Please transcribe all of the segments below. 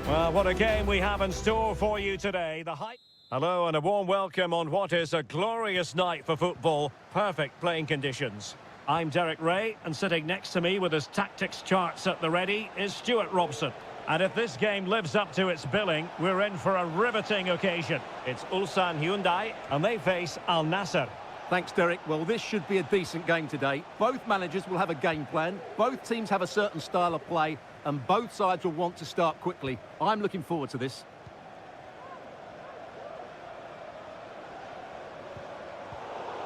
Well, what a game we have in store for you today. Hello and a warm welcome on what is a glorious night for football. Perfect playing conditions. I'm Derek Ray, and sitting next to me with his tactics charts at the ready is Stuart Robson. And if this game lives up to its billing, we're in for a riveting occasion. It's Ulsan Hyundai, and they face Al Nassr. Thanks, Derek. Well, this should be a decent game today. Both managers will have a game plan. Both teams have a certain style of play, and both sides will want to start quickly. I'm looking forward to this.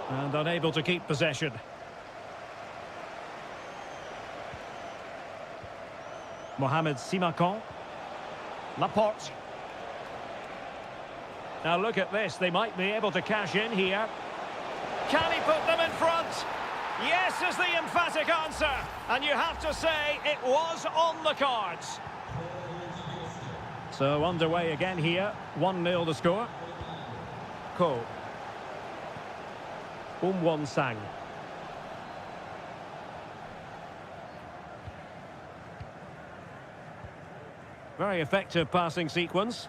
And unable to keep possession. Mohamed Simakon. Laporte. Now look at this. They might be able to cash in here. Can he put them in front? Yes is the emphatic answer. And you have to say it was on the cards. So underway again here. 1-0 the score. Ko. Won Sang. Very effective passing sequence.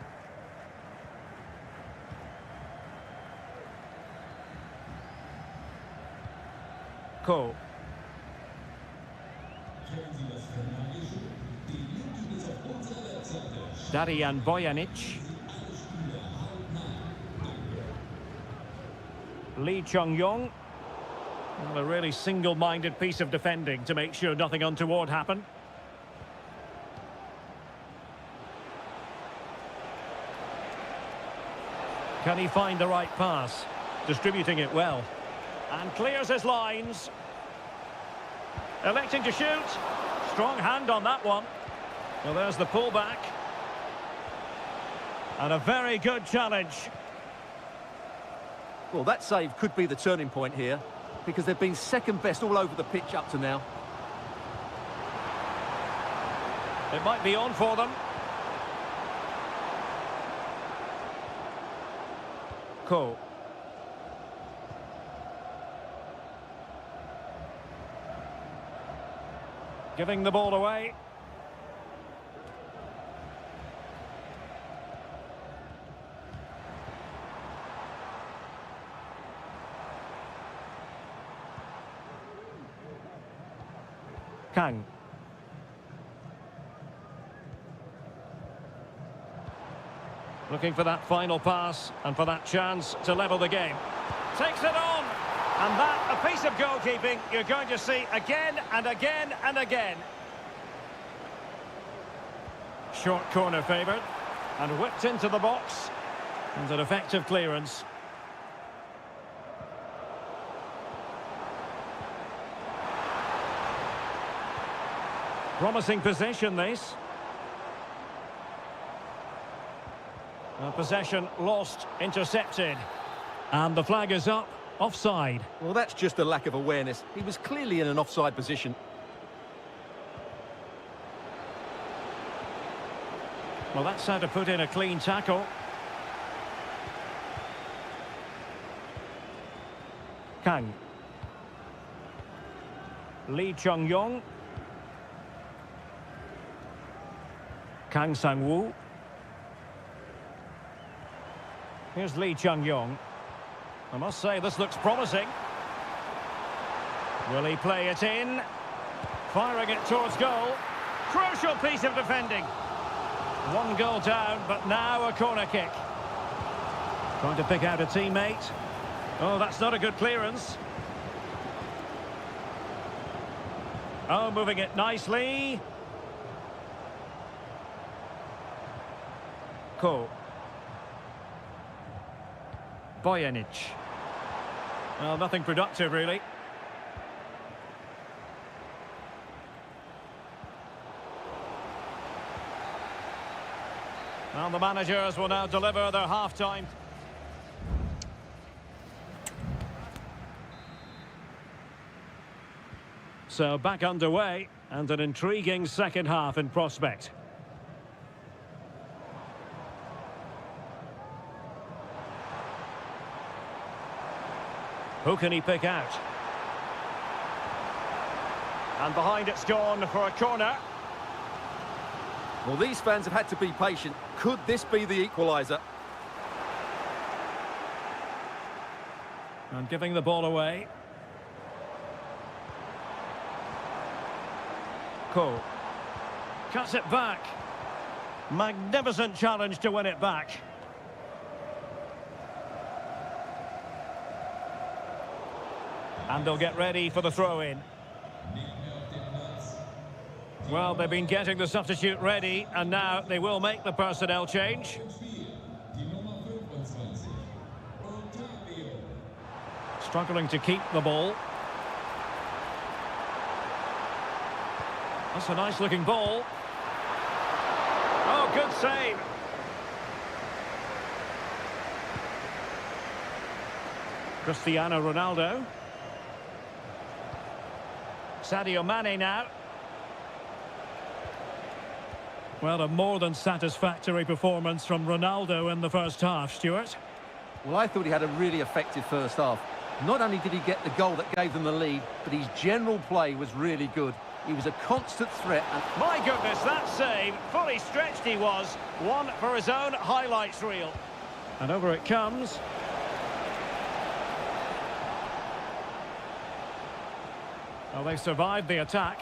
Ko. Darijan Bojanic. Lee Chung-yong. Well, a really single-minded piece of defending to make sure nothing untoward happened. Can he find the right pass? Distributing it well. And clears his lines. Electing to shoot. Strong hand on that one. Well, there's the pullback. And a very good challenge. Well, that save could be the turning point here, because they've been second best all over the pitch up to now. It might be on for them. Ko. Giving the ball away. Kang. Looking for that final pass and for that chance to level the game. Takes it on. And that, a piece of goalkeeping you're going to see again and again and again. Short corner favoured. And whipped into the box. And an effective clearance. Promising possession, this. Possession lost, intercepted. And the flag is up, offside. Well, that's just a lack of awareness. He was clearly in an offside position. Well, that's how to put in a clean tackle. Kang. Lee Chung-yong. Kang Sang-woo. Here's Lee Chung-yong. I must say, this looks promising. Will he play it in? Firing it towards goal. Crucial piece of defending. One goal down, but now a corner kick. Trying to pick out a teammate. Oh, that's not a good clearance. Oh, moving it nicely. Ko. Bojanic. Well, nothing productive, really. Well, the managers will now deliver their half-time. So back underway, and an intriguing second half in prospect. Who can he pick out? And behind it's gone for a corner. Well, these fans have had to be patient. Could this be the equaliser? And giving the ball away. Cole. Cuts it back. Magnificent challenge to win it back. And they'll get ready for the throw-in. Well, they've been getting the substitute ready, and now they will make the personnel change. Struggling to keep the ball. That's a nice-looking ball. Oh, good save. Cristiano Ronaldo. Sadio Mane now. Well, a more than satisfactory performance from Ronaldo in the first half, Stuart. Well, I thought he had a really effective first half. Not only did he get the goal that gave them the lead, but his general play was really good. He was a constant threat. And my goodness, that save. Fully stretched he was. One for his own highlights reel. And over it comes. Well, they survived the attack.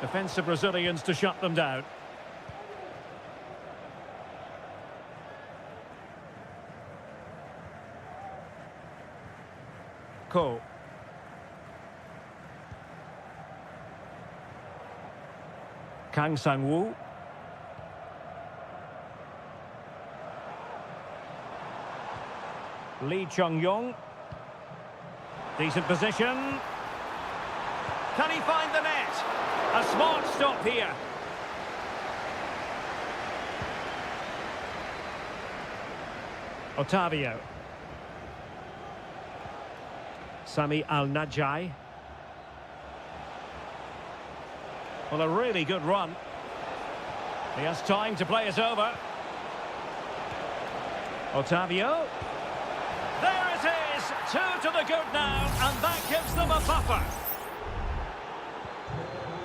Defensive Brazilians to shut them down. Cole. Kang Sang-woo. Lee Chung-yong. Decent position. Can he find the net? A smart stop here. Otavio. Sami Al-Najai. Well, a really good run. He has time to play it over. Otavio. There it is! 2 to the good now, and that gives them a buffer.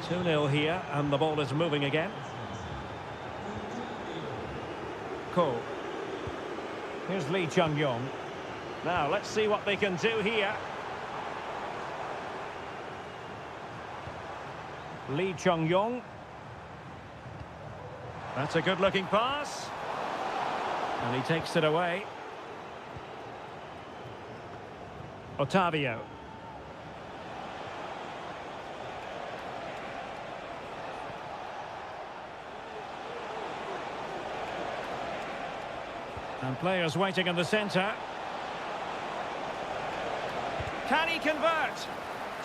2-0 here, and the ball is moving again. Cole. Here's Lee Chung-yong. Now, let's see what they can do here. Lee Chung-yong. That's a good-looking pass. And he takes it away. Otavio. And players waiting in the centre. Can he convert?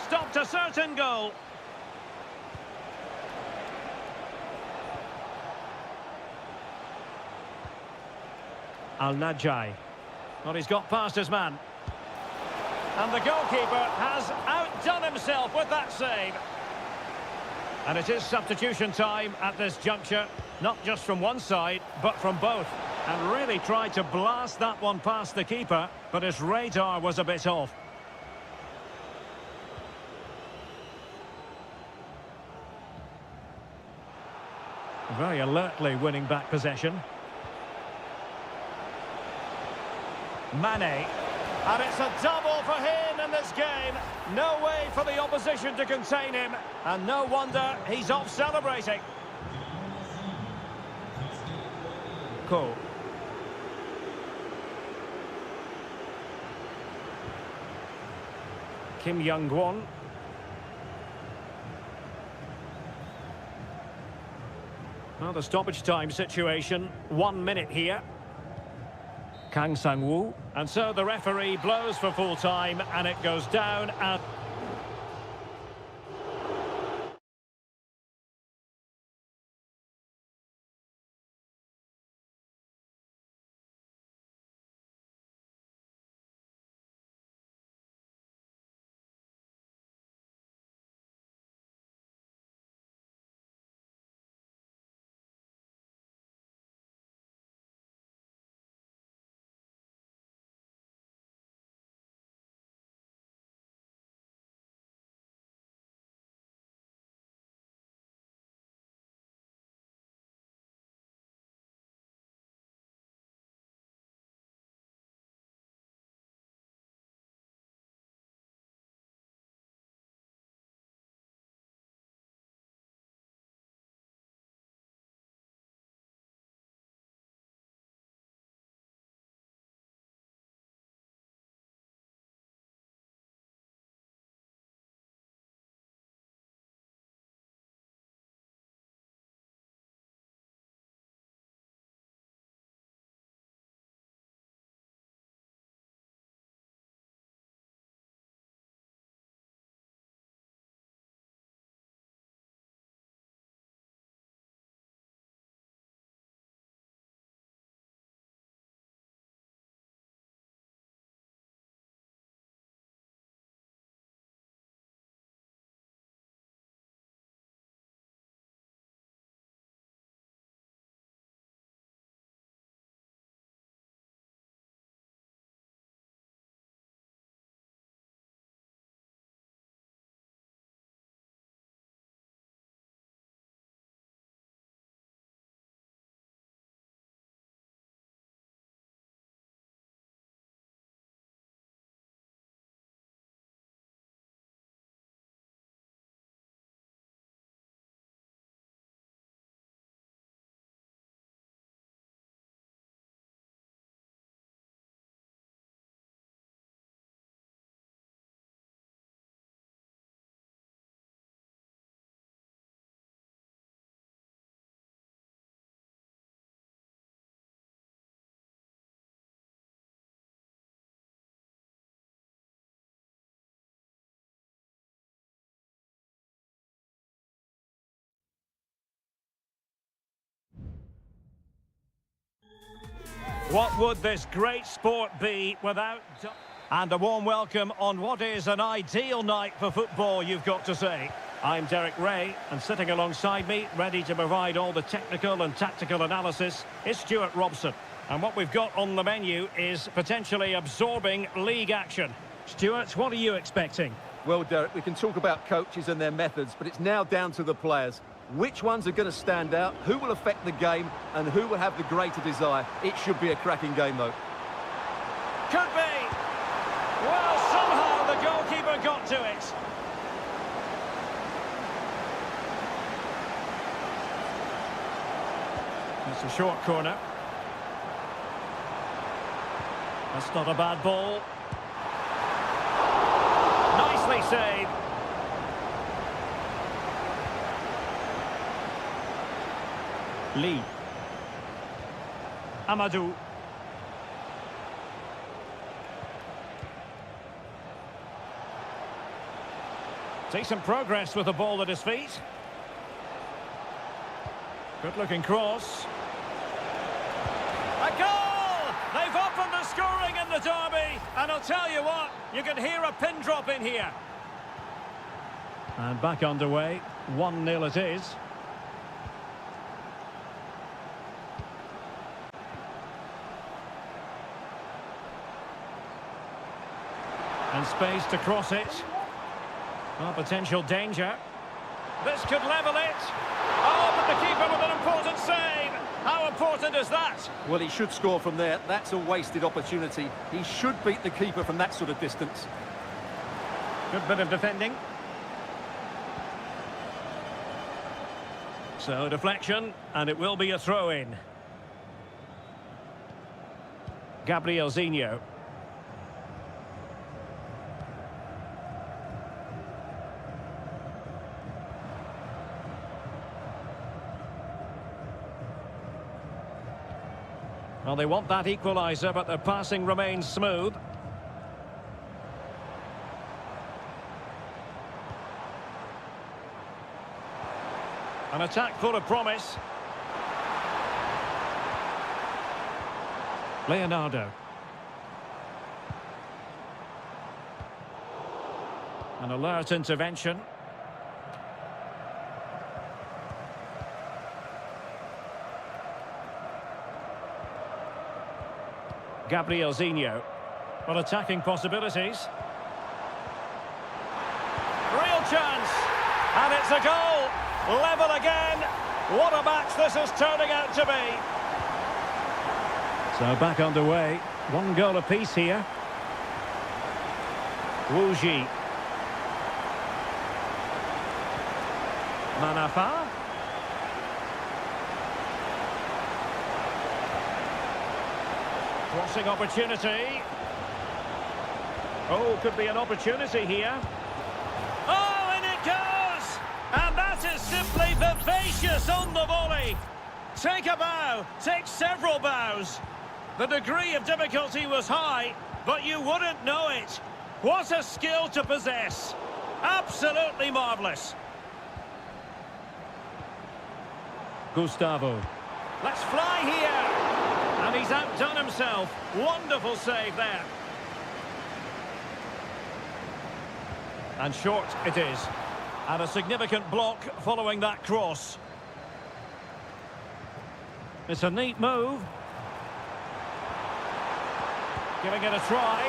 Stopped a certain goal. Al-Najai. Well, he's got past his man. And the goalkeeper has outdone himself with that save. And it is substitution time at this juncture. Not just from one side, but from both. And really tried to blast that one past the keeper, but his radar was a bit off. Very alertly winning back possession. Mane. And it's a double for him in this game. No way for the opposition to contain him. And no wonder he's off celebrating. Cole. Kim Young-won. Well, the stoppage time situation, 1 minute here. Kang Sang-woo. And so the referee blows for full time, and it goes down and... What would this great sport be without... And a warm welcome on what is an ideal night for football, you've got to say. I'm Derek Ray, and sitting alongside me, ready to provide all the technical and tactical analysis, is Stuart Robson. And what we've got on the menu is potentially absorbing league action. Stuart, what are you expecting? Well, Derek, we can talk about coaches and their methods, but it's now down to the players. Which ones are going to stand out, who will affect the game, and who will have the greater desire? It should be a cracking game, though. Could be! Well, somehow the goalkeeper got to it. It's a short corner. That's not a bad ball. Nicely saved. Lee. Amadou. Decent progress with the ball at his feet. Good-looking cross. A goal! They've opened the scoring in the derby, and I'll tell you what, you can hear a pin drop in here. And back underway, 1-0 it is. And space to cross it. Well, potential danger. This could level it. Oh, but the keeper with an important save. How important is that? Well, he should score from there. That's a wasted opportunity. He should beat the keeper from that sort of distance. Good bit of defending. So, deflection, and it will be a throw-in. Gabriel Zinho. Well, they want that equaliser, but their passing remains smooth. An attack full of promise. Leonardo. An alert intervention. Gabriel Zinho. Well, attacking possibilities. Real chance. And it's a goal. Level again. What a match this is turning out to be. So back underway. 1 goal apiece here. Wu Ji. Manafa. Crossing opportunity. Oh, could be an opportunity here. Oh, and it goes! And that is simply vivacious on the volley. Take a bow, take several bows. The degree of difficulty was high, but you wouldn't know it. What a skill to possess. Absolutely marvellous. Gustavo. Let's fly here. And he's outdone himself. Wonderful save there. And short it is. And a significant block following that cross. It's a neat move. Giving it a try.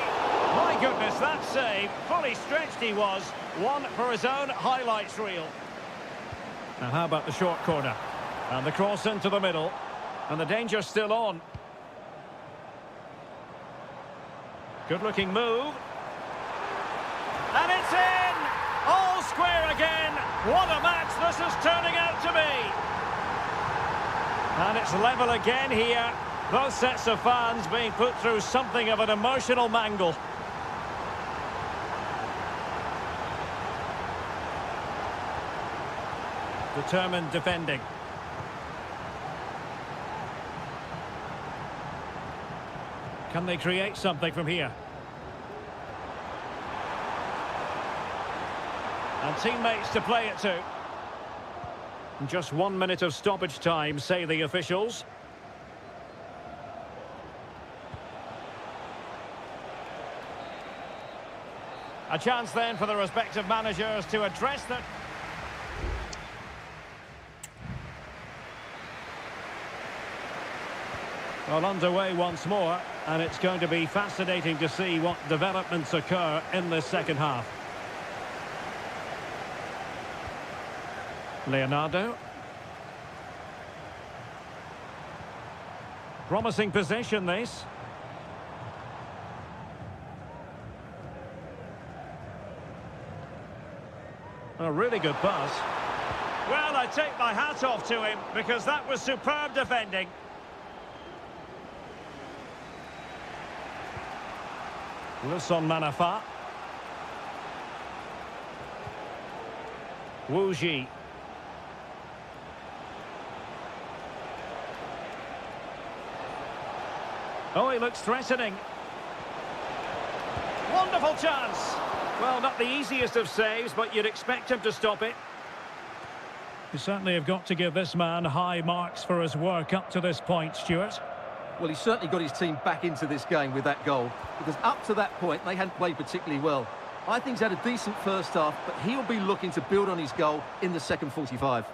My goodness, that save. Fully stretched he was. One for his own highlights reel. Now how about the short corner? And the cross into the middle. And the danger's still on. Good-looking move. And it's in! All square again. What a match this is turning out to be. And it's level again here. Both sets of fans being put through something of an emotional mangle. Determined defending. Can they create something from here? And teammates to play it to. Just 1 minute of stoppage time, say the officials. A chance then for the respective managers to address them. Well, underway once more, and it's going to be fascinating to see what developments occur in this second half. Leonardo. Promising possession, this. A really good pass. Well, I take my hat off to him, because that was superb defending. Luson Manafa. Wu Ji. Oh, he looks threatening. Wonderful chance. Well, not the easiest of saves, but you'd expect him to stop it. You certainly have got to give this man high marks for his work up to this point, Stuart. Well, he's certainly got his team back into this game with that goal, because up to that point, they hadn't played particularly well. I think he's had a decent first half, but he'll be looking to build on his goal in the second 45.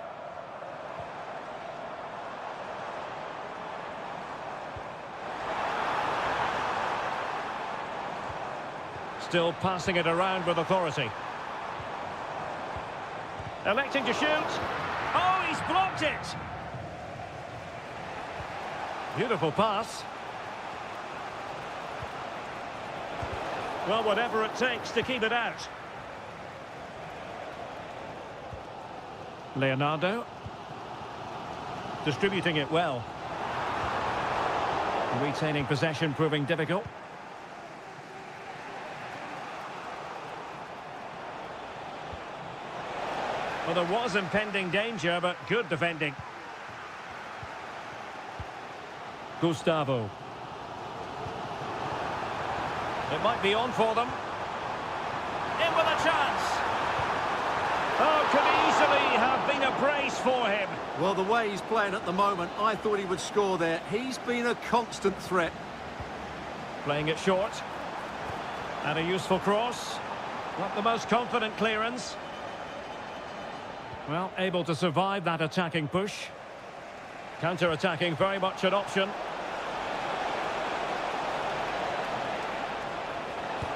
Still passing it around with authority. Electing to shoot. Oh, he's blocked it! Beautiful pass. Well, whatever it takes to keep it out. Leonardo. Distributing it well. Retaining possession proving difficult. Well, there was impending danger, but good defending. Gustavo. It might be on for them. In with a chance. Oh, could easily have been a brace for him. Well, the way he's playing at the moment, I thought he would score there. He's been a constant threat. Playing it short. And a useful cross. Not the most confident clearance. Well, able to survive that attacking push. Counter-attacking, very much an option.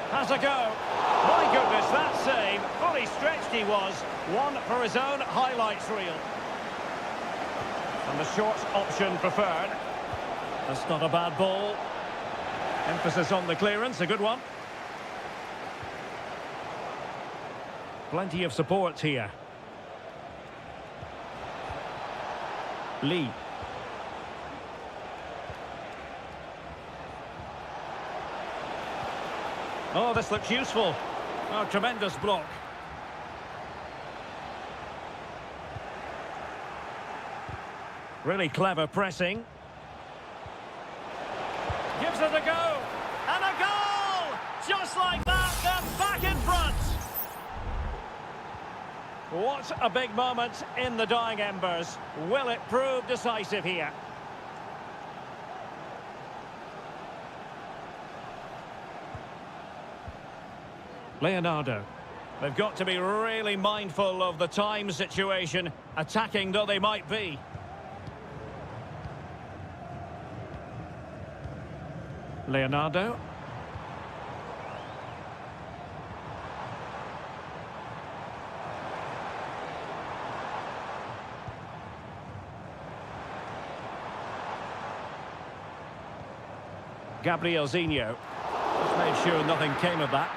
Has a go. My goodness, that save. Fully stretched he was. One for his own highlights reel. And the short option preferred. That's not a bad ball. Emphasis on the clearance, a good one. Plenty of support here. Lee. Oh, this looks useful. Oh, tremendous block. Really clever pressing. Gives it a go. And a goal! Just like that, they're back in front. What a big moment in the dying embers. Will it prove decisive here? Leonardo. They've got to be really mindful of the time situation, attacking though they might be. Leonardo. Gabriel Zinho. Just made sure nothing came of that.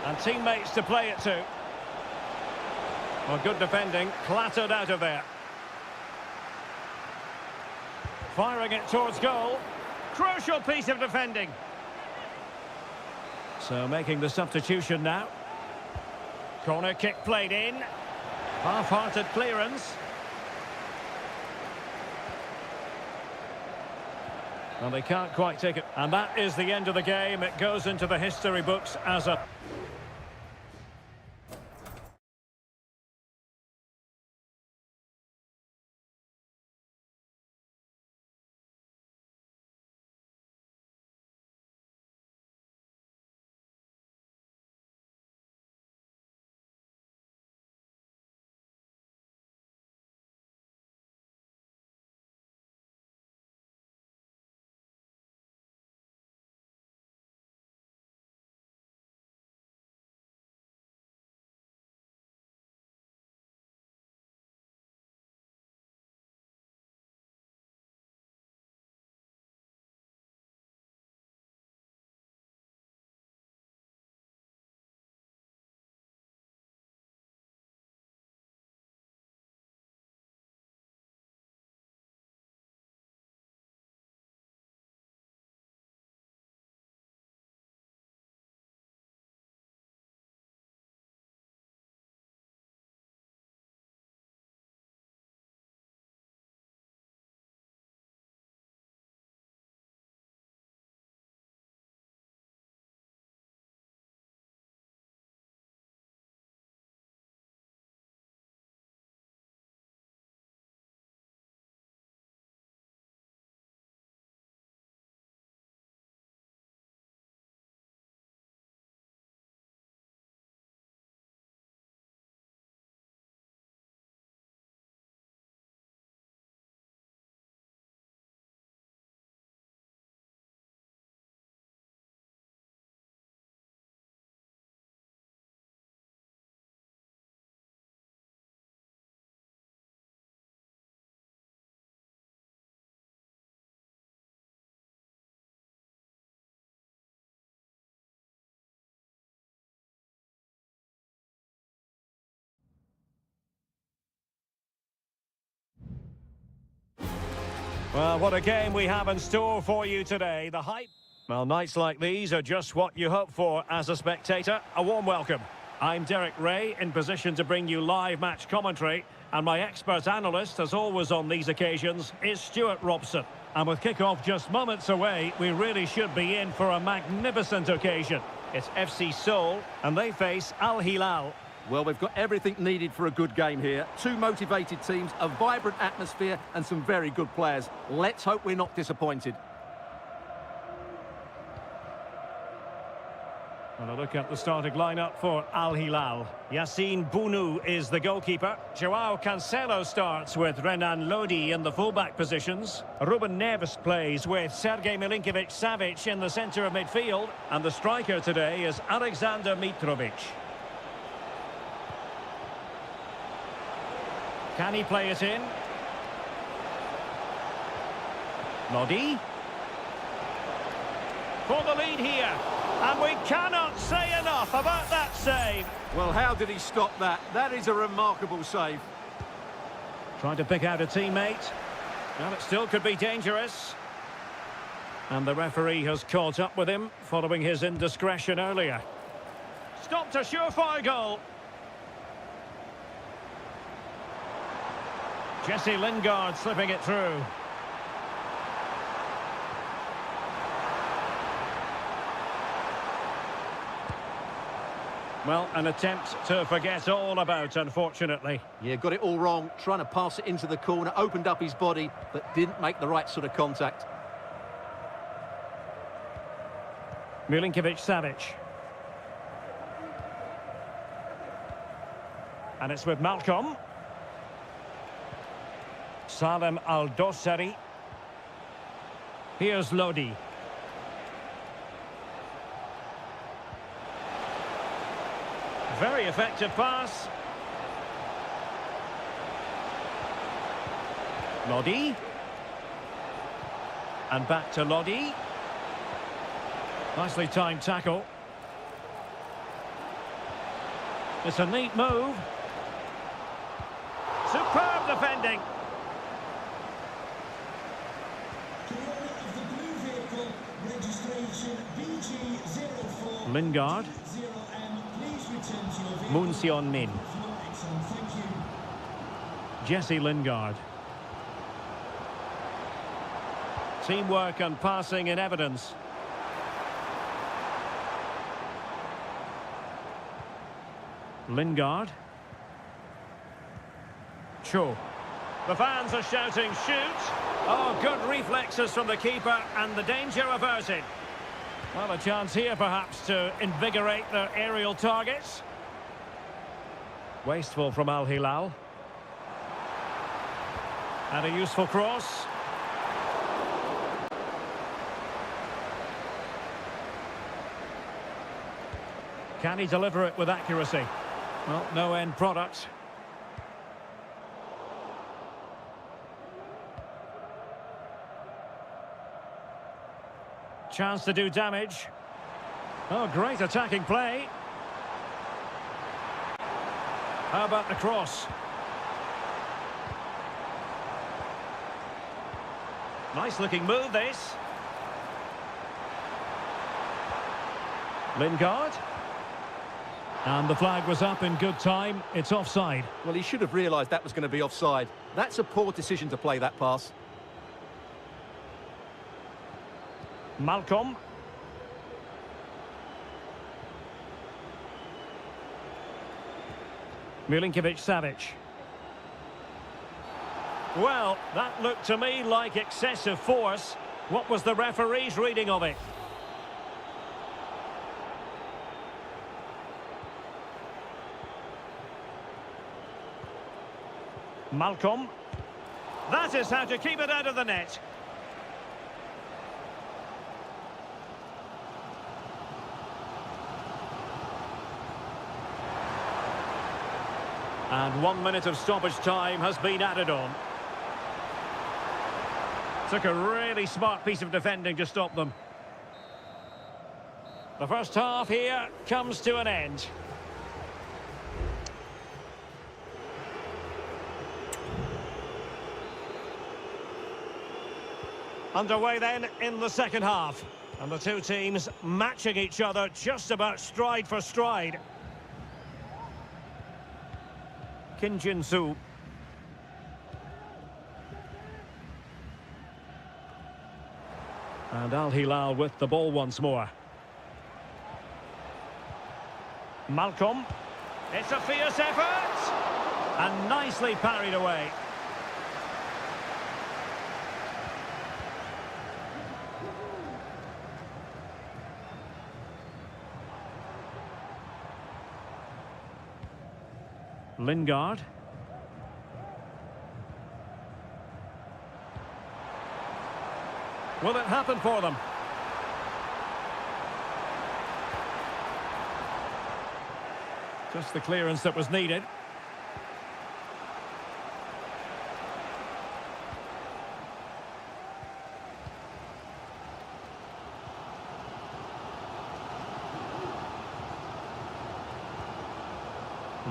And teammates to play it to. Well, good defending, clattered out of there. Firing it towards goal. Crucial piece of defending. So making the substitution now. Corner kick played in. Half-hearted clearance. Well, they can't quite take it. And that is the end of the game. It goes into the history books as a... Well, what a game we have in store for you today. The hype. Well, nights like these are just what you hope for as a spectator. A warm welcome. I'm Derek Ray, in position to bring you live match commentary. And my expert analyst, as always on these occasions, is Stuart Robson. And with kick-off just moments away, we really should be in for a magnificent occasion. It's FC Seoul, and they face Al Hilal. Well, we've got everything needed for a good game here. Two motivated teams, a vibrant atmosphere, and some very good players. Let's hope we're not disappointed. And a look at the starting lineup for Al Hilal. Yassine Bounou is the goalkeeper. Joao Cancelo starts with Renan Lodi in the fullback positions. Ruben Neves plays with Sergej Milinkovic-Savic in the centre of midfield. And the striker today is Alexander Mitrovic. Can he play it in? Lodi. For the lead here. And we cannot say enough about that save. Well, how did he stop that? That is a remarkable save. Trying to pick out a teammate. Well, it still could be dangerous. And the referee has caught up with him following his indiscretion earlier. Stopped a surefire goal. Jesse Lingard slipping it through. Well, an attempt to forget all about, unfortunately. Yeah, got it all wrong. Trying to pass it into the corner, opened up his body, but didn't make the right sort of contact. Milinkovic-Savic. And it's with Malcolm. Salem Al-Dossari. Here's Lodi. Very effective pass. Lodi. And back to Lodi. Nicely timed tackle. It's a neat move. Superb defending. Lingard. Moon Sion Min. Jesse Lingard. Teamwork and passing in evidence. Lingard. Cho. The fans are shouting, shoot! Oh, good reflexes from the keeper and the danger averted. Well, a chance here perhaps to invigorate their aerial targets. Wasteful from Al Hilal. And a useful cross. Can he deliver it with accuracy? Well, no end product. Chance to do damage. Oh, great attacking play. How about the cross? Nice looking move, this. Lingard. And the flag was up in good time. It's offside. Well, he should have realised that was going to be offside. That's a poor decision to play that pass. Malcolm. Milinkovic-Savic. Well, that looked to me like excessive force. What was the referee's reading of it? Malcolm. That is how to keep it out of the net. And 1 minute of stoppage time has been added on. Took a really smart piece of defending to stop them. The first half here comes to an end. Underway then in the second half. And the two teams matching each other just about stride for stride. Kim Jin-soo. And Al Hilal with the ball once more. Malcolm. It's a fierce effort. And nicely parried away. Lingard. Will it happen for them? Just the clearance that was needed.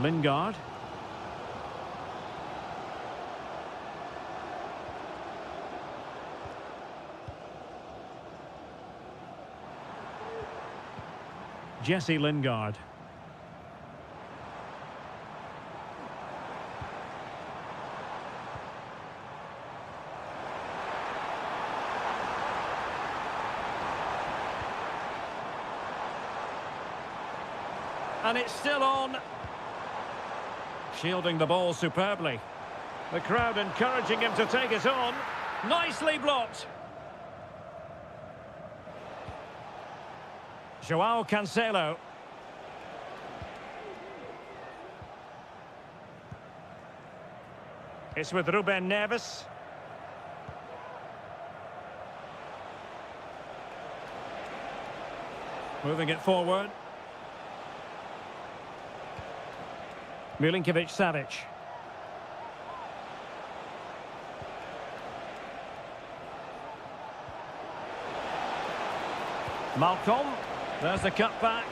Lingard. Jesse Lingard. And it's still on. Shielding the ball superbly. The crowd encouraging him to take it on. Nicely blocked. Joao Cancelo. It's with Ruben Neves. Moving it forward. Milinkovic-Savic. Malcolm. There's the cutback.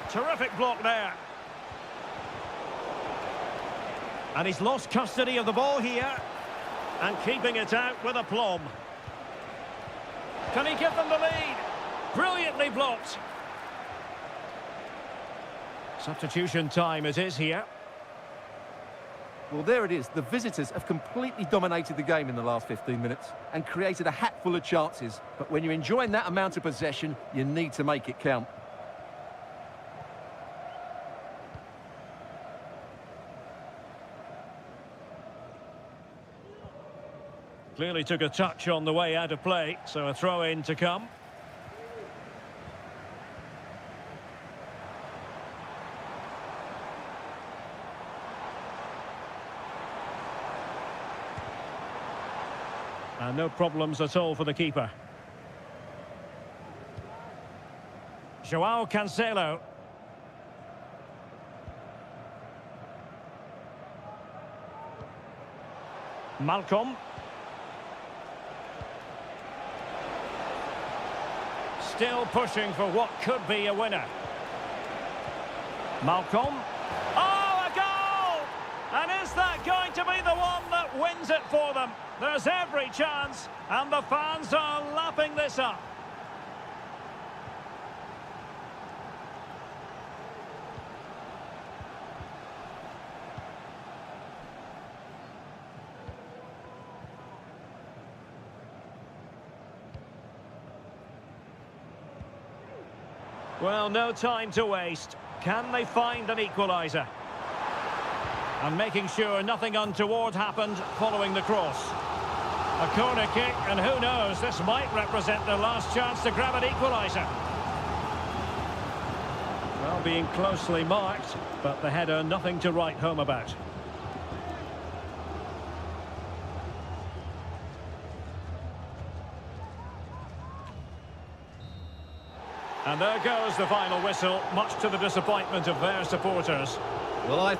Terrific block there. And he's lost custody of the ball here. And keeping it out with aplomb. Can he give them the lead? Brilliantly blocked. Substitution time it is here. Well, there it is. The visitors have completely dominated the game in the last 15 minutes and created a hatful of chances. But when you're enjoying that amount of possession, you need to make it count. Clearly took a touch on the way out of play, so a throw-in to come. And no problems at all for the keeper. Joao Cancelo. Malcolm. Still pushing for what could be a winner. Malcolm. Oh, a goal! And is that going to be the one that wins it for them? There's every chance, and the fans are lapping this up. Well, no time to waste. Can they find an equaliser? And making sure nothing untoward happened following the cross. A corner kick, and who knows, this might represent their last chance to grab an equaliser. Well, being closely marked, but the header nothing to write home about. And there goes the final whistle, much to the disappointment of their supporters. Well,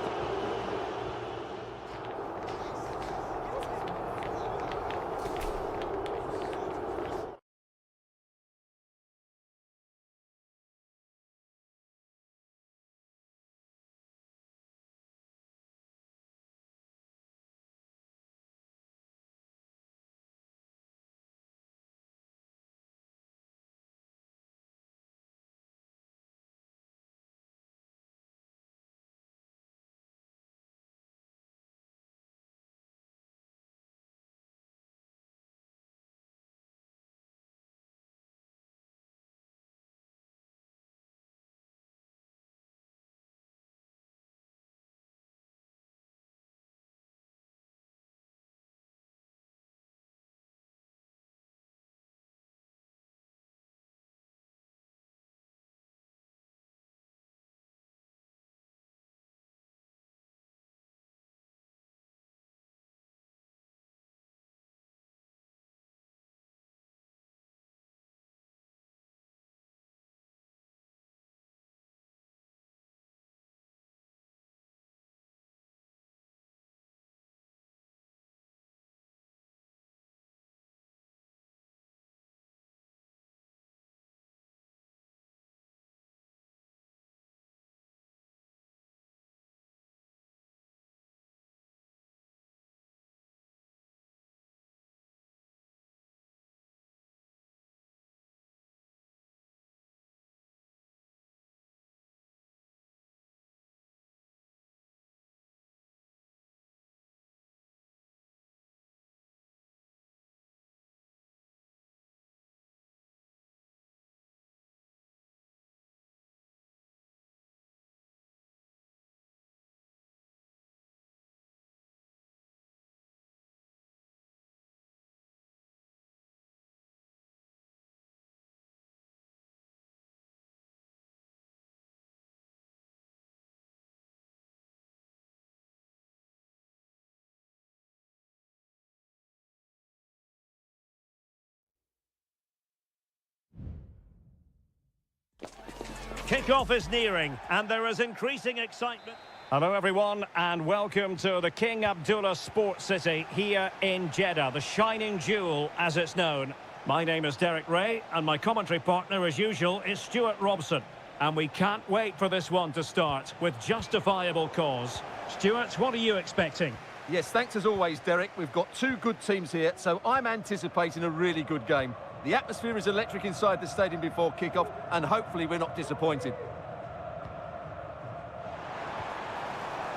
Kick-off is nearing, and there is increasing excitement. Hello, everyone, and welcome to the King Abdullah Sports City here in Jeddah, the shining jewel, as it's known. My name is Derek Ray, and my commentary partner, as usual, is Stuart Robson. And we can't wait for this one to start, with justifiable cause. Stuart, what are you expecting? Yes, thanks as always, Derek. We've got two good teams here, so I'm anticipating a really good game. The atmosphere is electric inside the stadium before kick-off, and hopefully we're not disappointed.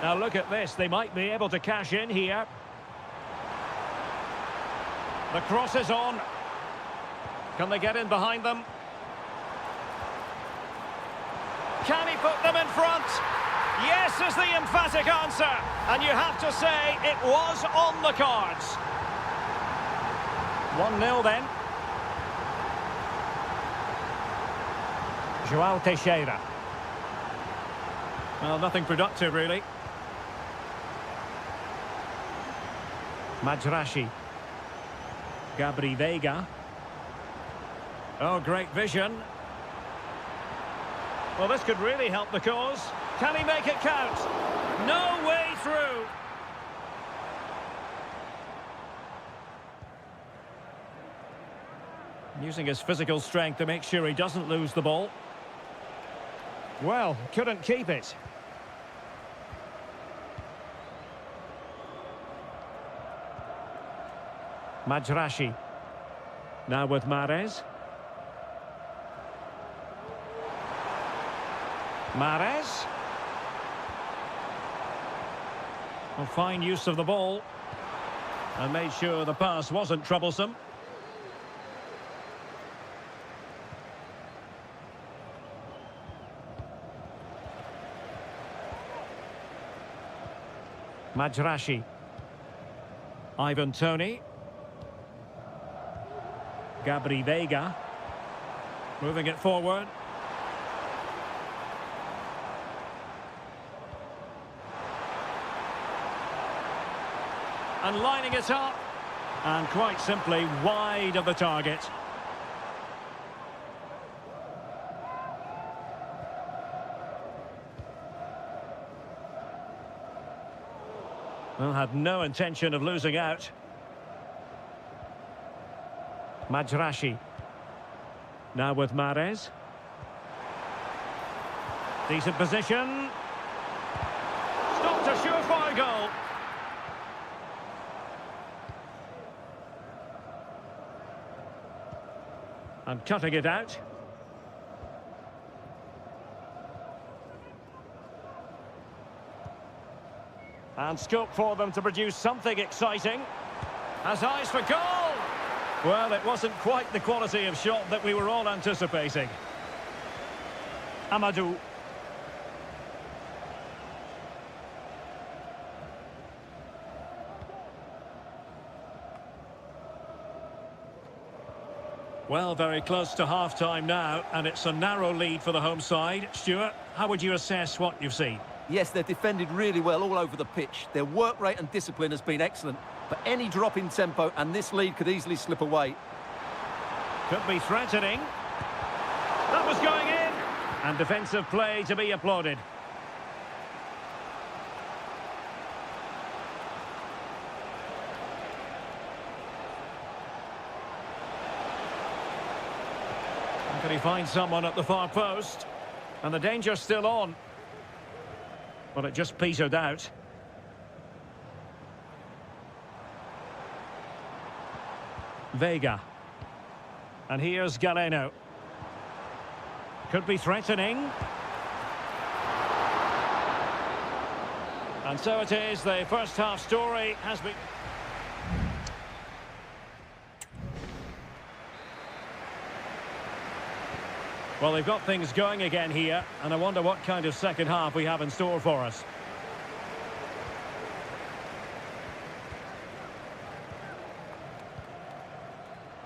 Now look at this, they might be able to cash in here. The cross is on. Can they get in behind them? Can he put them in front? Yes is the emphatic answer. And you have to say it was on the cards. 1-0 then. João Teixeira. Well, nothing productive really. Majrashi. Gabri Veiga. Oh, great vision. Well, this could really help the cause. Can he make it count? No way through. Using his physical strength to make sure he doesn't lose the ball. Well, couldn't keep it. Majrashi. Now with Mahrez. Mahrez. Well, fine use of the ball. And made sure the pass wasn't troublesome. Majrashi. Ivan Toney. Gabri Veiga. Moving it forward. And lining it up. And quite simply wide of the target. Well, had no intention of losing out. Majrashi. Now with Mahrez. Decent position. Stopped a surefire goal. And cutting it out. And scope for them to produce something exciting. Has eyes for goal! Well, it wasn't quite the quality of shot that we were all anticipating. Amadou. Well, very close to half-time now, and it's a narrow lead for the home side. Stuart, how would you assess what you've seen? Yes, they've defended really well all over the pitch. Their work rate and discipline has been excellent. But any drop in tempo and this lead could easily slip away. Could be threatening. That was going in. And defensive play to be applauded. Can he find someone at the far post? And the danger's still on. Well, it just petered out. Veiga. And here's Galeno. Could be threatening. And so it is, the first half story has been... Well, they've got things going again here, and I wonder what kind of second half we have in store for us.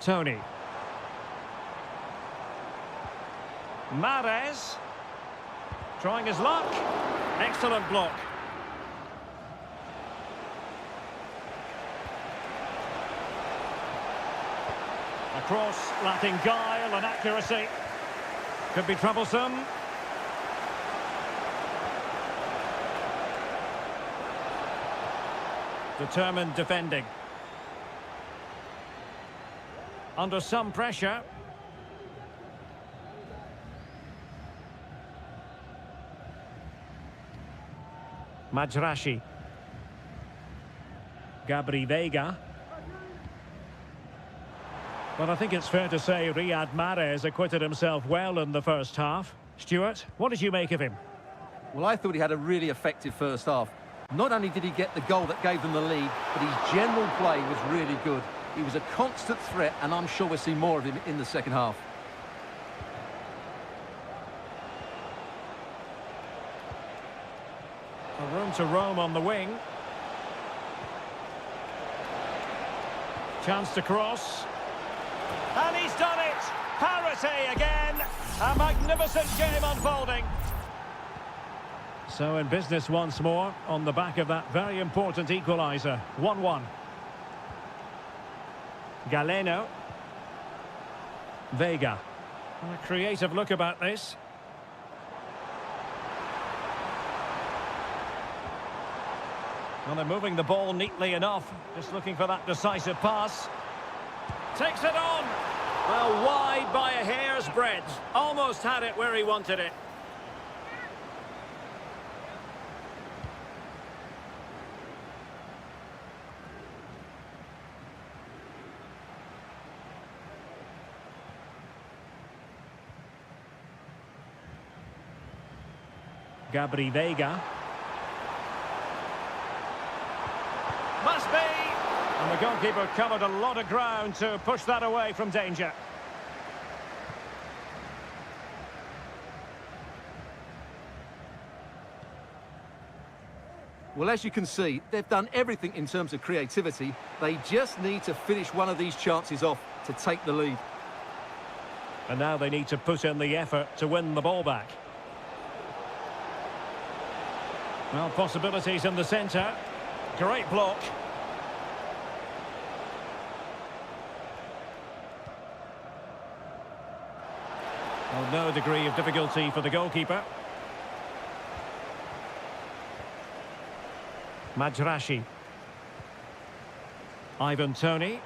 Toney. Mahrez. Trying his luck. Excellent block. A cross lacking guile and accuracy. Could be troublesome. Determined defending. Under some pressure. Majrashi. Gabri Veiga. Well, I think it's fair to say Riyad Mahrez acquitted himself well in the first half. Stuart, what did you make of him? Well, I thought he had a really effective first half. Not only did he get the goal that gave them the lead, but his general play was really good. He was a constant threat, and I'm sure we'll see more of him in the second half. A room to roam on the wing. Chance to cross. And he's done it! Parity again! A magnificent game unfolding. So in business once more, on the back of that very important equaliser. 1-1. Galeno. Veiga. A creative look about this. Well, they're moving the ball neatly enough. Just looking for that decisive pass. Takes it on. Well, wide by a hair's breadth. Almost had it where he wanted it. Gabri Veiga. Must be! And the goalkeeper covered a lot of ground to push that away from danger. Well, as you can see, they've done everything in terms of creativity. They just need to finish one of these chances off to take the lead. And now they need to put in the effort to win the ball back. Well, possibilities in the centre. Great block. Well, no degree of difficulty for the goalkeeper. Majrashi. Ivan Toney.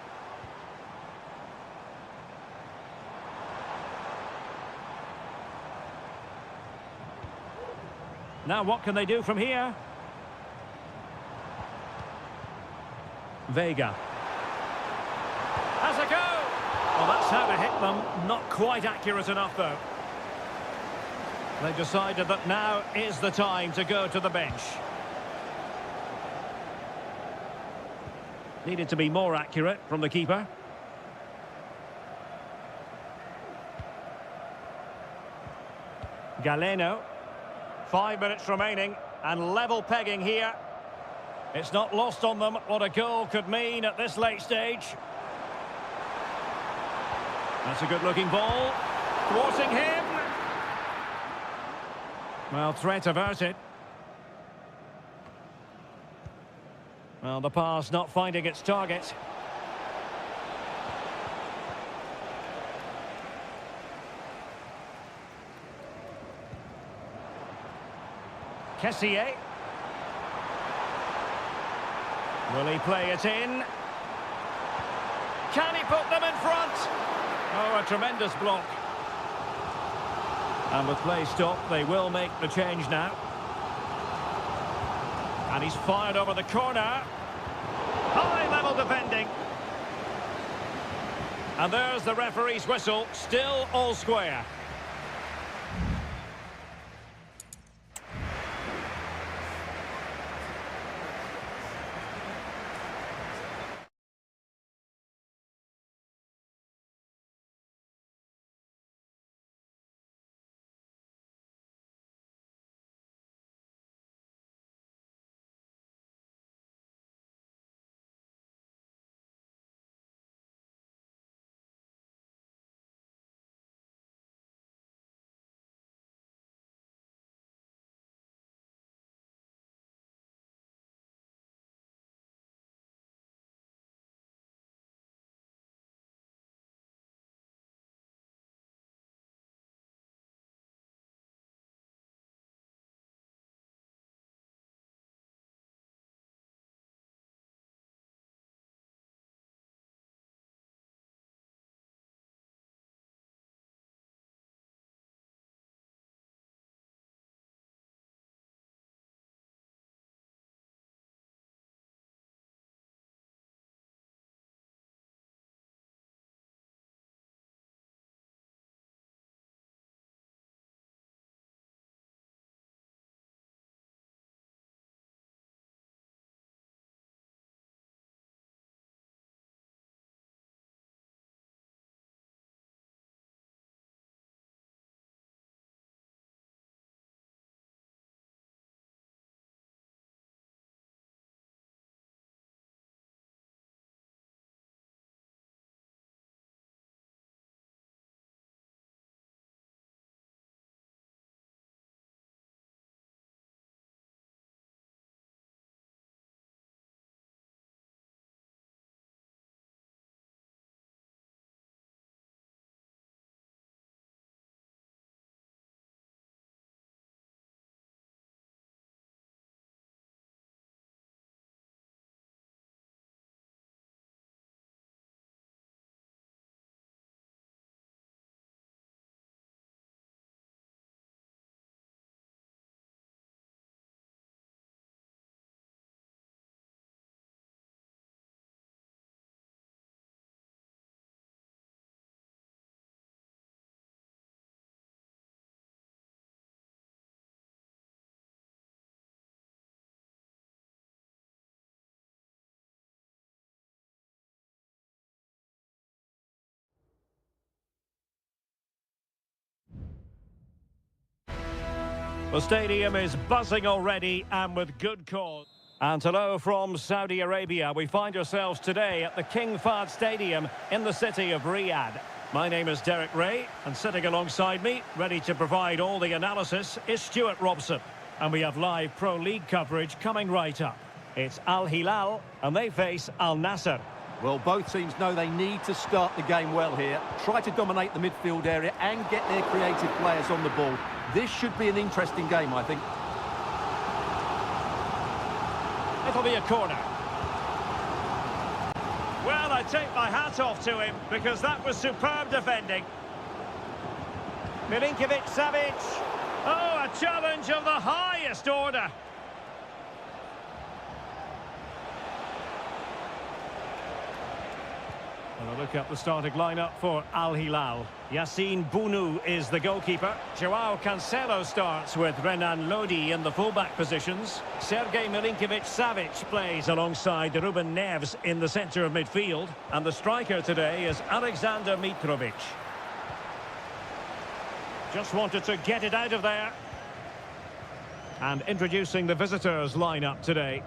Now what can they do from here? Veiga. Has a go! Well, that's how to hit them. Not quite accurate enough, though. They've decided that now is the time to go to the bench. Needed to be more accurate from the keeper. Galeno. 5 minutes remaining, and level pegging here. It's not lost on them what a goal could mean at this late stage. That's a good-looking ball. Thwarting him. Well, threat averted. Well, the pass not finding its target. Kessié. Will he play it in? Can he put them in front? Oh, a tremendous block. And with play stopped, they will make the change now. And he's fired over the corner. High-level defending. And there's the referee's whistle. Still all square. The stadium is buzzing already, and with good cause. And hello from Saudi Arabia. We find ourselves today at the King Fahd Stadium in the city of Riyadh. My name is Derek Ray, and sitting alongside me, ready to provide all the analysis, is Stuart Robson. And we have live Pro League coverage coming right up. It's Al Hilal, and they face Al Nassr. Well, both teams know they need to start the game well here. Try to dominate the midfield area and get their creative players on the ball. This should be an interesting game, I think. It'll be a corner. Well, I take my hat off to him because that was superb defending. Milinkovic-Savic. Oh, a challenge of the highest order. Well, a look at the starting lineup for Al Hilal. Yassine Bounou is the goalkeeper. Joao Cancelo starts with Renan Lodi in the fullback positions. Sergej Milinkovic-Savic plays alongside Ruben Neves in the centre of midfield. And the striker today is Alexander Mitrovic. Just wanted to get it out of there. And introducing the visitors' lineup today.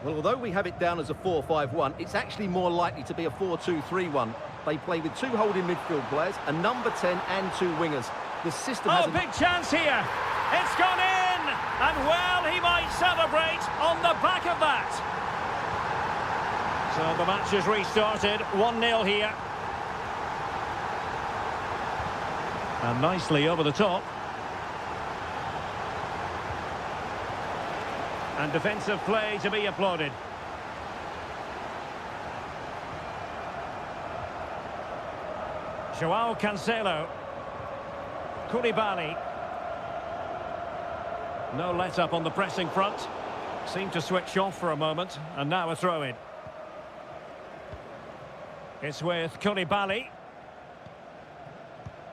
Well, although we have it down as a 4-5-1, it's actually more likely to be a 4-2-3-1. They play with two holding midfield players, a number 10 and two wingers. The system has... Oh, big chance here! It's gone in! And, well, he might celebrate on the back of that. So the match is restarted, 1-0 here. And nicely over the top. And defensive play to be applauded. Joao Cancelo. Koulibaly. No let-up on the pressing front. Seemed to switch off for a moment, and now a throw-in. It's with Koulibaly.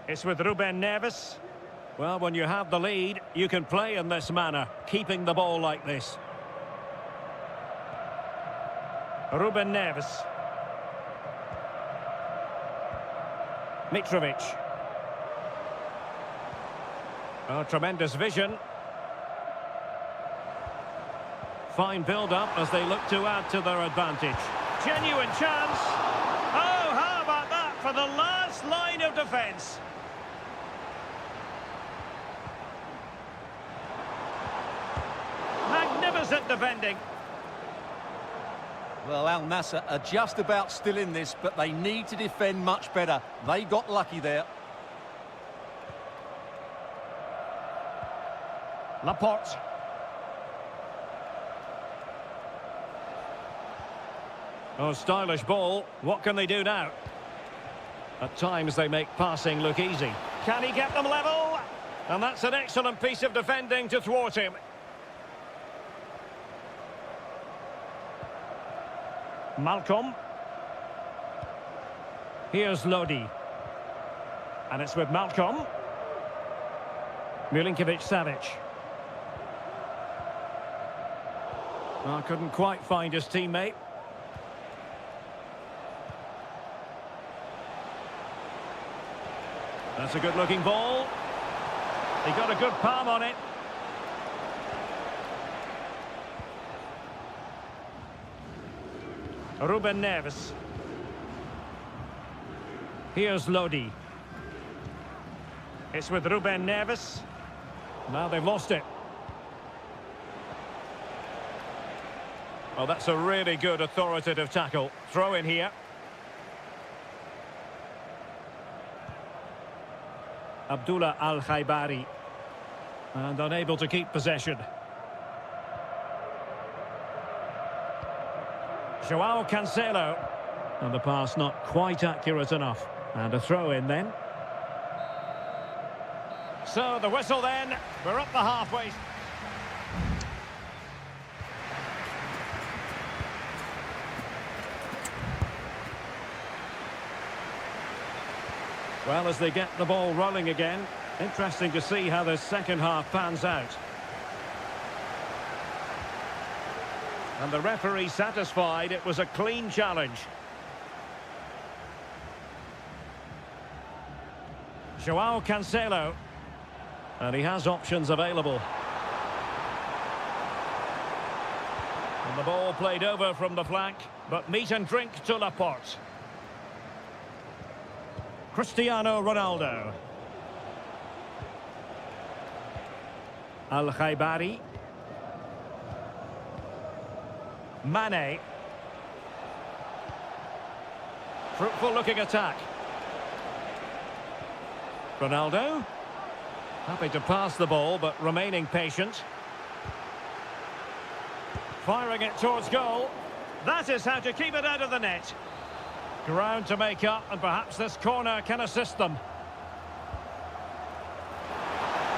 It's with Ruben Neves. Well, when you have the lead, you can play in this manner, keeping the ball like this. Ruben Neves. Mitrovic. Oh, tremendous vision. Fine build-up as they look to add to their advantage. Genuine chance. Oh, how about that for the last line of defence? Magnificent defending. Well, Al Nassr are just about still in this, but they need to defend much better. They got lucky there. Laporte. Oh, stylish ball. What can they do now? At times they make passing look easy. Can he get them level? And that's an excellent piece of defending to thwart him. Malcolm. Here's Lodi. And it's with Malcolm. Milinkovic-Savic. Oh, couldn't quite find his teammate. That's a good-looking ball. He got a good palm on it. Ruben Neves. Here's Lodi. It's with Ruben Neves. Now they've lost it. Well, that's a really good authoritative tackle. Throw in here. Abdullah Al-Khaibari. And unable to keep possession. Joao Cancelo. And the pass not quite accurate enough. And a throw in then. So the whistle then. We're up the halfway. Well, as they get the ball rolling again, interesting to see how the second half pans out. And the referee satisfied it was a clean challenge. Joao Cancelo. And he has options available. And the ball played over from the flank, but meat and drink to Laporte. Cristiano Ronaldo. Al-Khaibari. Mane. Fruitful looking attack. Ronaldo. Happy to pass the ball, but remaining patient. Firing it towards goal. That is how to keep it out of the net. Ground to make up, and perhaps this corner can assist them.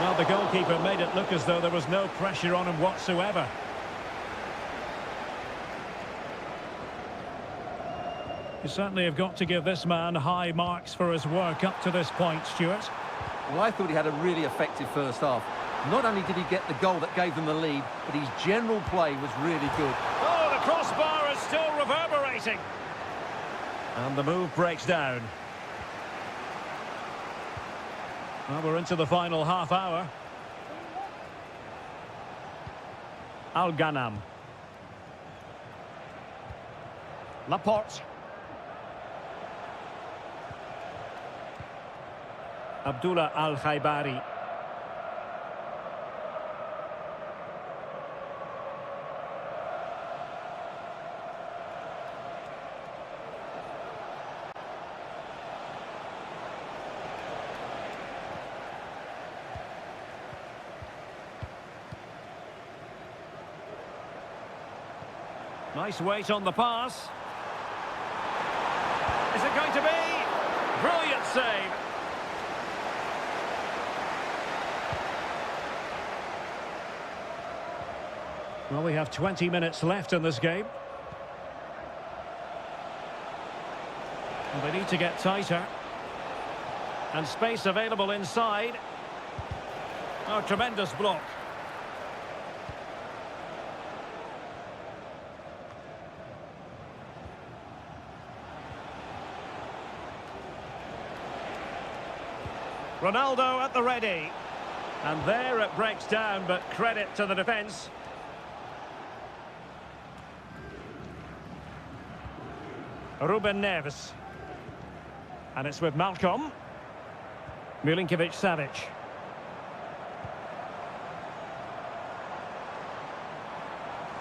Well, the goalkeeper made it look as though there was no pressure on him whatsoever. You certainly have got to give this man high marks for his work up to this point, Stuart. Well, I thought he had a really effective first half. Not only did he get the goal that gave them the lead, but his general play was really good. Oh, the crossbar is still reverberating. And the move breaks down. Well, we're into the final half hour. Al-Ghanam. Laporte. Abdullah Al-Khaibari. Nice weight on the pass. Is it going to be? Brilliant save. Well, we have 20 minutes left in this game. And they need to get tighter. And space available inside. Oh, tremendous block. Ronaldo at the ready. And there it breaks down, but credit to the defence. Ruben Neves. And it's with Malcolm. Milinkovic-Savic.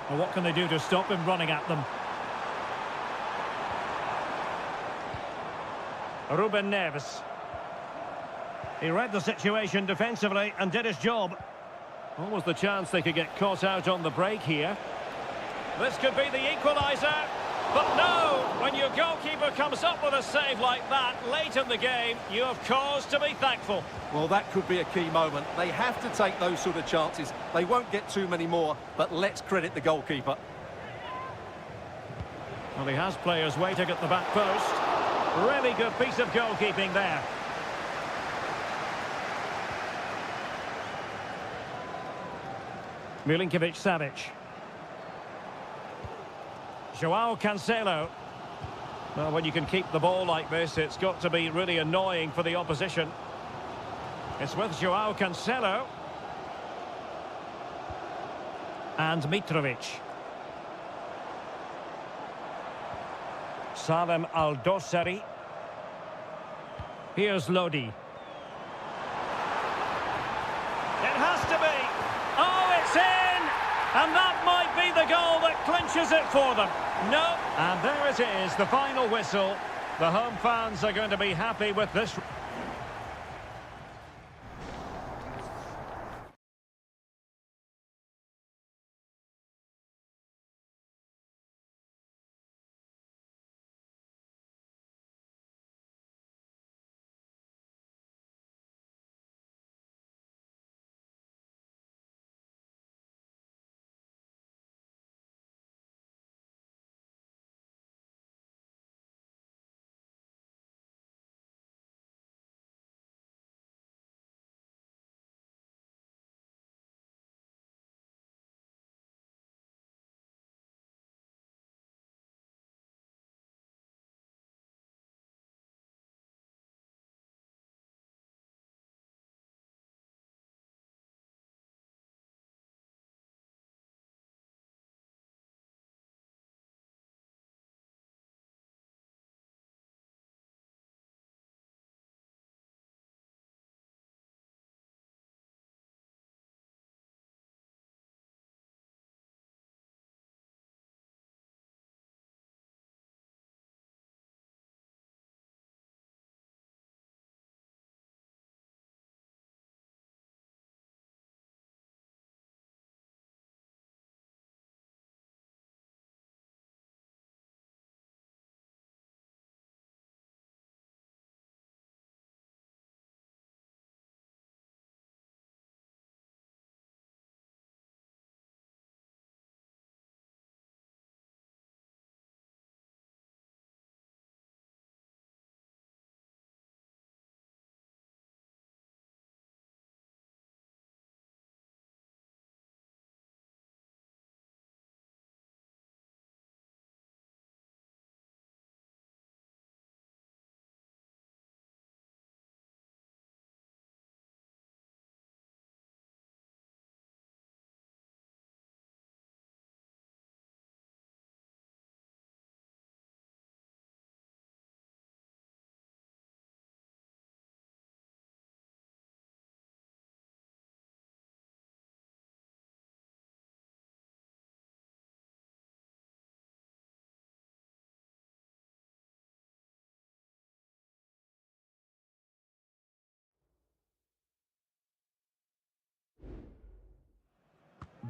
Well, what can they do to stop him running at them? Ruben Neves. He read the situation defensively and did his job. Almost the chance they could get caught out on the break here. This could be the equaliser. But no, when your goalkeeper comes up with a save like that late in the game, you have cause to be thankful. Well, that could be a key moment. They have to take those sort of chances. They won't get too many more, but let's credit the goalkeeper. Well, he has players waiting at the back post. Really good piece of goalkeeping there. Milinkovic-Savic. Joao Cancelo. Well, when you can keep the ball like this, it's got to be really annoying for the opposition. It's with Joao Cancelo. And Mitrovic. Salem Al-Dossari. Here's Lodi. It has to be. Oh, it's in! And that might be the goal that clinches it for them. No. And there it is, the final whistle. The home fans are going to be happy with this.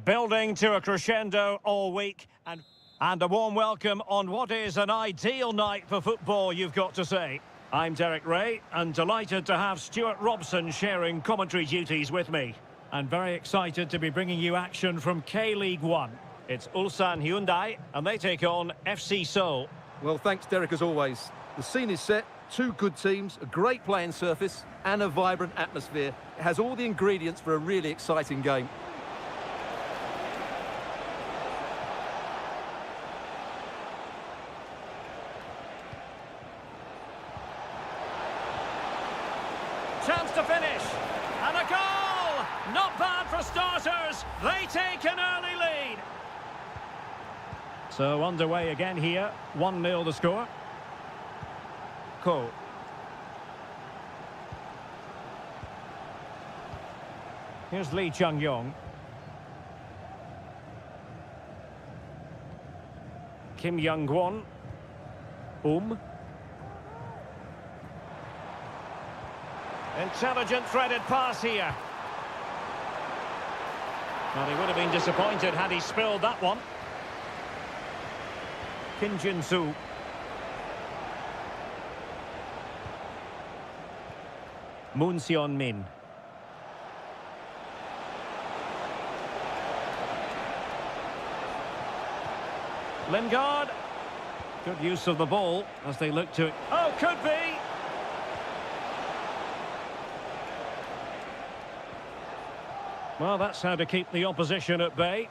Building to a crescendo all week, and a warm welcome on what is an ideal night for football, you've got to say. I'm Derek Ray, and delighted to have Stuart Robson sharing commentary duties with me. And very excited to be bringing you action from K-League 1. It's Ulsan Hyundai, and they take on FC Seoul. Well, thanks, Derek, as always. The scene is set, two good teams, a great playing surface, and a vibrant atmosphere. It has all the ingredients for a really exciting game. Chance to finish, and a goal! Not bad for starters, they take an early lead. So underway again here, 1-0 the score. Ko. Here's Lee Chung-yong. Kim Young-gwon. Intelligent threaded pass here. Well, he would have been disappointed had he spilled that one. Kim Jin-soo. Moon Seon-min. Lingard. Good use of the ball as they look to... Oh, could be! Well, that's how to keep the opposition at bay.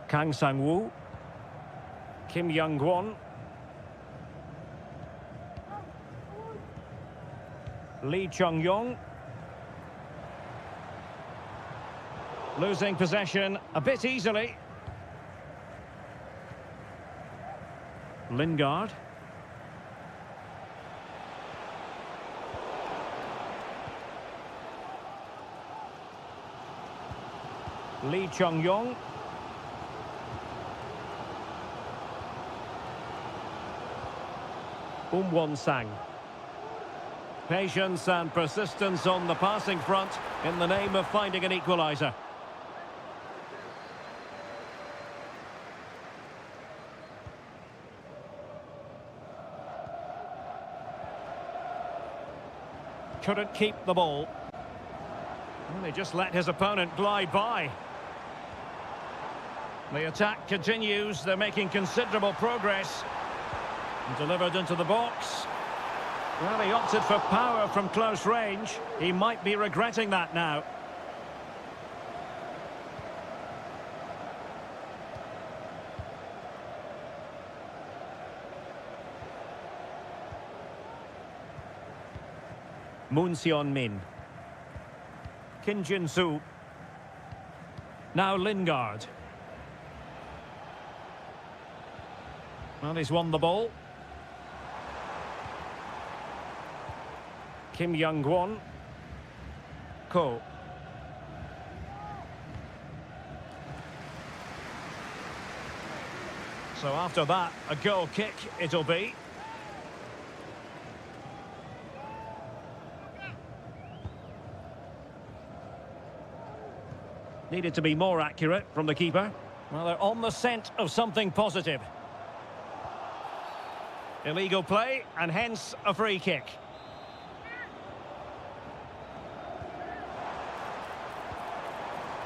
Kang Sang-woo. Kim Young-gwon. Lee Chung-yong. Losing possession a bit easily. Lingard. Lee Chung-yong. Won-sang. Patience and persistence on the passing front in the name of finding an equaliser. Couldn't keep the ball. Well, he just let his opponent glide by. The attack continues. They're making considerable progress. And delivered into the box. Well, he opted for power from close range. He might be regretting that now. Moon Seon-min. Kim Jin-soo. Now Lingard. Well, he's won the ball. Kim Young-gwon. Ko. So after that, a goal kick it'll be. Needed to be more accurate from the keeper. Well, they're on the scent of something positive. Illegal play, and hence a free kick.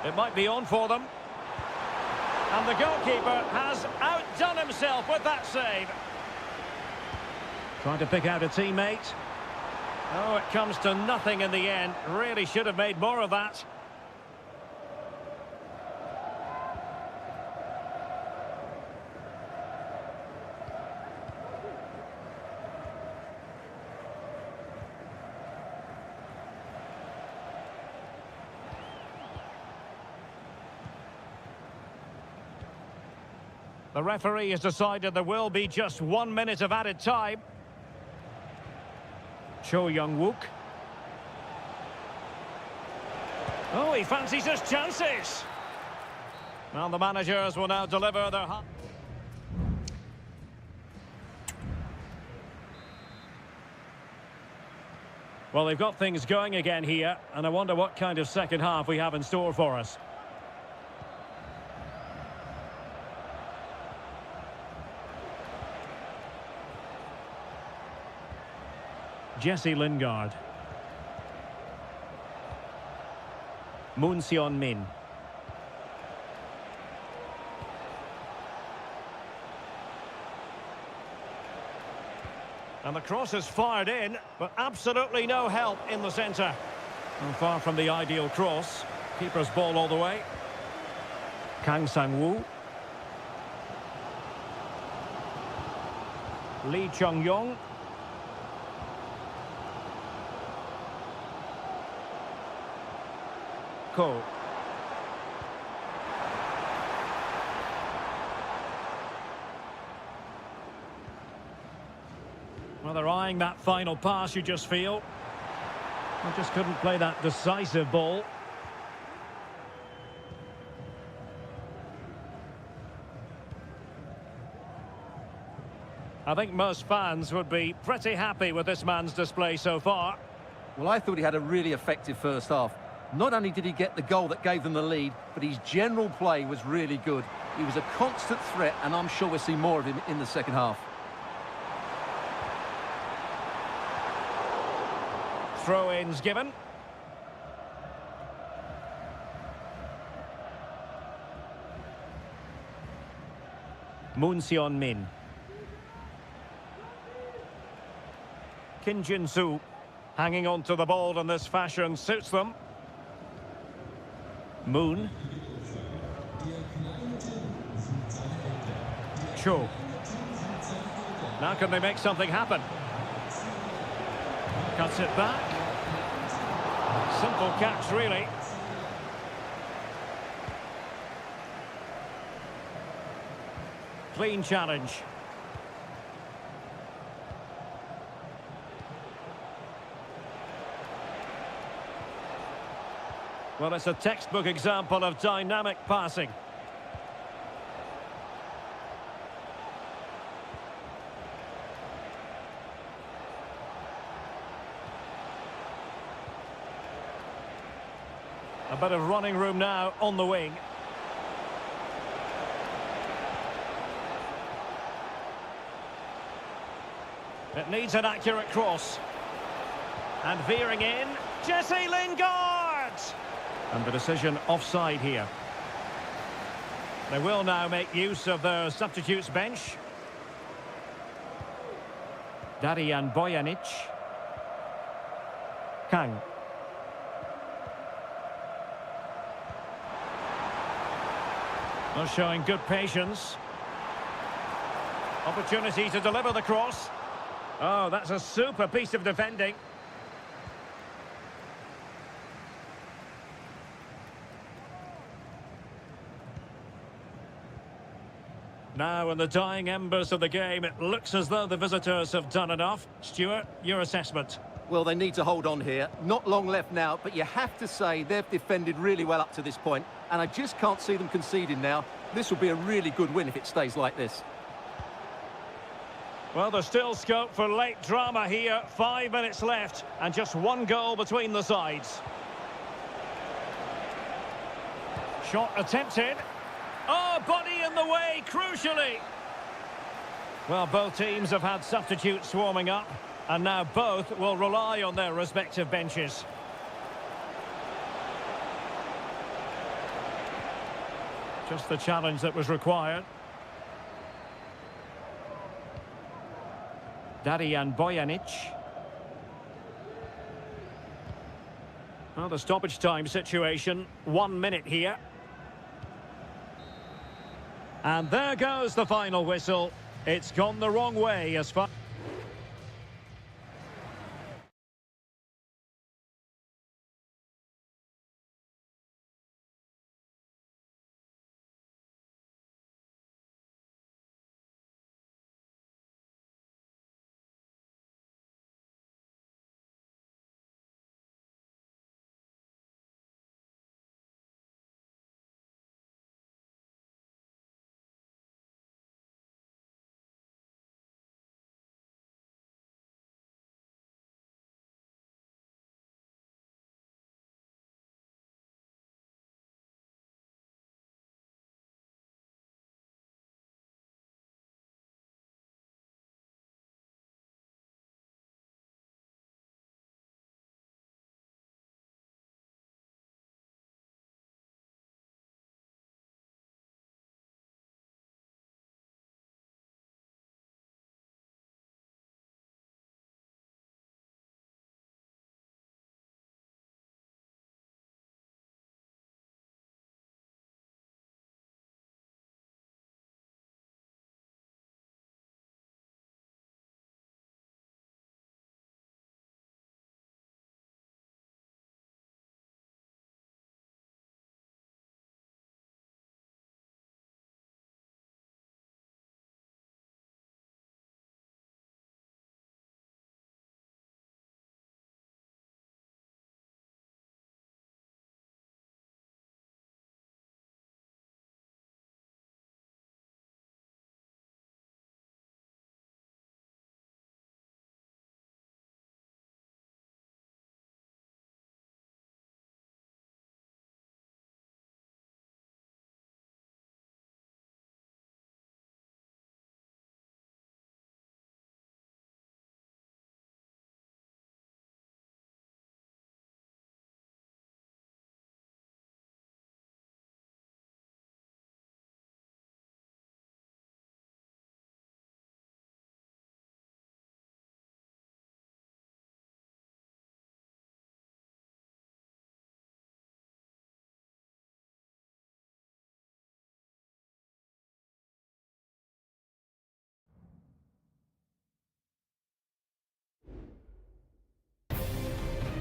It might be on for them. And the goalkeeper has outdone himself with that save. Trying to pick out a teammate. Oh, it comes to nothing in the end. Really should have made more of that. The referee has decided there will be just 1 minute of added time. Cho Young-wook. Oh, he fancies his chances. Well, the managers will now deliver their... Well, they've got things going again here, and I wonder what kind of second half we have in store for us. Jesse Lingard. Moon Min. And the cross is fired in, but absolutely no help in the centre. And far from the ideal cross. Keeper's ball all the way. Kang Sang-woo. Lee Chung-yong. Ko. Well, they're eyeing that final pass, you just feel. They just couldn't play that decisive ball. I think most fans would be pretty happy with this man's display so far. Well, I thought he had a really effective first half. Not only did he get the goal that gave them the lead, but his general play was really good. He was a constant threat, and I'm sure we'll see more of him in the second half. Throw-ins given. Moon Min. Kim Jin-soo hanging on to the ball in this fashion suits them. Moon. Cho. Now can they make something happen? Cuts it back. Simple catch, really. Clean challenge. Well, it's a textbook example of dynamic passing. A bit of running room now on the wing. It needs an accurate cross. And veering in, Jesse Lingard! And the decision offside here. They will now make use of their substitutes bench. Darian Bojanic. Kang. Well, showing good patience. Opportunity to deliver the cross. Oh, that's a super piece of defending. Now, in the dying embers of the game, it looks as though the visitors have done enough. Stuart, your assessment? Well, they need to hold on here. Not long left now, but you have to say they've defended really well up to this point, and I just can't see them conceding now. This will be a really good win if it stays like this. Well, there's still scope for late drama here. 5 minutes left, and just one goal between the sides. Shot attempted. Oh, body in the way, crucially. Well, both teams have had substitutes swarming up, and now both will rely on their respective benches. Just the challenge that was required. Darian Bojanic. Well, the stoppage time situation, 1 minute here. And there goes the final whistle. It's gone the wrong way as far...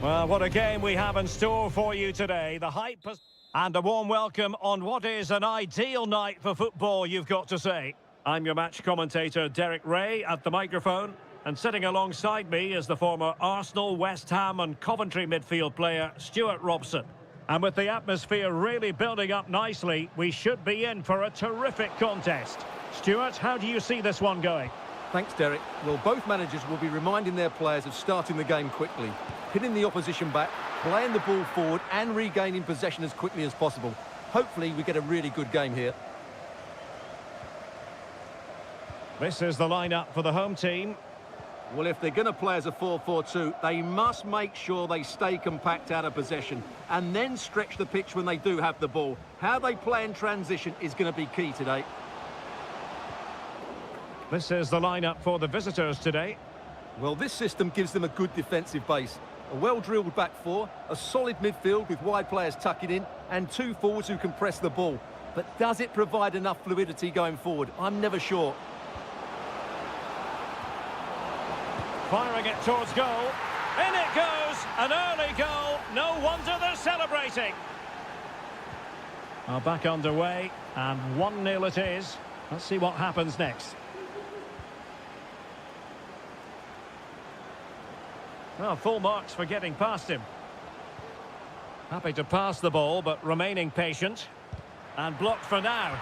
Well, what a game we have in store for you today. The hype and a warm welcome on what is an ideal night for football, you've got to say. I'm your match commentator, Derek Ray, at the microphone. And sitting alongside me is the former Arsenal, West Ham and Coventry midfield player, Stuart Robson. And with the atmosphere really building up nicely, we should be in for a terrific contest. Stuart, how do you see this one going? Thanks, Derek. Well, both managers will be reminding their players of starting the game quickly, hitting the opposition back, playing the ball forward and regaining possession as quickly as possible. Hopefully we get a really good game here. This is the lineup for the home team. Well, if they're going to play as a 4-4-2, they must make sure they stay compact out of possession and then stretch the pitch when they do have the ball. How they play in transition is going to be key today. This is the lineup for the visitors today. Well, this system gives them a good defensive base. A well-drilled back four, a solid midfield with wide players tucking in, and two forwards who can press the ball. But does it provide enough fluidity going forward? I'm never sure. Firing it towards goal. In it goes! An early goal. No wonder they're celebrating. Well, back underway, and 1-0 it is. Let's see what happens next. Well, full marks for getting past him. Happy to pass the ball, but remaining patient. And blocked for now.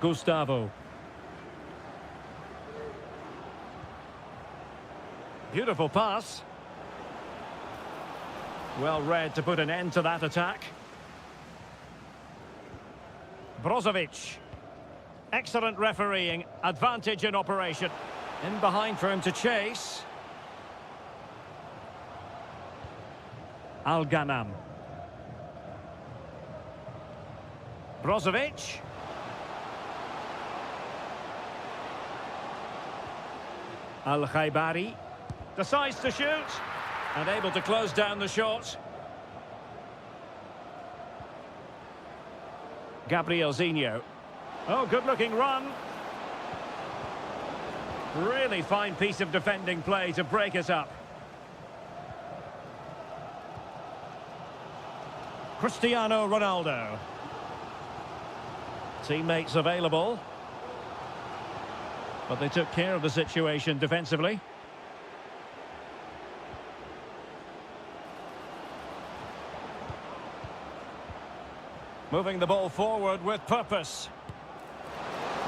Gustavo. Beautiful pass. Well read to put an end to that attack. Brozovic. Excellent refereeing. Advantage in operation. In behind for him to chase. Al-Ghanam. Brozovic. Al-Khaibari. Decides to shoot. And able to close down the shot. Gabriel Zinho. Oh, good-looking run. Really fine piece of defending play to break it up. Cristiano Ronaldo. Teammates available. But they took care of the situation defensively. Moving the ball forward with purpose.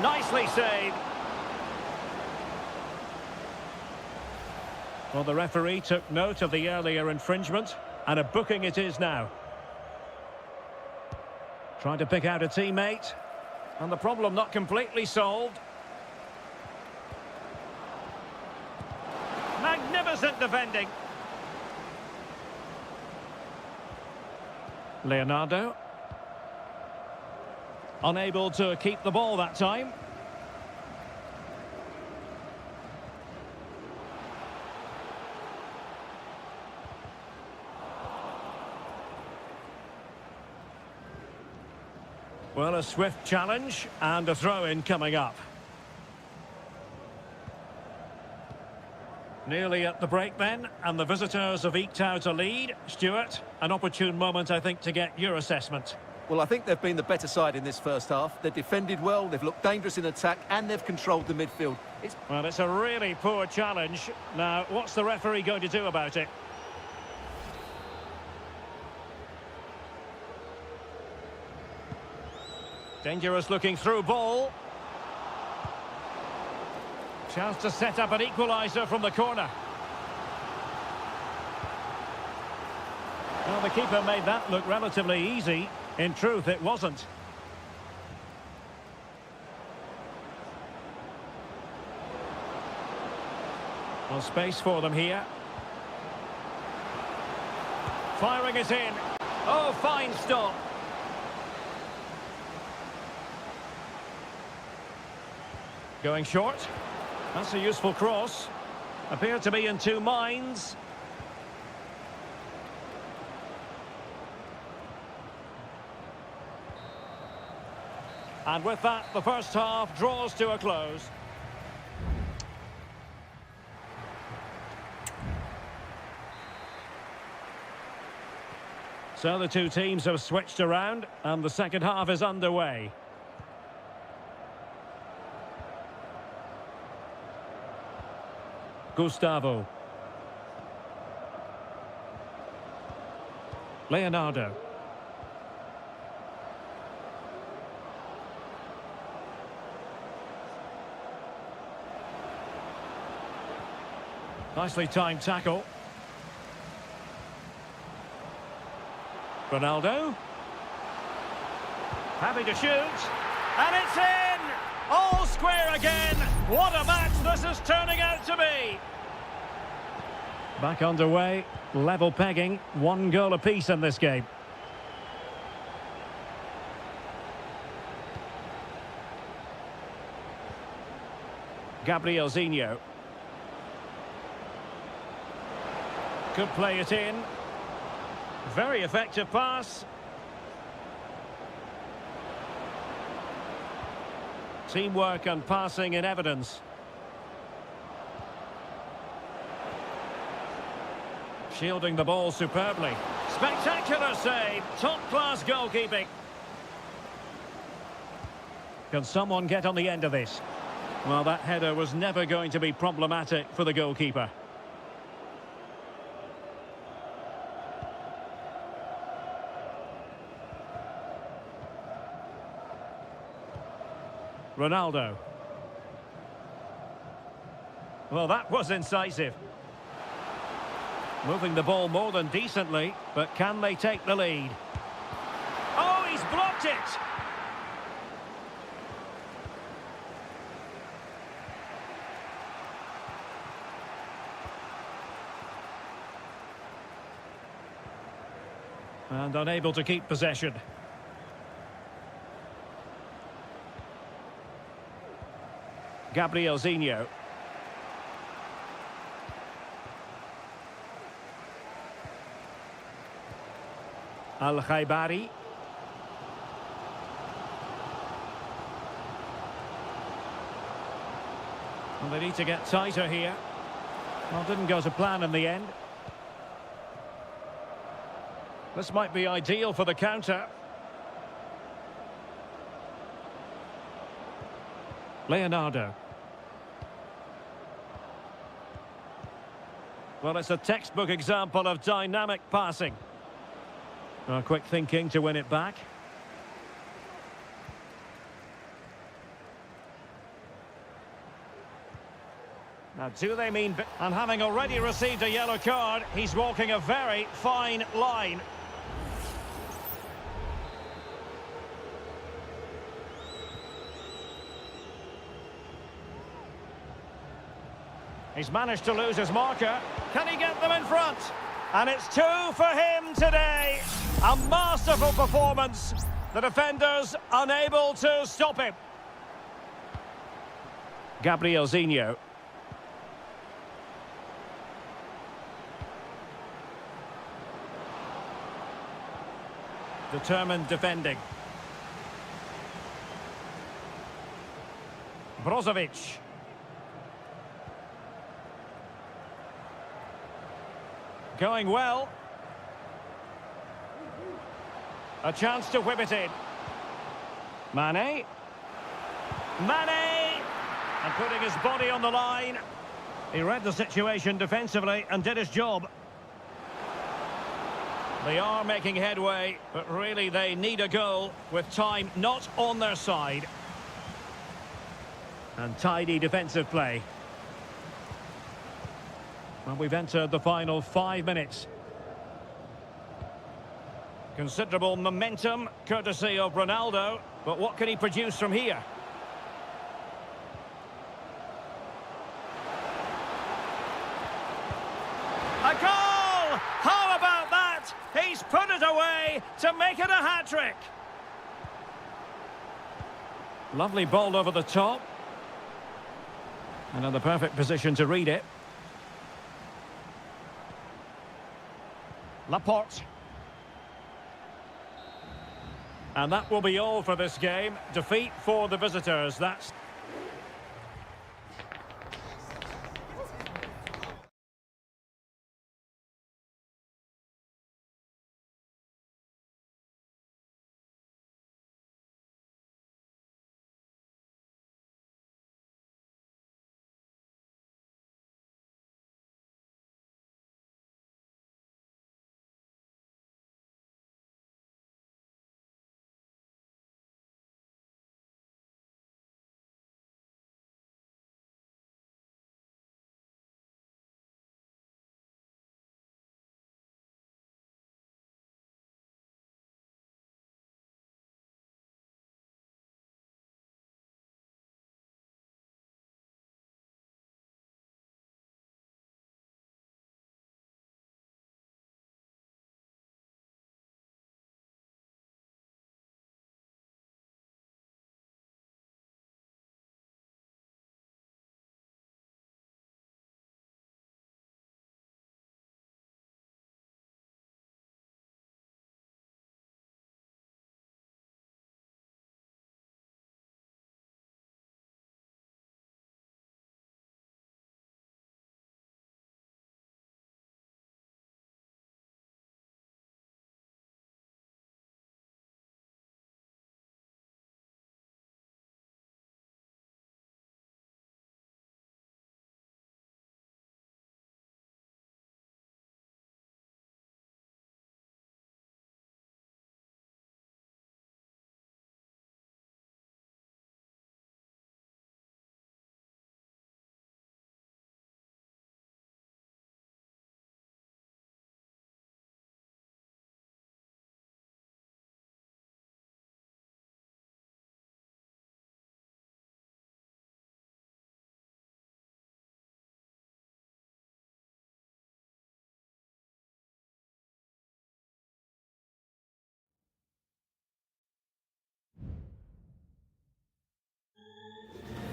Nicely saved. Well, the referee took note of the earlier infringement, and a booking it is now. Trying to pick out a teammate, and the problem not completely solved. Magnificent defending. Leonardo. Unable to keep the ball that time. Well, a swift challenge and a throw-in coming up. Nearly at the break then, and the visitors have eked out a lead. Stuart, an opportune moment, I think, to get your assessment. Well, I think they've been the better side in this first half. They've defended well, they've looked dangerous in attack, and they've controlled the midfield. Well, it's a really poor challenge. Now, what's the referee going to do about it? Dangerous looking through ball. Chance to set up an equaliser from the corner. Well, the keeper made that look relatively easy. In truth, it wasn't. Well, space for them here. Firing it in. Oh, fine stop. Going short. That's a useful cross. Appeared to be in two minds. And with that, the first half draws to a close. So the two teams have switched around and the second half is underway. Gustavo. Leonardo. Nicely timed tackle. Ronaldo. Happy to shoot. And it's in! All square again. What a match this is turning out to be. Back underway. Level pegging. 1 goal apiece in this game. Gabrielzinho. Could play it in. Very effective pass. Teamwork and passing in evidence. Shielding the ball superbly. Spectacular save. Top-class goalkeeping. Can someone get on the end of this? Well, that header was never going to be problematic for the goalkeeper. Ronaldo. Well, that was incisive. Moving the ball more than decently, but can they take the lead? Oh, he's blocked it! And unable to keep possession. Gabrielzinho. Al-Khaibari. Well, they need to get tighter here. Well, didn't go to plan in the end. This might be ideal for the counter. Leonardo. Well, it's a textbook example of dynamic passing. Quick thinking to win it back. Now, do they mean... And having already received a yellow card, he's walking a very fine line. He's managed to lose his marker. Can he get them in front? And it's 2 for him today. A masterful performance. The defenders unable to stop him. Gabrielzinho. Determined defending. Brozovic. Going well. A chance to whip it in. Mane. Mane! And putting his body on the line. He read the situation defensively and did his job. They are making headway, but really they need a goal with time not on their side. And tidy defensive play. Well, we've entered the final 5 minutes. Considerable momentum, courtesy of Ronaldo. But what can he produce from here? A goal! How about that? He's put it away to make it a hat-trick. Lovely ball over the top. And in the perfect position to read it. Laporte. And that will be all for this game. Defeat for the visitors. That's...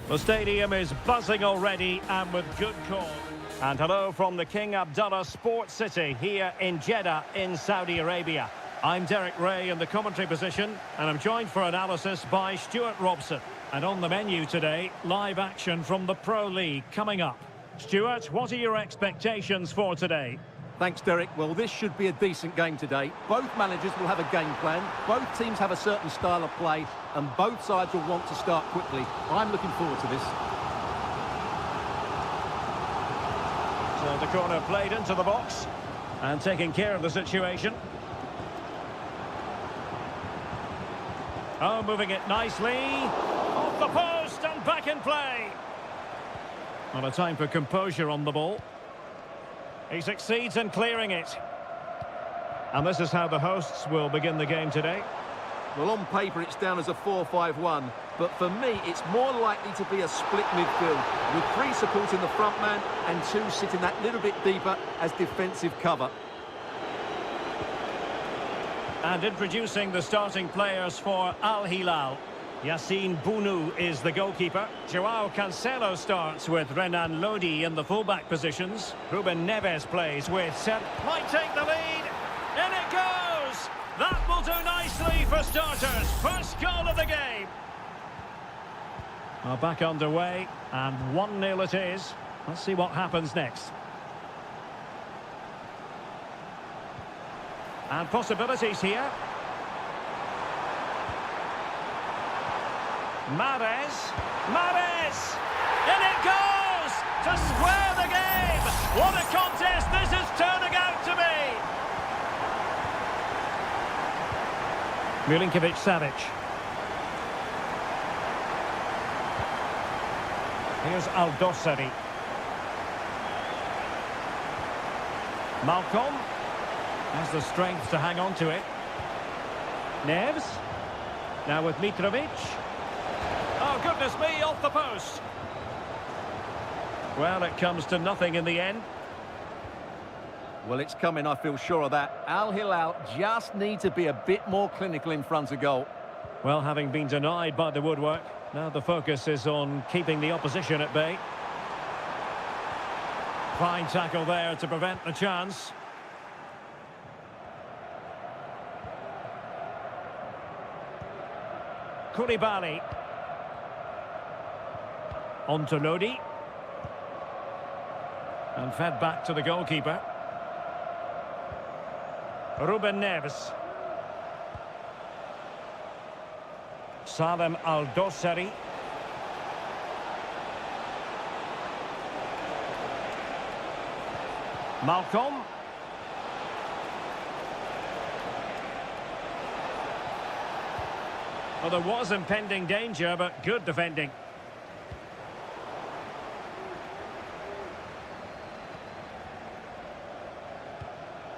The stadium is buzzing already and with good cause. And hello from the King Abdullah Sports City here in Jeddah in Saudi Arabia. I'm Derek Ray in the commentary position and I'm joined for analysis by Stuart Robson. And on the menu today, live action from the Pro League coming up. Stuart, what are your expectations for today? Thanks, Derek. Well, this should be a decent game today. Both managers will have a game plan. Both teams have a certain style of play and both sides will want to start quickly. I'm looking forward to this. So the corner played into the box and taking care of the situation. Oh, moving it nicely. Off the post and back in play. Not a time for composure on the ball. He succeeds in clearing it. And this is how the hosts will begin the game today. Well, on paper, it's down as a 4-5-1. But for me, it's more likely to be a split midfield, with 3 supporting the front man and 2 sitting that little bit deeper as defensive cover. And introducing the starting players for Al Hilal. Yassine Bounou is the goalkeeper. Joao Cancelo starts with Renan Lodi in the fullback positions. Ruben Neves plays with Seb. Might take the lead. In it goes! That will do nicely for starters. First goal of the game. Well, back underway, and 1-0 it is. Let's see what happens next. And possibilities here. Mahrez! In it goes! To square the game! What a contest this is turning out to be! Milinkovic-Savic. Here's Al-Dossari. Malcolm has the strength to hang on to it. Neves. Now with Mitrovic. Oh, goodness me, off the post. Well, it comes to nothing in the end. Well, it's coming, I feel sure of that. Al Hilal just need to be a bit more clinical in front of goal. Well, having been denied by the woodwork, now the focus is on keeping the opposition at bay. Fine tackle there to prevent the chance. Koulibaly. On to Lodi. And fed back to the goalkeeper. Ruben Neves. Salem Al-Dossari. Malcolm. Well, there was impending danger, but good defending.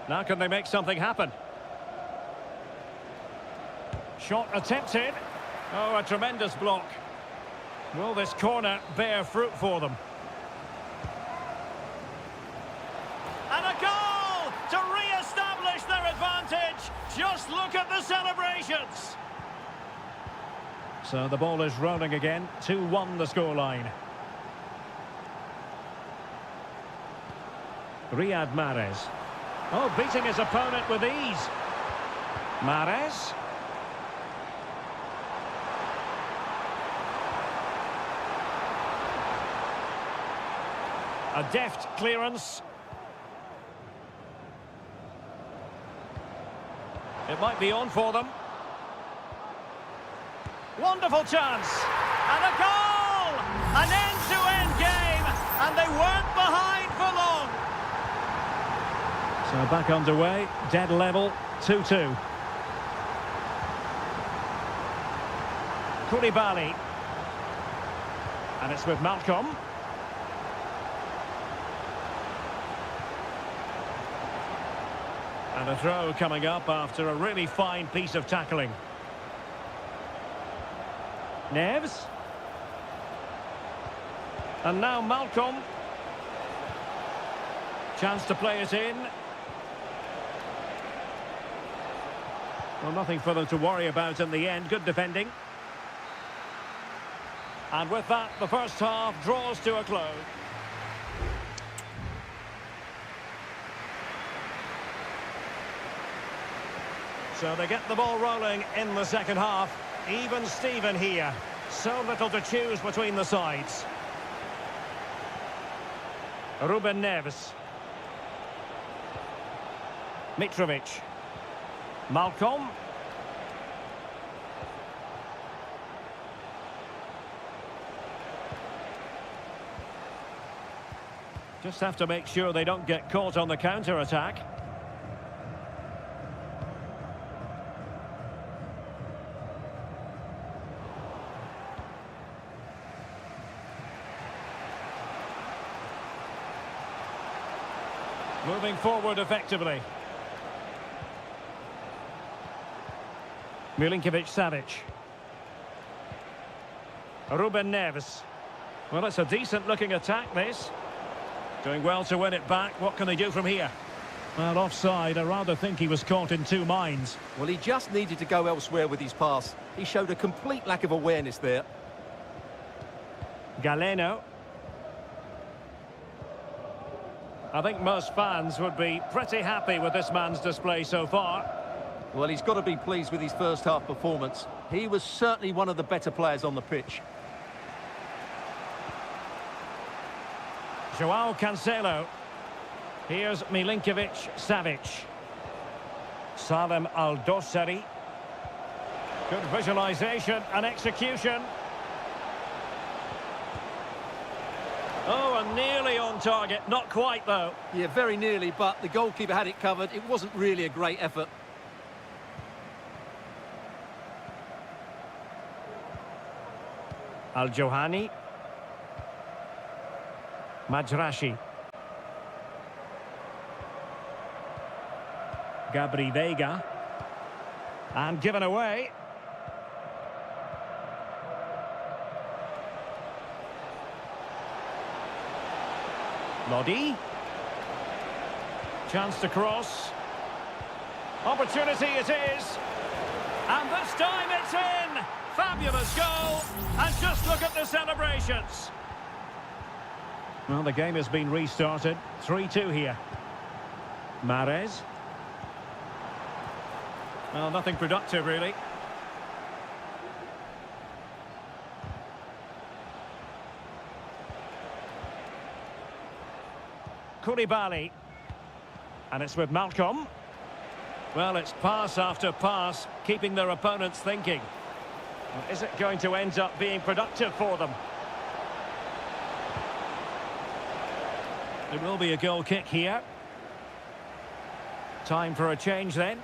Now can they make something happen? Shot attempted. Oh, a tremendous block. Will this corner bear fruit for them? And a goal to re-establish their advantage. Just look at the celebrations. So the ball is rolling again. 2-1 the scoreline. Riyad Mahrez. Oh, beating his opponent with ease. Mahrez. A deft clearance. It might be on for them. Wonderful chance. And a goal! An end-to-end game. And they weren't behind for long. So back underway, dead level, 2-2. Koulibaly. And it's with Malcolm. And a throw coming up after a really fine piece of tackling. Neves. And now Malcolm. Chance to play it in. Well, nothing for them to worry about in the end. Good defending. And with that, the first half draws to a close. So they get the ball rolling in the second half. Even Steven here. So little to choose between the sides. Ruben Neves. Mitrovic. Malcolm. Just have to make sure they don't get caught on the counter-attack. Moving forward effectively. Milinkovic-Savic. Ruben Neves. Well, it's a decent-looking attack, this. Doing well to win it back. What can they do from here? Well, offside. I rather think he was caught in two minds. Well, he just needed to go elsewhere with his pass. He showed a complete lack of awareness there. Galeno. I think most fans would be pretty happy with this man's display so far. Well, he's got to be pleased with his first half performance. He was certainly one of the better players on the pitch. Joao Cancelo. Here's Milinkovic-Savic. Salem Al-Dossari. Good visualisation and execution. Oh, and nearly on target. Not quite, though. Yeah, very nearly, but the goalkeeper had it covered. It wasn't really a great effort. Al-Johani. Majrashi. Gabri Veiga. And given away. Lodi. Chance to cross. Opportunity it is. And this time it's in. Fabulous goal. And just look at the celebrations. Well, the game has been restarted. 3-2 here. Mahrez. Well, nothing productive, really. Koulibaly. And it's with Malcolm. Well, it's pass after pass, keeping their opponents thinking. Well, is it going to end up being productive for them? There will be a goal kick here. Time for a change then.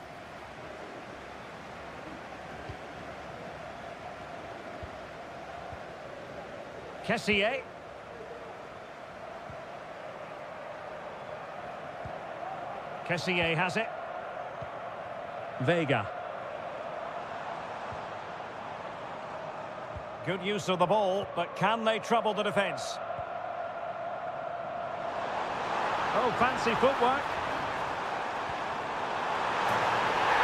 Kessié. Kessié has it. Veiga. Good use of the ball, but can they trouble the defence? Oh, fancy footwork.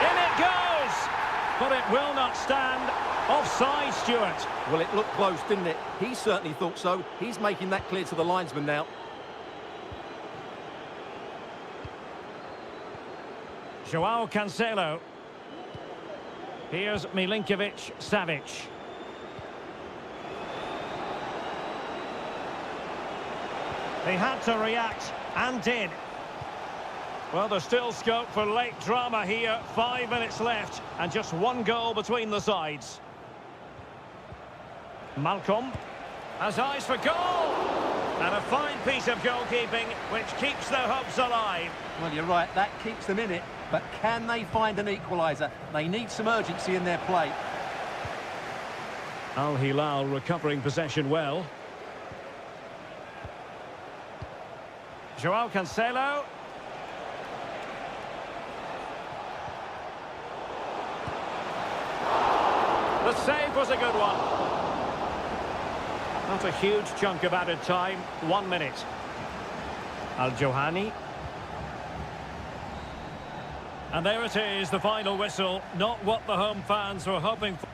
In it goes! But it will not stand. Offside, Stuart. Well, it looked close, didn't it? He certainly thought so. He's making that clear to the linesman now. Joao Cancelo. Here's Milinkovic-Savic. They had to react, and did. Well, there's still scope for late drama here. 5 minutes left, and just one goal between the sides. Malcolm has eyes for goal! And a fine piece of goalkeeping, which keeps their hopes alive. Well, you're right, that keeps them in it. But can they find an equaliser? They need some urgency in their play. Al Hilal recovering possession well. Joao Cancelo. The save was a good one. Not a huge chunk of added time. 1 minute. Al-Johani. And there it is, the final whistle. Not what the home fans were hoping for.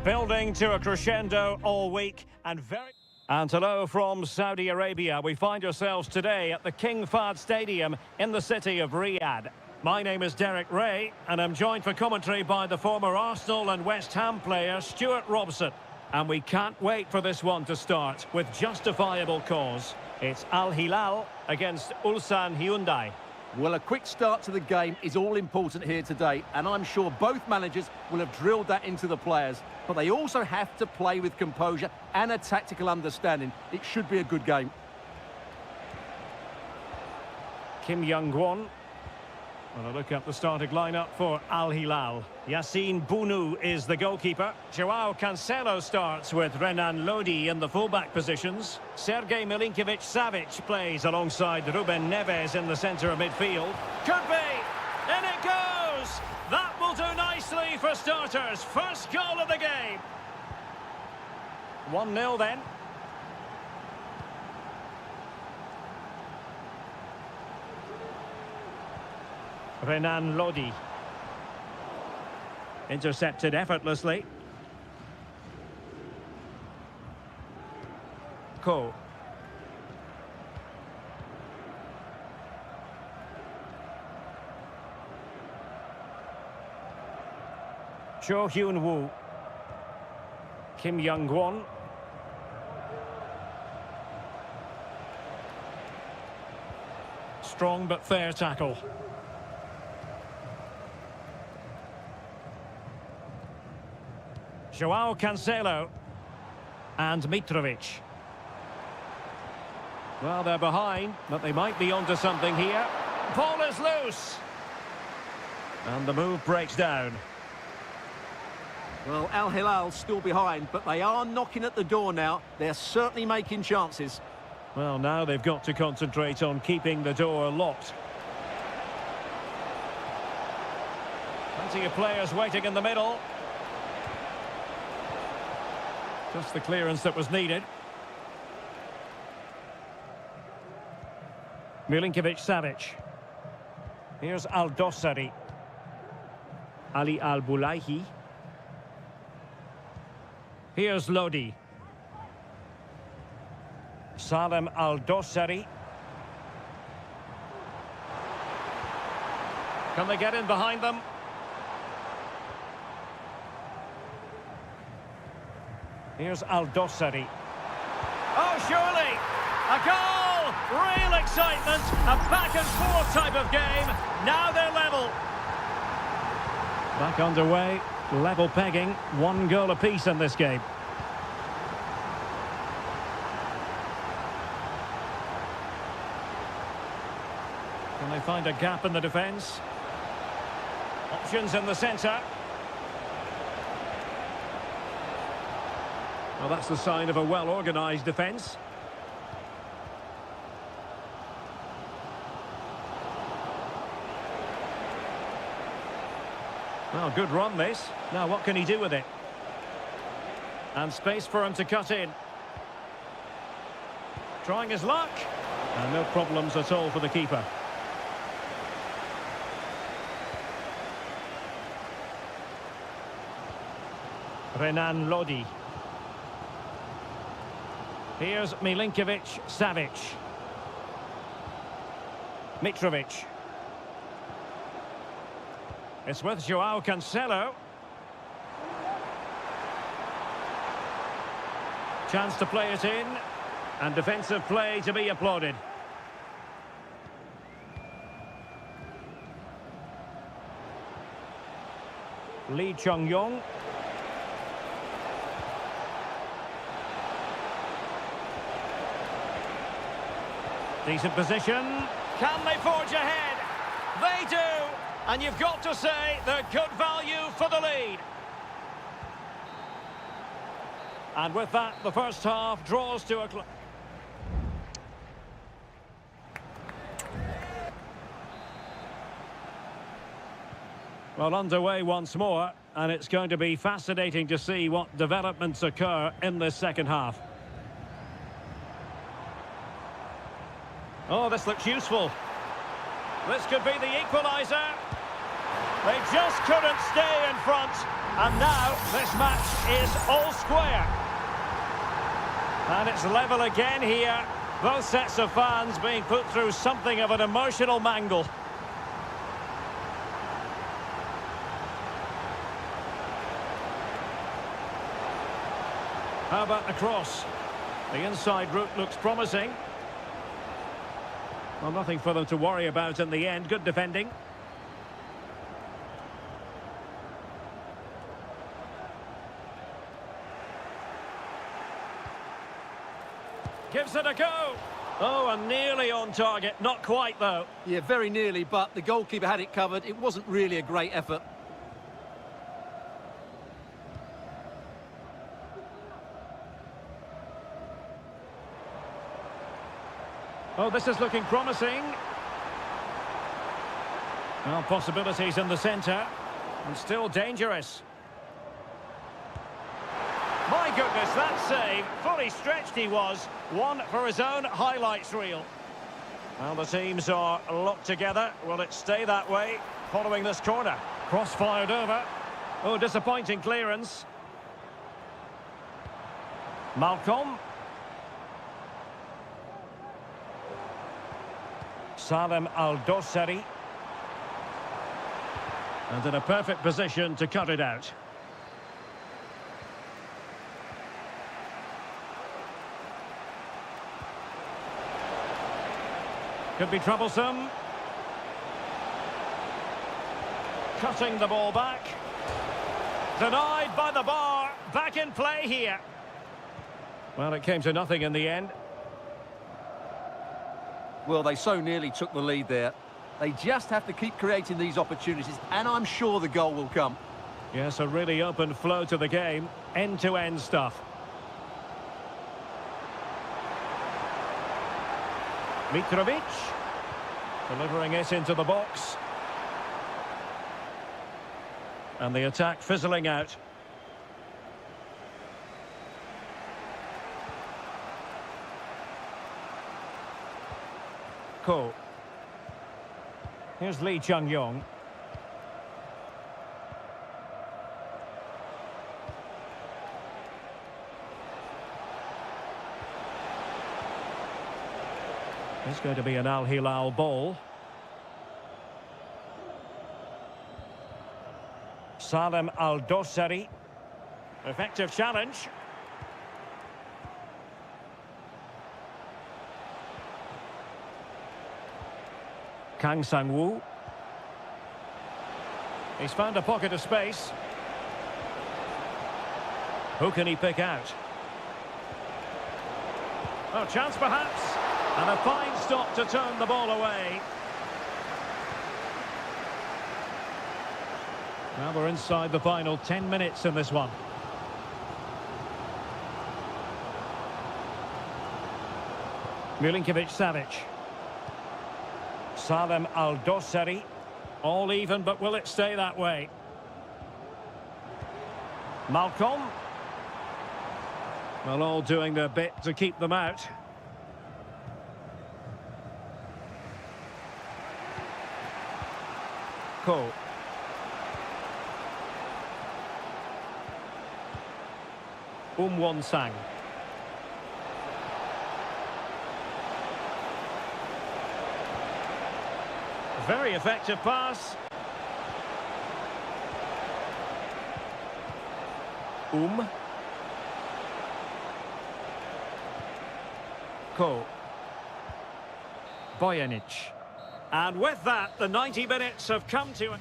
Building to a crescendo all week and very... And hello from Saudi Arabia. We find ourselves today at the King Fahd Stadium in the city of Riyadh. My name is Derek Ray, and I'm joined for commentary by the former Arsenal and West Ham player Stuart Robson. And we can't wait for this one to start with justifiable cause. It's Al Hilal against Ulsan Hyundai. Well, a quick start to the game is all important here today, and I'm sure both managers will have drilled that into the players. But they also have to play with composure and a tactical understanding. It should be a good game. Kim Young-won. Well, a look at the starting lineup for Al Hilal. Yassine Bounou is the goalkeeper. Joao Cancelo starts with Renan Lodi in the fullback positions. Sergej Milinkovic-Savic plays alongside Ruben Neves in the centre of midfield. Could be! In it goes! That will do nicely for starters. First goal of the game. 1-0 then. Renan Lodi. Intercepted effortlessly. Ko. Cho Hyun-woo. Kim Young-won. Strong but fair tackle. Joao Cancelo and Mitrovic. Well, they're behind, but they might be onto something here. Ball is loose. And the move breaks down. Well, Al Hilal's still behind, but they are knocking at the door now. They're certainly making chances. Well, now they've got to concentrate on keeping the door locked. Plenty of players waiting in the middle. Just the clearance that was needed. Milinkovic-Savic. Here's Al-Dossari. Ali Al-Bulaihi. Here's Lodi. Salem Al-Dossari. Can they get in behind them? Here's Al-Dossari. Oh, surely! A goal! Real excitement! A back-and-forth type of game. Now they're level. Back underway. Level pegging. 1 goal apiece in this game. Can they find a gap in the defence? Options in the centre. Well, that's the sign of a well-organised defence. Well, good run this. Now, what can he do with it? And space for him to cut in. Trying his luck. And no problems at all for the keeper. Renan Lodi. Here's Milinkovic-Savic. Mitrovic. It's with Joao Cancelo. Chance to play it in. And defensive play to be applauded. Lee Chung-yong. Decent position. Can they forge ahead? They do. And you've got to say they're good value for the lead. And with that, the first half draws to a close. Well, underway once more, and it's going to be fascinating to see what developments occur in this second half. Oh, this looks useful. This could be the equaliser. They just couldn't stay in front. And now this match is all square. And it's level again here. Both sets of fans being put through something of an emotional mangle. How about the cross? The inside route looks promising. Well, nothing for them to worry about in the end. Good defending. Gives it a go. Oh, and nearly on target. Not quite, though. Yeah, very nearly, but the goalkeeper had it covered. It wasn't really a great effort. Oh, this is looking promising. Well, possibilities in the centre. And still dangerous. My goodness, that save. Fully stretched he was. One for his own highlights reel. Well, the teams are locked together. Will it stay that way following this corner? Cross fired over. Oh, disappointing clearance. Malcolm. Salem Al-Dossari. And in a perfect position to cut it out. Could be troublesome. Cutting the ball back. Denied by the bar. Back in play here. Well, it came to nothing in the end. Well, they so nearly took the lead there. They just have to keep creating these opportunities, and I'm sure the goal will come. Yes, a really open flow to the game. End-to-end stuff. Mitrovic. Delivering it into the box. And the attack fizzling out. Ko. Here's Lee Chung-yong. It's going to be an Al Hilal ball. Salem Al-Dossari. Effective challenge. Kang Sang-woo. He's found a pocket of space. Who can he pick out? Oh, chance perhaps. And a fine stop to turn the ball away. Now we're inside the final 10 minutes in this one. Milinkovic-Savic. Salem Al-Dossari. All even, but will it stay that way? Malcolm. Well, all doing their bit to keep them out. Ko. Won-sang. Very effective pass. Ko. Bojanic. And with that, the 90 minutes have come to an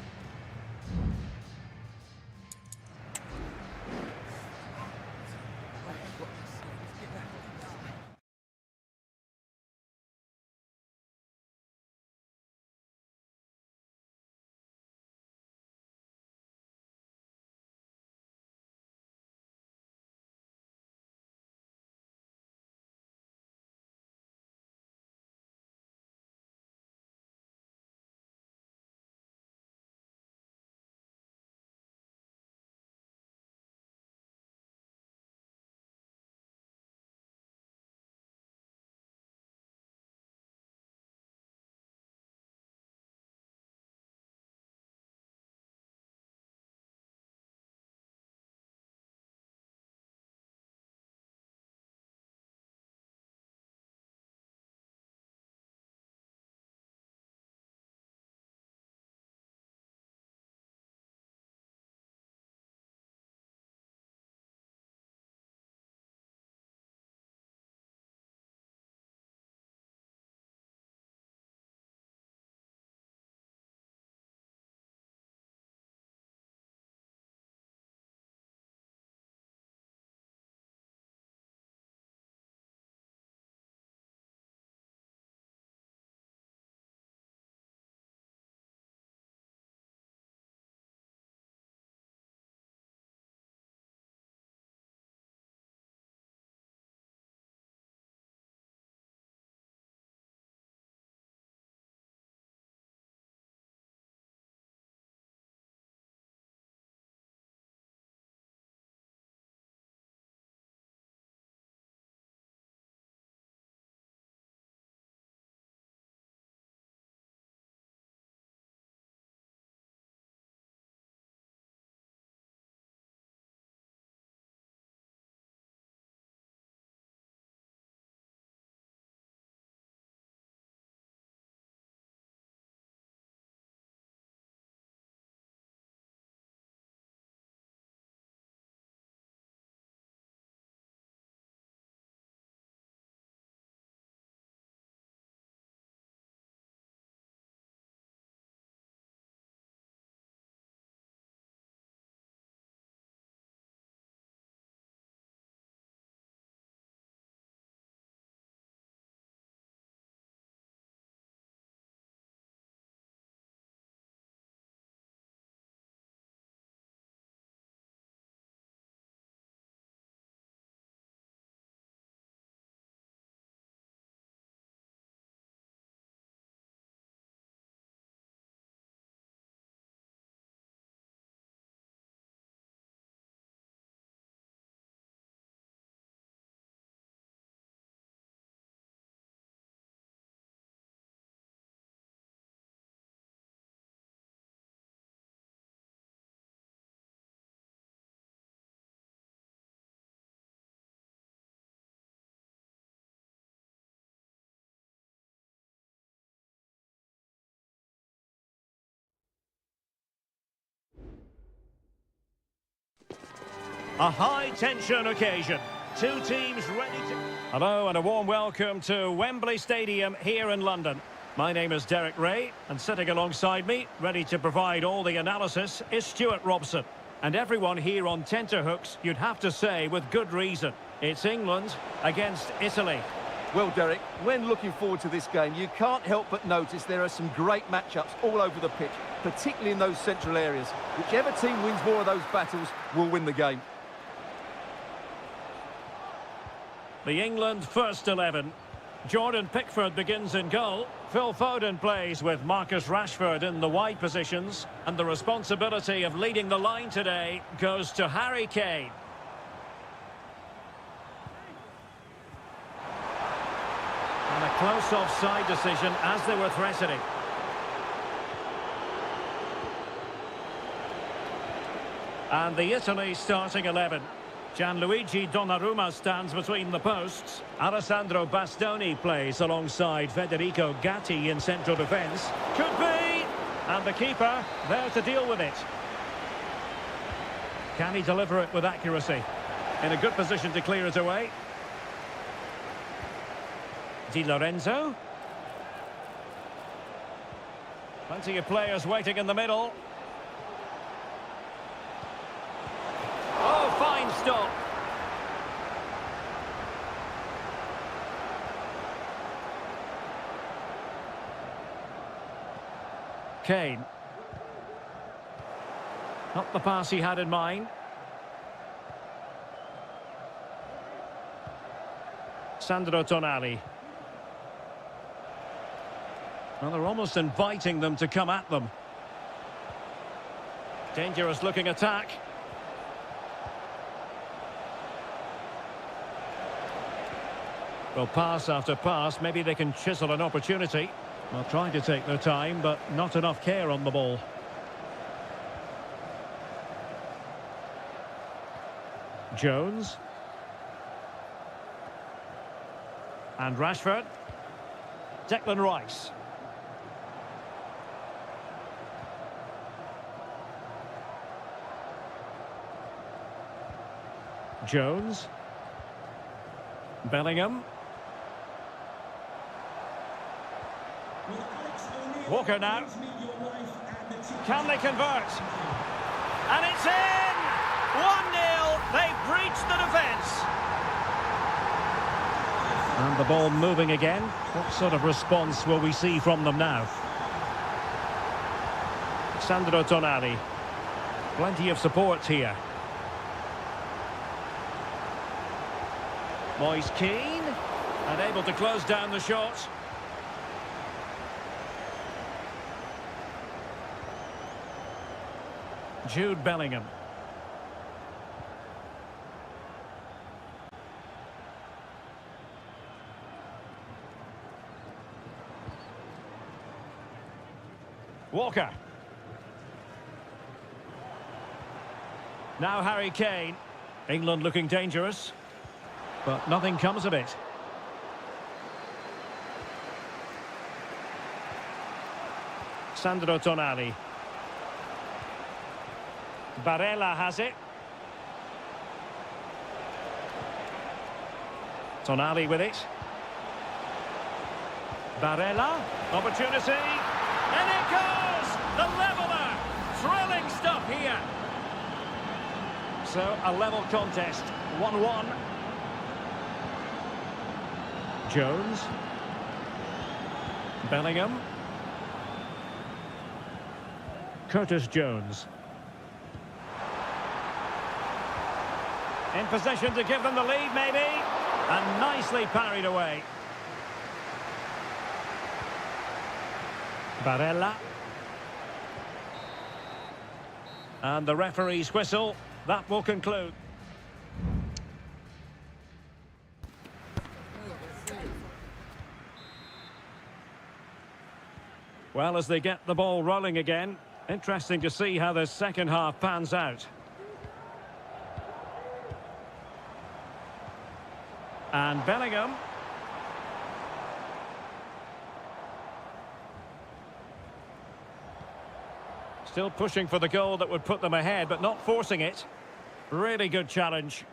A high-tension occasion. Two teams ready to... Hello and a warm welcome to Wembley Stadium here in London. My name is Derek Ray, and sitting alongside me, ready to provide all the analysis, is Stuart Robson. And everyone here on tenterhooks, you'd have to say with good reason. It's England against Italy. Well, Derek, when looking forward to this game, you can't help but notice there are some great matchups all over the pitch, particularly in those central areas. Whichever team wins more of those battles will win the game. The England first 11. Jordan Pickford begins in goal. Phil Foden plays with Marcus Rashford in the wide positions. And the responsibility of leading the line today goes to Harry Kane. And a close offside decision as they were threatening. And the Italy starting 11. Gianluigi Donnarumma stands between the posts. Alessandro Bastoni plays alongside Federico Gatti in central defence. Could be! And the keeper there to deal with it. Can he deliver it with accuracy? In a good position to clear it away. Di Lorenzo. Plenty of players waiting in the middle. Oh, fine stop. Kane. Not the pass he had in mind. Sandro Tonali. Well, they're almost inviting them to come at them. Dangerous looking attack. Well, pass after pass, maybe they can chisel an opportunity. Well, trying to take their time, but not enough care on the ball. Jones. And Rashford. Declan Rice. Jones. Bellingham. Walker now. Can they convert? And it's in! 1-0. They've breached the defence. And the ball moving again. What sort of response will we see from them now? Sandro Tonali. Plenty of support here. Moise Keane. And able to close down the shot. Jude Bellingham. Walker. Now Harry Kane. England looking dangerous, but nothing comes of it. Sandro Tonali. Barella has it. Tonali with it. Barella. Opportunity. And it goes! The leveller! Thrilling stuff here. So, a level contest. 1-1. Jones. Bellingham. Curtis Jones. In possession to give them the lead, maybe. And nicely parried away. Barella. And the referee's whistle. That will conclude. Well, as they get the ball rolling again, interesting to see how the second half pans out. And Bellingham. Still pushing for the goal that would put them ahead, but not forcing it. Really good challenge.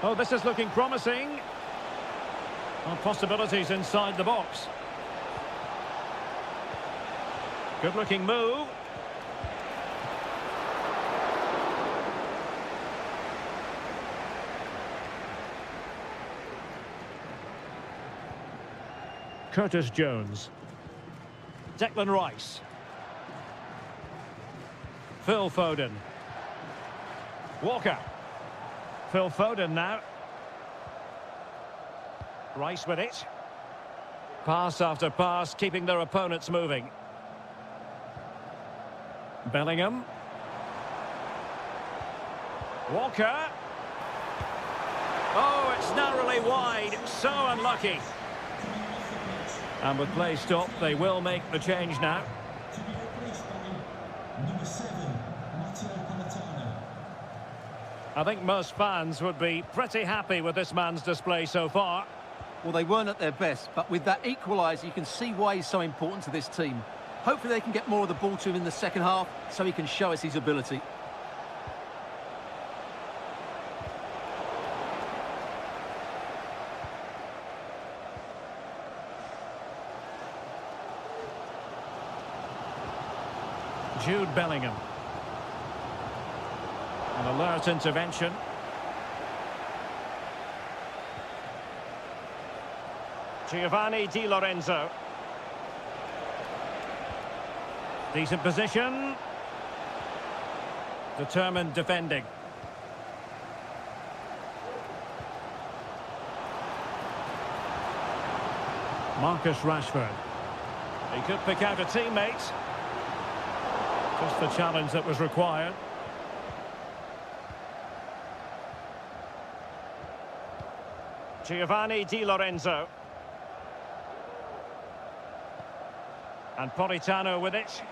Oh, this is looking promising. Well, possibilities inside the box. Good looking move. Curtis Jones. Declan Rice. Phil Foden. Walker. Phil Foden now. Rice with it. Pass after pass, keeping their opponents moving. Bellingham. Walker. Oh, it's narrowly wide. So unlucky. And with play stopped, they will make the change now. I think most fans would be pretty happy with this man's display so far. Well, they weren't at their best, but with that equaliser, you can see why he's so important to this team. Hopefully they can get more of the ball to him in the second half, so he can show us his ability. Jude Bellingham. An alert intervention. Giovanni Di Lorenzo. Decent position. Determined defending. Marcus Rashford. He could pick out a teammate. Just the challenge that was required. Giovanni Di Lorenzo. And Politano with it.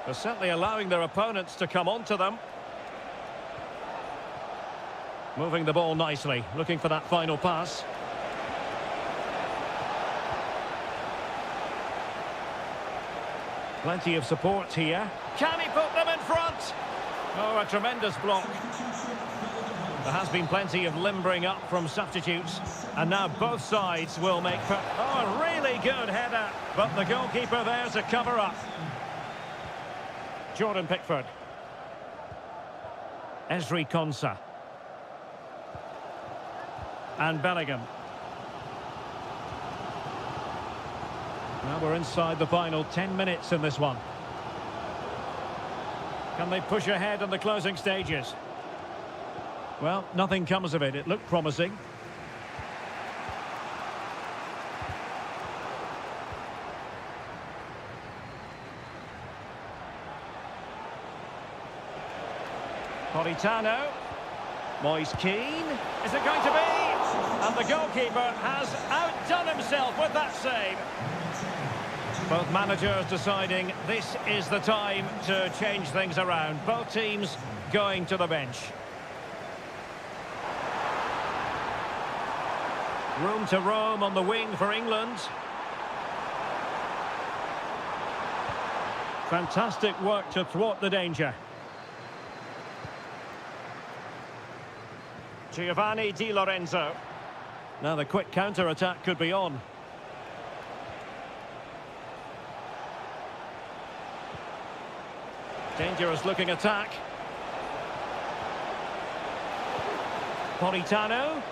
They're certainly allowing their opponents to come onto them. Moving the ball nicely, looking for that final pass. Plenty of support here. Can he put them in front? Oh, a tremendous block. There has been plenty of limbering up from substitutes. And now both sides will make... Oh, a really good header. But the goalkeeper there to cover up. Jordan Pickford. Ezri Konsa. And Bellingham. Now we're inside the final 10 minutes in this one. Can they push ahead in the closing stages? Well, nothing comes of it. It looked promising. Politano. Moise Keane. Is it going to be? And the goalkeeper has outdone himself with that save. Both managers deciding this is the time to change things around. Both teams going to the bench. Room to roam on the wing for England. Fantastic work to thwart the danger. Giovanni Di Lorenzo. Now the quick counter-attack could be on. Dangerous looking attack. Politano.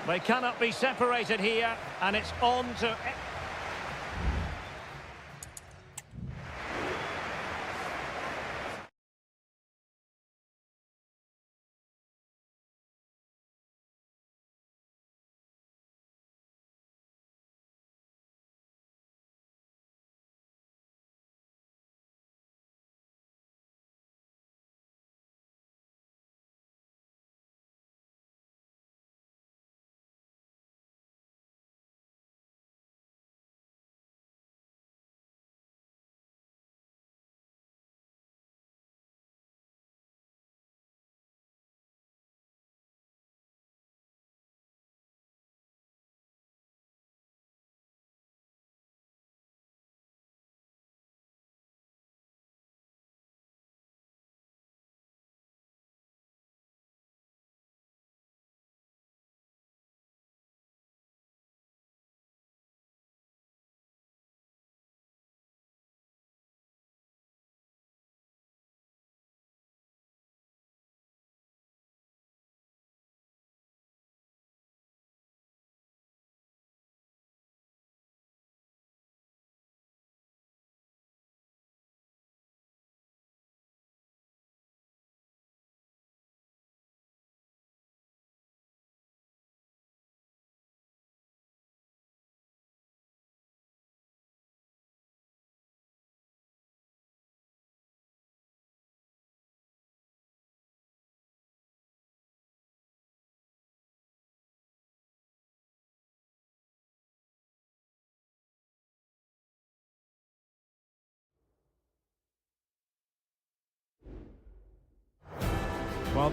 They cannot be separated here, and it's on to...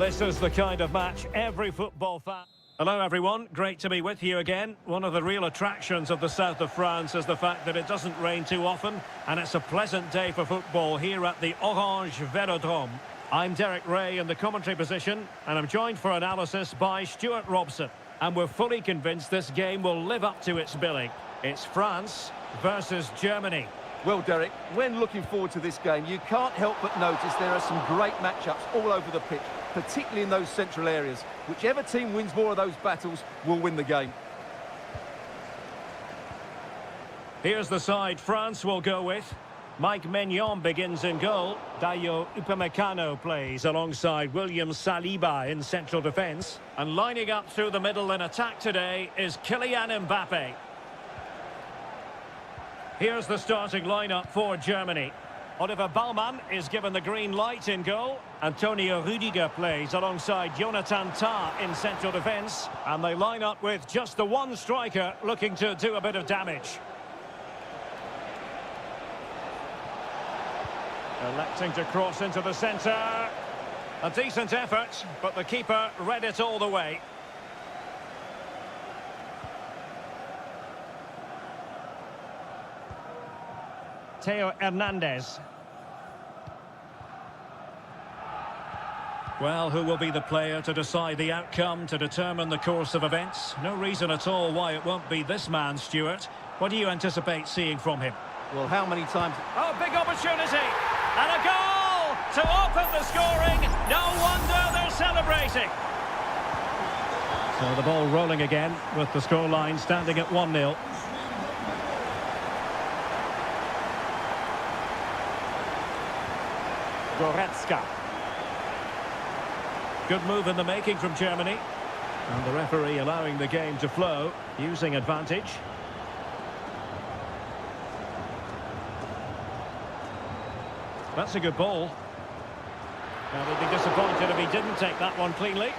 this is the kind of match every football fan... Hello everyone, great to be with you again. One of the real attractions of the south of France is the fact that it doesn't rain too often, and it's a pleasant day for football here at the Orange Velodrome. I'm Derek Ray in the commentary position, and I'm joined for analysis by Stuart Robson. And we're fully convinced this game will live up to its billing. It's France versus Germany. Well, Derek, when looking forward to this game, you can't help but notice there are some great matchups all over the pitch, particularly in those central areas. Whichever team wins more of those battles will win the game. Here's the side France will go with. Mike Maignan begins in goal. Dayo Upamecano plays alongside William Saliba in central defence. And lining up through the middle in attack today is Kylian Mbappe. Here's the starting lineup for Germany. Oliver Baumann is given the green light in goal. Antonio Rüdiger plays alongside Jonathan Tah in central defence. And they line up with just the one striker looking to do a bit of damage. Electing to cross into the centre. A decent effort, but the keeper read it all the way. Theo Hernandez. Well, who will be the player to decide the outcome, to determine the course of events? No reason at all why it won't be this man, Stuart. What do you anticipate seeing from him? Well, how many times... Oh, big opportunity! And a goal to open the scoring. No wonder they're celebrating. So the ball rolling again with the scoreline standing at 1-0. Goretzka. Good move in the making from Germany. And the referee allowing the game to flow, using advantage. That's a good ball. Now, they'd be disappointed if he didn't take that one cleanly.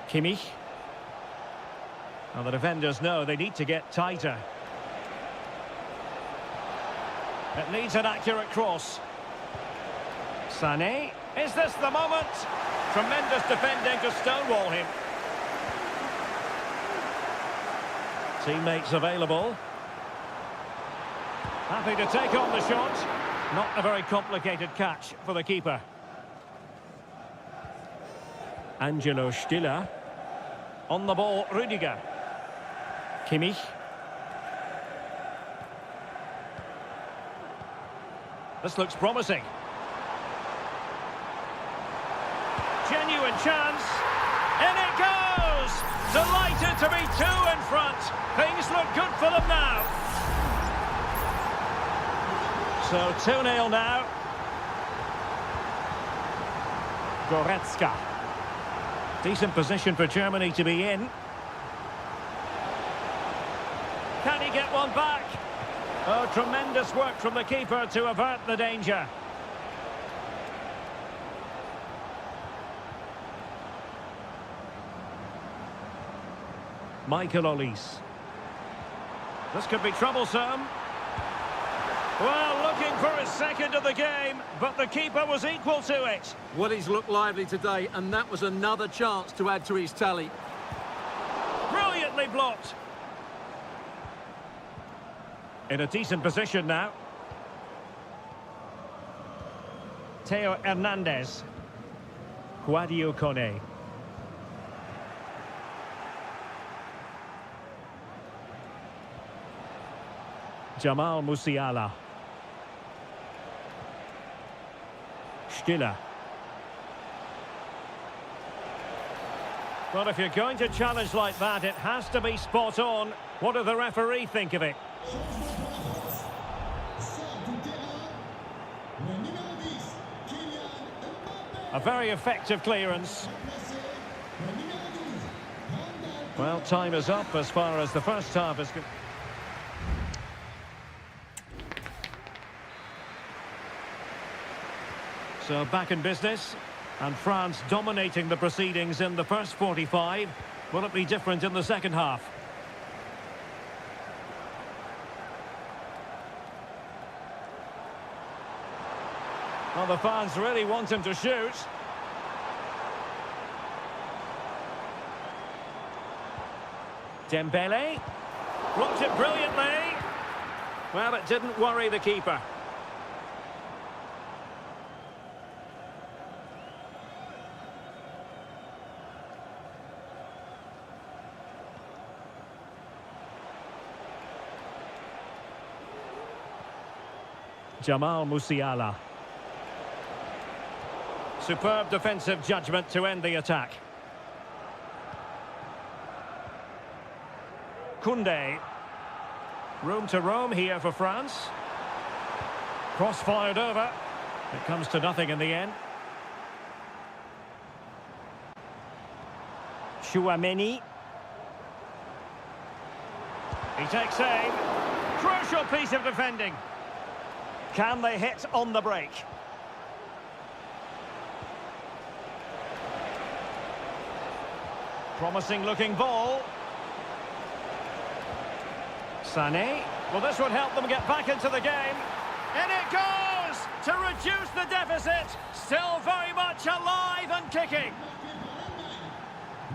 Kimmich. Now, the defenders know they need to get tighter. It needs an accurate cross. Sané. Is this the moment? Tremendous defending to stonewall him. Teammates available. Happy to take on the shot. Not a very complicated catch for the keeper. Angelo Stiller. On the ball, Rüdiger. Kimmich. This looks promising. Genuine chance. In it goes! Delighted to be two in front. Things look good for them now. So 2-0 now. Goretzka. Decent position for Germany to be in. Can he get one back? Oh, tremendous work from the keeper to avert the danger. Michael Olise. This could be troublesome. Well, looking for his second of the game, but the keeper was equal to it. Well, he's looked lively today, and that was another chance to add to his tally. Brilliantly blocked. In a decent position now. Theo Hernandez. Guadio Kone. Jamal Musiala. Stiller. Well, if you're going to challenge like that, it has to be spot on. What do the referee think of it? A very effective clearance. Well, time is up as far as the first half is concerned. So back in business, and France dominating the proceedings in the first 45. Will it be different in the second half? Well, the fans really want him to shoot. Dembele. Blocked it brilliantly. Well, it didn't worry the keeper. Jamal Musiala. Superb defensive judgment to end the attack. Koundé. Room to roam here for France. Cross fired over. It comes to nothing in the end. Chouameni. He takes aim. Crucial piece of defending. Can they hit on the break? Promising looking ball. Sané. Well, this would help them get back into the game. In it goes! To reduce the deficit. Still very much alive and kicking.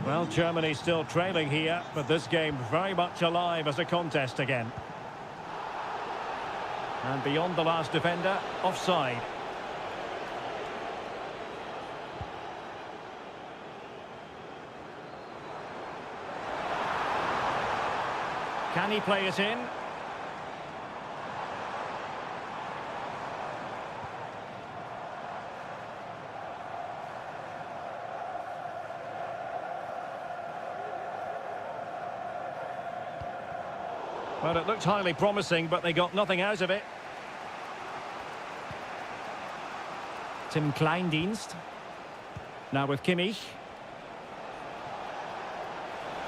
Well, Germany still trailing here, but this game very much alive as a contest again. And beyond the last defender, offside. Can he play it in? Well, it looked highly promising, but they got nothing out of it. Tim Kleindienst. Now with Kimmich.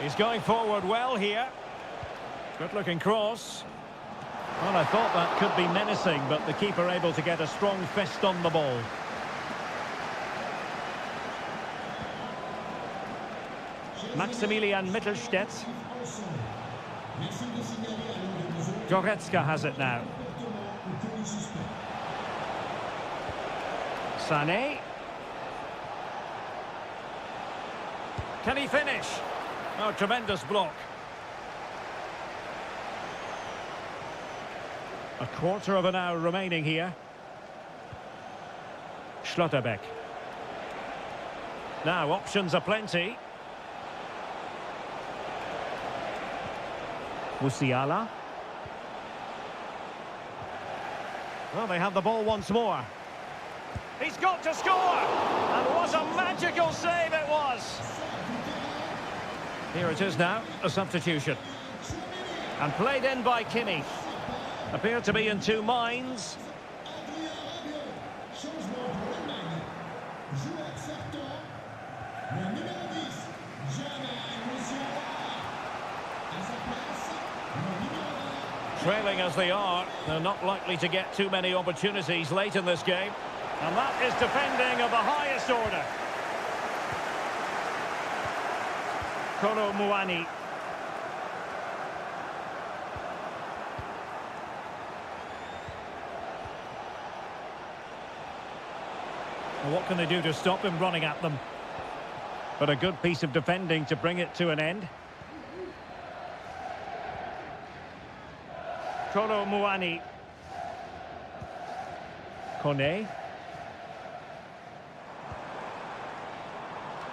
He's going forward well here. Good-looking cross. Well, I thought that could be menacing, but the keeper able to get a strong fist on the ball. Maximilian Mittelstädt. Goretzka has it now. Sané. Can he finish? Oh, tremendous block. A quarter of an hour remaining here. Schlotterbeck. Now, options are plenty. Musiala. Well, they have the ball once more. He's got to score! And what a magical save it was! Here it is now, a substitution. And played in by Kimmich. Appeared to be in two minds. Trailing as they are, they're not likely to get too many opportunities late in this game. And that is defending of the highest order. Kolo Muani. Well, what can they do to stop him running at them? But a good piece of defending to bring it to an end. Kolo Muani. Kone.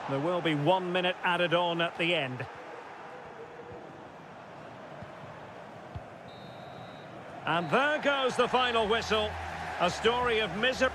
There will be 1 minute added on at the end. And there goes the final whistle. A story of misery.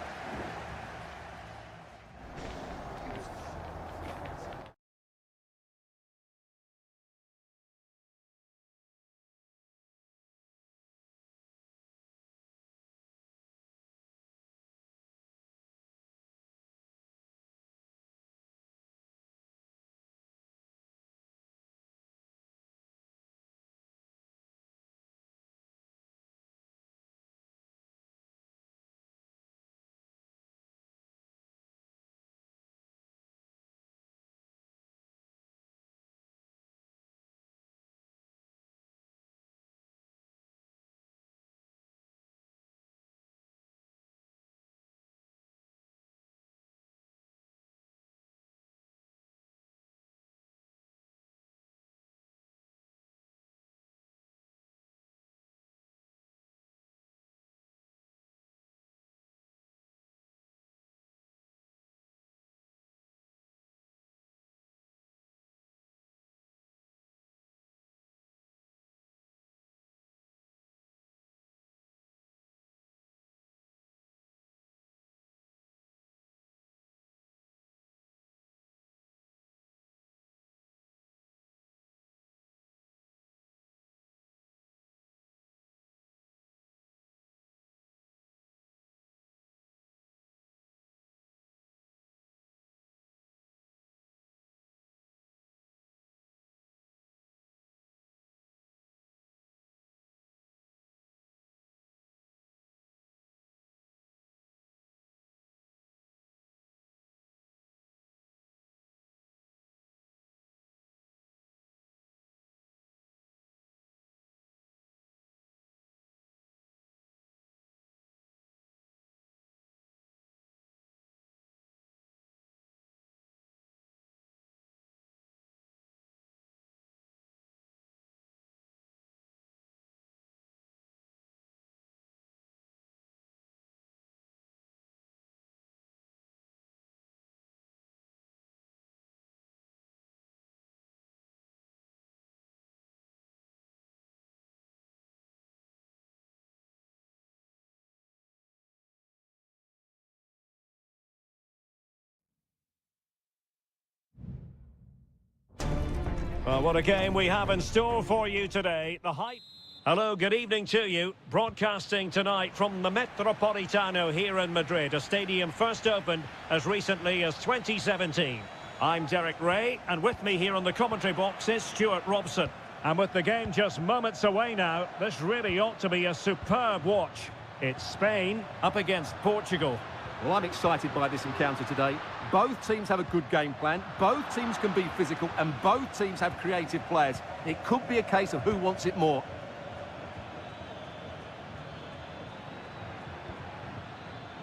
Well, what a game we have in store for you today. The hype. Hello, good evening to you. Broadcasting tonight from the Metropolitano here in Madrid, a stadium first opened as recently as 2017. I'm Derek Ray, and with me here on the commentary box is Stuart Robson. And with the game just moments away now, this really ought to be a superb watch. It's Spain up against Portugal. Well, I'm excited by this encounter today. Both teams have a good game plan, both teams can be physical, and both teams have creative players. It could be a case of who wants it more.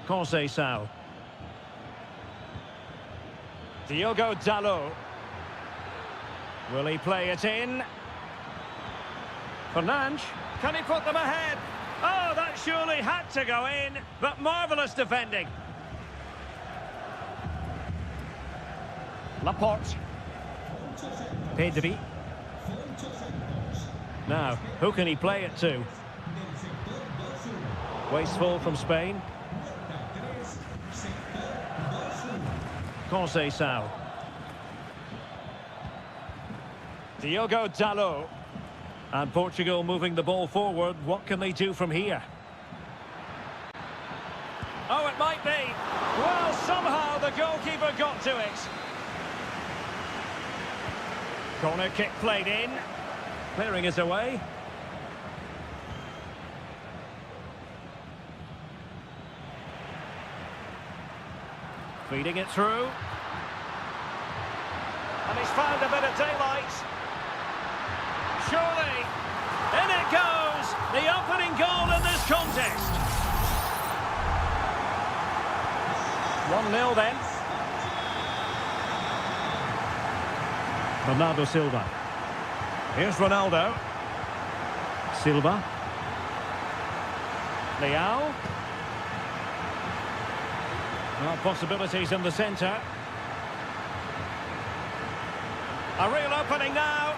Conceição. Diogo Dalot. Will he play it in? Fernandes. Can he put them ahead? Oh, that surely had to go in, but marvellous defending. Laporte. Pedri. Now, who can he play it to? Wasteful from Spain. Conceição. Diogo Dalot. And Portugal moving the ball forward. What can they do from here? Oh, it might be. Well, somehow the goalkeeper got to it. Corner kick played in. Clearing it away. Feeding it through. And he's found a bit of daylight. Surely. In it goes. The opening goal in this contest. 1-0 then. Bernardo Silva. Here's Ronaldo. Silva. Leao. Well, possibilities in the centre. A real opening now.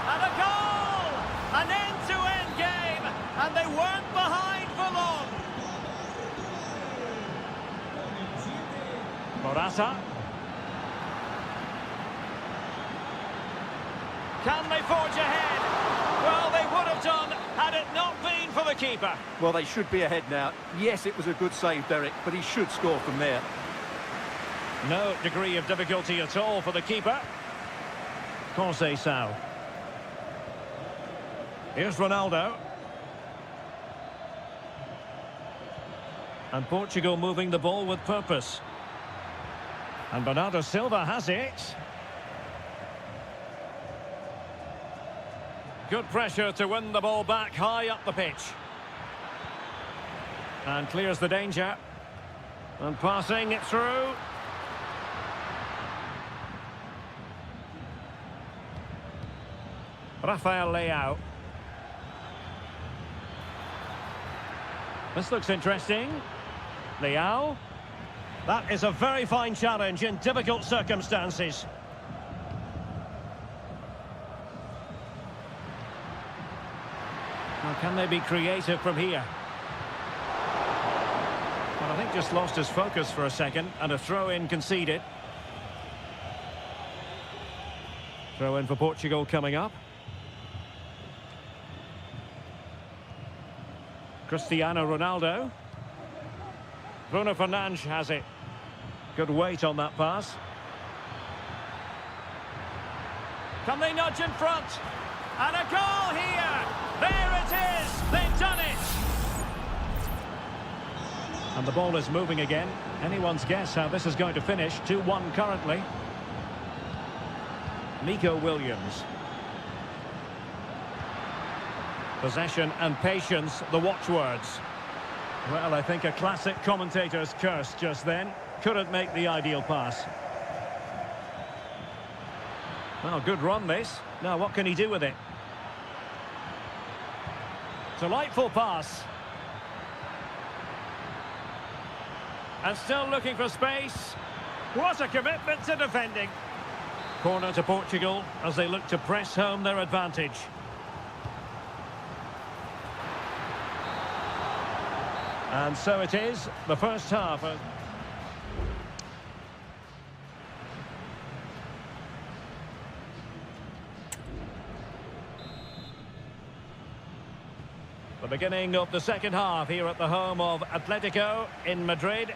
And a goal! An end-to-end game. And they weren't behind for long. Morata. Can they forge ahead? Well, they would have done had it not been for the keeper. Well, they should be ahead now. Yes, it was a good save, Derek, but he should score from there. No degree of difficulty at all for the keeper. Conceição. Here's Ronaldo. And Portugal moving the ball with purpose. And Bernardo Silva has it. Good pressure to win the ball back high up the pitch. And clears the danger. And passing it through. Rafael Leao. This looks interesting. Leao. That is a very fine challenge in difficult circumstances. Now, can they be creative from here? Well, I think just lost his focus for a second, and a throw-in conceded. Throw-in for Portugal coming up. Cristiano Ronaldo. Bruno Fernandes has it. Good weight on that pass. Can they nudge in front? And a goal here! There it is! They've done it! And the ball is moving again. Anyone's guess how this is going to finish. 2-1 currently. Nico Williams. Possession and patience, the watchwords. Well, I think a classic commentator's curse just then. Couldn't make the ideal pass. Well, good run this. Now, what can he do with it? Delightful pass. And still looking for space. What a commitment to defending. Corner to Portugal as they look to press home their advantage. And so it is, the first half. beginning of the second half here at the home of Atletico in Madrid.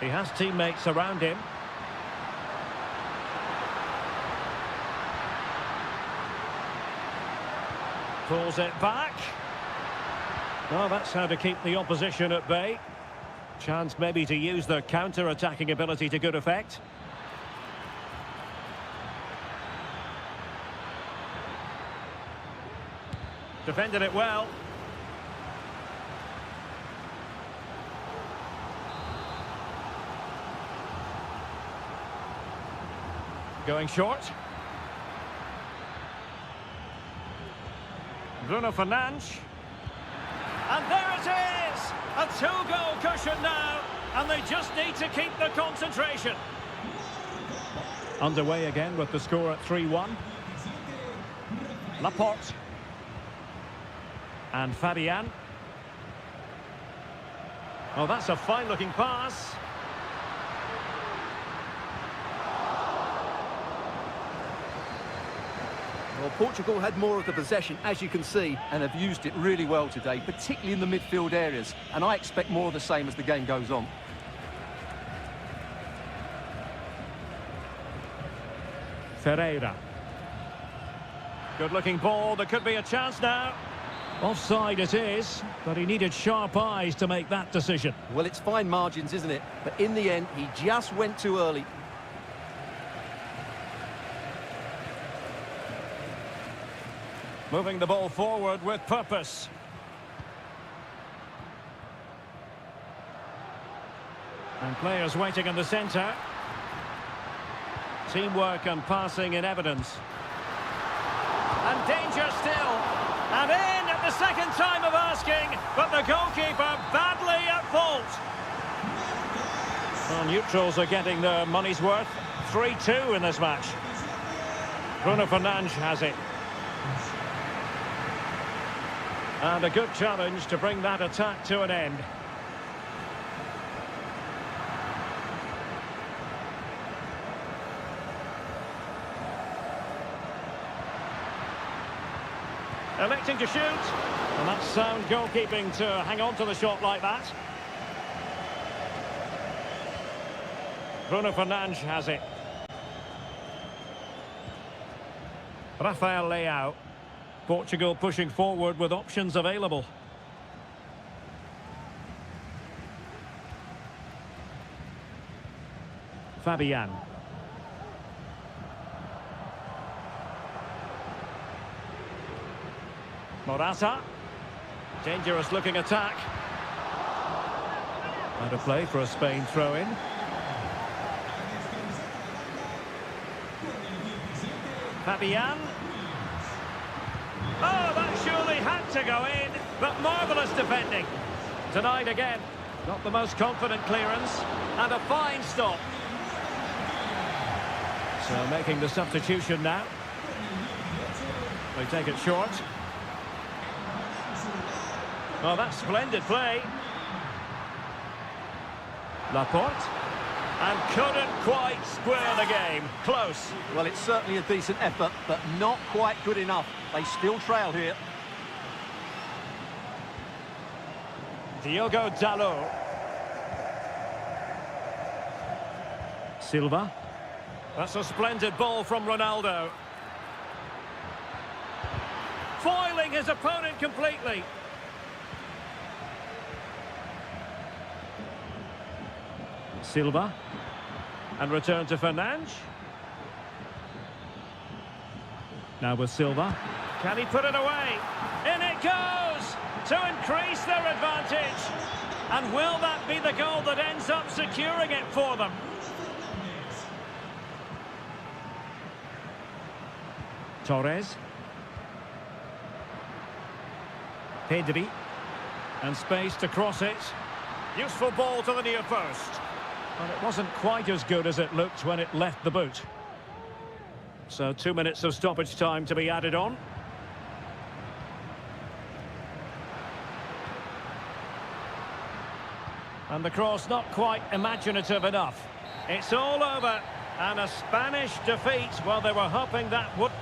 He has teammates around him. Pulls it back. Well, that's how to keep the opposition at bay. Chance maybe to use their counter-attacking ability to good effect. Defended it well. Going short. Bruno Fernandes. And there it is! A two-goal cushion now, and they just need to keep the concentration. Underway again with the score at 3-1. Laporte. And Fabian. Oh, that's a fine-looking pass. Well, Portugal had more of the possession, as you can see, and have used it really well today, particularly in the midfield areas. And I expect more of the same as the game goes on. Ferreira. Good-looking ball. There could be a chance now. Offside it is, but he needed sharp eyes to make that decision. Well, it's fine margins, isn't it? But in the end, he just went too early. Moving the ball forward with purpose. And players waiting in the centre. Teamwork and passing in evidence. And danger still. And in at the second time of asking, but the goalkeeper badly at fault. Well, neutrals are getting their money's worth. 3-2 in this match. Bruno Fernandes has it. And a good challenge to bring that attack to an end. Electing to shoot. And that's sound goalkeeping to hang on to the shot like that. Bruno Fernandes has it. Rafael Leao. Portugal pushing forward with options available. Fabian. Morata. Dangerous looking attack. Out of play for a Spain throw-in. Fabian. Oh, that surely had to go in, but marvellous defending. Denied again. Not the most confident clearance, and a fine stop. So making the substitution now. They take it short. Oh, that's splendid play. Laporte. And couldn't quite square the game. Close. Well, it's certainly a decent effort, but not quite good enough. They still trail here. Diogo Dalot. Silva. That's a splendid ball from Ronaldo. Foiling his opponent completely. Silva. And return to Fernandes. Now with Silva. Can he put it away? In it goes! To increase their advantage. And will that be the goal that ends up securing it for them? Torres. Pedri. And space to cross it. Useful ball to the near post. But it wasn't quite as good as it looked when it left the boot. So 2 minutes of stoppage time to be added on. And the cross not quite imaginative enough. It's all over. And a Spanish defeat. Well, they were hoping that would...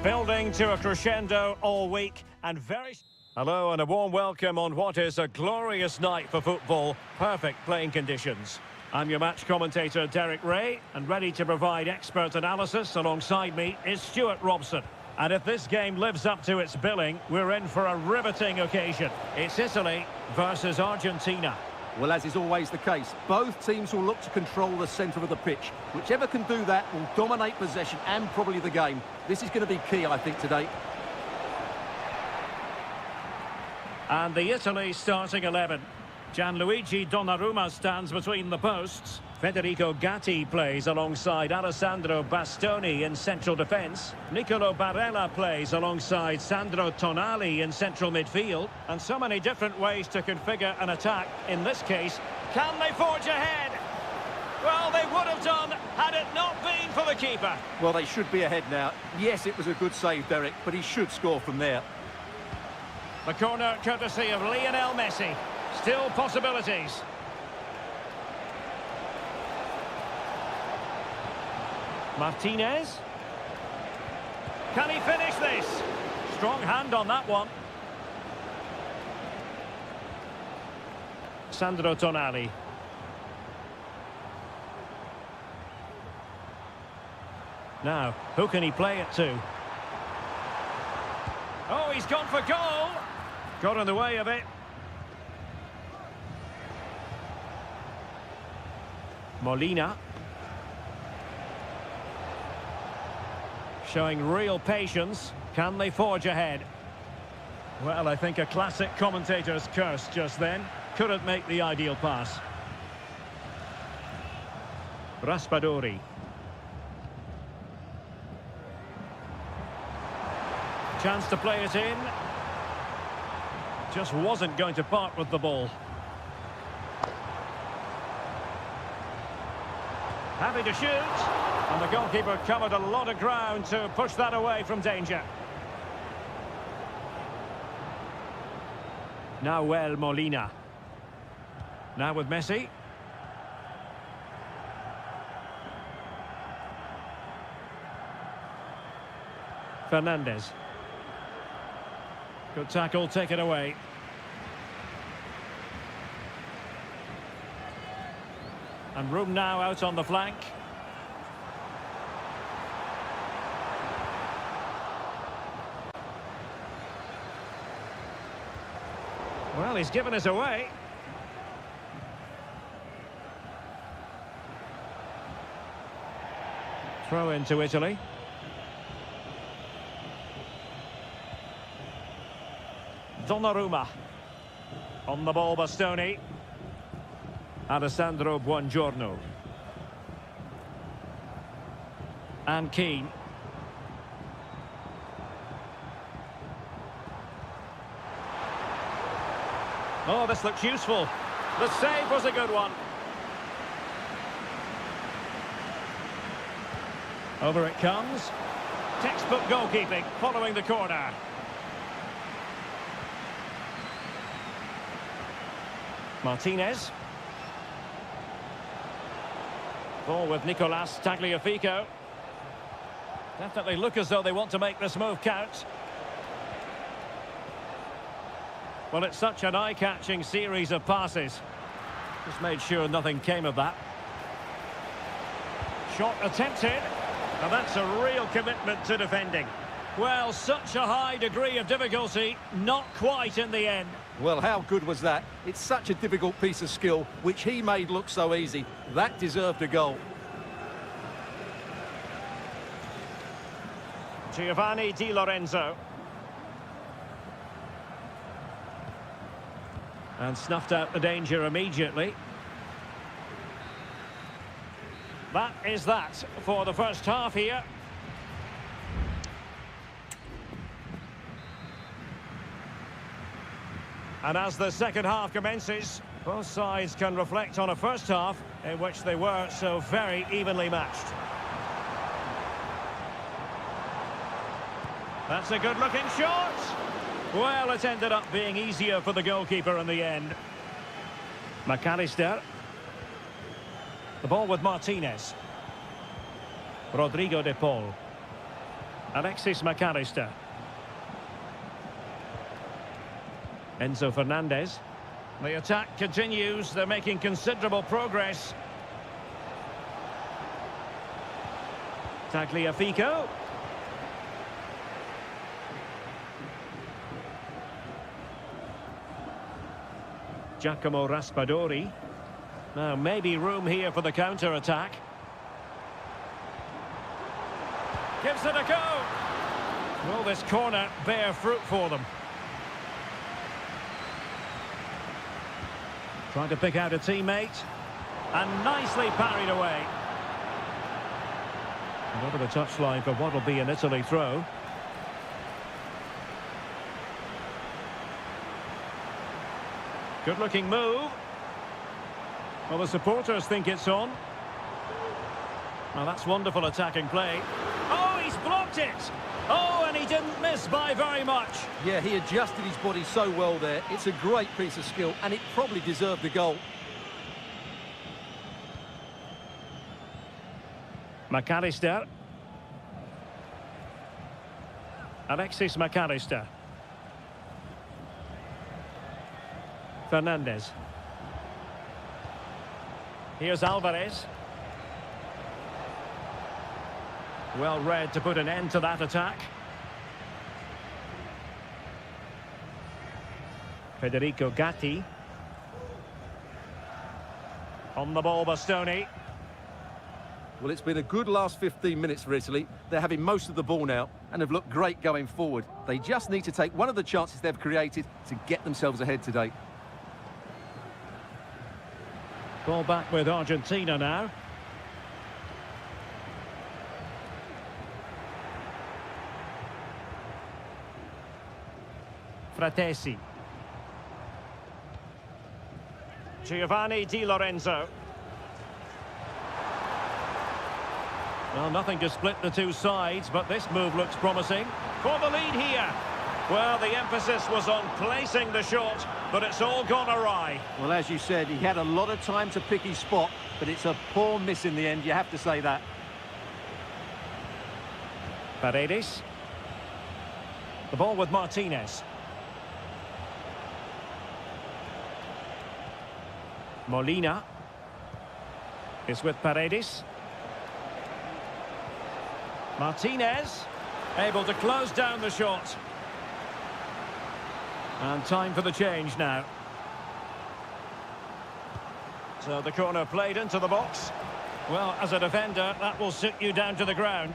Building to a crescendo all week and very... Hello and a warm welcome on what is a glorious night for football. Perfect playing conditions. I'm your match commentator, Derek Ray, and ready to provide expert analysis alongside me is Stuart Robson. And if this game lives up to its billing, we're in for a riveting occasion. It's Italy versus Argentina. Well, as is always the case, both teams will look to control the centre of the pitch. Whichever can do that will dominate possession and probably the game. This is going to be key, I think, today. And the Italy starting 11. Gianluigi Donnarumma stands between the posts. Federico Gatti plays alongside Alessandro Bastoni in central defence. Nicolo Barella plays alongside Sandro Tonali in central midfield. And so many different ways to configure an attack. In this case, can they forge ahead? Well, they would have done had it not been for the keeper. Well, they should be ahead now. Yes, it was a good save, Derek, but he should score from there. The corner courtesy of Lionel Messi. Still possibilities. Martinez. Can he finish this? Strong hand on that one. Sandro Tonali. Now, who can he play it to? Oh, he's gone for goal. Got in the way of it. Molina. Showing real patience. Can they forge ahead? Well, I think a classic commentator's curse just then. Couldn't make the ideal pass. Raspadori. Chance to play it in. Just wasn't going to part with the ball. Happy to shoot. And the goalkeeper covered a lot of ground to push that away from danger. Nahuel Molina. Now with Messi. Fernandez. Good tackle, take it away. And room now out on the flank. Well, he's given us away. Throw into Italy. Donnarumma. On the ball, Bastoni. Alessandro Buongiorno. And Keane. Oh, this looks useful. The save was a good one. Over it comes. Textbook goalkeeping following the corner. Martinez. Ball with Nicolas Tagliafico. Definitely look as though they want to make this move count. Well, it's such an eye-catching series of passes. Just made sure nothing came of that. Shot attempted. And that's a real commitment to defending. Well, such a high degree of difficulty, not quite in the end. Well, how good was that? It's such a difficult piece of skill, which he made look so easy. That deserved a goal. Giovanni Di Lorenzo. And snuffed out the danger immediately. That is that for the first half here. And as the second half commences, both sides can reflect on a first half in which they were so very evenly matched. That's a good-looking shot. Well, it ended up being easier for the goalkeeper in the end. McAllister. The ball with Martinez. Rodrigo de Paul. Alexis McAllister. Enzo Fernandez. The attack continues. They're making considerable progress. Tagliafico. Giacomo Raspadori. Now, maybe room here for the counter-attack. Gives it a go. Will this corner bear fruit for them? Trying to pick out a teammate. And nicely parried away. And over the touchline for what will be an Italy throw. Good-looking move. Well, the supporters think it's on. Well, that's wonderful attacking play. Oh, he's blocked it! Oh, and he didn't miss by very much. Yeah, he adjusted his body so well there. It's a great piece of skill, and it probably deserved the goal. McAllister. Alexis McAllister. Fernandez. Here's Alvarez. Well read to put an end to that attack. Federico Gatti. On the ball, Bastoni. Well, it's been a good last 15 minutes for Italy. They're having most of the ball now and have looked great going forward. They just need to take one of the chances they've created to get themselves ahead today. Ball back with Argentina now. Fratesi. Giovanni Di Lorenzo. Well, nothing to split the two sides, but this move looks promising. For the lead here. Well, the emphasis was on placing the shot, but it's all gone awry. Well, as you said, he had a lot of time to pick his spot, but it's a poor miss in the end, you have to say that. Paredes. The ball with Martinez. Molina is with Paredes. Martinez able to close down the shot. And time for the change now. So the corner played into the box. Well, as a defender, that will sit you down to the ground.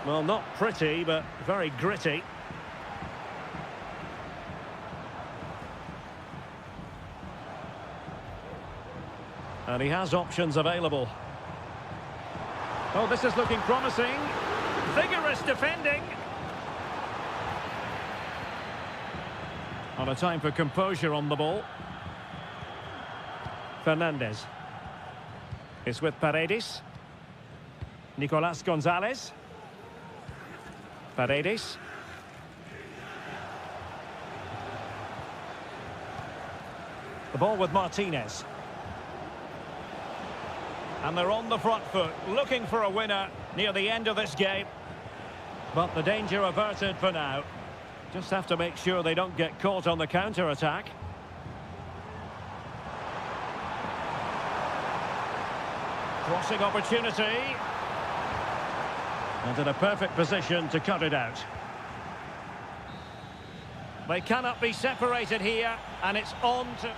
Well, not pretty, but very gritty. And he has options available. Oh, this is looking promising. Vigorous defending. On a time for composure on the ball. Fernandez. It's with Paredes. Nicolas Gonzalez. Paredes. The ball with Martinez. And they're on the front foot, looking for a winner near the end of this game. But the danger averted for now. Just have to make sure they don't get caught on the counter-attack. Crossing opportunity. And in a perfect position to cut it out. They cannot be separated here, and it's on to...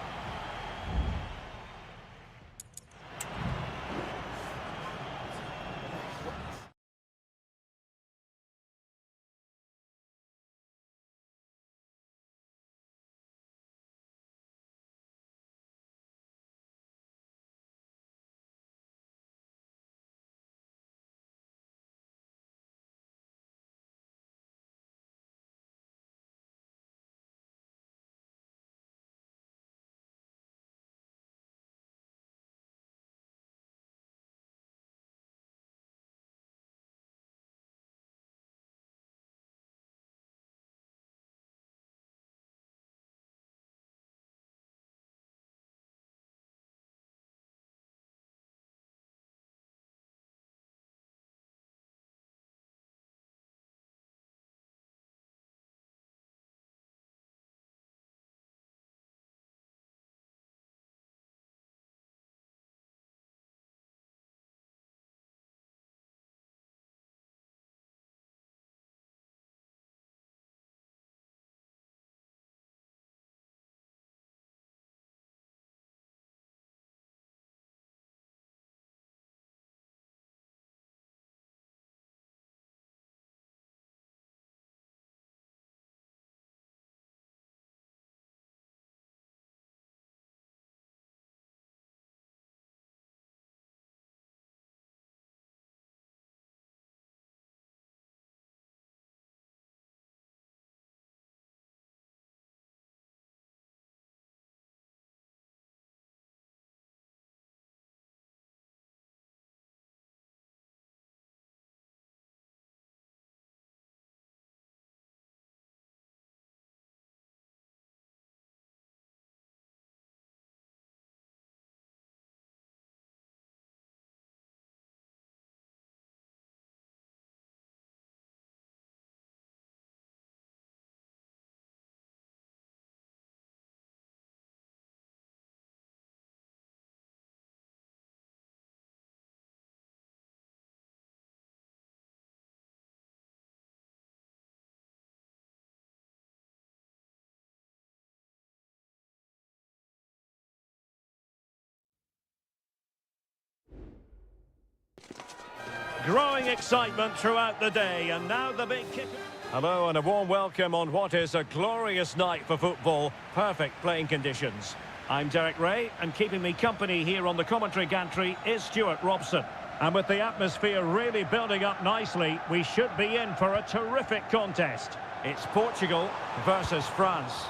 Growing excitement throughout the day, and now the big kick. Hello and a warm welcome on what is a glorious night for football. Perfect playing conditions. I'm Derek Ray, and keeping me company here on the commentary gantry is Stuart Robson. And with the atmosphere really building up nicely, we should be in for a terrific contest. It's Portugal versus France.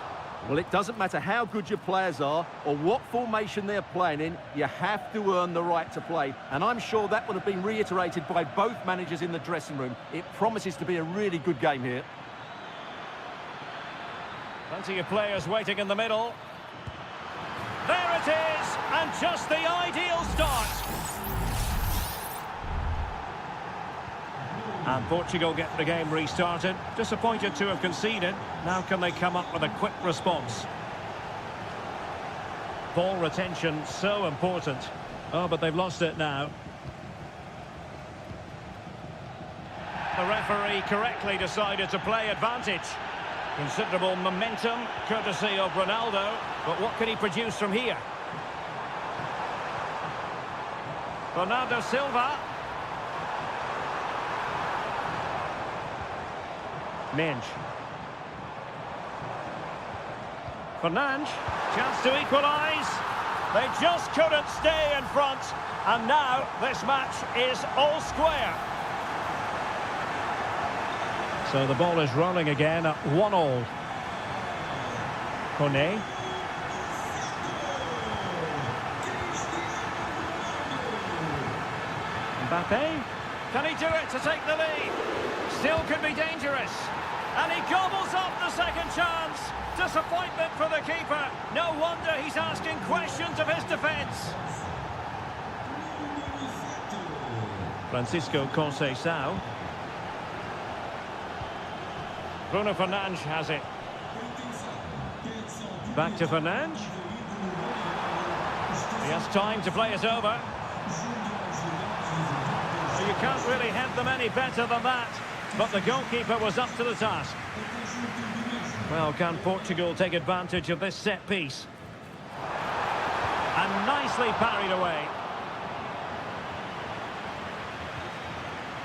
Well, it doesn't matter how good your players are or what formation they're playing in, you have to earn the right to play. And I'm sure that would have been reiterated by both managers in the dressing room. It promises to be a really good game here. Plenty of players waiting in the middle. There it is, and just the ideal start. And Portugal get the game restarted. Disappointed to have conceded. Now can they come up with a quick response? Ball retention, so important. Oh, but they've lost it now. The referee correctly decided to play advantage. Considerable momentum, courtesy of Ronaldo. But what can he produce from here? Bernardo Silva. Minge. Fernandes, chance to equalise. They just couldn't stay in front, and now this match is all square. So the ball is rolling again at 1-1. Kone. Mbappe. Can he do it to take the lead? Still could be dangerous. And he gobbles up the second chance. Disappointment for the keeper. No wonder he's asking questions of his defence. Francisco Conceição. Bruno Fernandes has it. Back to Fernandes. He has time to play it over. You can't really head them any better than that. But the goalkeeper was up to the task. Well, can Portugal take advantage of this set piece? And nicely parried away.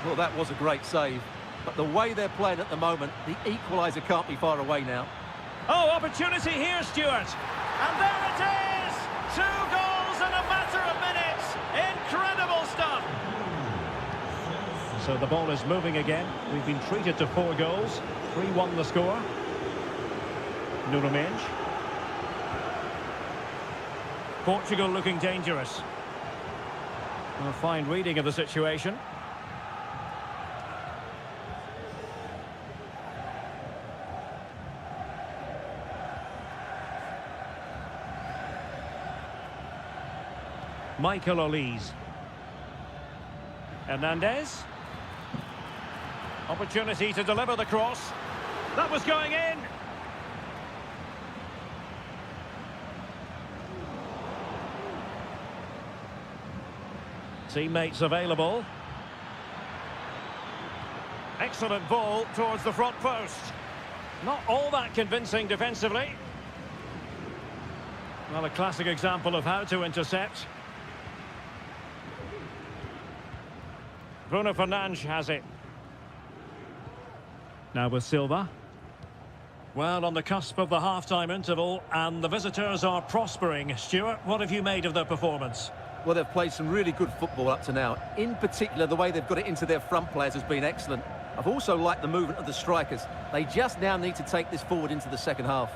Well, that was a great save. But the way they're playing at the moment, the equaliser can't be far away now. Oh, opportunity here, Stuart. And there it is! 2 goals in a matter of minutes. Incredible stuff. So the ball is moving again. We've been treated to 4 goals. 3-1 the score. Nuno Mendes. Portugal looking dangerous. A fine reading of the situation. Michael Olise. Hernandez. Opportunity to deliver the cross. That was going in. Teammates available. Excellent ball towards the front post. Not all that convincing defensively. Well, a classic example of how to intercept. Bruno Fernandes has it. Now with Silva. Well, on the cusp of the half-time interval, and the visitors are prospering. Stuart, what have you made of their performance? Well, they've played some really good football up to now. In particular, the way they've got it into their front players has been excellent. I've also liked the movement of the strikers. They just now need to take this forward into the second half.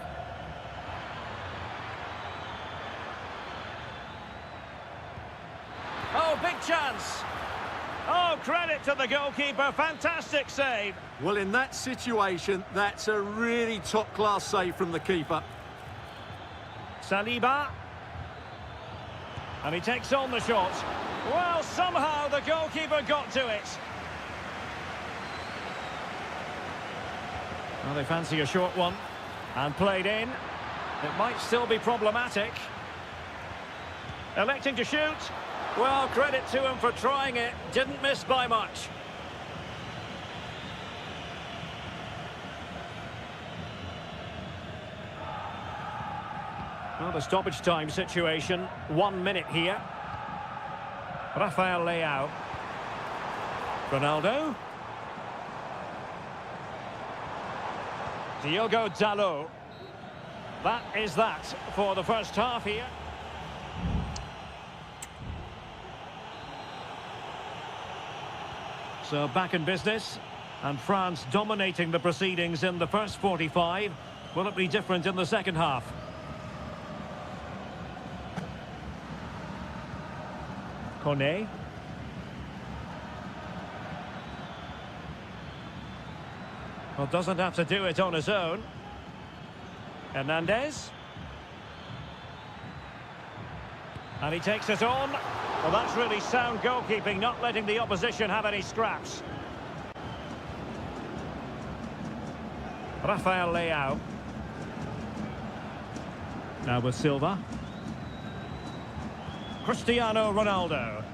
Oh, big chance. Oh, credit to the goalkeeper. Fantastic save. Well, in that situation, that's a really top-class save from the keeper. Saliba. And he takes on the shot. Well, somehow the goalkeeper got to it. Well, they fancy a short one. And played in. It might still be problematic. Electing to shoot. Well, credit to him for trying it. Didn't miss by much. Well, the stoppage time situation. 1 minute here. Rafael Leao. Ronaldo. Diogo Dalot. That is that for the first half here. So back in business, and France dominating the proceedings in the first 45. Will it be different in the second half? Kone. Well, doesn't have to do it on his own. Hernandez. And he takes it on. Well, that's really sound goalkeeping, not letting the opposition have any scraps. Rafael Leao. Now with Silva. Cristiano Ronaldo.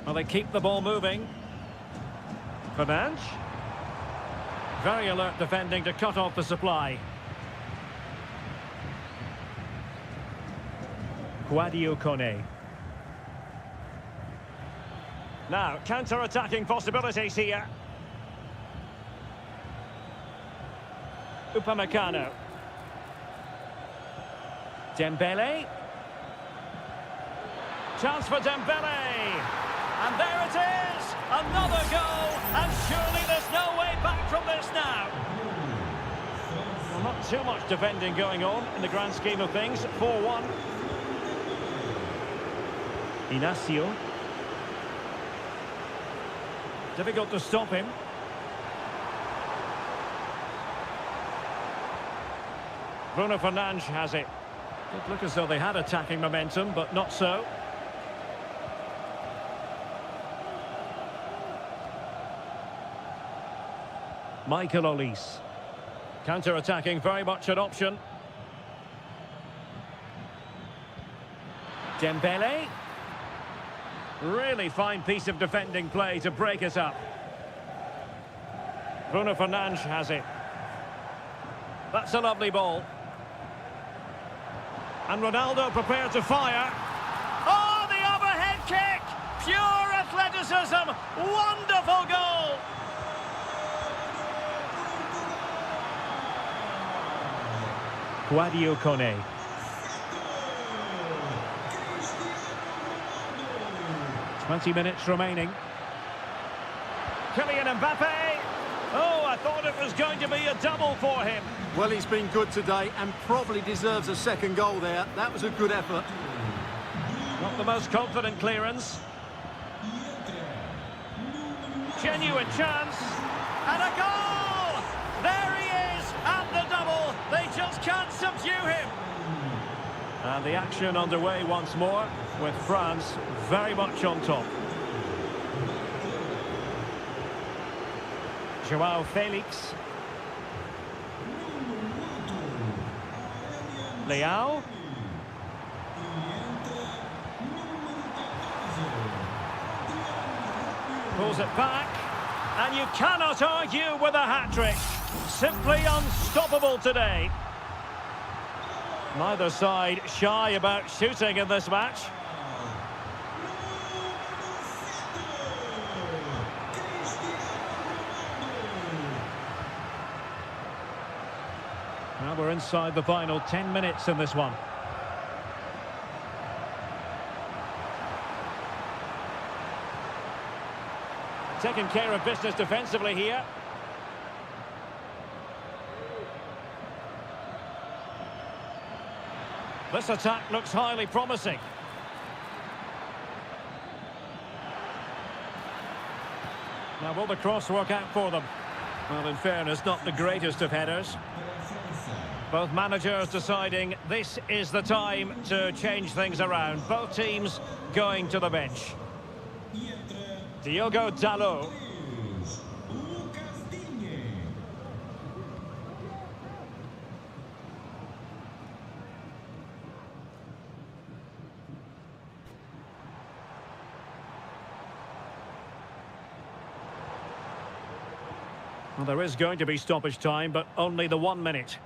Well, they keep the ball moving. Fernandes. Very alert defending to cut off the supply. Sadio Kone. Now, counter-attacking possibilities here. Upamecano. Dembele. Chance for Dembele. And there it is! Another goal! And surely there's no way back from this now. Well, not too much defending going on in the grand scheme of things. 4-1. Inacio. Difficult to stop him. Bruno Fernandes has it. Did look as though they had attacking momentum, but not so. Michael Olise. Counter-attacking, very much an option. Dembele. Really fine piece of defending play to break it up. Bruno Fernandes has it. That's a lovely ball. And Ronaldo prepared to fire. Oh, the overhead kick! Pure athleticism! Wonderful goal! Guadio Kone. Twenty minutes remaining. Kylian Mbappe. Oh, I thought it was going to be a double for him. Well, he's been good today and probably deserves a second goal there. That was a good effort. Not the most confident clearance. Genuine chance. And a goal! There he is at the double. They just can't subdue him. And the action underway once more with France very much on top. Joao Felix. Leao. Pulls it back. And you cannot argue with a hat-trick. Simply unstoppable today. Neither side shy about shooting in this match. Now we're inside the final 10 minutes in this one. Taking care of business defensively here. This attack looks highly promising. Now will the cross work out for them? Well, in fairness, not the greatest of headers. Both managers deciding this is the time to change things around. Both teams going to the bench. Diogo Dalot. Well, there is going to be stoppage time, but only the 1 minute.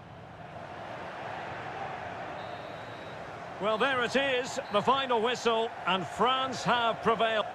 Well, there it is, the final whistle, and France have prevailed.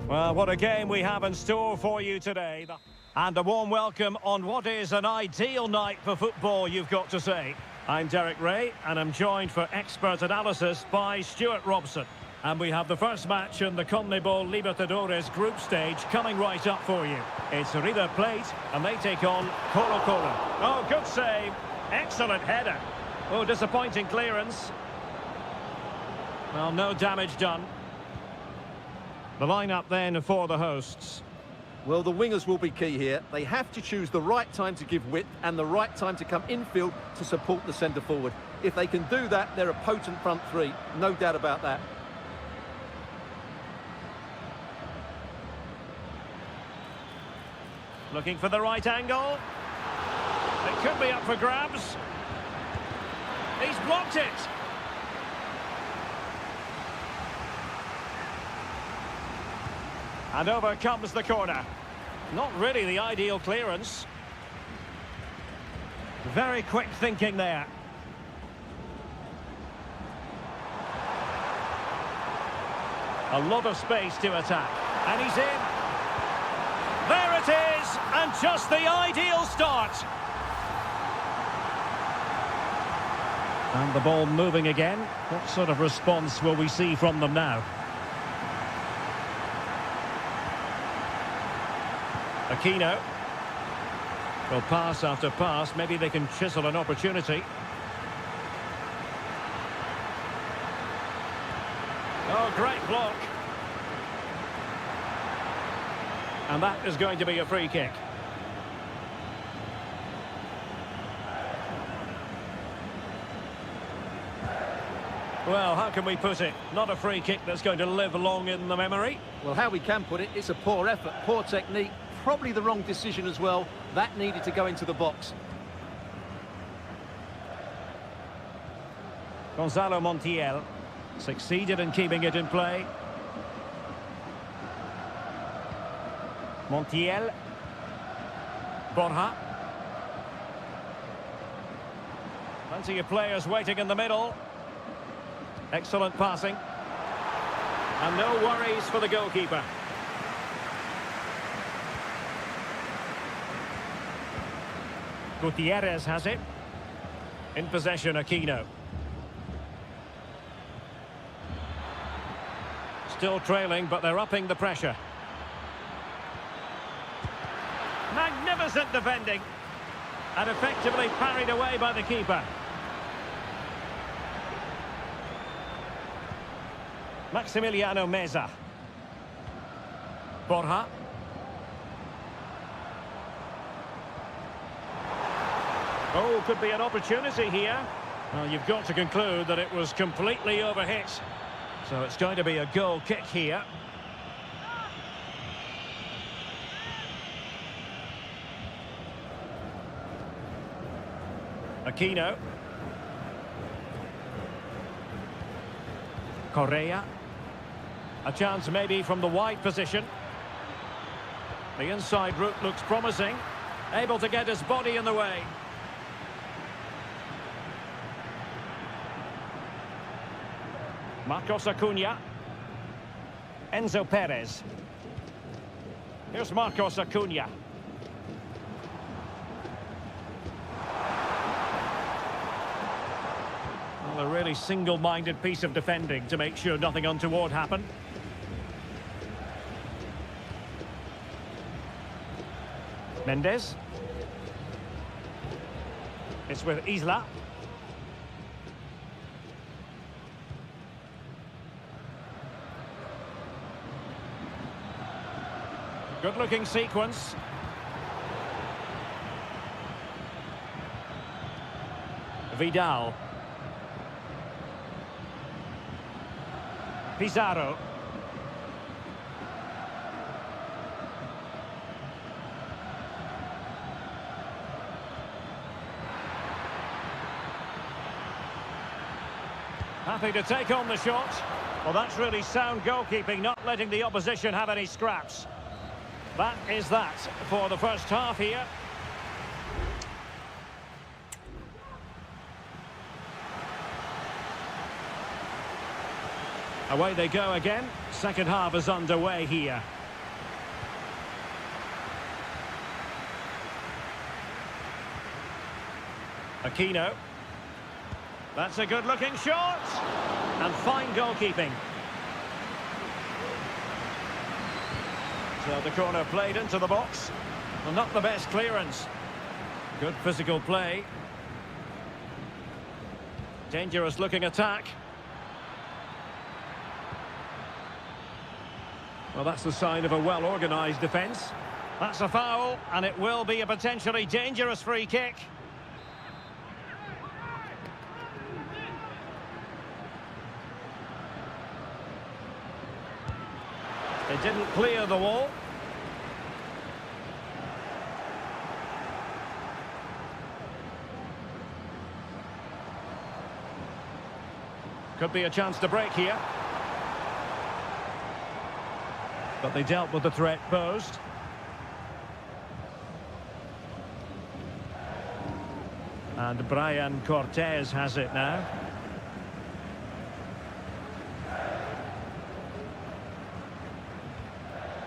Well, what a game we have in store for you today. And a warm welcome on what is an ideal night for football, you've got to say. I'm Derek Ray, and I'm joined for expert analysis by Stuart Robson. And we have the first match in the CONMEBOL Libertadores group stage coming right up for you. It's River Plate, and they take on Colo-Colo. Oh, good save. Excellent header. Oh, disappointing clearance. Well, no damage done. The lineup then for the hosts. Well, the wingers will be key here. They have to choose the right time to give width and the right time to come infield to support the centre-forward. If they can do that, they're a potent front three. No doubt about that. Looking for the right angle. It could be up for grabs. He's blocked it. And over comes the corner. Not really the ideal clearance. Very quick thinking there. A lot of space to attack. And he's in. There it is! And just the ideal start. And the ball moving again. What sort of response will we see from them now? Aquino. Well, pass after pass. Maybe they can chisel an opportunity. Oh, great block. And that is going to be a free kick. Well, how can we put it? Not a free kick that's going to live long in the memory. Well, how we can put it, it's a poor effort, poor technique. Probably the wrong decision as well. That needed to go into the box. Gonzalo Montiel succeeded in keeping it in play. Montiel. Borja. Plenty of players waiting in the middle. Excellent passing. And no worries for the goalkeeper. Gutierrez has it. In possession, Aquino. Still trailing, but they're upping the pressure. Magnificent defending. And effectively parried away by the keeper. Maximiliano Meza. Borja. Oh, could be an opportunity here. Well, you've got to conclude that it was completely overhit. So it's going to be a goal kick here. Aquino. Correa. A chance maybe from the wide position. The inside route looks promising. Able to get his body in the way. Marcos Acuna. Enzo Perez. Here's Marcos Acuna. Well, a really single-minded piece of defending to make sure nothing untoward happened. Mendes. It's with Isla. Good-looking sequence. Vidal. Pizarro. Happy to take on the shot. Well, that's really sound goalkeeping, not letting the opposition have any scraps. That is that for the first half here. Away they go again. Second half is underway here. Aquino. That's a good-looking shot. And fine goalkeeping. So the corner played into the box. Well, not the best clearance. Good physical play. Dangerous-looking attack. Well, that's the sign of a well-organised defence. That's a foul, and it will be a potentially dangerous free kick. It didn't clear the wall. Could be a chance to break here. But they dealt with the threat posed. And Brian Cortez has it now.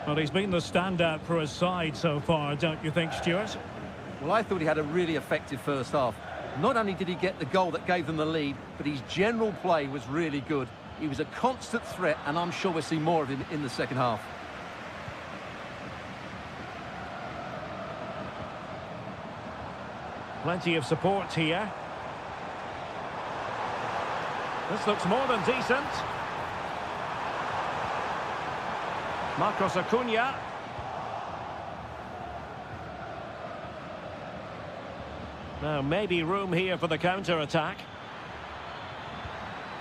Well, he's been the standout for his side so far, don't you think, Stuart? Well, I thought he had a really effective first half. Not only did he get the goal that gave them the lead, but his general play was really good. He was a constant threat, and I'm sure we'll see more of him in the second half. Plenty of support here. This looks more than decent. Marcos Acuna. Now, maybe room here for the counter-attack.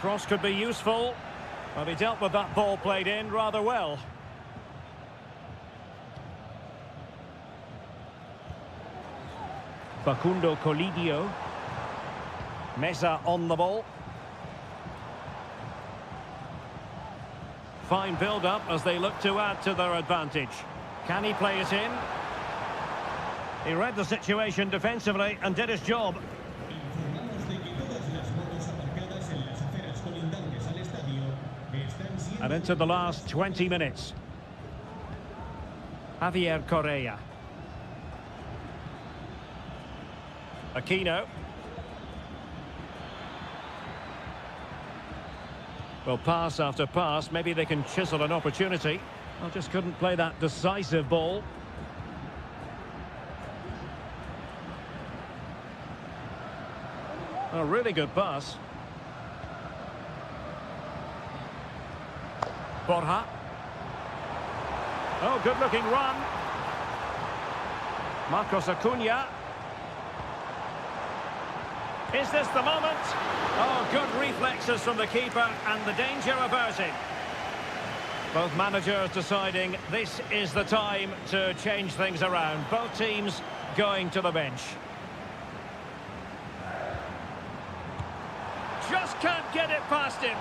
Cross could be useful, but he dealt with that ball played in rather well. Facundo Colidio. Mesa on the ball. Fine build-up as they look to add to their advantage. Can he play it in? He read the situation defensively and did his job. And into the last 20 minutes. Javier Correa. Aquino. Well, pass after pass, maybe they can chisel an opportunity. Well, just couldn't play that decisive ball. A really good pass. Borja. Oh, good-looking run. Marcos Acuna. Is this the moment? Oh, good reflexes from the keeper and the danger averted. Both managers deciding this is the time to change things around. Both teams going to the bench. Just can't get it past him.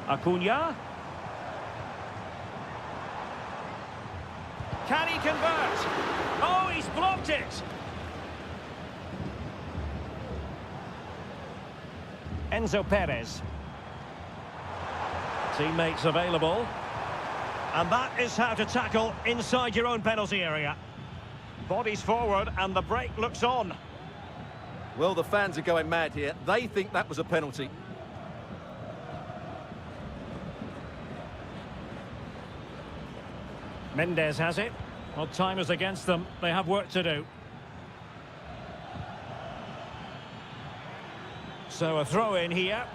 Acuna. Can he convert? Oh, he's blocked it. Enzo Perez. Teammates available. And that is how to tackle inside your own penalty area. Bodies forward and the break looks on. Well, the fans are going mad here. They think that was a penalty. Mendes has it. Well, time is against them. They have work to do. So a throw in here.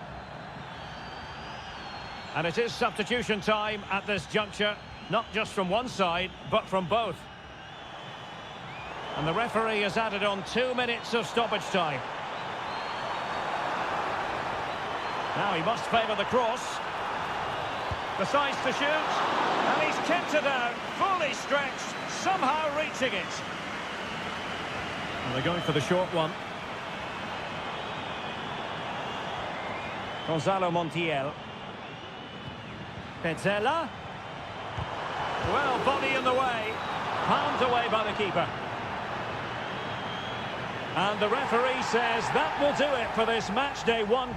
And it is substitution time at this juncture. Not just from one side, but from both. And the referee has added on 2 minutes of stoppage time. Now he must favour the cross. Decides to shoot. And he's kept it out, fully stretched, somehow reaching it. And they're going for the short one. Gonzalo Montiel. Petzela. Well, body in the way. Palmed away by the keeper. And the referee says that will do it for this match day one.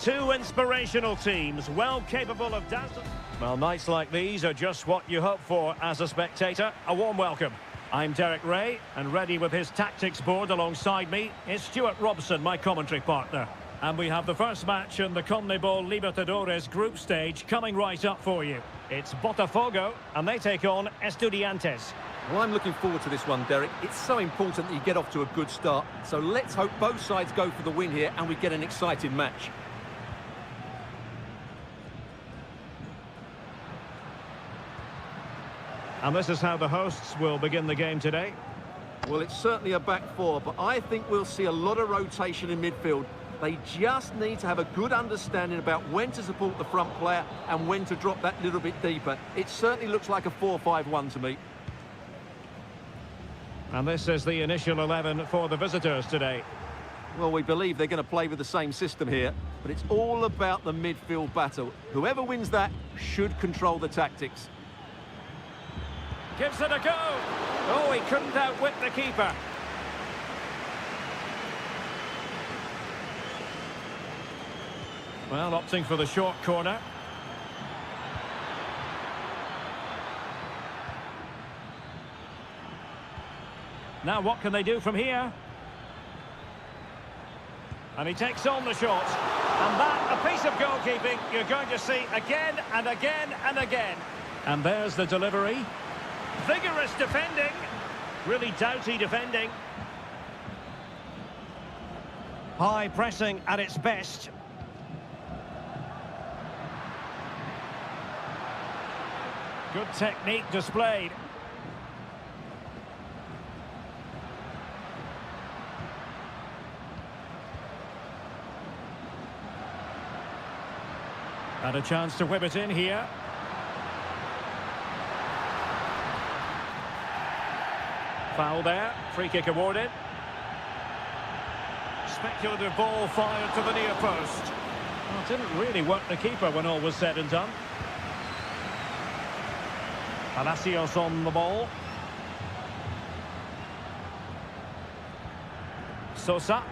Two inspirational teams, well capable of dazzling. Well, nights like these are just what you hope for as a spectator. A warm welcome. I'm Derek Ray, and ready with his tactics board alongside me is Stuart Robson, my commentary partner. And we have the first match in the CONMEBOL Libertadores group stage coming right up for you. It's Botafogo, and they take on Estudiantes. Well, I'm looking forward to this one, Derek. It's so important that you get off to a good start. So let's hope both sides go for the win here and we get an exciting match. And this is how the hosts will begin the game today. Well, it's certainly a back four, but I think we'll see a lot of rotation in midfield. They just need to have a good understanding about when to support the front player and when to drop that little bit deeper. It certainly looks like a 4-5-1 to me. And this is the initial 11 for the visitors today. Well, we believe they're going to play with the same system here, but it's all about the midfield battle. Whoever wins that should control the tactics. Gives it a go. Oh, he couldn't outwit the keeper. Well, opting for the short corner. Now what can they do from here? And he takes on the shot. And that, a piece of goalkeeping you're going to see again and again and again. And there's the delivery. Vigorous defending. Really doughty defending. High pressing at its best. Good technique displayed. And a chance to whip it in here. Foul there. Free kick awarded. Speculative ball fired to the near post. Well, it didn't really work the keeper when all was said and done. Palacios on the ball. Sosa.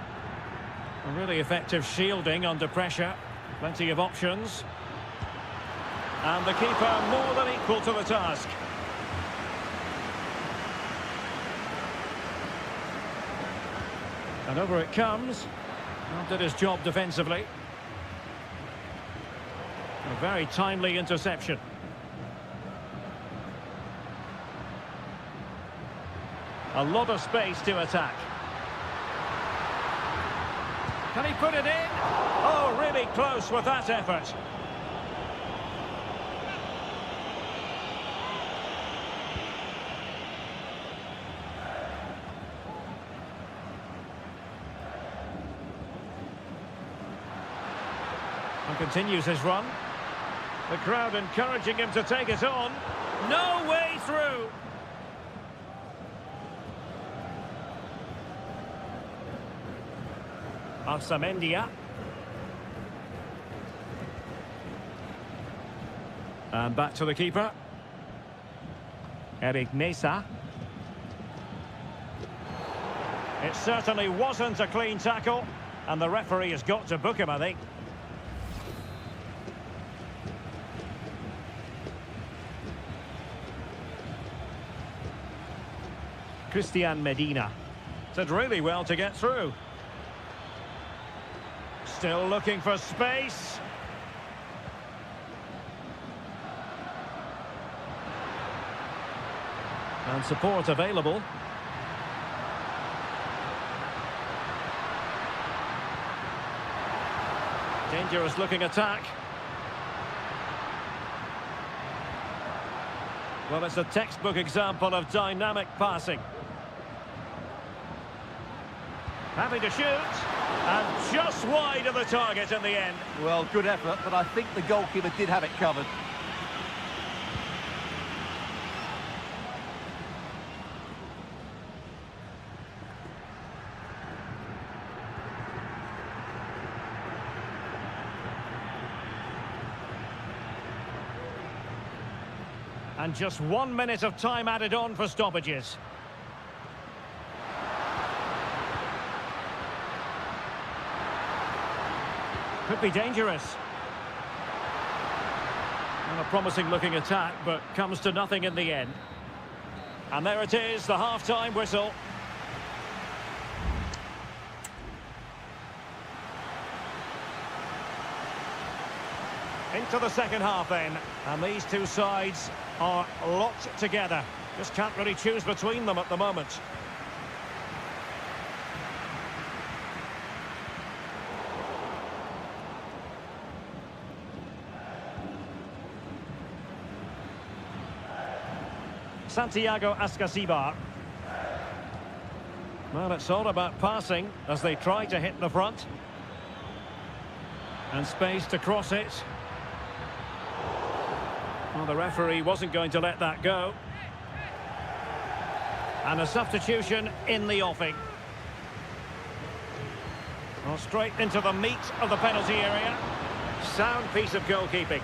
A really effective shielding under pressure. Plenty of options. And the keeper more than equal to the task. And over it comes. Well, did his job defensively. A very timely interception. A lot of space to attack. Can he put it in? Oh, really close with that effort. And continues his run. The crowd encouraging him to take it on. No way through. Arsamendia. And back to the keeper. Eric Mesa. It certainly wasn't a clean tackle, and the referee has got to book him, I think. Christian Medina. Did really well to get through. Still looking for space. And support available. Dangerous looking attack. Well, it's a textbook example of dynamic passing. Having to shoot, and just wide of the target in the end. Well, good effort, but I think the goalkeeper did have it covered. And just 1 minute of time added on for stoppages. Could be dangerous. And a promising looking attack, but comes to nothing in the end. And there it is, the half-time whistle. Into the second half then, and these two sides are locked together. Just can't really choose between them at the moment. Santiago Ascasibar. Well, it's all about passing as they try to hit the front. And space to cross it. Well, the referee wasn't going to let that go. And a substitution in the offing. Well, straight into the meat of the penalty area. Sound piece of goalkeeping.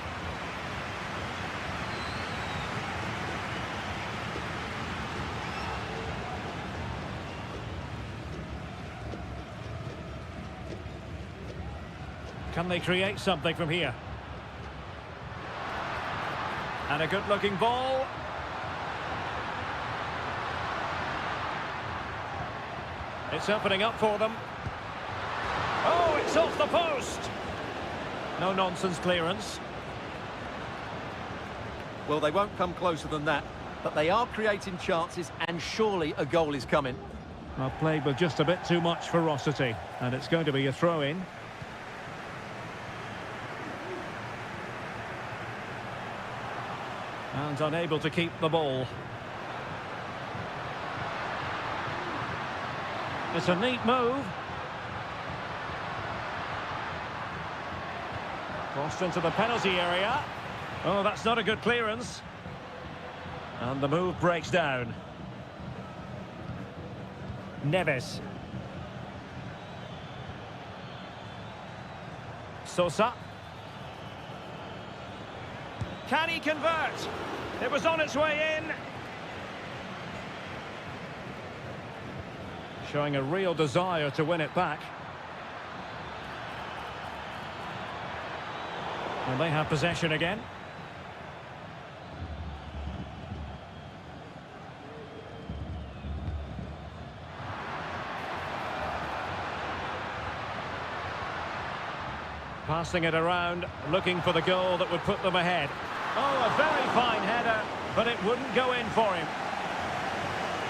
Can they create something from here? And a good-looking ball. It's opening up for them. Oh, it's off the post! No-nonsense clearance. Well, they won't come closer than that, but they are creating chances, and surely a goal is coming. Well, played with just a bit too much ferocity, and it's going to be a throw-in. And unable to keep the ball. It's a neat move. Crossed into the penalty area. Oh, that's not a good clearance. And the move breaks down. Neves. Sosa. Can he convert? It was on its way in. Showing a real desire to win it back. And they have possession again. Passing it around, looking for the goal that would put them ahead. Oh, a very fine header, but it wouldn't go in for him.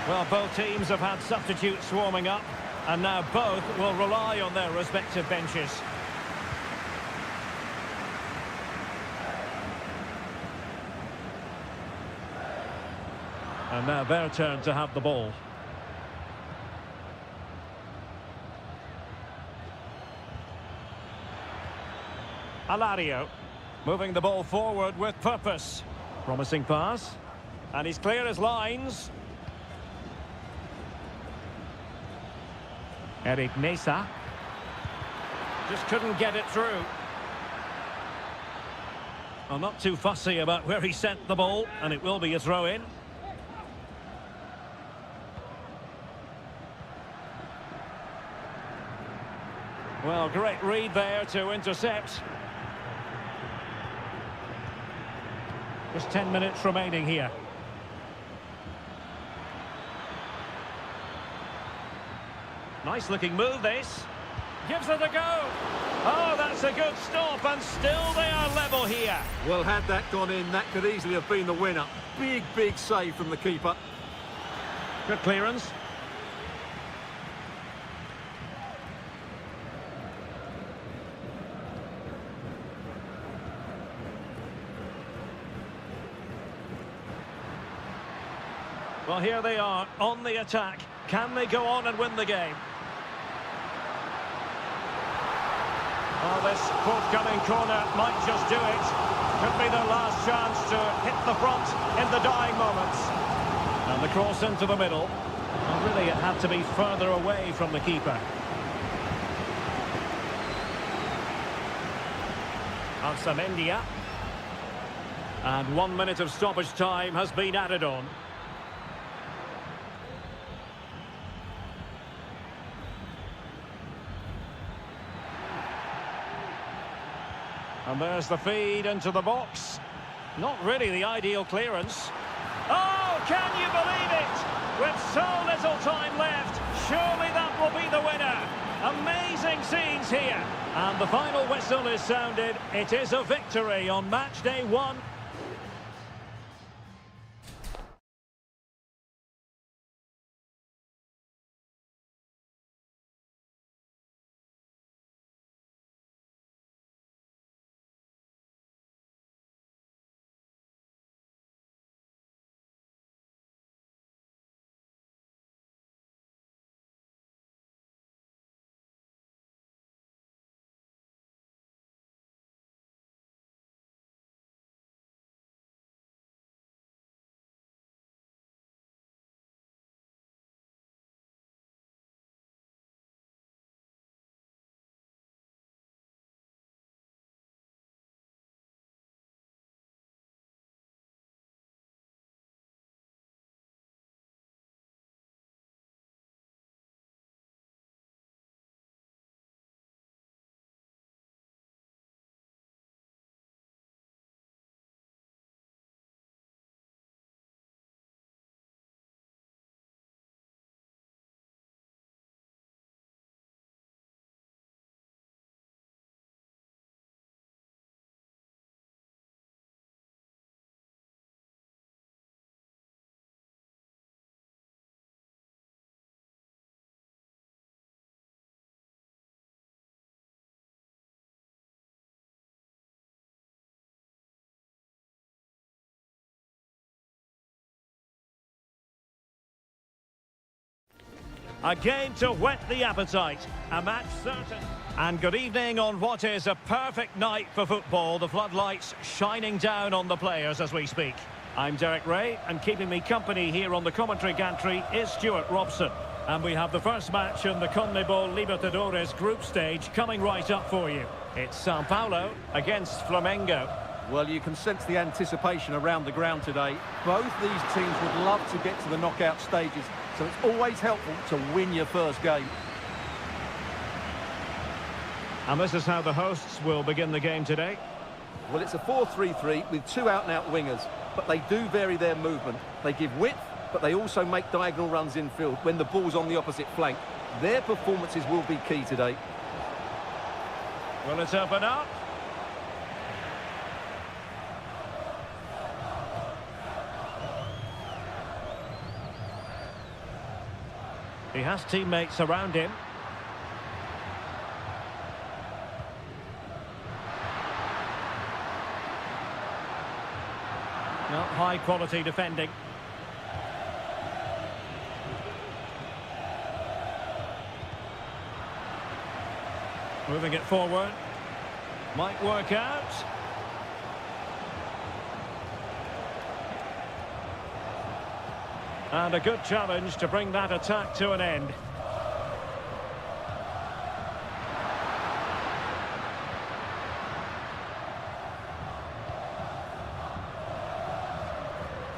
Well, both teams have had substitutes swarming up, and now both will rely on their respective benches. And now their turn to have the ball. Alario, moving the ball forward with purpose. Promising pass. And he's clear as lines. Eric Mesa. Just couldn't get it through. Well, not too fussy about where he sent the ball, and it will be a throw-in. Well, great read there to intercept. Just 10 minutes remaining here. Nice looking move, this. Gives it a go. Oh, that's a good stop, and still they are level here. Well, had that gone in, that could easily have been the winner. Big, big save from the keeper. Good clearance. Well, here they are on the attack. Can they go on and win the game? Well, this forthcoming corner might just do it. Could be their last chance to hit the front in the dying moments. And the cross into the middle. And really, it had to be further away from the keeper. Ansamendia. And 1 minute of stoppage time has been added on. And there's the feed into the box. Not really the ideal clearance. Oh, can you believe it? With so little time left, surely that will be the winner. Amazing scenes here. And the final whistle is sounded. It is a victory on match day 1. A game to whet the appetite. A match certain. And good evening on what is a perfect night for football. The floodlights shining down on the players as we speak. I'm Derek Ray, and keeping me company here on the commentary gantry is Stuart Robson. And we have the first match in the CONMEBOL Libertadores group stage coming right up for you. It's Sao Paulo against Flamengo. Well, you can sense the anticipation around the ground today. Both these teams would love to get to the knockout stages, so it's always helpful to win your first game. And this is how the hosts will begin the game today. Well, it's a 4-3-3 with two out-and-out wingers, but they do vary their movement. They give width, but they also make diagonal runs infield when the ball's on the opposite flank. Their performances will be key today. Will it open up? He has teammates around him. Not high quality defending. Moving it forward. Might work out. And a good challenge to bring that attack to an end.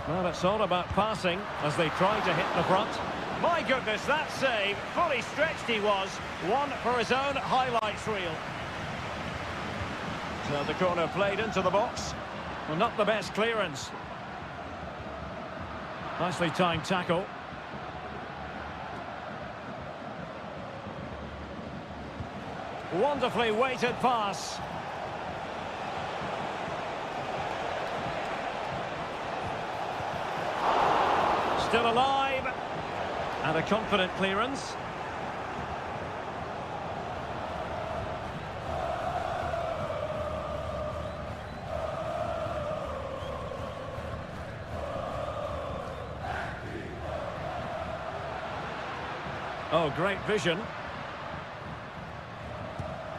Well, it's all about passing as they try to hit the front. My goodness, that save. Fully stretched he was. One for his own highlights reel. So the corner played into the box. Well, not the best clearance. Nicely timed tackle. Wonderfully weighted pass. Still alive. And a confident clearance. Oh, great vision.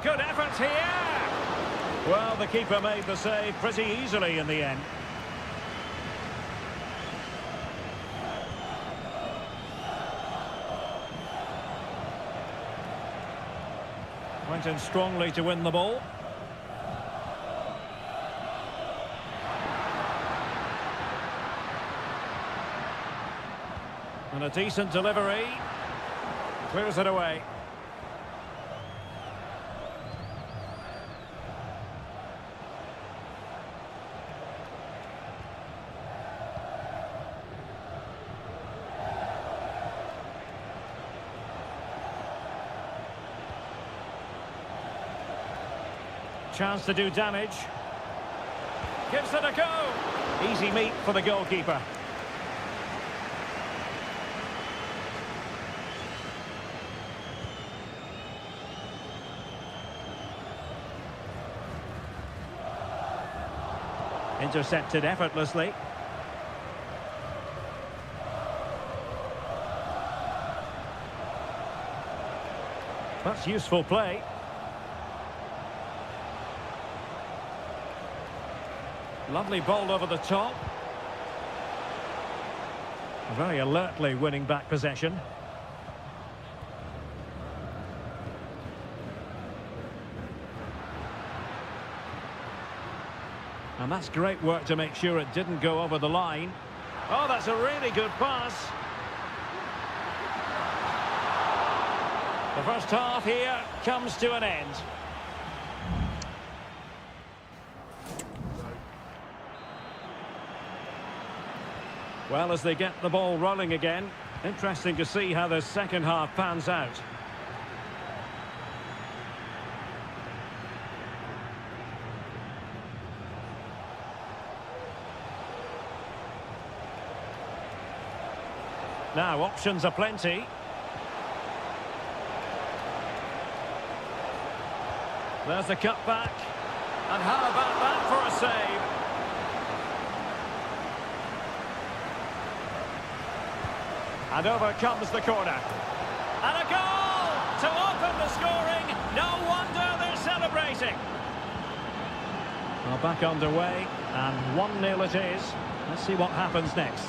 Good effort here. Well, the keeper made the save pretty easily in the end. Went in strongly to win the ball. And a decent delivery. Clears it away. Chance to do damage. Gives it a go. Easy meat for the goalkeeper. Intercepted effortlessly. That's useful play. Lovely ball over the top. Very alertly winning back possession. And that's great work to make sure it didn't go over the line. Oh, that's a really good pass. The first half here comes to an end. Well, as they get the ball rolling again, interesting to see how the second half pans out. Now, options are plenty. There's the cutback. And how about that for a save? And over comes the corner. And a goal to open the scoring. No wonder they're celebrating. Well, back underway, and 1-0 it is. Let's see what happens next.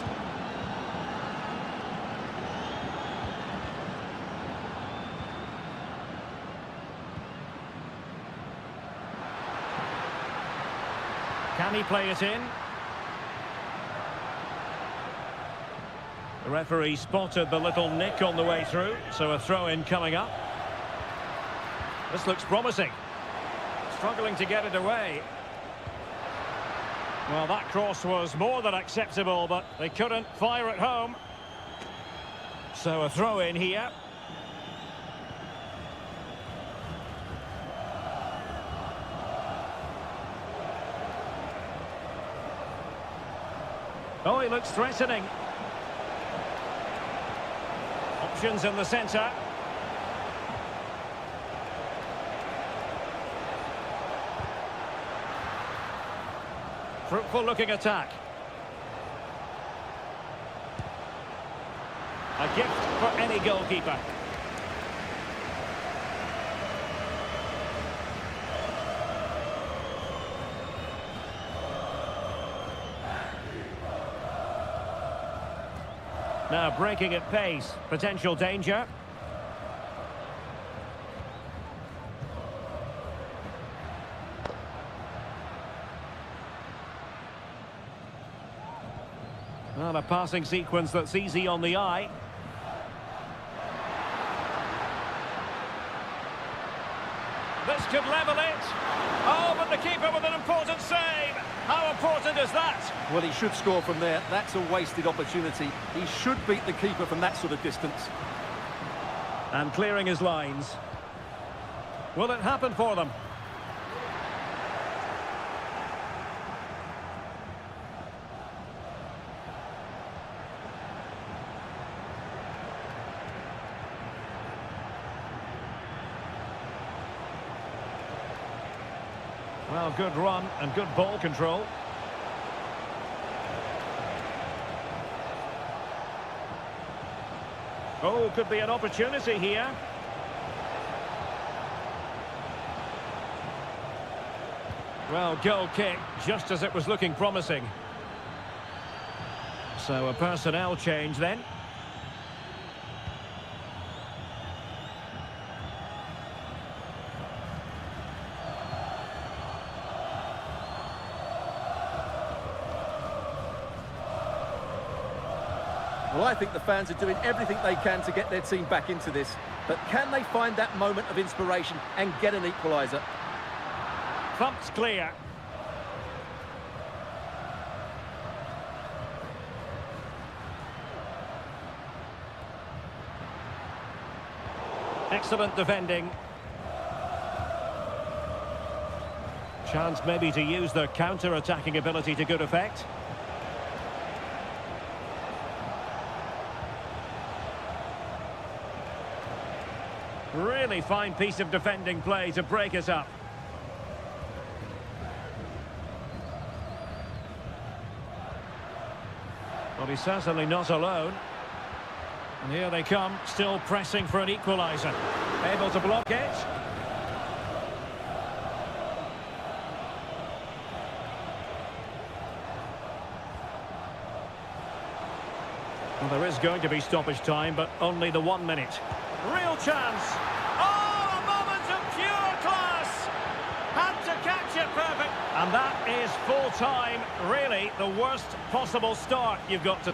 Can he play it in? The referee spotted the little nick on the way through, so a throw-in coming up. This looks promising. Struggling to get it away. Well, that cross was more than acceptable, but they couldn't fire it home. So a throw-in here. Oh, he looks threatening. Options in the centre. Fruitful looking attack. A gift for any goalkeeper. Now breaking at pace, potential danger. Well, a passing sequence that's easy on the eye. This could level it. Oh, but the keeper with an important save. How important is that? Well, he should score from there. That's a wasted opportunity. He should beat the keeper from that sort of distance. And clearing his lines. Will it happen for them? Well, good run and good ball control. Oh, could be an opportunity here. Well, goal kick, just as it was looking promising. So a personnel change then. Well, I think the fans are doing everything they can to get their team back into this. But can they find that moment of inspiration and get an equaliser? Thumped clear. Excellent defending. Chance maybe to use their counter-attacking ability to good effect. Really fine piece of defending play to break us up. Well, he's certainly not alone. And here they come, still pressing for an equaliser. Able to block it. Well, there is going to be stoppage time, but only the 1 minute. Real chance. Oh, a moment of pure class. Had to catch it perfect. And that is full time. Really, the worst possible start you've got to...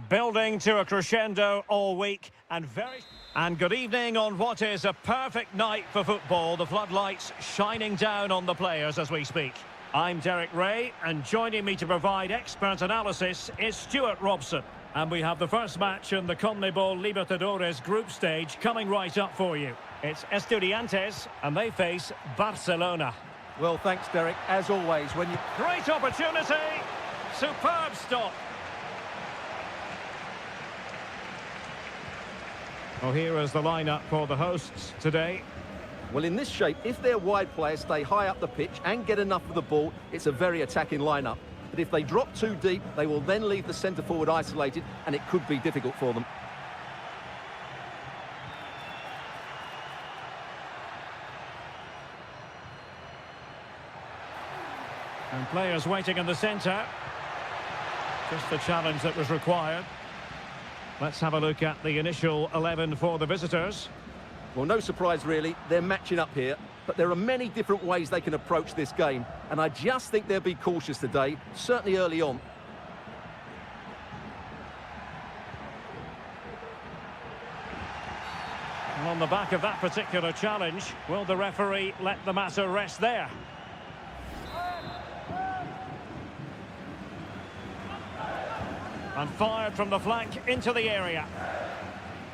Building to a crescendo all week and good evening on what is a perfect night for football. The floodlights shining down on the players as we speak. I'm Derek Ray, and joining me to provide expert analysis is Stuart Robson. And we have the first match in the CONMEBOL Libertadores group stage coming right up for you. It's Estudiantes, and they face Barcelona. Well, thanks, Derek. As always, when you... Great opportunity! Superb stop! Well, here is the lineup for the hosts today. Well, in this shape, if their wide players stay high up the pitch and get enough of the ball, it's a very attacking lineup. But if they drop too deep, they will then leave the centre-forward isolated, and it could be difficult for them. And players waiting in the centre. Just the challenge that was required. Let's have a look at the initial 11 for the visitors. Well, no surprise, really. They're matching up here. But there are many different ways they can approach this game. And I just think they'll be cautious today, certainly early on. And on the back of that particular challenge, will the referee let the matter rest there? And fired from the flank into the area.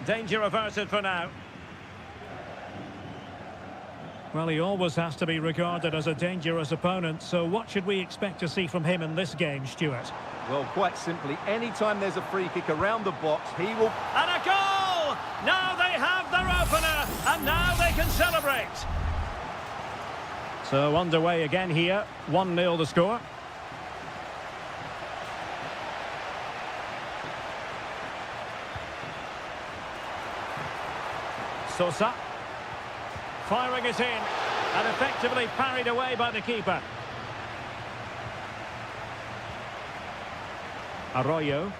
Danger averted for now. Well, he always has to be regarded as a dangerous opponent, so what should we expect to see from him in this game, Stuart? Well, quite simply, anytime there's a free kick around the box, he will... And a goal! Now they have their opener, and now they can celebrate. So underway again here, 1-0 the score. Sosa. Firing it in, and effectively parried away by the keeper. Arroyo.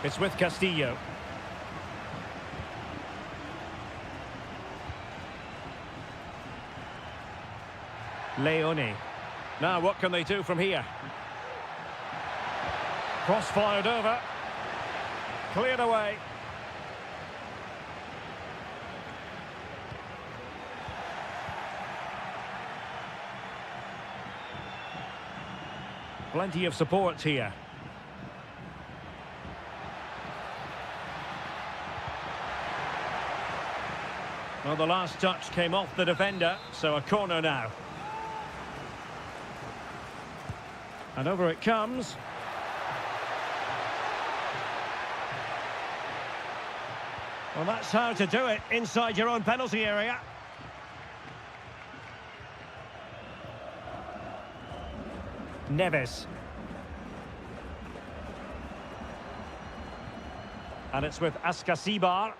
It's with Castillo. Leone. Now what can they do from here? Cross fired over. Cleared away. Plenty of support here. Well, the last touch came off the defender, so a corner now. And over it comes. Well, that's how to do it inside your own penalty area. Neves. And it's with Askasibar.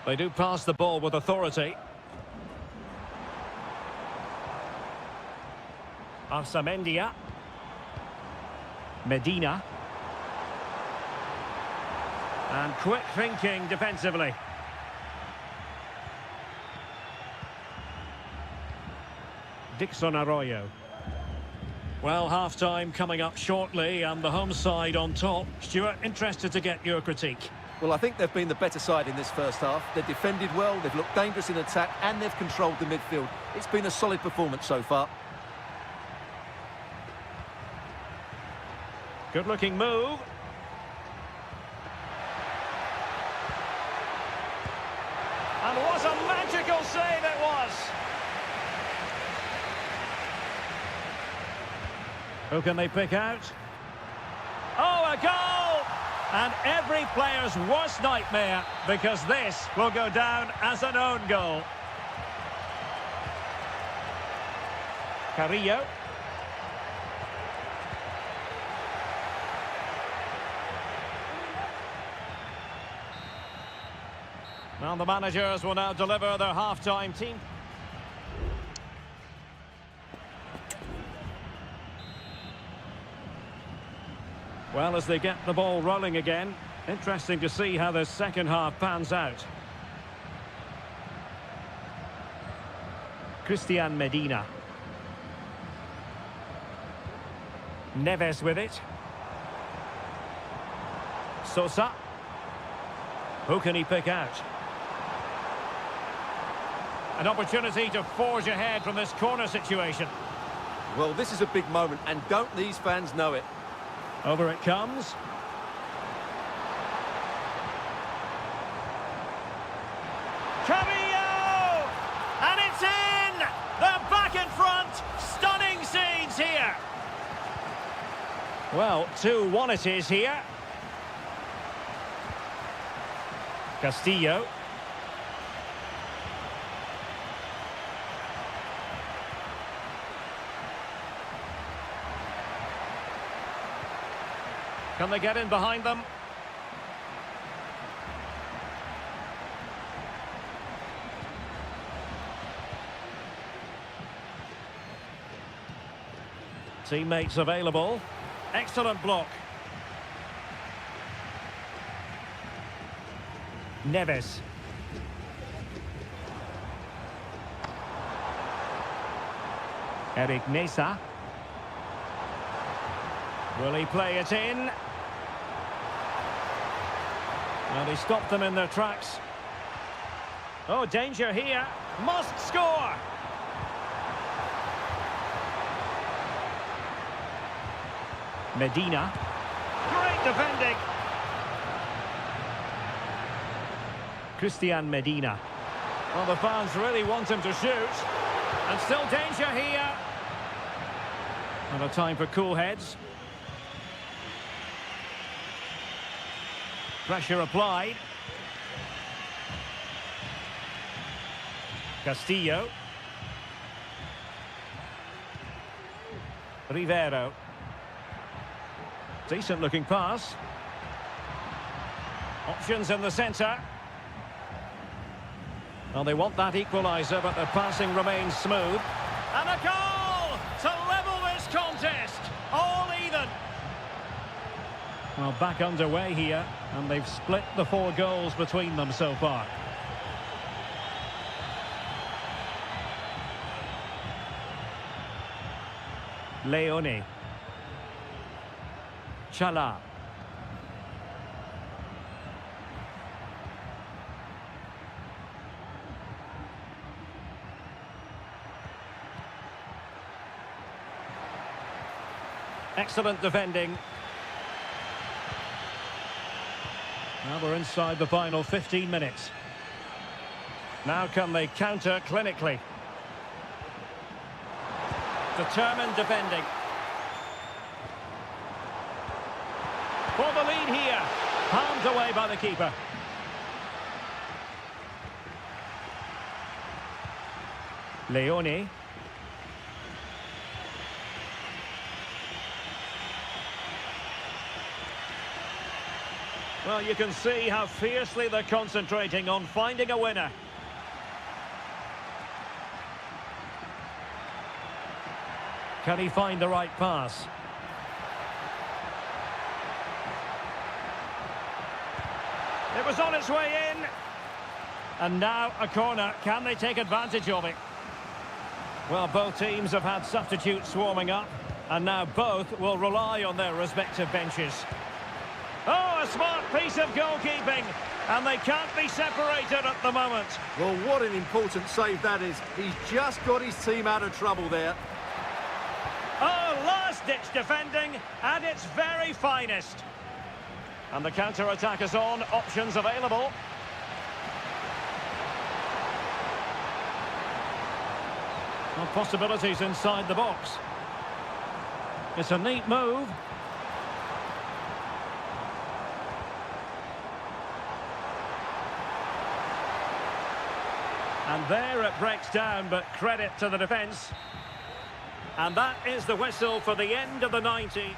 They do pass the ball with authority. Arsamendia. Medina. And quick thinking defensively. Dixon Arroyo. Well, half-time coming up shortly and the home side on top. Stuart, interested to get your critique. Well, I think they've been the better side in this first half. They've defended well, they've looked dangerous in attack, and they've controlled the midfield. It's been a solid performance so far. Good-looking move. And what a magical save it was! Who can they pick out? Oh, a goal! And every player's worst nightmare, because this will go down as an own goal. Carrillo. Well, the managers will now deliver their half-time team. Well, as they get the ball rolling again, interesting to see how the second half pans out. Christian Medina. Neves with it. Sosa. Who can he pick out? An opportunity to forge ahead from this corner situation. Well, this is a big moment, and don't these fans know it? Over it comes. Carrillo! And it's in! They're back in front! Stunning scenes here! Well, 2-1 it is here. Castillo. Can they get in behind them? Teammates available. Excellent block. Neves. Eric Mesa. Will he play it in? Well, he stopped them in their tracks. Oh, danger here. Must score! Medina. Great defending. Christian Medina. Well, the fans really want him to shoot. And still danger here. And a time for cool heads. Pressure applied. Castillo. Rivero. Decent looking pass. Options in the centre. Well, they want that equaliser, but the passing remains smooth. And a goal to level this contest. All even. Well, back underway here, and they've split the 4 goals between them so far. Leone. Chala. Excellent defending. Now we're inside the final 15 minutes. Now can they counter clinically? Determined defending. For the lead here. Palmed away by the keeper. Leone. Well, you can see how fiercely they're concentrating on finding a winner. Can he find the right pass? It was on its way in. And now a corner. Can they take advantage of it? Well, both teams have had substitutes warming up. And now both will rely on their respective benches. Oh, a smart piece of goalkeeping. And they can't be separated at the moment. Well, what an important save that is. He's just got his team out of trouble there. Oh, last-ditch defending at its very finest. And the counter-attack is on. Options available. Well, possibilities inside the box. It's a neat move. And there it breaks down, but credit to the defence. And that is the whistle for the end of the 90.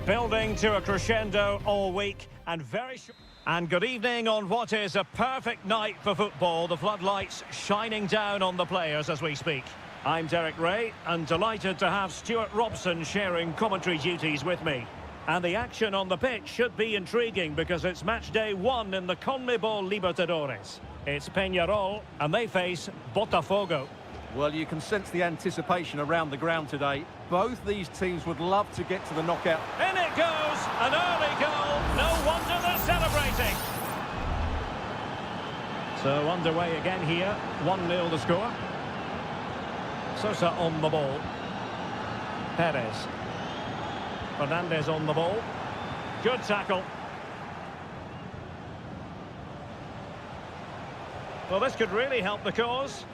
Building to a crescendo all week and And good evening on what is a perfect night for football. The floodlights shining down on the players as we speak. I'm Derek Ray and delighted to have Stuart Robson sharing commentary duties with me. And the action on the pitch should be intriguing because it's match day 1 in the CONMEBOL Libertadores. It's Peñarol and they face Botafogo. Well, you can sense the anticipation around the ground today. Both these teams would love to get to the knockout. In it goes! An early goal! No wonder they're celebrating! So underway again here. 1-0 the score. Sosa on the ball. Perez. Fernandez on the ball. Good tackle. Well, this could really help the cause.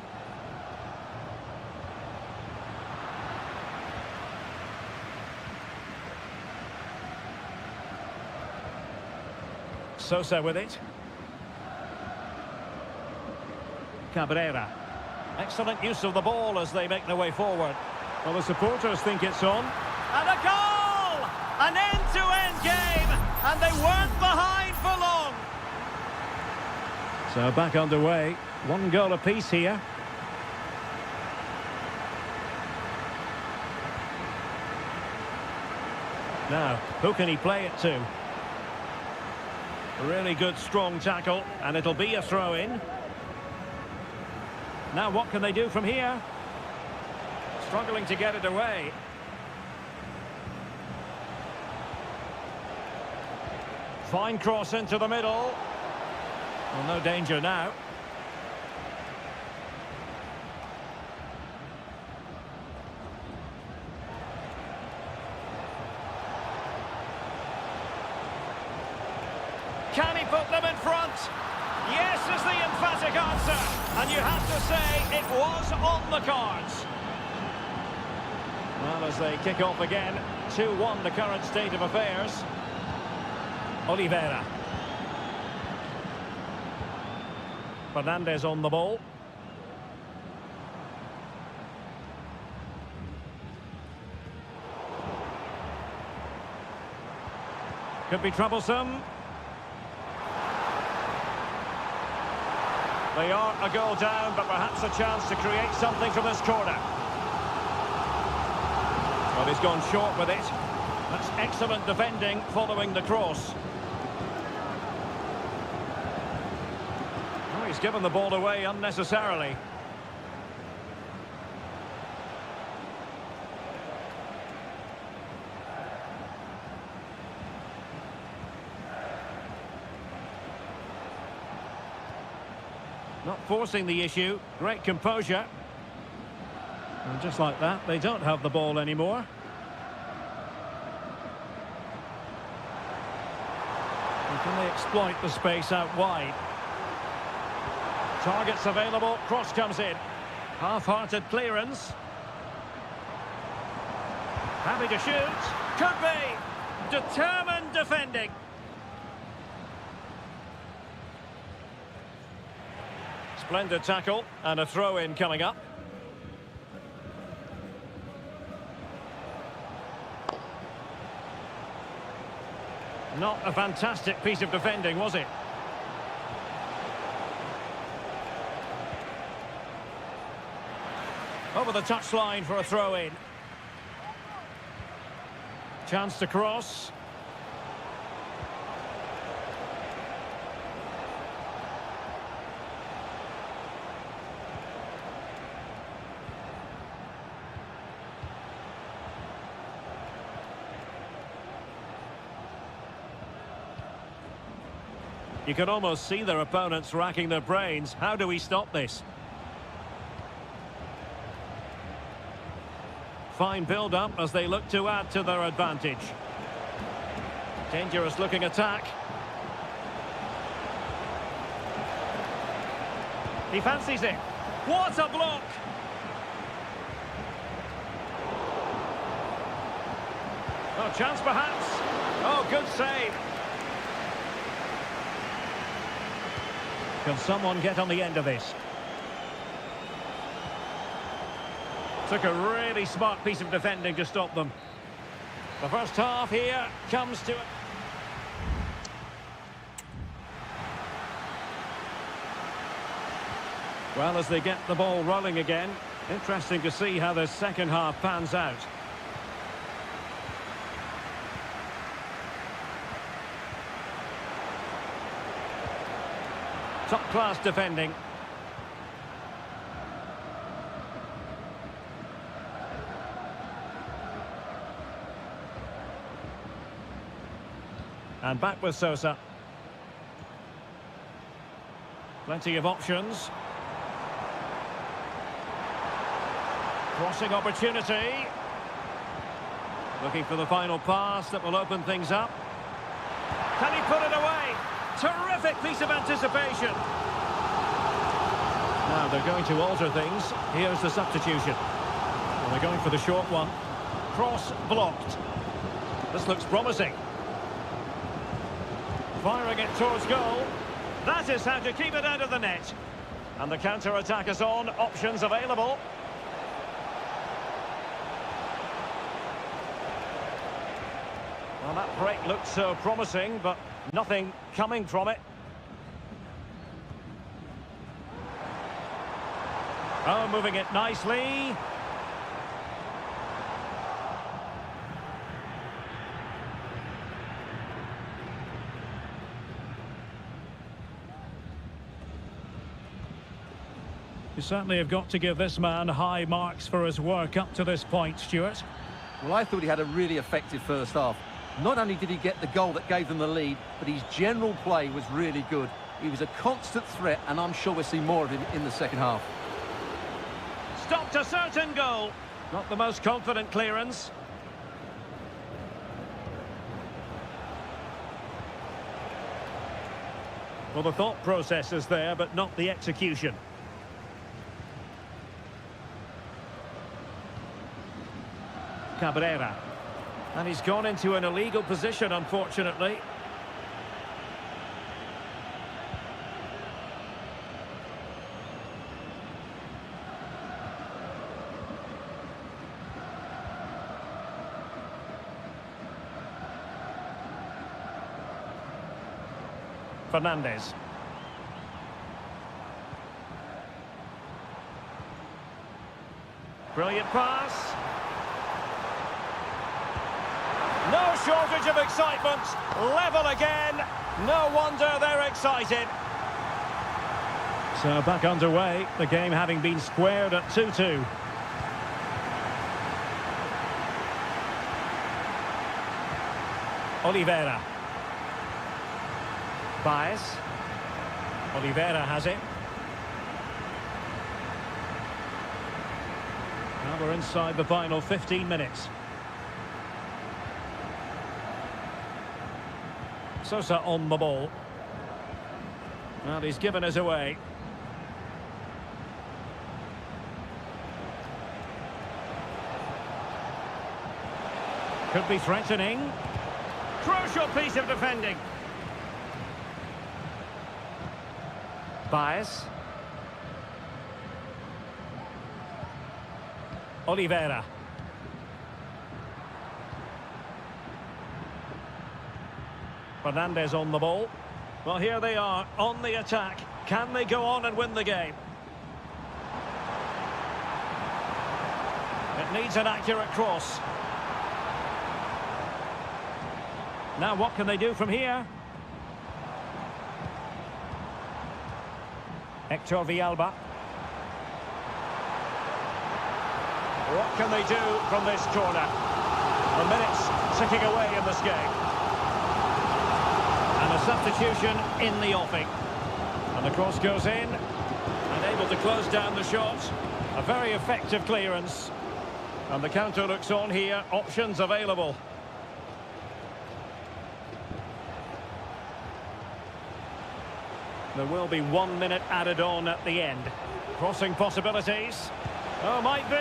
Sosa with it. Cabrera. Excellent use of the ball as they make their way forward. Well, the supporters think it's on. And a goal! An end-to-end game! And they weren't behind for long. So back underway. 1 goal apiece here. Now, who can he play it to? Really good, strong tackle, and it'll be a throw-in. Now, what can they do from here? Struggling to get it away. Fine cross into the middle. Well, no danger now. Can he put them in front? Yes is the emphatic answer. And you have to say it was on the cards. Well, as they kick off again, 2-1 the current state of affairs. Oliveira. Fernandez on the ball. Could be troublesome. They are a goal down, but perhaps a chance to create something from this corner. But he's gone short with it. That's excellent defending following the cross. Oh, he's given the ball away unnecessarily. Not forcing the issue. Great composure. And just like that, they don't have the ball anymore. And can they exploit the space out wide? Targets available. Cross comes in. Half-hearted clearance. Happy to shoot. Could be. Determined defending. Splendid tackle and a throw-in coming up. Not a fantastic piece of defending, was it? Over the touchline for a throw-in. Chance to cross. You can almost see their opponents racking their brains. How do we stop this? Fine build-up as they look to add to their advantage. Dangerous looking attack. He fancies it. What a block! Oh, chance perhaps. Oh, good save. Can someone get on the end of this? Took a really smart piece of defending to stop them. The first half here comes to... Well, as they get the ball rolling again, interesting to see how the second half pans out. Top-class defending. And back with Sosa. Plenty of options. Crossing opportunity. Looking for the final pass that will open things up. Can he put it away? Terrific piece of anticipation. Now they're going to alter things. Here's the substitution. And they're going for the short one. Cross blocked. This looks promising. Firing it towards goal. That is how to keep it out of the net. And the counter-attack is on. Options available. Well, that break looked so promising, but nothing coming from it. Oh, moving it nicely. You certainly have got to give this man high marks for his work up to this point, Stuart. Well, I thought he had a really effective first half. Not only did he get the goal that gave them the lead, but his general play was really good. He was a constant threat, and I'm sure we'll see more of him in the second half. Stopped a certain goal. Not the most confident clearance. Well, the thought process is there, but not the execution. Cabrera. And he's gone into an illegal position, unfortunately. Fernandez. Brilliant pass. No shortage of excitement. Level again. No wonder they're excited. So back underway. The game having been squared at 2-2. Oliveira. Baez. Oliveira has it. Now we're inside the final 15 minutes. Sosa on the ball. Well, he's given us away. Could be threatening. Crucial piece of defending. Baez. Oliveira. Fernandez on the ball. Well, here they are on the attack. Can they go on and win the game? It needs an accurate cross. Now what can they do from here? Hector Villalba. What can they do from this corner? The minutes ticking away in this game. And a substitution in the offing. And the cross goes in. And able to close down the shot. A very effective clearance. And the counter looks on here. Options available. There will be 1 minute added on at the end. Crossing possibilities. Oh, might be.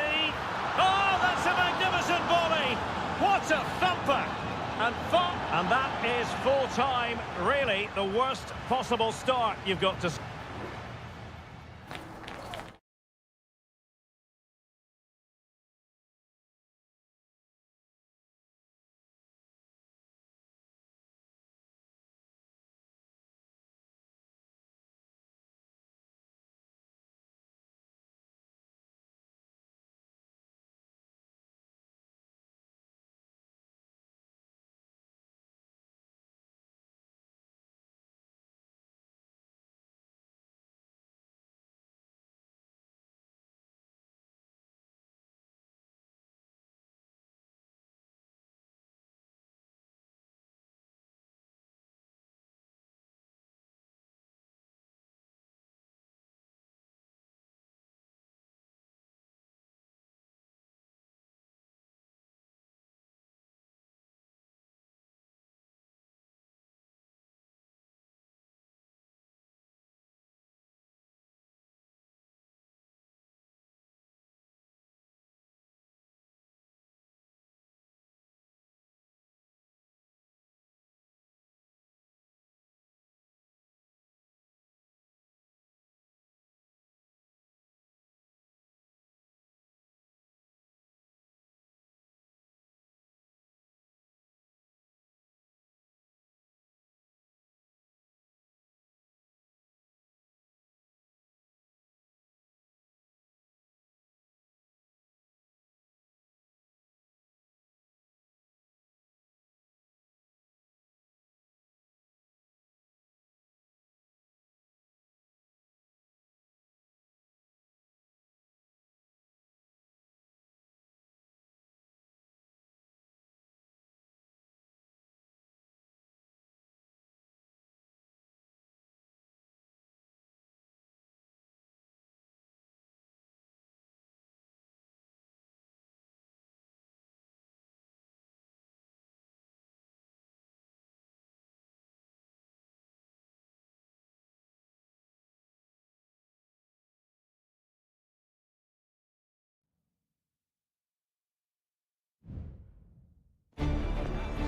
Oh, that's a magnificent volley. What a thumper. And that is full time. Really, the worst possible start you've got to...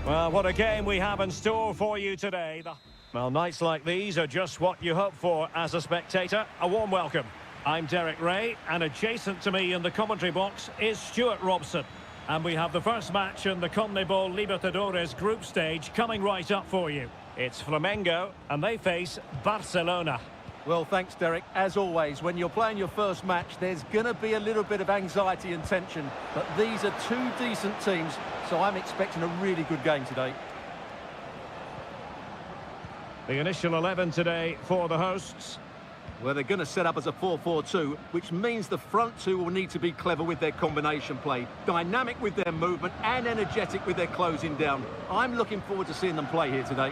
Well, what a game we have in store for you today. Well, nights like these are just what you hope for as a spectator. A warm welcome. I'm Derek Ray, and adjacent to me in the commentary box is Stuart Robson. And we have the first match in the CONMEBOL Libertadores group stage coming right up for you. It's Flamengo, and they face Barcelona. Well, thanks, Derek. As always, when you're playing your first match, there's going to be a little bit of anxiety and tension. But these are two decent teams, so I'm expecting a really good game today. The initial 11 today for the hosts. Well, they're going to set up as a 4-4-2, which means the front two will need to be clever with their combination play, dynamic with their movement and energetic with their closing down. I'm looking forward to seeing them play here today.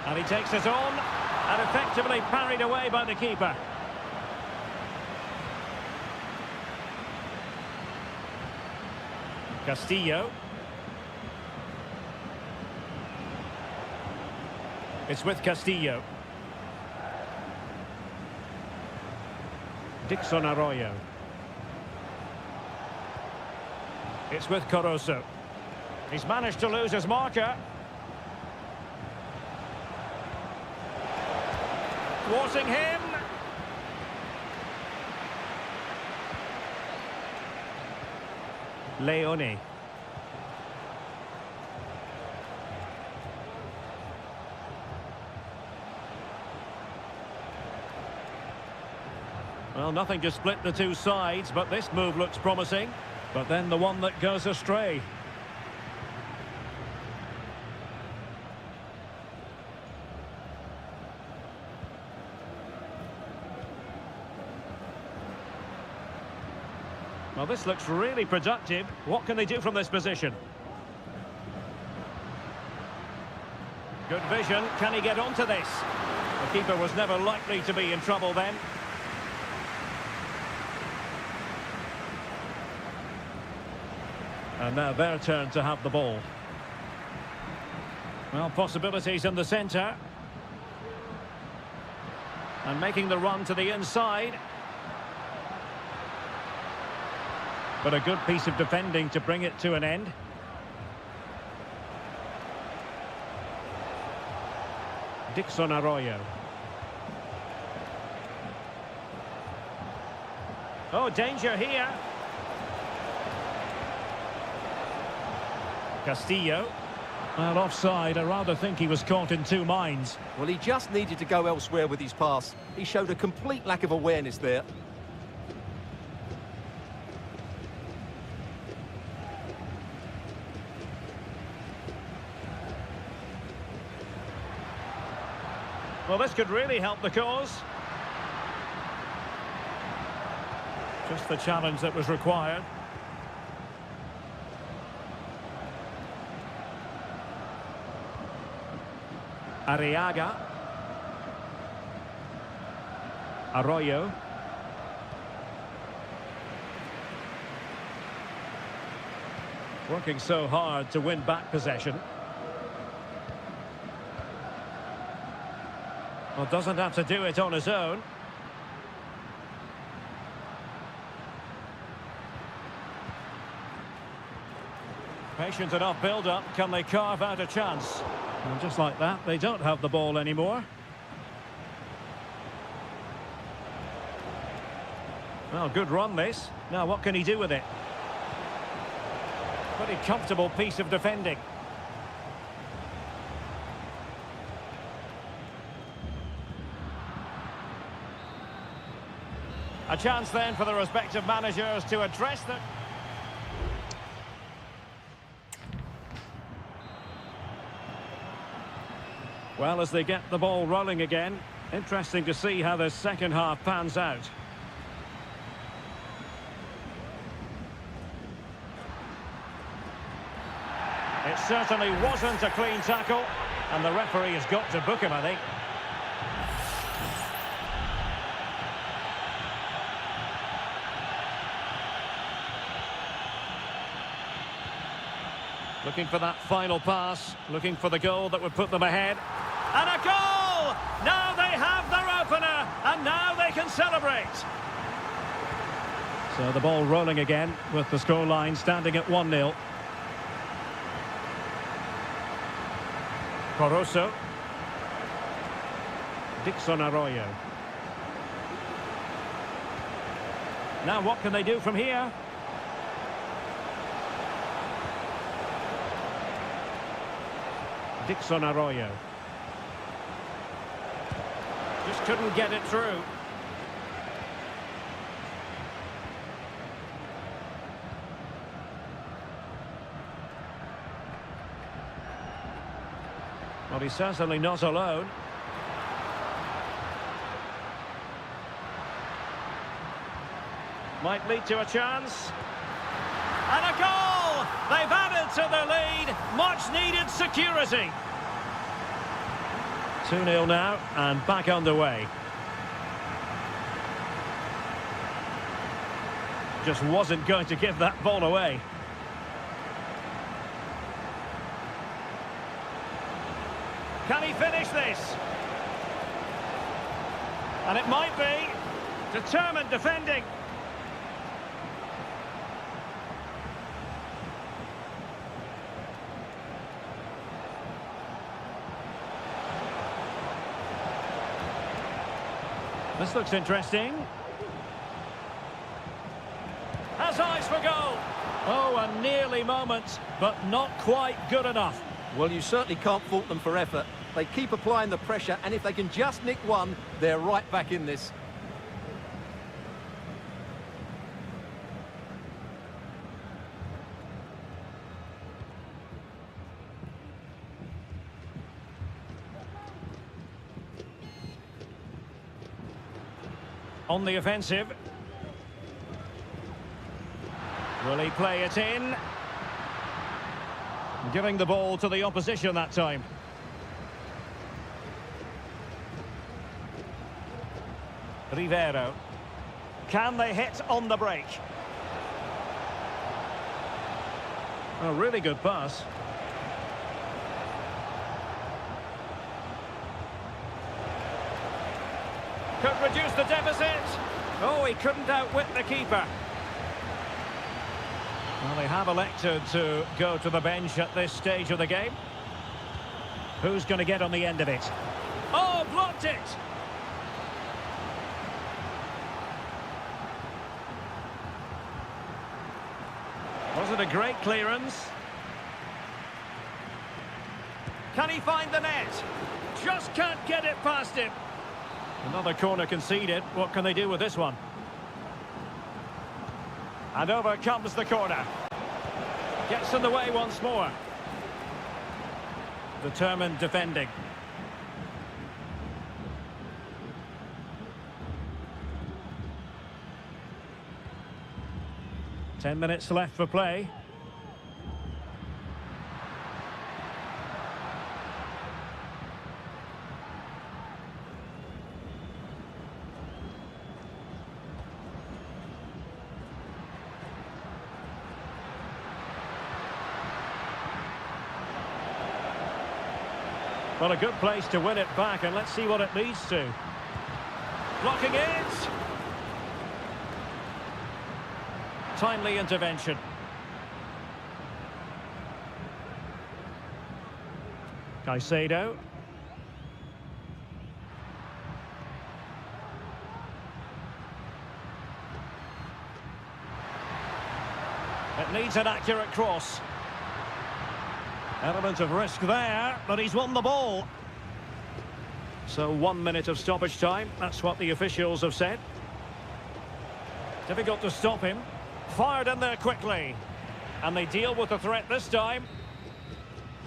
And he takes it on, and effectively parried away by the keeper. Castillo. It's with Castillo. Dixon Arroyo. It's with Corozo. He's managed to lose his marker. Thwarting him. Leone. Well, nothing to split the two sides, but this move looks promising. But then the one that goes astray. Well, this looks really productive. What can they do from this position? Good vision. Can he get onto this? The keeper was never likely to be in trouble then. And now their turn to have the ball. Well, possibilities in the centre. And making the run to the inside. But a good piece of defending to bring it to an end. Dixon Arroyo. Oh, danger here. Castillo. Well, offside. I rather think he was caught in two minds. Well, he just needed to go elsewhere with his pass. He showed a complete lack of awareness there. Well, this could really help the cause. Just the challenge that was required. Arriaga. Arroyo. Working so hard to win back possession. Well, doesn't have to do it on his own. Patient enough build-up. Can they carve out a chance? And just like that, they don't have the ball anymore. Well, good run this. Now, what can he do with it? Pretty comfortable piece of defending. A chance then for the respective managers to address them. Well, as they get the ball rolling again, interesting to see how this second half pans out. It certainly wasn't a clean tackle, and the referee has got to book him, I think. Looking for that final pass, looking for the goal that would put them ahead. And a goal! goal. Now they have their opener, and now they can celebrate. So the ball rolling again with the scoreline standing at 1-0. Coroso. Dixon Arroyo. Now what can they do from here? Dixon Arroyo. Just couldn't get it through. Well, he's certainly not alone. Might lead to a chance. And a goal! They've added to their lead. Much needed security. 2-0 now and back underway. Just wasn't going to give that ball away. Can he finish this? And it might be. Determined defending. This looks interesting. Has eyes for goal. Oh, a nearly moment, but not quite good enough. Well, you certainly can't fault them for effort. They keep applying the pressure, and if they can just nick one, they're right back in this. On the offensive. Will he play it in? Giving the ball to the opposition that time. Rivero. Can they hit on the break? A really good pass. Could reduce the deficit. Oh, he couldn't outwit the keeper. Well, they have elected to go to the bench at this stage of the game. Who's going to get on the end of it? Oh, blocked it! Was it a great clearance? Can he find the net? Just can't get it past him. Another corner conceded. What can they do with this one? And over comes the corner. Gets in the way once more. Determined defending. Ten minutes left for play. Well, a good place to win it back, and let's see what it leads to. Blocking it. Timely intervention. Caicedo. It needs an accurate cross. Element of risk there, but he's won the ball. So 1 minute of stoppage time, that's what the officials have said. Difficult to stop him. Fired in there quickly. And they deal with the threat this time.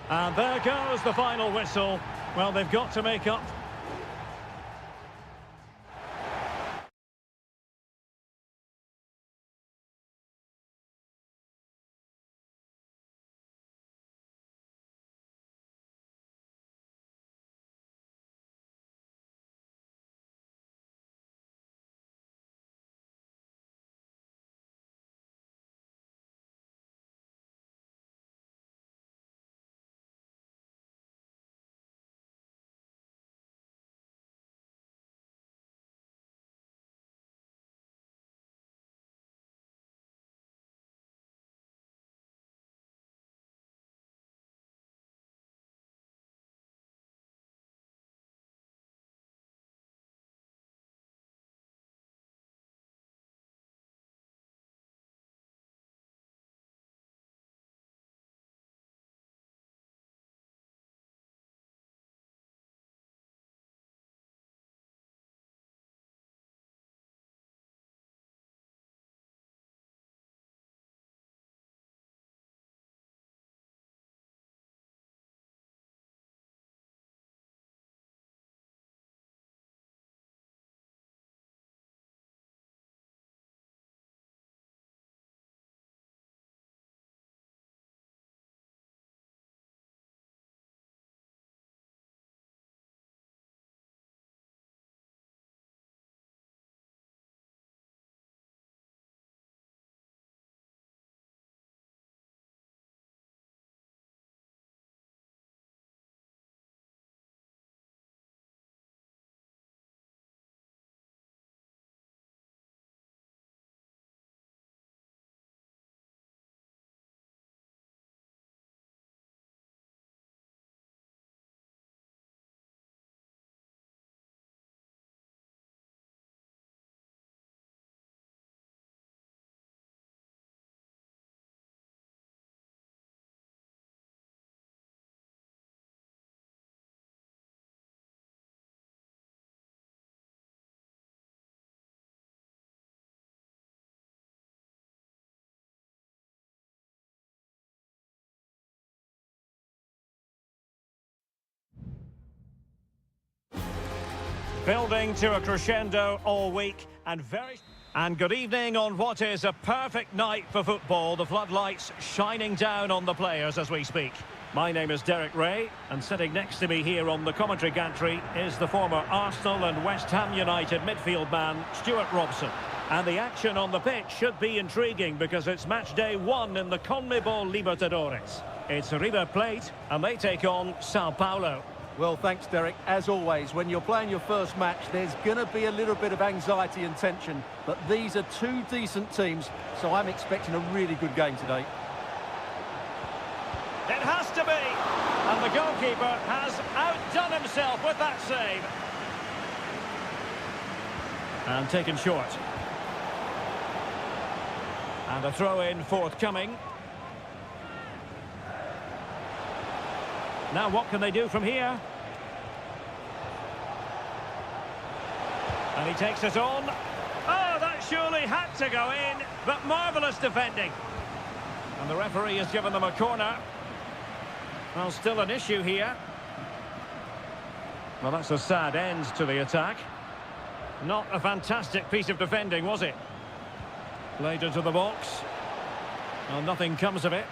And there goes the final whistle. Well, they've got to make up Building to a crescendo all week and good evening on what is a perfect night for football. The floodlights shining down on the players as we speak. My name is Derek Ray, and sitting next to me here on the commentary gantry is the former Arsenal and West Ham United midfield man, Stuart Robson. And the action on the pitch should be intriguing because it's match day 1 in the CONMEBOL Libertadores. It's River Plate, and they take on Sao Paulo. Well, thanks, Derek. As always, when you're playing your first match, there's going to be a little bit of anxiety and tension. But these are two decent teams, so I'm expecting a really good game today. It has to be! And the goalkeeper has outdone himself with that save. And taken short. And a throw-in forthcoming. Now what can they do from here? And he takes it on. Oh, that surely had to go in, but marvellous defending. And the referee has given them a corner. Well, still an issue here. Well, that's a sad end to the attack. Not a fantastic piece of defending, was it? Played into the box. Well, nothing comes of it.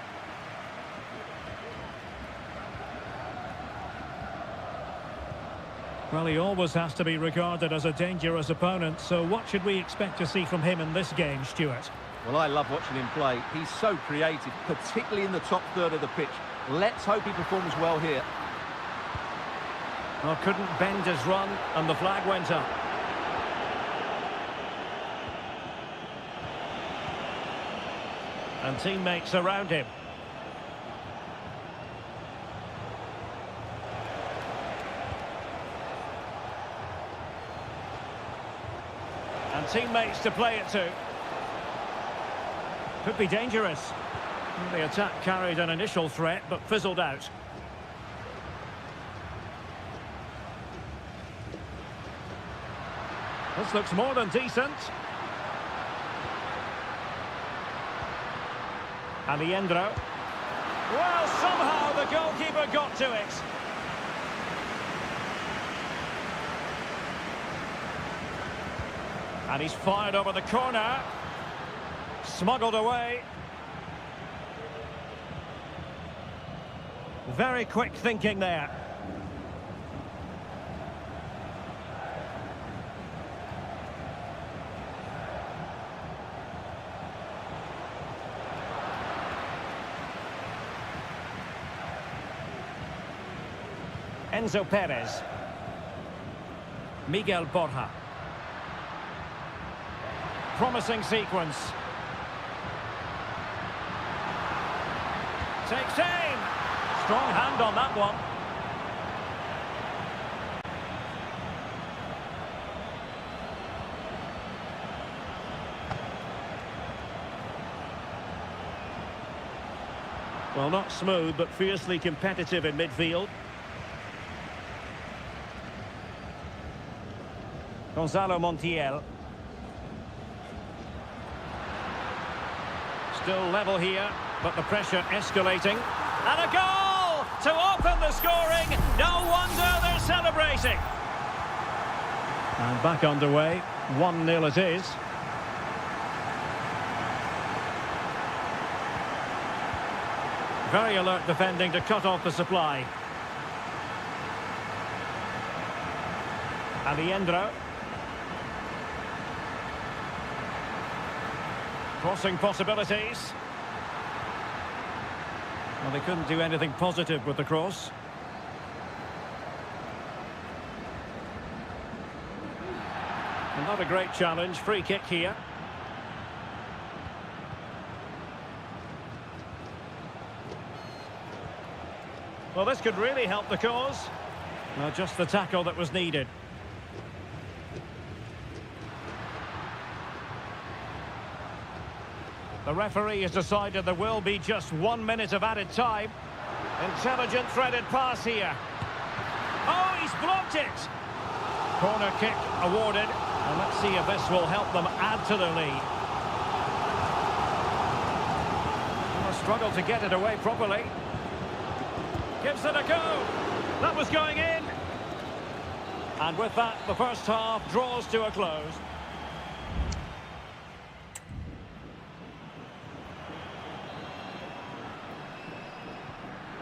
Well, he always has to be regarded as a dangerous opponent, so what should we expect to see from him in this game, Stuart? Well, I love watching him play. He's so creative, particularly in the top third of the pitch. Let's hope he performs well here. Well, couldn't bend his run, and the flag went up. And teammates around him. And teammates to play it to. Could be dangerous. The attack carried an initial threat, but fizzled out. This looks more than decent. Alejandro. Well, somehow the goalkeeper got to it. And he's fired over the corner. Smuggled away. Very quick thinking there. Enzo Perez. Miguel Borja. Promising sequence. Takes aim. Strong hand on that one. Well, not smooth, but fiercely competitive in midfield. Gonzalo Montiel. Still level here, but the pressure escalating. And a goal to open the scoring. No wonder they're celebrating. And back underway. 1-0 it is. Very alert defending to cut off the supply. Alejandro. Crossing possibilities. Well, they couldn't do anything positive with the cross. And not a great challenge. Free kick here. Well, this could really help the cause. Well, just the tackle that was needed. The referee has decided there will be just 1 minute of added time. Intelligent threaded pass here. Oh, he's blocked it. Corner kick awarded. And let's see if this will help them add to their lead. Well, struggle to get it away properly. Gives it a go. That was going in. And with that, the first half draws to a close.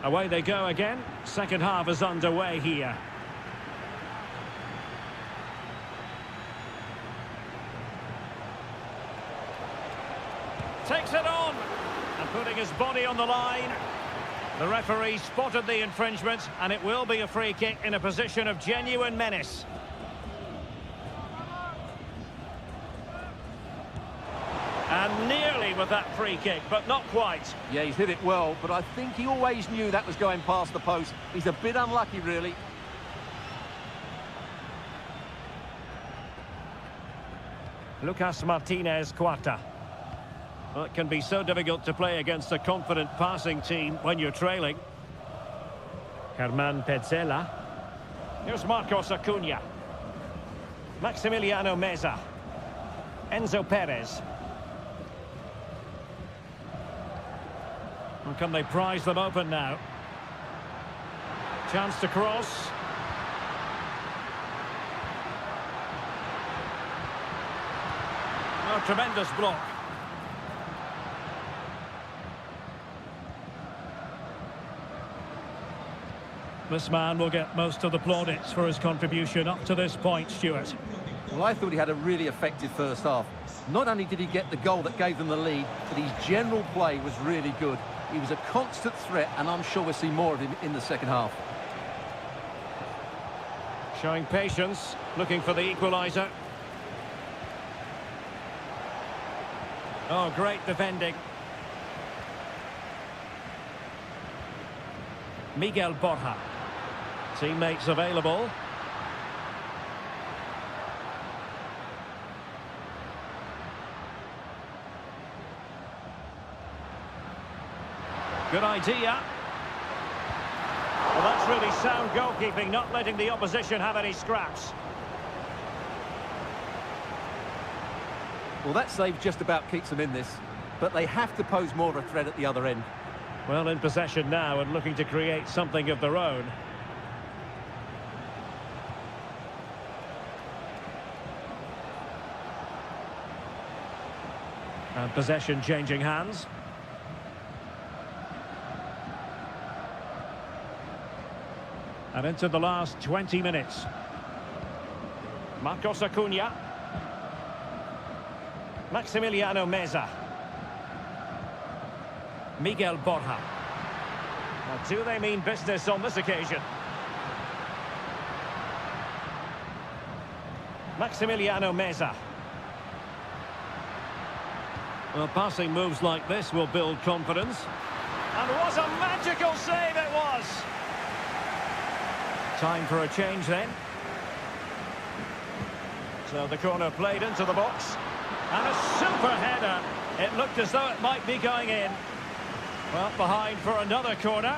Away they go again. Second half is underway here. Takes it on and putting his body on the line. The referee spotted the infringement and it will be a free kick in a position of genuine menace. And nearly with that free kick, but not quite. Yeah, he's hit it well, but I think he always knew that was going past the post. He's a bit unlucky, really. Lucas Martinez Quarta. Well, it can be so difficult to play against a confident passing team when you're trailing. Herman Petzela. Here's Marcos Acuna. Maximiliano Meza. Enzo Perez. And can they prize them open now? Chance to cross. Oh, tremendous block. This man will get most of the plaudits for his contribution up to this point, Stuart. Well, I thought he had a really effective first half. Not only did he get the goal that gave them the lead, but his general play was really good. He was a constant threat, and I'm sure we'll see more of him in the second half. Showing patience, looking for the equaliser. Oh, great defending. Miguel Borja. Teammates available. Good idea. Well, that's really sound goalkeeping, not letting the opposition have any scraps. Well, that save just about keeps them in this, but they have to pose more of a threat at the other end. Well, in possession now and looking to create something of their own. And possession changing hands. And into the last 20 minutes. Marcos Acuna. Maximiliano Meza. Miguel Borja. Now, do they mean business on this occasion? Maximiliano Meza. Well, passing moves like this will build confidence. And what a magical save it was! Time for a change then. So the corner played into the box. And a super header. It looked as though it might be going in. Well, behind for another corner.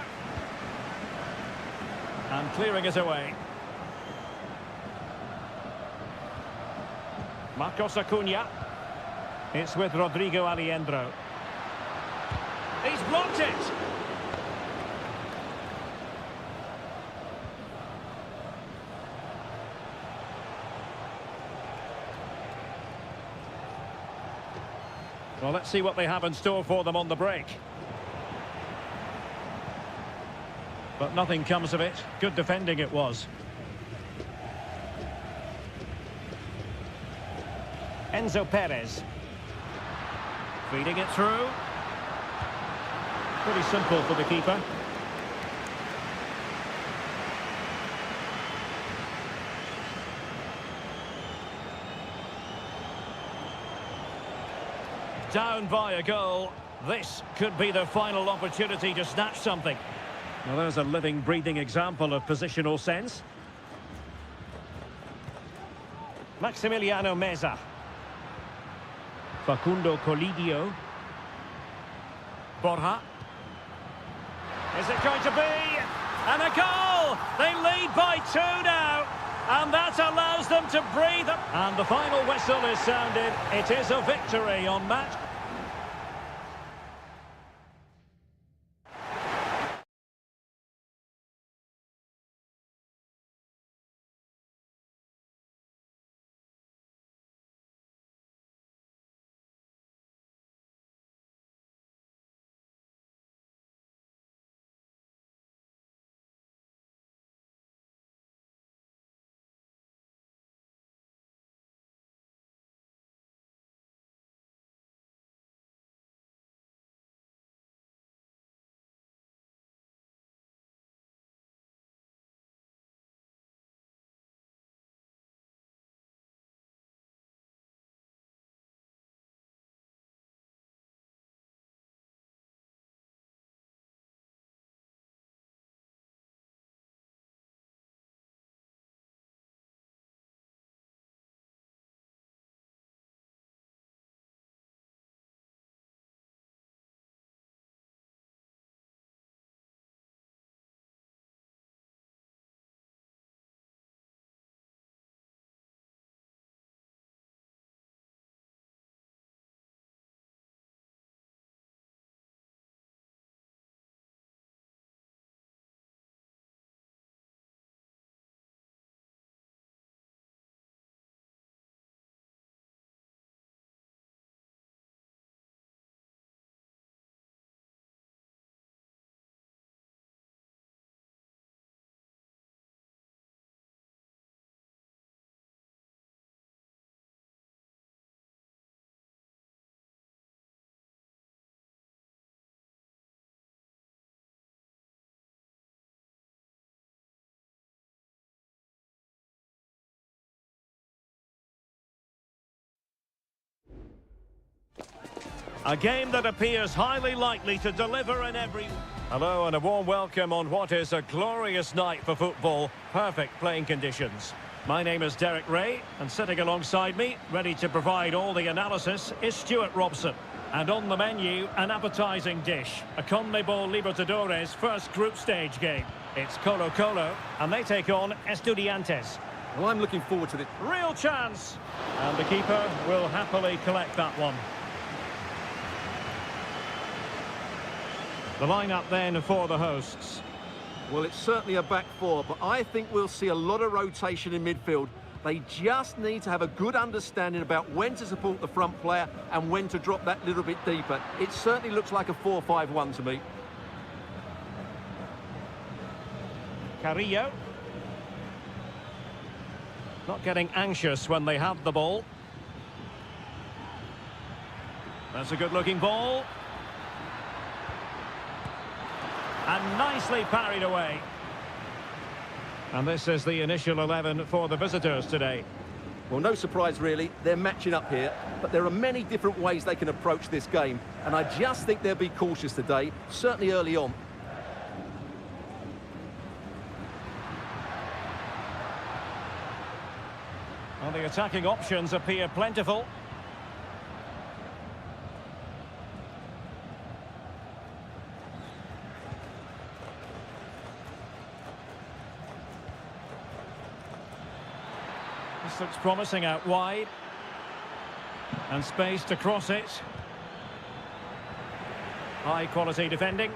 And clearing it away. Marcos Acuna. It's with Rodrigo Aliendro. He's blocked it! Well, let's see what they have in store for them on the break. But nothing comes of it. Good defending it was. Enzo Perez. Feeding it through. Pretty simple for the keeper. Down by a goal. This could be their final opportunity to snatch something. Well, there's a living, breathing example of positional sense. Maximiliano Meza. Facundo Colidio. Borja. Is it going to be? And a goal! They lead by 2 now. And that allows them to breathe. And the final whistle is sounded. It is a victory on match. A game that appears highly likely to deliver in every... Hello and a warm welcome on what is a glorious night for football. Perfect playing conditions. My name is Derek Ray, and sitting alongside me, ready to provide all the analysis, is Stuart Robson. And on the menu, an appetising dish. A CONMEBOL Libertadores first group stage game. It's Colo-Colo, and they take on Estudiantes. Well, I'm looking forward to this. Real chance! And the keeper will happily collect that one. The lineup then for the hosts. Well, it's certainly a back four, but I think we'll see a lot of rotation in midfield. They just need to have a good understanding about when to support the front player and when to drop that little bit deeper. It certainly looks like a 4-5-1 to me. Carrillo. Not getting anxious when they have the ball. That's a good-looking ball. And nicely parried away. And this is the initial 11 for the visitors today. Well, no surprise really, they're matching up here, but there are many different ways they can approach this game, and I just think they'll be cautious today, certainly early on. Well, the attacking options appear plentiful. This looks promising out wide. And space to cross it. High quality defending.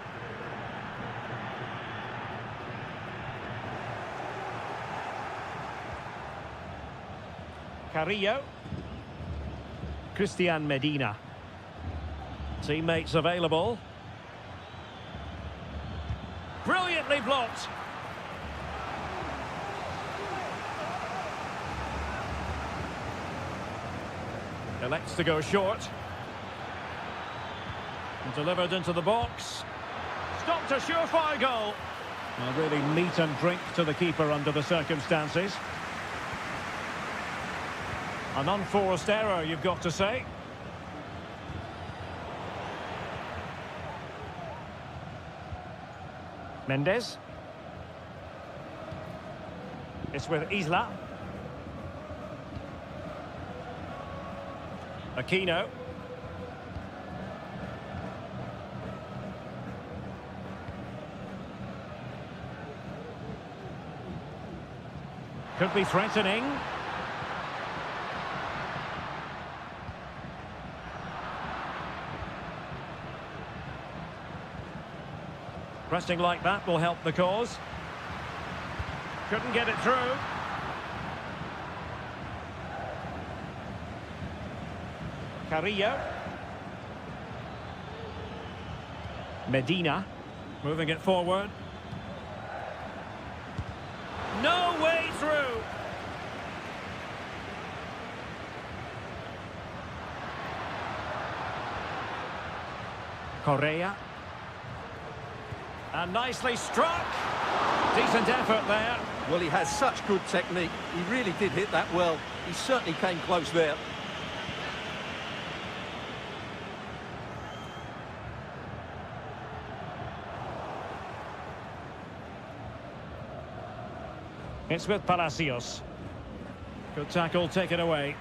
Carrillo. Christian Medina. Teammates available. Brilliantly blocked. Elects to go short. And delivered into the box. Stopped a surefire goal. Well, really meat and drink to the keeper under the circumstances. An unforced error, you've got to say. Mendes. It's with Isla. Aquino. Could be threatening. Pressing like that will help the cause. Couldn't get it through. Carrillo. Medina. Moving it forward. No way through. Correa. And nicely struck. Decent effort there. Well, he has such good technique. He really did hit that well. He certainly came close there. It's with Palacios. Good tackle taken away.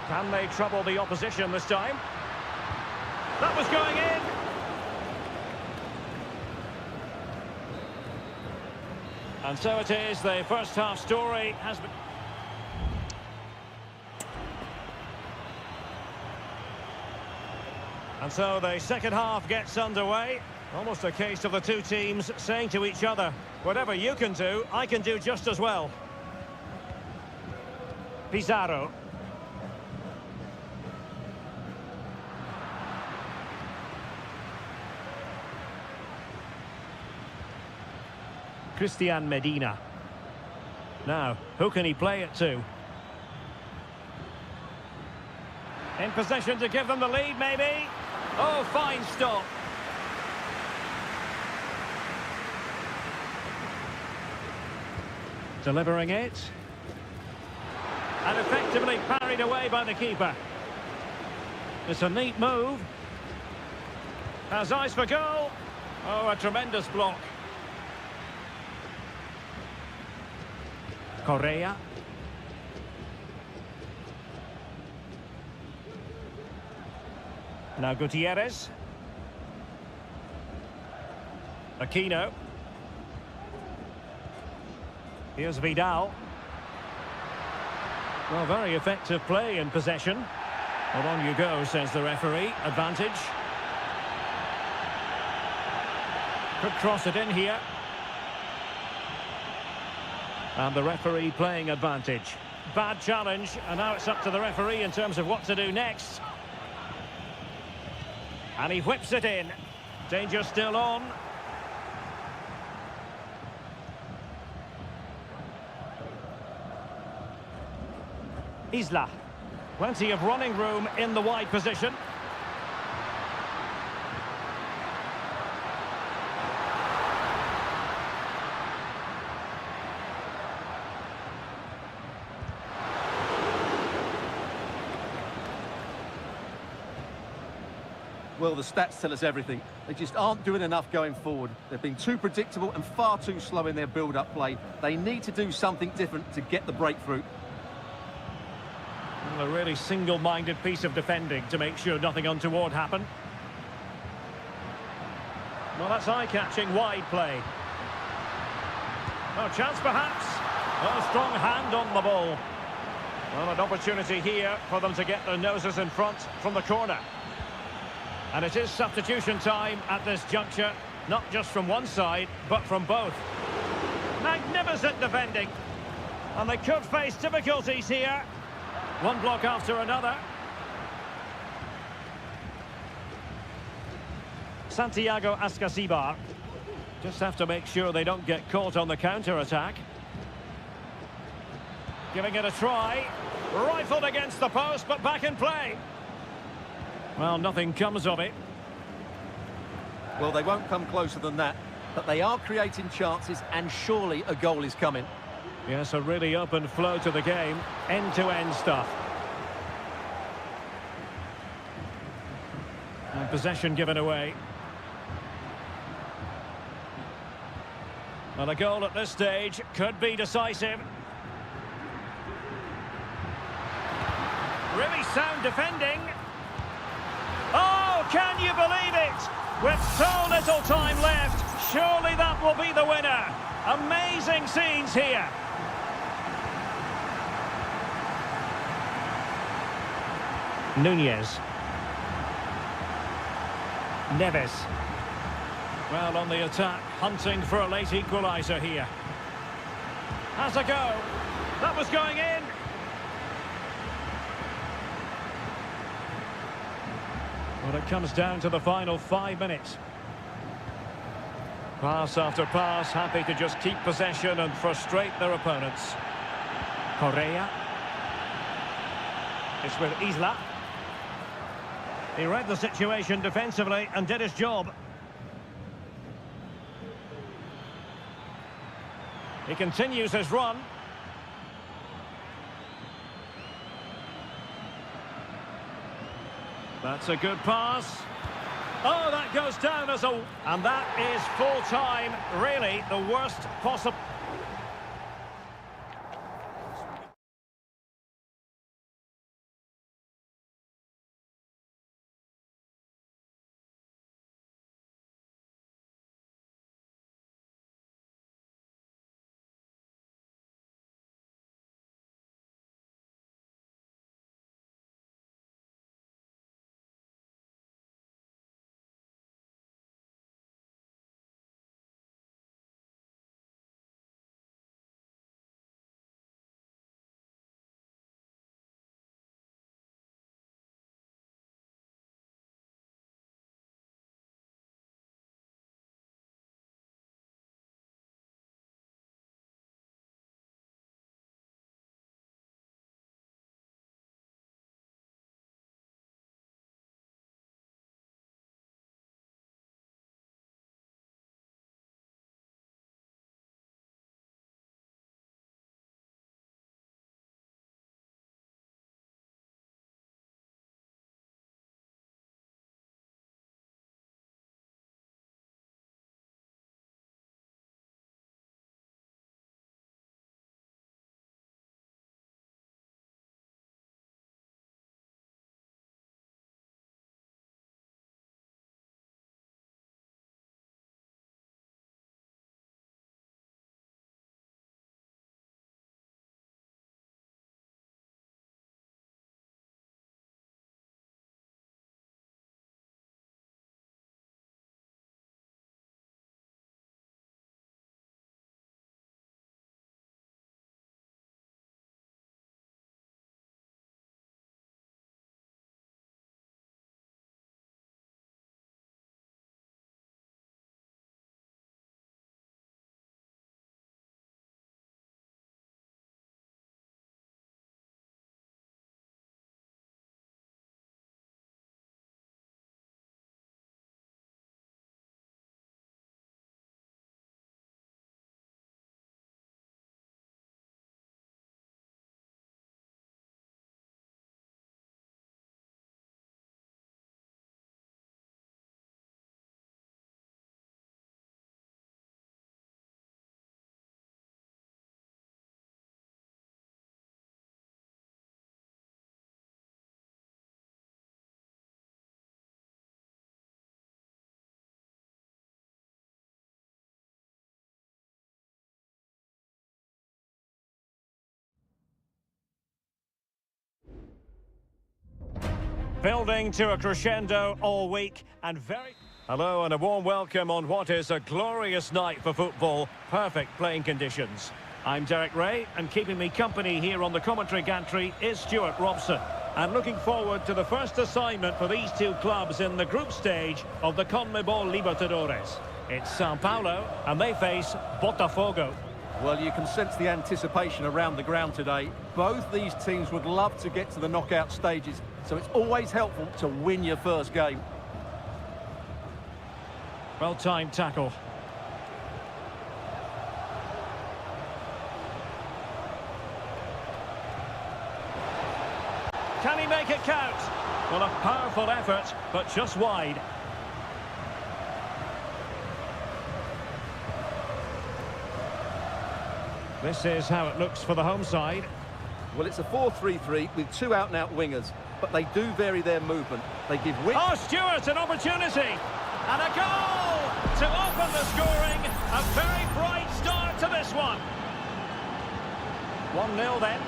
Can they trouble the opposition this time? That was going in. And so it is, the first half story has been... And so the second half gets underway. Almost a case of the two teams saying to each other, whatever you can do, I can do just as well. Pizarro. Christian Medina. Now, who can he play it to? In possession to give them the lead, maybe. Oh, fine stop. Delivering it. And effectively parried away by the keeper. It's a neat move. Has eyes for goal. Oh, a tremendous block. Correa. Now Gutierrez. Aquino. Here's Vidal. Well, very effective play in possession. Well, on you go, says the referee. Advantage. Could cross it in here. And the referee playing advantage. Bad challenge, and now it's up to the referee in terms of what to do next. And he whips it in. Danger still on. Isla. Plenty of running room in the wide position. Well, the stats tell us everything. They just aren't doing enough going forward. They've been too predictable and far too slow in their build-up play. They need to do something different to get the breakthrough. Well, a really single-minded piece of defending to make sure nothing untoward happened. Well, that's eye-catching wide play. Oh, chance perhaps. Oh, strong hand on the ball. Well, an opportunity here for them to get their noses in front from the corner. And it is substitution time at this juncture, not just from one side, but from both. Magnificent defending. And they could face difficulties here. One block after another. Santiago Ascasibar. Just have to make sure they don't get caught on the counter-attack. Giving it a try. Rifled against the post, but back in play. Well, nothing comes of it. Well, they won't come closer than that, but they are creating chances, and surely a goal is coming. Yes, a really open flow to the game. End-to-end stuff. And possession given away. Well, a goal at this stage could be decisive. Really sound defending. Oh, can you believe it? With so little time left, surely that will be the winner. Amazing scenes here. Nunez. Neves. Well, on the attack, hunting for a late equaliser here. Has a go. That was going in. Well, it comes down to the final 5 minutes. Pass after pass, happy to just keep possession and frustrate their opponents. Correa. It's with Isla. He read the situation defensively and did his job. He continues his run. That's a good pass. Oh, that goes down as a... And that is full time. Really, the worst possible... Building to a crescendo all week and very... Hello and a warm welcome on what is a glorious night for football. Perfect playing conditions. I'm Derek Ray, and keeping me company here on the commentary gantry is Stuart Robson. And looking forward to the first assignment for these two clubs in the group stage of the CONMEBOL Libertadores. It's Sao Paulo, and they face Botafogo. Well, you can sense the anticipation around the ground today. Both these teams would love to get to the knockout stages, so it's always helpful to win your first game. Well-timed tackle. Can he make it count? Well, a powerful effort, but just wide. This is how it looks for the home side. Well, it's a 4-3-3 with two out-and-out wingers, but they do vary their movement. They give width... Oh, Stewart, an opportunity! And a goal to open the scoring. A very bright start to this one. 1-0 then.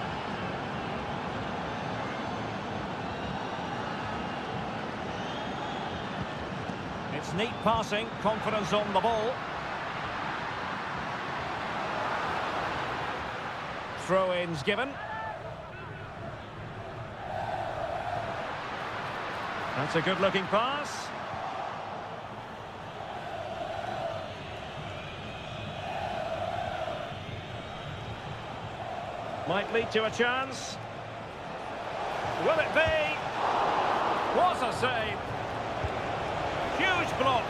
It's neat passing, confidence on the ball. Throw-ins given. That's a good-looking pass. Might lead to a chance. Will it be? What a save. Huge block.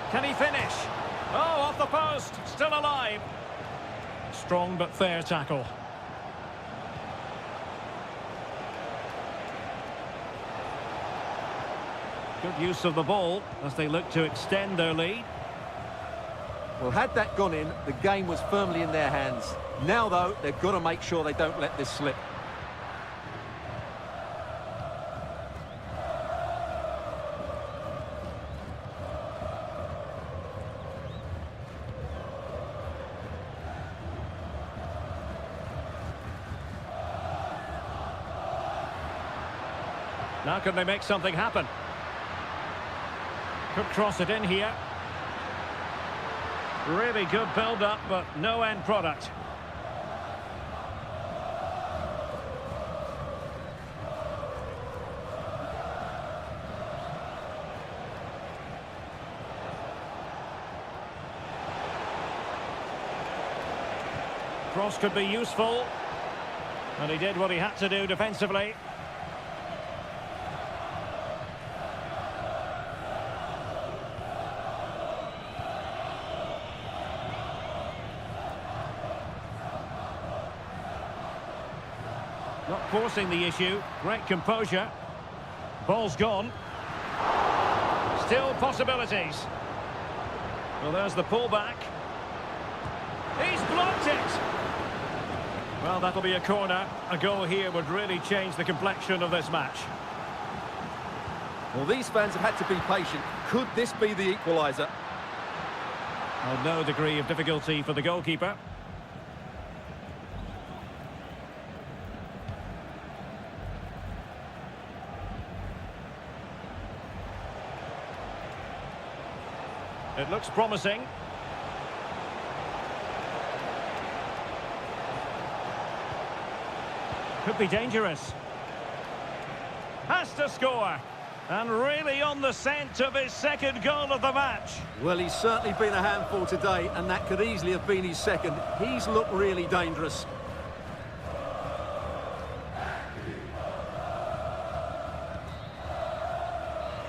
Can he finish? Oh, off the post. Still alive. Strong but fair tackle. Good use of the ball as they look to extend their lead. Well, had that gone in, the game was firmly in their hands. Now, though, they've got to make sure they don't let this slip. Now can they make something happen? Could cross it in here. Really good build-up, but no end product. Cross could be useful. And he did what he had to do defensively. Not forcing the issue. Great composure. Ball's gone. Still possibilities. Well, there's the pullback. He's blocked it. Well, that'll be a corner. A goal here would really change the complexion of this match. Well, these fans have had to be patient. Could this be the equaliser? Well, no degree of difficulty for the goalkeeper. It looks promising. Could be dangerous. Has to score. And really on the scent of his second goal of the match. Well, he's certainly been a handful today, and that could easily have been his second. He's looked really dangerous.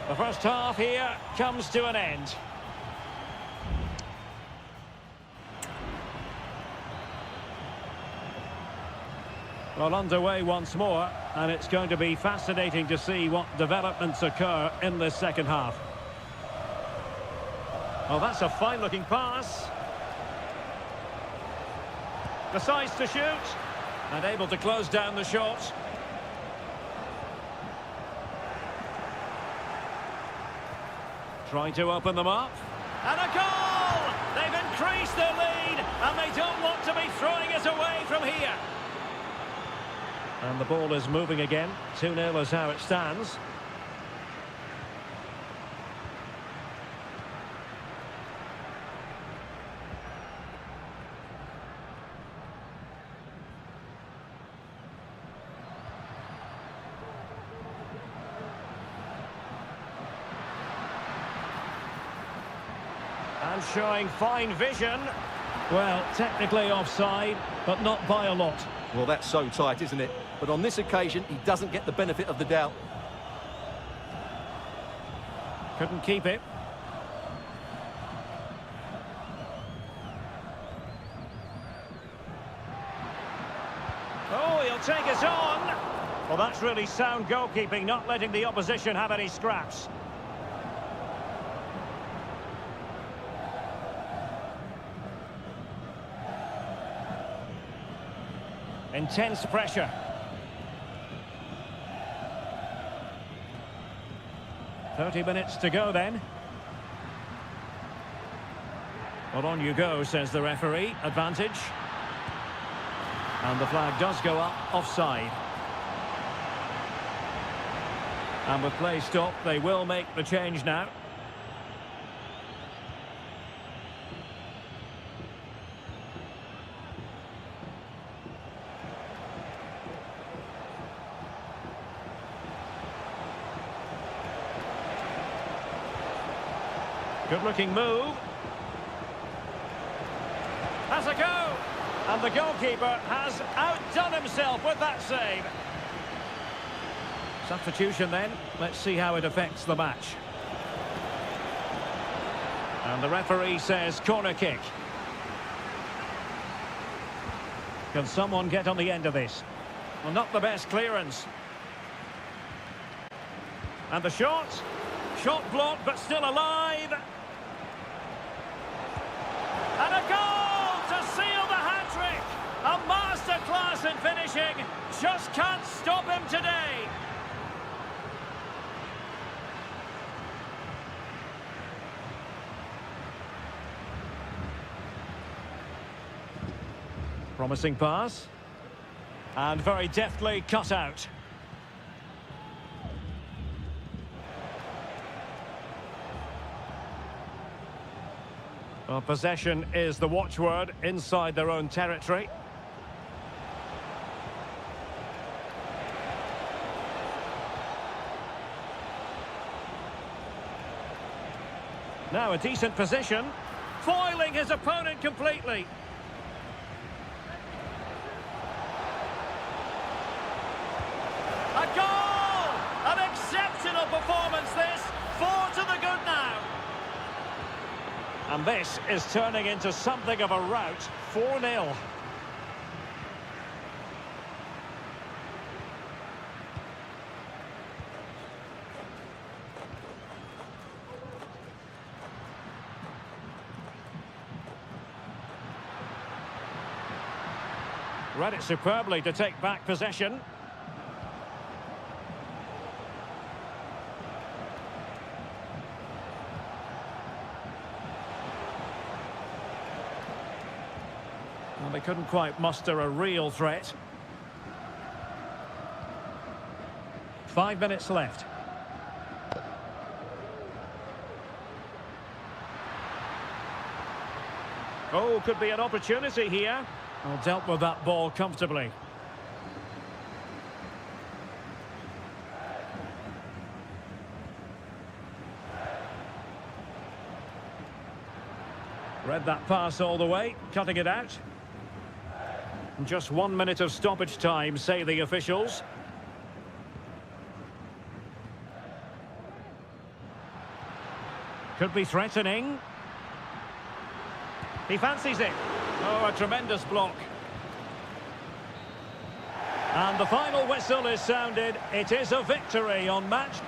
The first half here comes to an end. Well, underway once more, and it's going to be fascinating to see what developments occur in this second half. Well, that's a fine-looking pass. Decides to shoot, and able to close down the shot. Trying to open them up. And a goal! They've increased their lead, and they don't want to be throwing it away from here. And the ball is moving again. 2-0 is how it stands. And showing fine vision. Well, technically offside, but not by a lot. Well, that's so tight, isn't it? But on this occasion, he doesn't get the benefit of the doubt. Couldn't keep it. Oh, he'll take it on. Well, that's really sound goalkeeping, not letting the opposition have any scraps. Intense pressure. "30 minutes to go then." Well, on you go, says the referee. Advantage. And the flag does go up, offside. And with play stopped, they will make the change now. Good-looking move. Has a go. And the goalkeeper has outdone himself with that save. Substitution then. Let's see how it affects the match. And the referee says corner kick. Can someone get on the end of this? Well, not the best clearance. And the shot. Shot blocked, but still alive. And a goal to seal the hat-trick! A masterclass in finishing. Just can't stop him today. Promising pass. And very deftly cut out. Well, possession is the watchword inside their own territory. Now a decent position, foiling his opponent completely. A goal! An exceptional performance this. 4 to the good now. And this is turning into something of a rout. 4-0. Read it superbly to take back possession. Well, they couldn't quite muster a real threat. 5 minutes left. Oh, could be an opportunity here. Well, dealt with that ball comfortably. Read that pass all the way, cutting it out. Just 1 minute of stoppage time, say the officials. Could be threatening. He fancies it. Oh, a tremendous block. And the final whistle is sounded. It is a victory on match.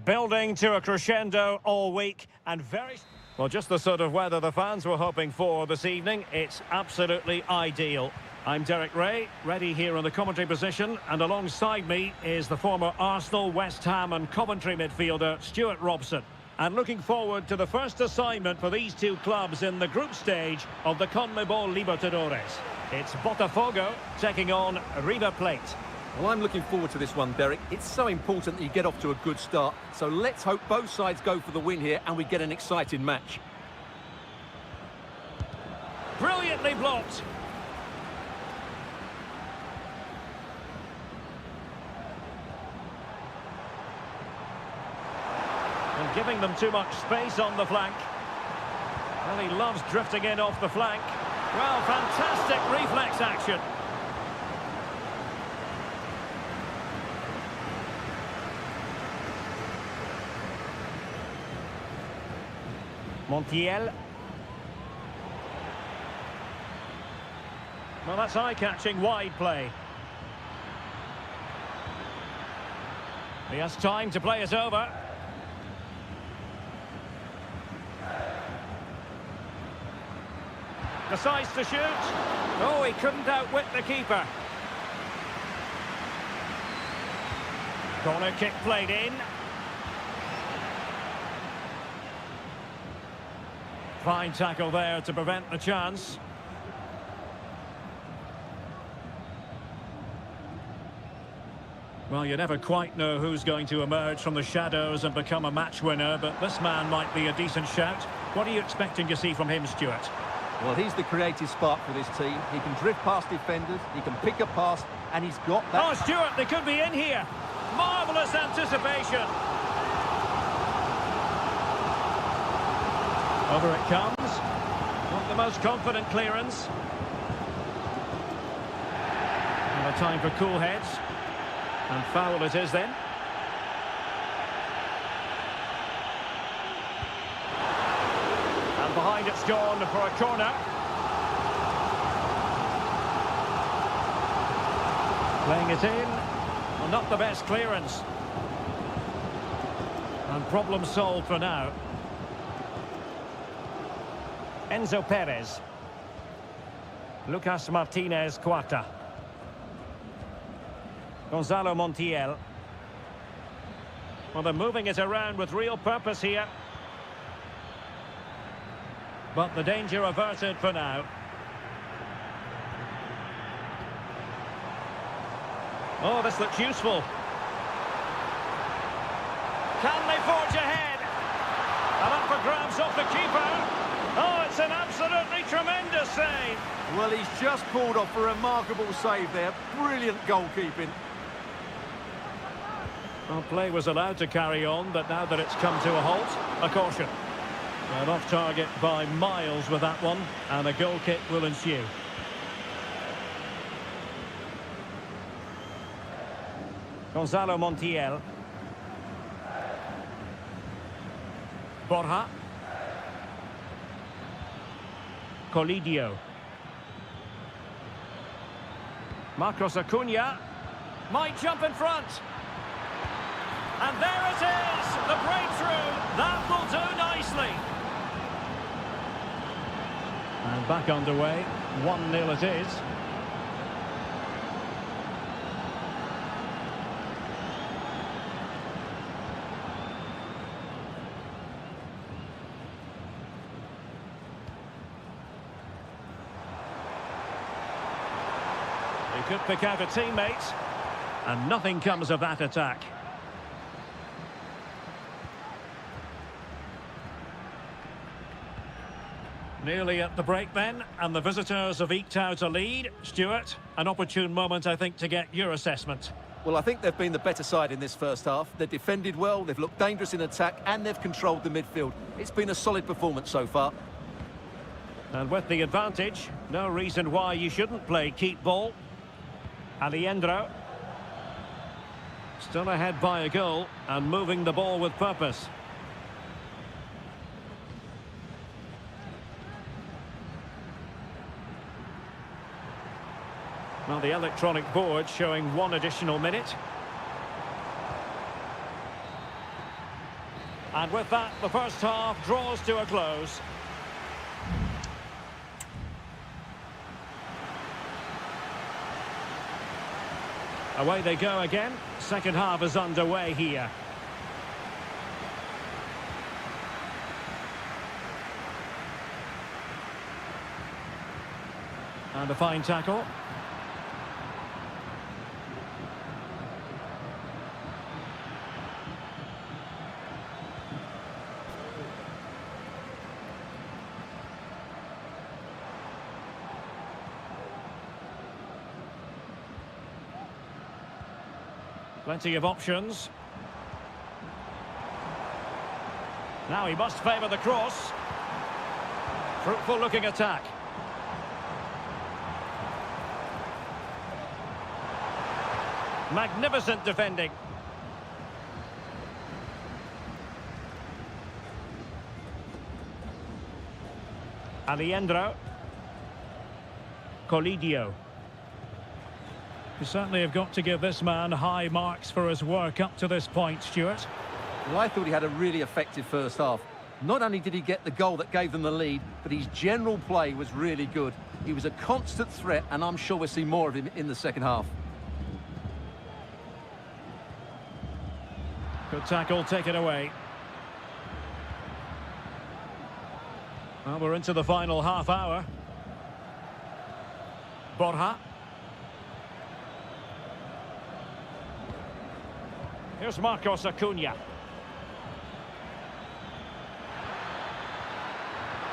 Building to a crescendo all week and very... Well, just the sort of weather the fans were hoping for this evening. It's absolutely ideal. I'm Derek Ray, ready here in the commentary position, and alongside me is the former Arsenal, West Ham and Coventry midfielder Stuart Robson. And looking forward to the first assignment for these two clubs in the group stage of the CONMEBOL Libertadores. It's Botafogo taking on River Plate. Well, I'm looking forward to this one, Derek. It's so important that you get off to a good start. So let's hope both sides go for the win here and we get an exciting match. Brilliantly blocked. And giving them too much space on the flank. Well, he loves drifting in off the flank. Well, fantastic reflex action. Montiel. Well, that's eye-catching wide play. He has time to play it over. Decides to shoot. Oh, he couldn't outwit the keeper. Corner kick played in. Fine tackle there to prevent the chance. Well, you never quite know who's going to emerge from the shadows and become a match winner, but this man might be a decent shout. What are you expecting to see from him, Stuart? Well, he's the creative spark for this team. He can drift past defenders, he can pick a pass, and he's got that... Oh, Stuart, they could be in here. Marvellous anticipation. Over it comes. Not the most confident clearance. And a time for cool heads. And foul it is then. And behind it's gone for a corner. Playing it in. Well, not the best clearance. And problem solved for now. Enzo Perez. Lucas Martinez Cuarta. Gonzalo Montiel. Well, they're moving it around with real purpose here. But the danger averted for now. Oh, this looks useful. Can they forge ahead? And up for grabs off the keeper. Oh, it's an absolutely tremendous save. Well, he's just pulled off a remarkable save there. Brilliant goalkeeping. Well, play was allowed to carry on, but now that it's come to a halt, a caution. And off target by miles with that one, and a goal kick will ensue. Gonzalo Montiel. Borja. Colidio. Marcos Acuna might jump in front. And there it is, the breakthrough. That will do nicely. And back underway, 1-0 it is. He could pick out a teammate, and nothing comes of that attack. Nearly at the break then, and the visitors have eked out a lead. Stuart, an opportune moment, I think, to get your assessment. Well, I think they've been the better side in this first half. They've defended well, they've looked dangerous in attack, and they've controlled the midfield. It's been a solid performance so far. And with the advantage, no reason why you shouldn't play keep ball. Alejandro. Still ahead by a goal, and moving the ball with purpose. Well, the electronic board showing 1 additional minute. And with that, the first half draws to a close. Away they go again. Second half is underway here. And a fine tackle. Plenty of options. Now he must favour the cross. Fruitful looking attack. Magnificent defending. Alejandro. Colidio. You certainly have got to give this man high marks for his work up to this point, Stuart. Well, I thought he had a really effective first half. Not only did he get the goal that gave them the lead, but his general play was really good. He was a constant threat, and I'm sure we'll see more of him in the second half. Good tackle, taken away. Well, we're into the final half hour. Borja. Here's Marcos Acuna.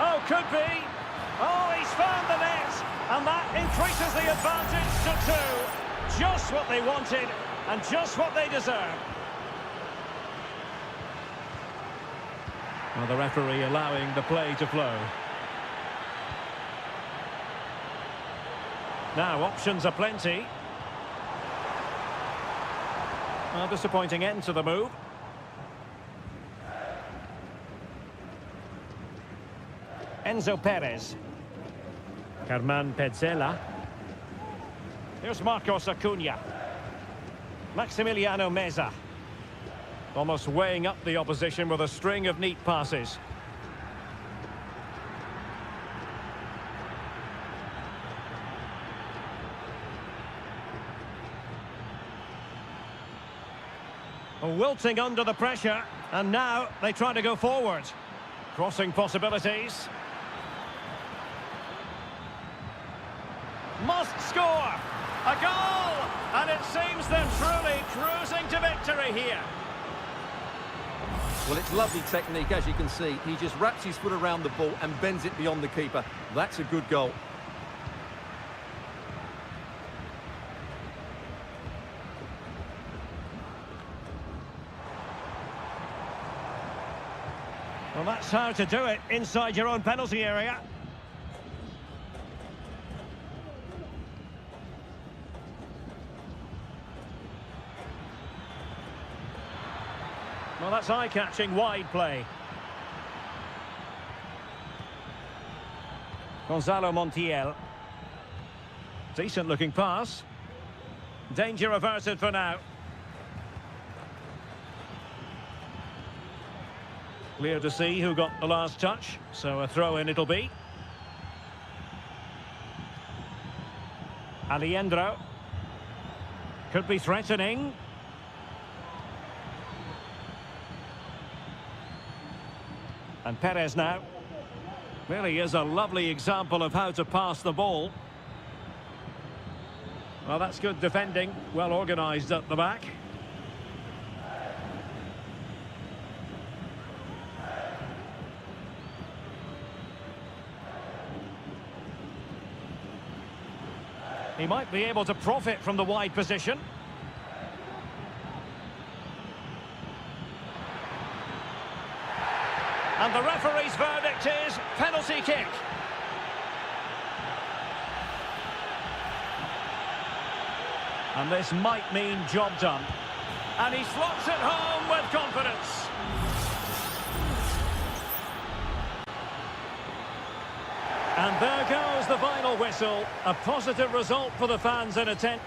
Oh, could be. Oh, he's found the net. And that increases the advantage to 2. Just what they wanted and just what they deserve. Well, the referee allowing the play to flow. Now, options are plenty. A disappointing end to the move. Enzo Perez. Carman Petzela. Here's Marcos Acuna. Maximiliano Meza. Almost weighing up the opposition with a string of neat passes. Wilting under the pressure, and now they try to go forward. Crossing possibilities. Must score! A goal! And it seems they're truly cruising to victory here. Well, it's lovely technique, as you can see. He just wraps his foot around the ball and bends it beyond the keeper. That's a good goal. Well, that's how to do it inside your own penalty area. Well, that's eye-catching wide play. Gonzalo Montiel. Decent-looking pass. Danger averted for now. Clear to see who got the last touch, so a throw-in it'll be. Alejandro. Could be threatening. And Perez now. Really is a lovely example of how to pass the ball. Well, that's good defending. Well organised at the back. He might be able to profit from the wide position. And the referee's verdict is penalty kick. And this might mean job done. And he slots it home with confidence. And there goes the final whistle. A positive result for the fans in attendance.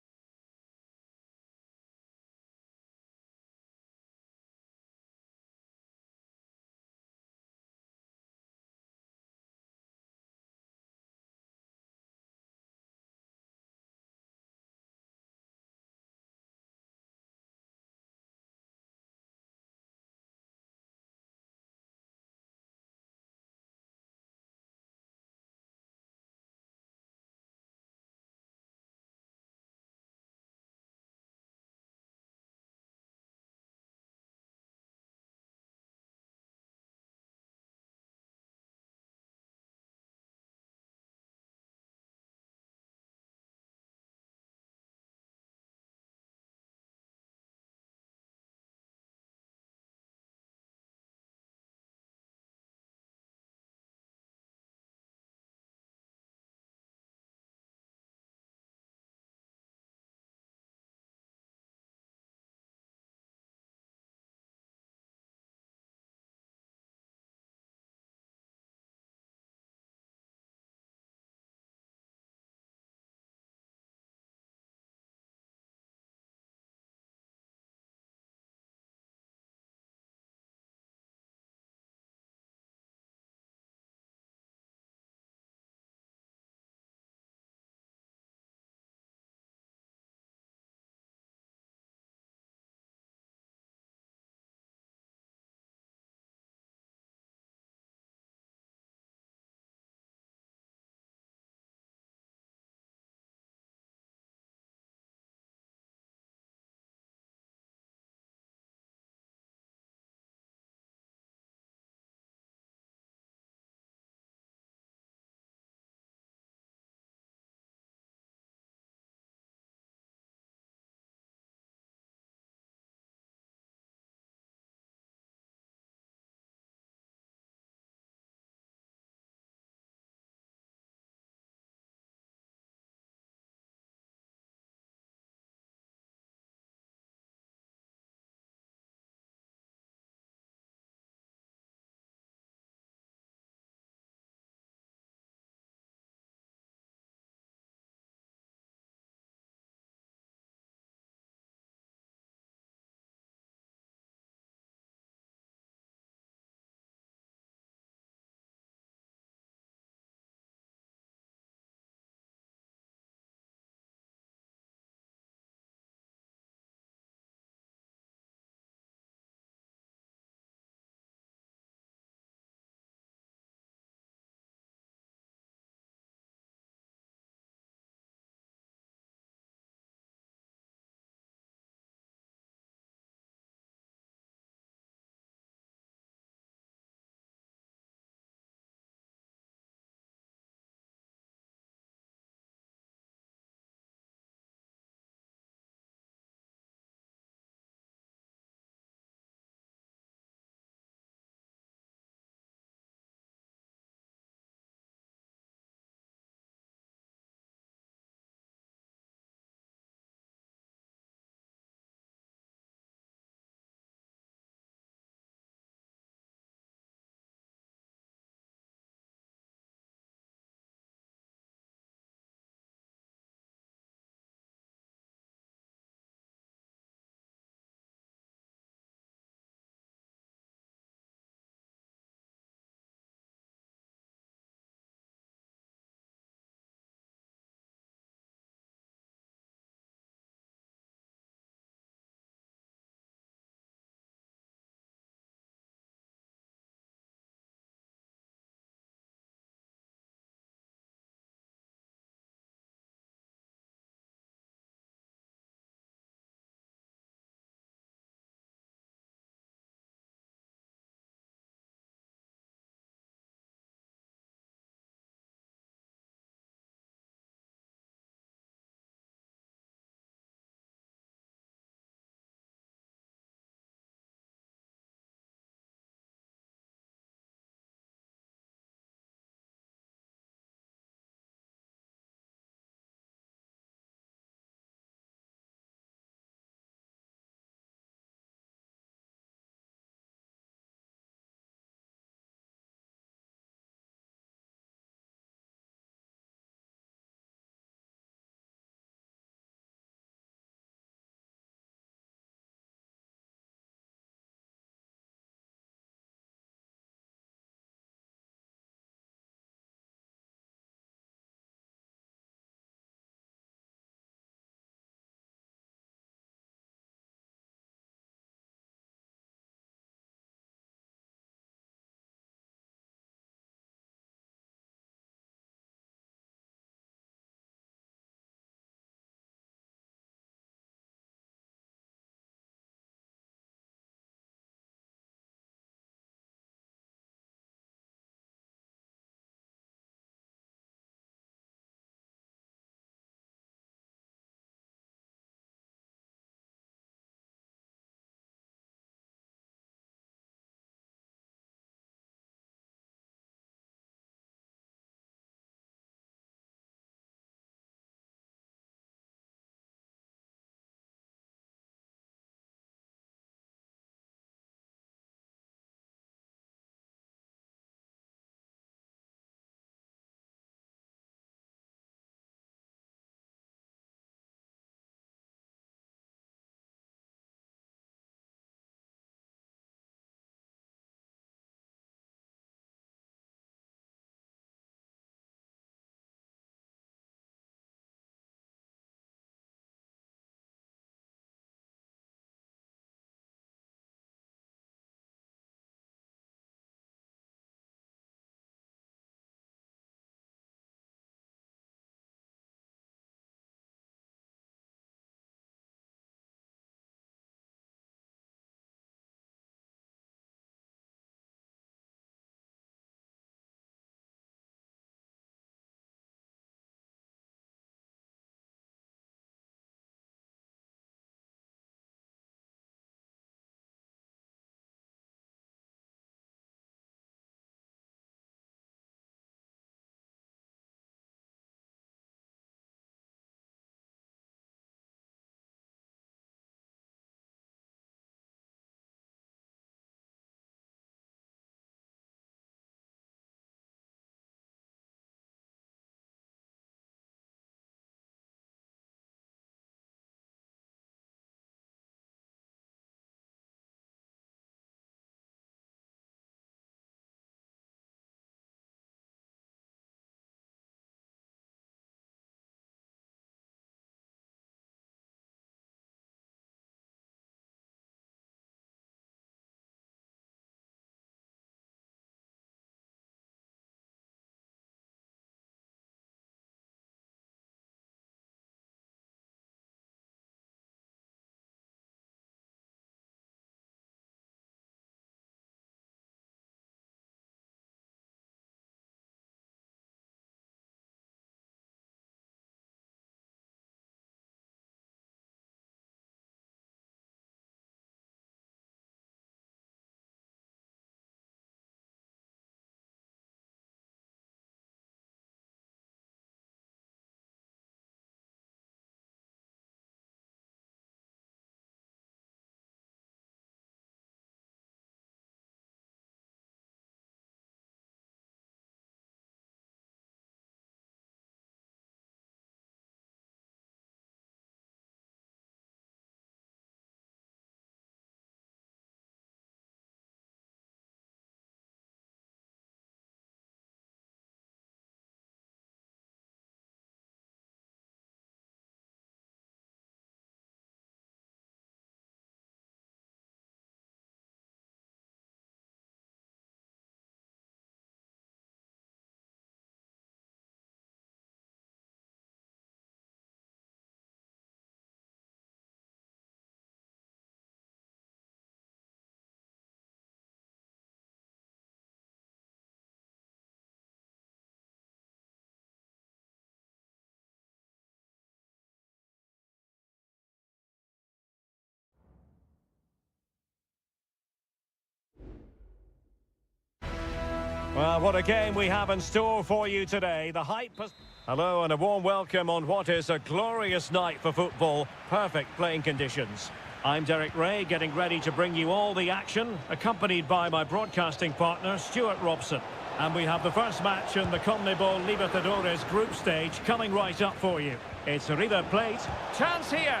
Well, what a game we have in store for you today. The hype has... Hello and a warm welcome on what is a glorious night for football. Perfect playing conditions. I'm Derek Ray, getting ready to bring you all the action, accompanied by my broadcasting partner, Stuart Robson. And we have the first match in the CONMEBOL Libertadores group stage coming right up for you. It's River Plate. Chance here.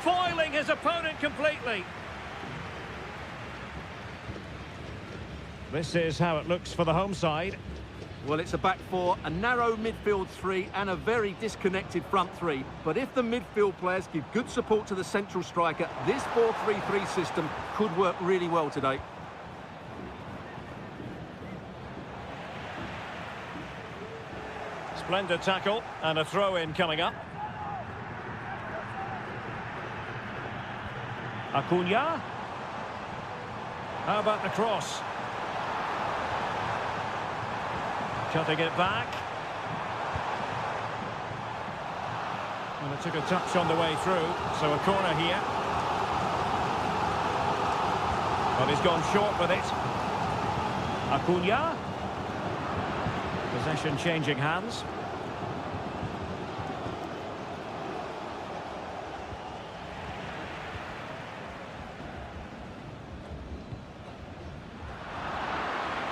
Foiling his opponent completely. This is how it looks for the home side. Well, it's a back four, a narrow midfield three and a very disconnected front three. But if the midfield players give good support to the central striker, this 4-3-3 system could work really well today. Splendid tackle and a throw-in coming up. Acuna. How about the cross? Cutting it back. And it took a touch on the way through, so a corner here. But he's gone short with it. Acuna. Possession changing hands.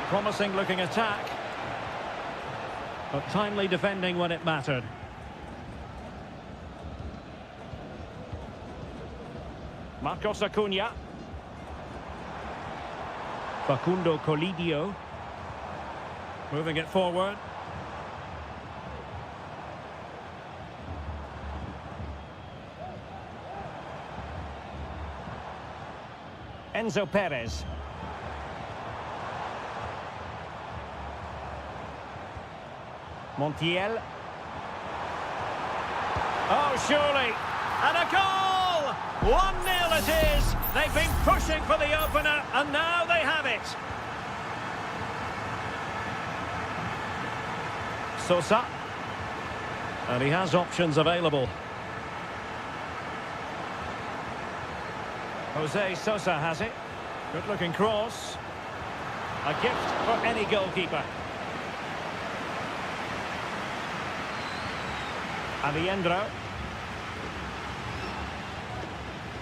Promising looking attack. But timely defending when it mattered. Marcos Acuna. Facundo Colidio. Moving it forward. Enzo Perez. Montiel. Oh, surely. And a goal! 1-0 it is. They've been pushing for the opener, and now they have it. Sosa. And he has options available. Jose Sosa has it. Good looking cross. A gift for any goalkeeper. Aliendro.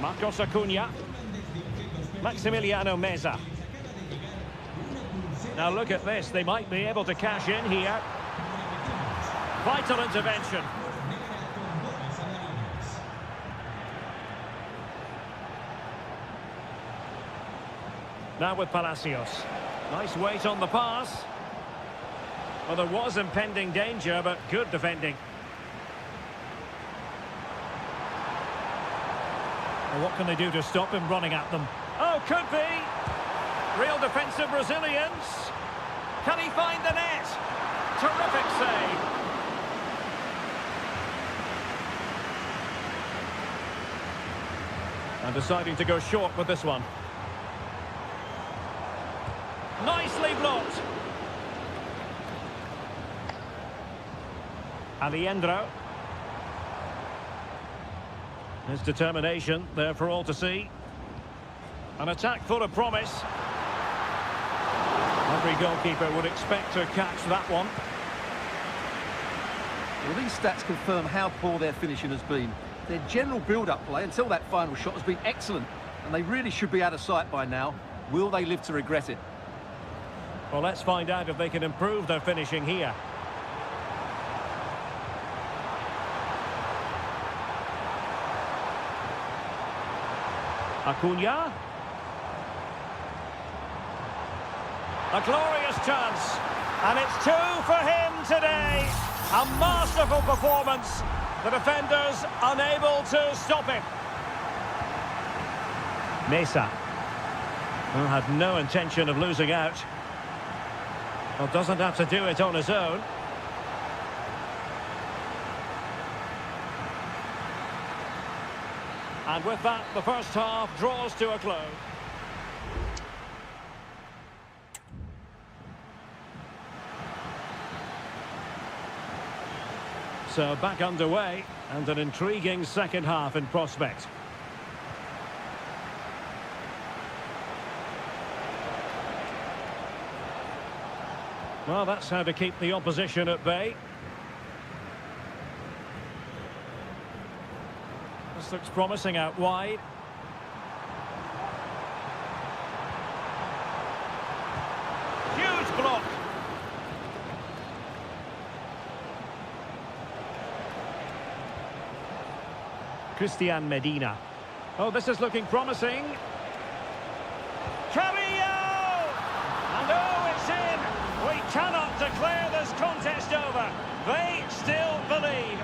Marcos Acuna. Maximiliano Meza. Now look at this. They might be able to cash in here. Vital intervention. Now with Palacios. Nice weight on the pass. Well, there was impending danger, but good defending. Well, what can they do to stop him running at them? Oh, could be. Real defensive resilience. Can he find the net? Terrific save. And deciding to go short with this one. Nicely blocked. Aliendro. His determination there for all to see. An attack full of promise. Every goalkeeper would expect to catch that one. Well, these stats confirm how poor their finishing has been. Their general build-up play until that final shot has been excellent, and they really should be out of sight by now. Will they live to regret it? Well, let's find out if they can improve their finishing here. Acuna. A glorious chance. And it's 2 for him today. A masterful performance. The defenders unable to stop him. Mesa. Well, had no intention of losing out. Well, doesn't have to do it on his own. And with that, the first half draws to a close. So back underway, and an intriguing second half in prospect. Well, that's how to keep the opposition at bay. This looks promising out wide. Huge block. Christian Medina. Oh, this is looking promising. Carrillo! And oh, it's in! We cannot declare this contest over. They still believe.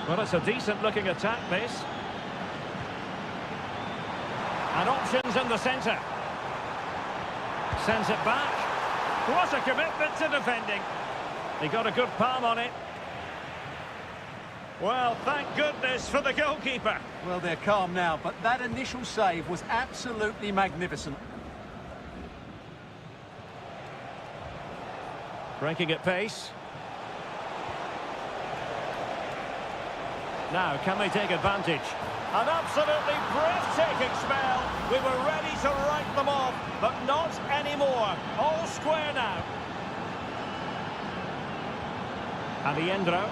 Well, it's a decent-looking attack, this. And options in the centre. Sends it back. What a commitment to defending. He got a good palm on it. Well, thank goodness for the goalkeeper. Well, they're calm now, but that initial save was absolutely magnificent. Breaking at pace. Now, can they take advantage? An absolutely breathtaking spell. We were ready to write them off, but not anymore. All square now. Aliendro.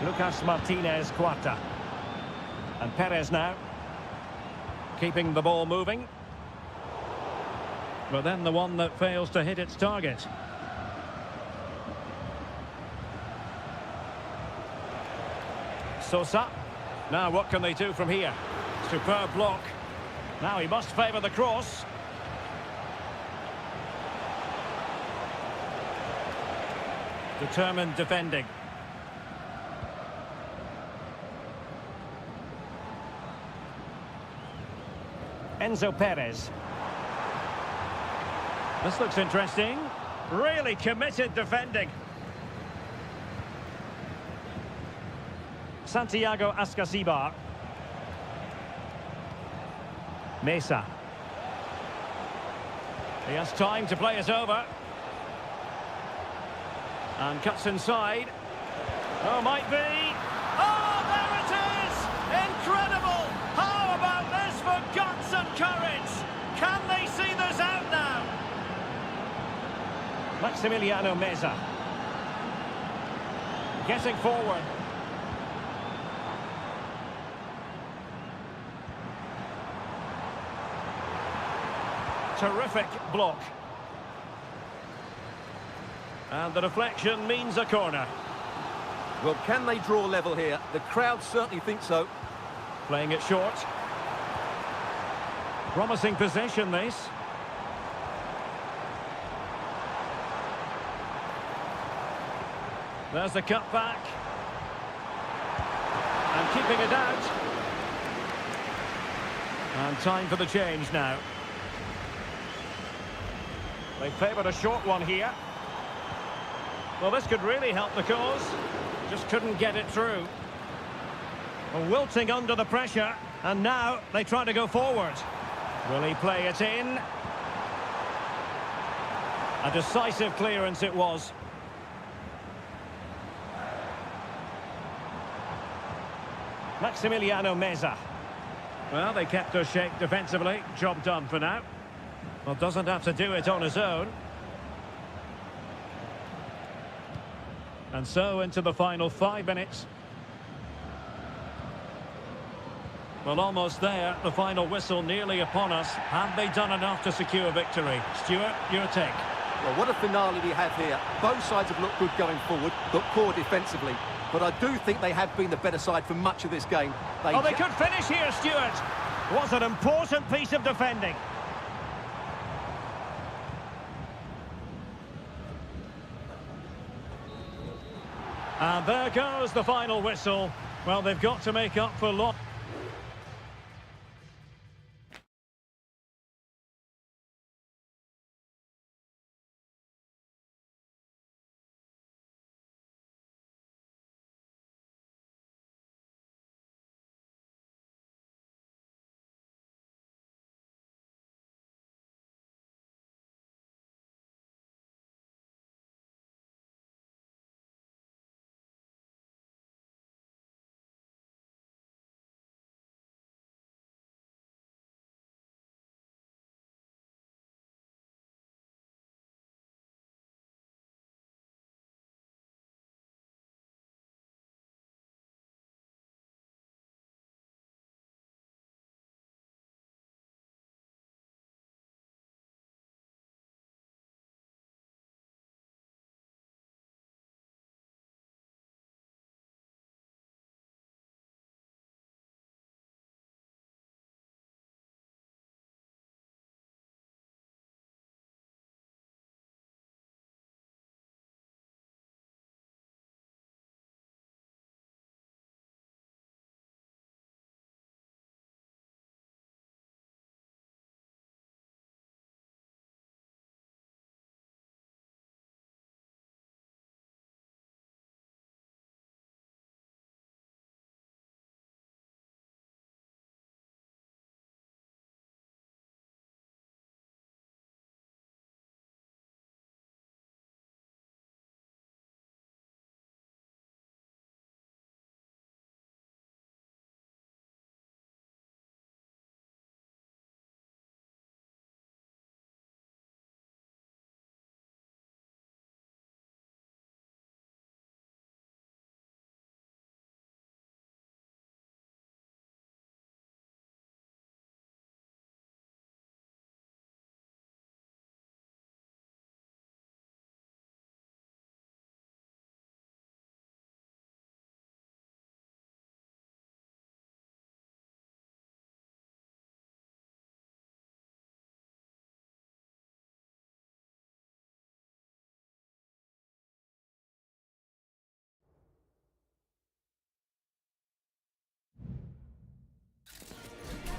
Lucas Martinez Cuarta. And Perez now. Keeping the ball moving. But then the one that fails to hit its target. Sosa. Now what can they do from here? Superb block. Now he must favour the cross. Determined defending. Enzo Perez. This looks interesting. Really committed defending. Santiago Ascasibar. Mesa. He has time to play it over. And cuts inside. Oh, might be. Oh, there it is! Incredible! How about this for guts and courage? Can they see this out now? Maximiliano Meza. Getting forward. Terrific block. And the deflection means a corner. Well, can they draw level here? The crowd certainly think so. Playing it short. Promising possession, this. There's the cut back. And keeping it out. And time for the change now. They favoured a short one here. Well, this could really help the cause. Just couldn't get it through. Well, wilting under the pressure. And now they try to go forward. Will he play it in? A decisive clearance it was. Maximiliano Meza. Well, they kept us shape defensively. Job done for now. Well, doesn't have to do it on his own. And so into the final 5 minutes. Well, almost there. The final whistle nearly upon us. Have they done enough to secure victory? Stuart, your take. Well, what a finale we have here. Both sides have looked good going forward, but poor defensively. But I do think they have been the better side for much of this game. They could finish here, Stuart. Was an important piece of defending. And there goes the final whistle. Well, they've got to make up for loss.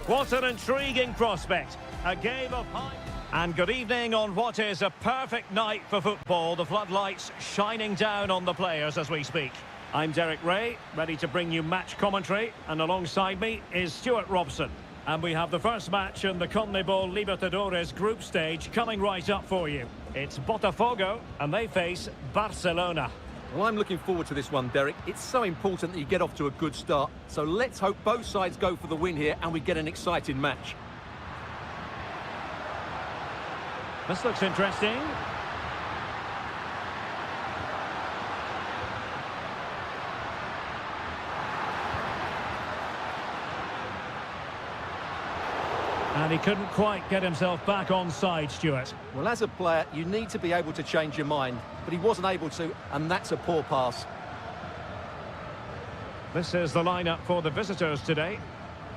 What an intriguing prospect. A game of high... And good evening on what is a perfect night for football. The floodlights shining down on the players as we speak. I'm Derek Ray, ready to bring you match commentary. And alongside me is Stuart Robson. And we have the first match in the CONMEBOL Libertadores group stage coming right up for you. It's Botafogo, and they face Barcelona. Well, I'm looking forward to this one, Derek. It's so important that you get off to a good start. So let's hope both sides go for the win here and we get an exciting match. This looks interesting. And he couldn't quite get himself back on side, Stuart. Well, as a player, you need to be able to change your mind, but he wasn't able to, and that's a poor pass. This is the lineup for the visitors today.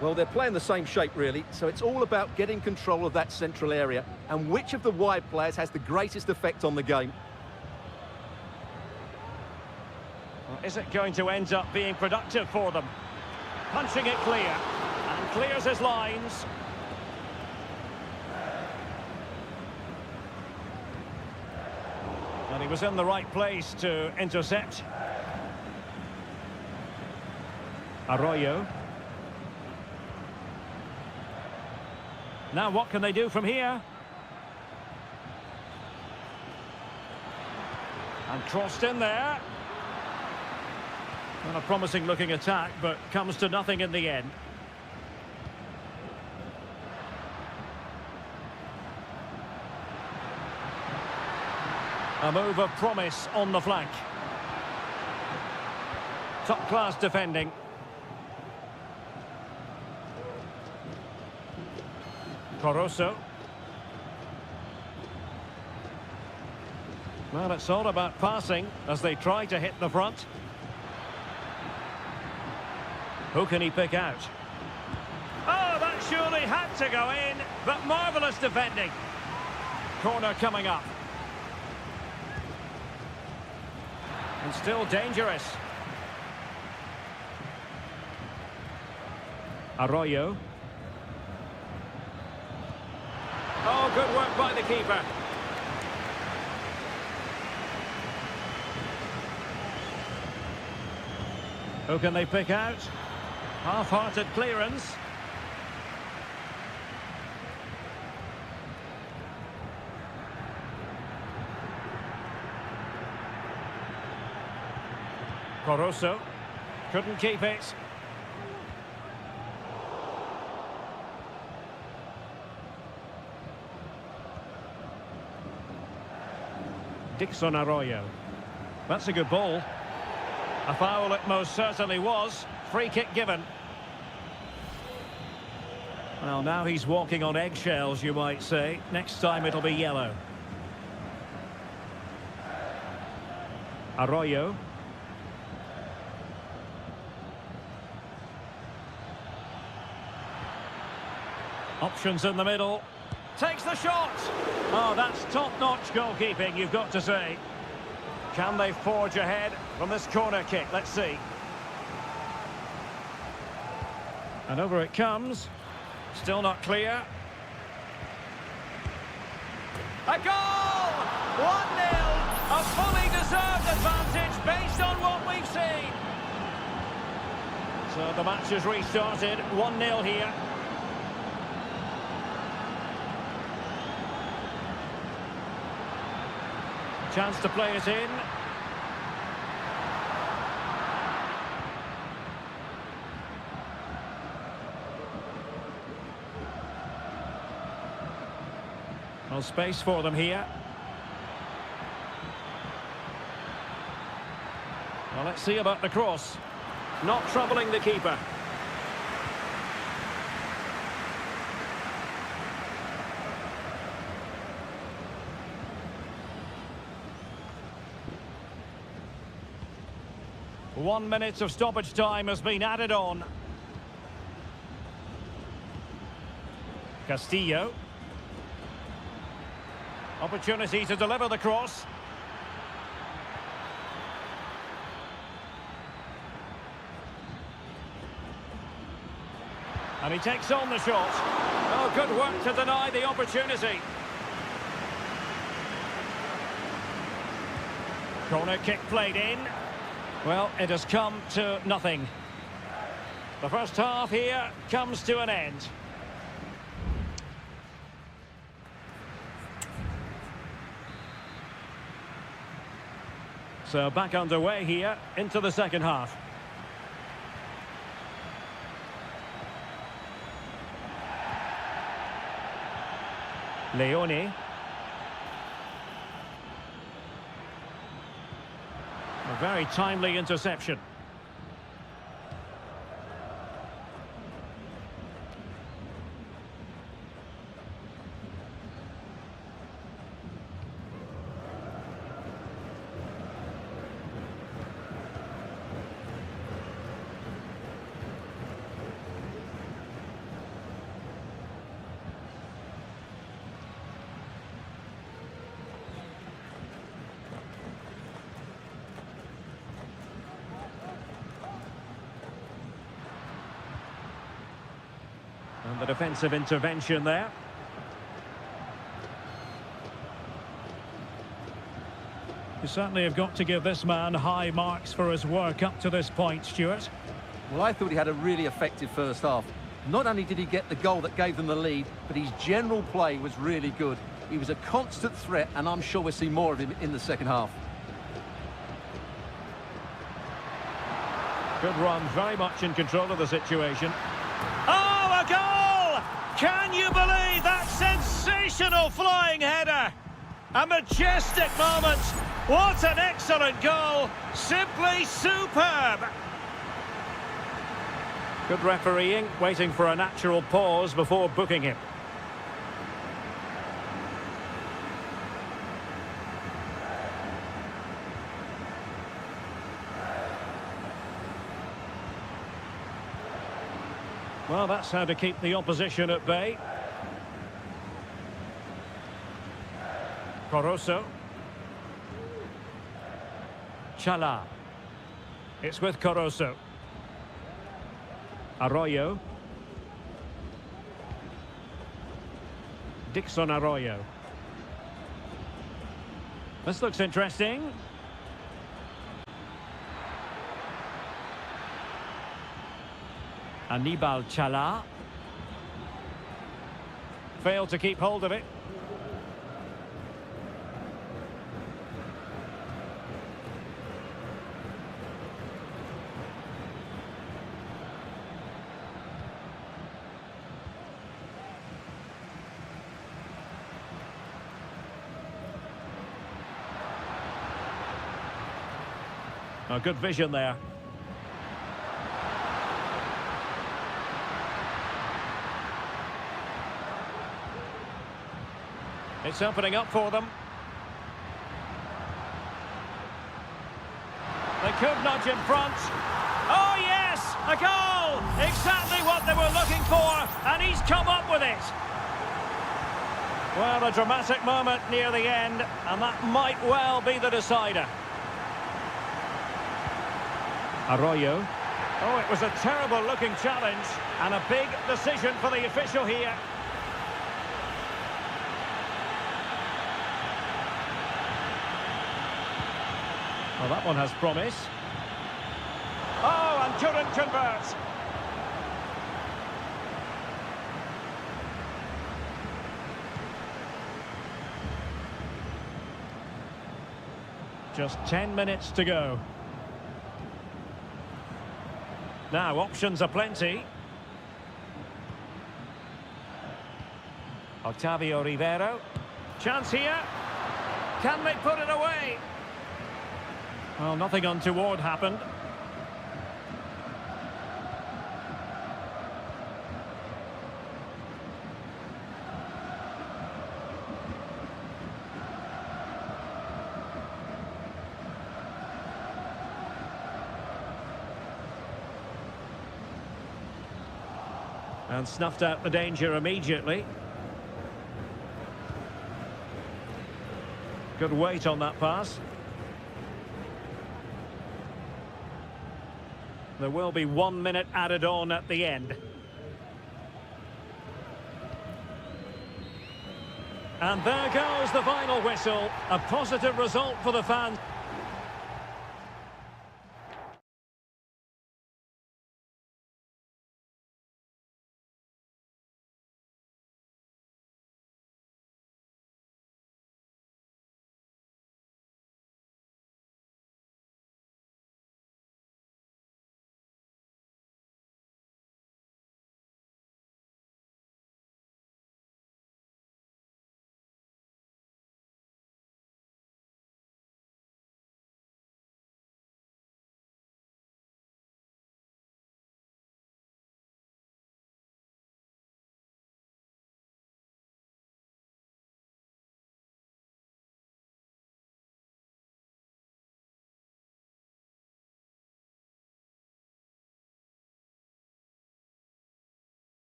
Well, they're playing the same shape, really, so it's all about getting control of that central area, and which of the wide players has the greatest effect on the game. Well, is it going to end up being productive for them? Punching it clear, and clears his lines. And he was in the right place to intercept. Arroyo. Now what can they do from here? And crossed in there. Well, a promising looking attack, but comes to nothing in the end. A move of promise on the flank. Top-class defending. Coroso. Well, it's all about passing as they try to hit the front. Who can he pick out? Oh, that surely had to go in, but marvellous defending. Corner coming up. And still dangerous. Arroyo. Oh, good work by the keeper. Who can they pick out? Half-hearted clearance. Coroso couldn't keep it. Dixon Arroyo. That's a good ball. A foul it most certainly was. Free kick given. Well, now he's walking on eggshells, you might say. Next time it'll be yellow. Arroyo. Options in the middle. Takes the shot. Oh, that's top-notch goalkeeping, you've got to say. Can they forge ahead from this corner kick? Let's see. And over it comes. Still not clear. A goal! 1-0. A fully deserved advantage based on what we've seen. So the match has restarted. 1-0 here. Chance to play it in. Well, space for them here. Well, let's see about the cross. Not troubling the keeper. One minute of stoppage time has been added on. Castillo. Opportunity to deliver the cross. And he takes on the shot. Oh, good work to deny the opportunity. Corner kick played in. Well, it has come to nothing. The first half here comes to an end. So back underway here into the second half. Leone. A very timely interception. And the defensive intervention there. You certainly have got to give this man high marks for his work up to this point, Stuart. Well, I thought he had a really effective first half. Not only did he get the goal that gave them the lead, but his general play was really good. He was a constant threat, and I'm sure we'll see more of him in the second half. Good run, very much in control of the situation. Oh, a goal! Can you believe that sensational flying header? A majestic moment. What an excellent goal. Simply superb. Good refereeing, waiting for a natural pause before booking him. Well, that's how to keep the opposition at bay. Coroso. Chala. It's with Coroso. Arroyo. Dixon Arroyo. This looks interesting. Anibal Chala. Failed to keep hold of it. Oh, good vision there. It's opening up for them. They could nudge in front. Oh, yes! A goal! Exactly what they were looking for, and he's come up with it. Well, a dramatic moment near the end, and that might well be the decider. Arroyo. Oh, it was a terrible-looking challenge, and a big decision for the official here. Well, that one has promise. Oh, and couldn't convert. Just 10 minutes to go. Now, options are plenty. Octavio Rivero. Chance here. Can they put it away? Well, nothing untoward happened. And snuffed out the danger immediately. Good weight on that pass. There will be 1 minute added on at the end. And there goes the final whistle. A positive result for the fans.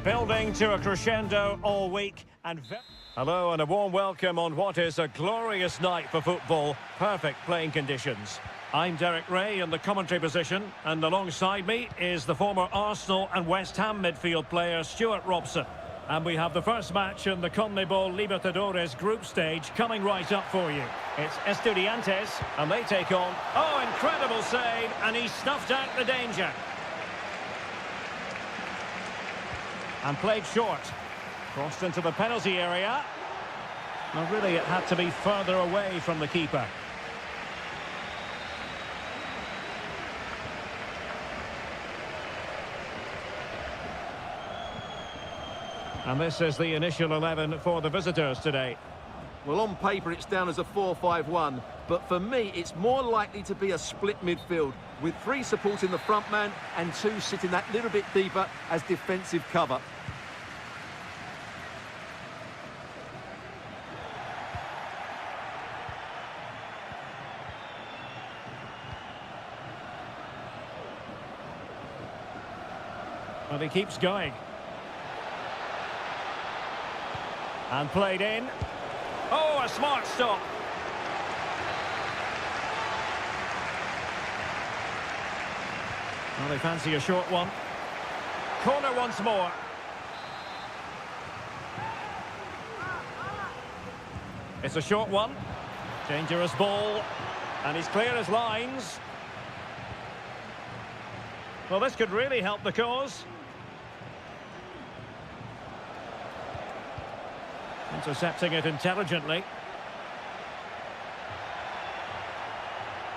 Building to a crescendo all week and... Hello and a warm welcome on what is a glorious night for football. Perfect playing conditions. I'm Derek Ray in the commentary position, and alongside me is the former Arsenal and West Ham midfield player Stuart Robson. And we have the first match in the CONMEBOL Libertadores group stage coming right up for you. It's Estudiantes, and they take on... Oh, incredible save, and he snuffed out the danger. And played short. Crossed into the penalty area. Well, really, it had to be further away from the keeper. And this is the initial 11 for the visitors today. Well, on paper, it's down as a 4-5-1. But for me, it's more likely to be a split midfield, with 3 supporting the front man and 2 sitting that little bit deeper as defensive cover. But he keeps going. And played in. Oh, a smart stop. Well, they fancy a short one. Corner once more. It's a short one. Dangerous ball. And he's clear as lines. Well, this could really help the cause. Intercepting it intelligently.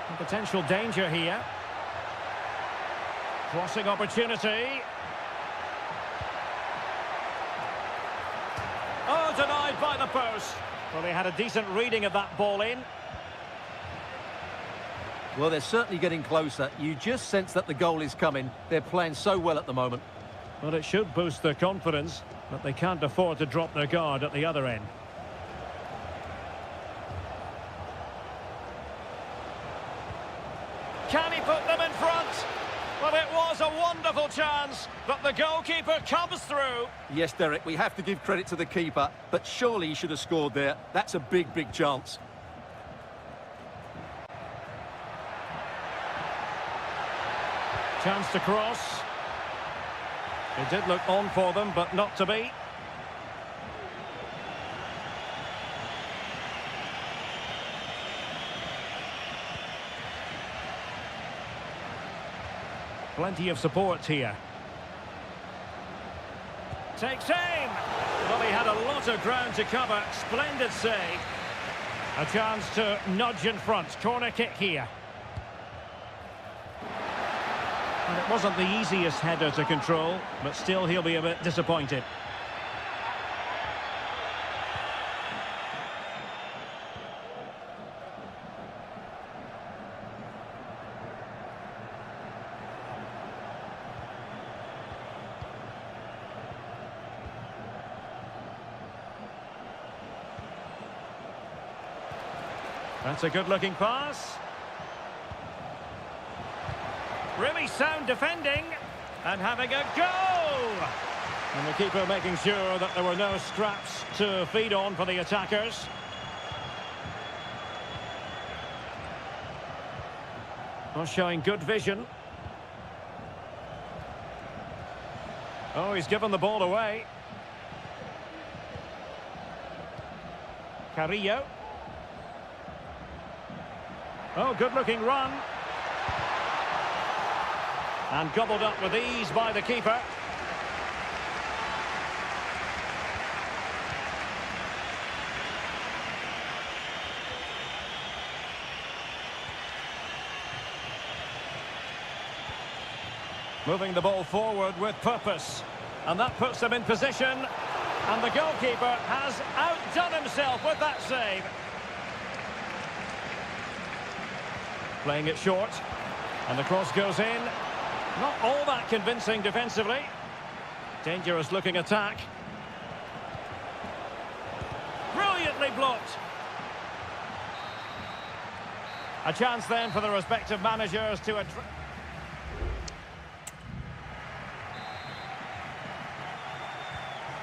And potential danger here. Crossing opportunity. Oh, denied by the post. Well, they had a decent reading of that ball in. Well, they're certainly getting closer. You just sense that the goal is coming. They're playing so well at the moment. Well, it should boost their confidence, but they can't afford to drop their guard at the other end. Can he put them in front? Well, it was a wonderful chance, but the goalkeeper comes through. Yes, Derek, we have to give credit to the keeper, but surely he should have scored there. That's a big, big chance. Chance to cross. It did look on for them, but not to be. Plenty of support here. Takes aim! Well, he had a lot of ground to cover. Splendid save. A chance to nudge in front. Corner kick here. And it wasn't the easiest header to control, but still he'll be a bit disappointed. That's a good-looking pass. Really sound defending. And having a go! And the keeper making sure that there were no scraps to feed on for the attackers. Not showing good vision. Oh, he's given the ball away. Carrillo. Oh, good-looking run. And gobbled up with ease by the keeper. Moving the ball forward with purpose. And that puts them in position. And the goalkeeper has outdone himself with that save. Playing it short, and the cross goes in. Not all that convincing defensively. Dangerous looking attack. Brilliantly blocked. A chance then for the respective managers to...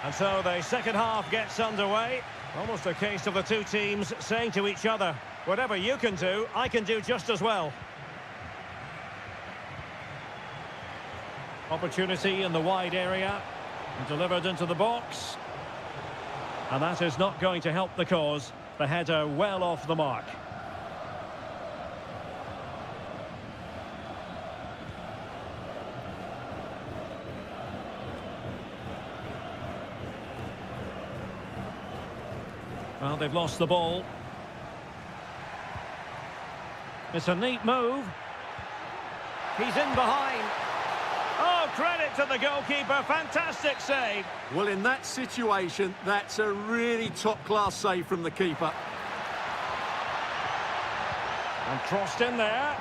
And so the second half gets underway. Almost a case of the two teams saying to each other, whatever you can do, I can do just as well. Opportunity in the wide area. Delivered into the box. And that is not going to help the cause. The header well off the mark. Well, they've lost the ball. It's a neat move. He's in behind. Oh, credit to the goalkeeper. Fantastic save. Well, in that situation, that's a really top-class save from the keeper. And crossed in there.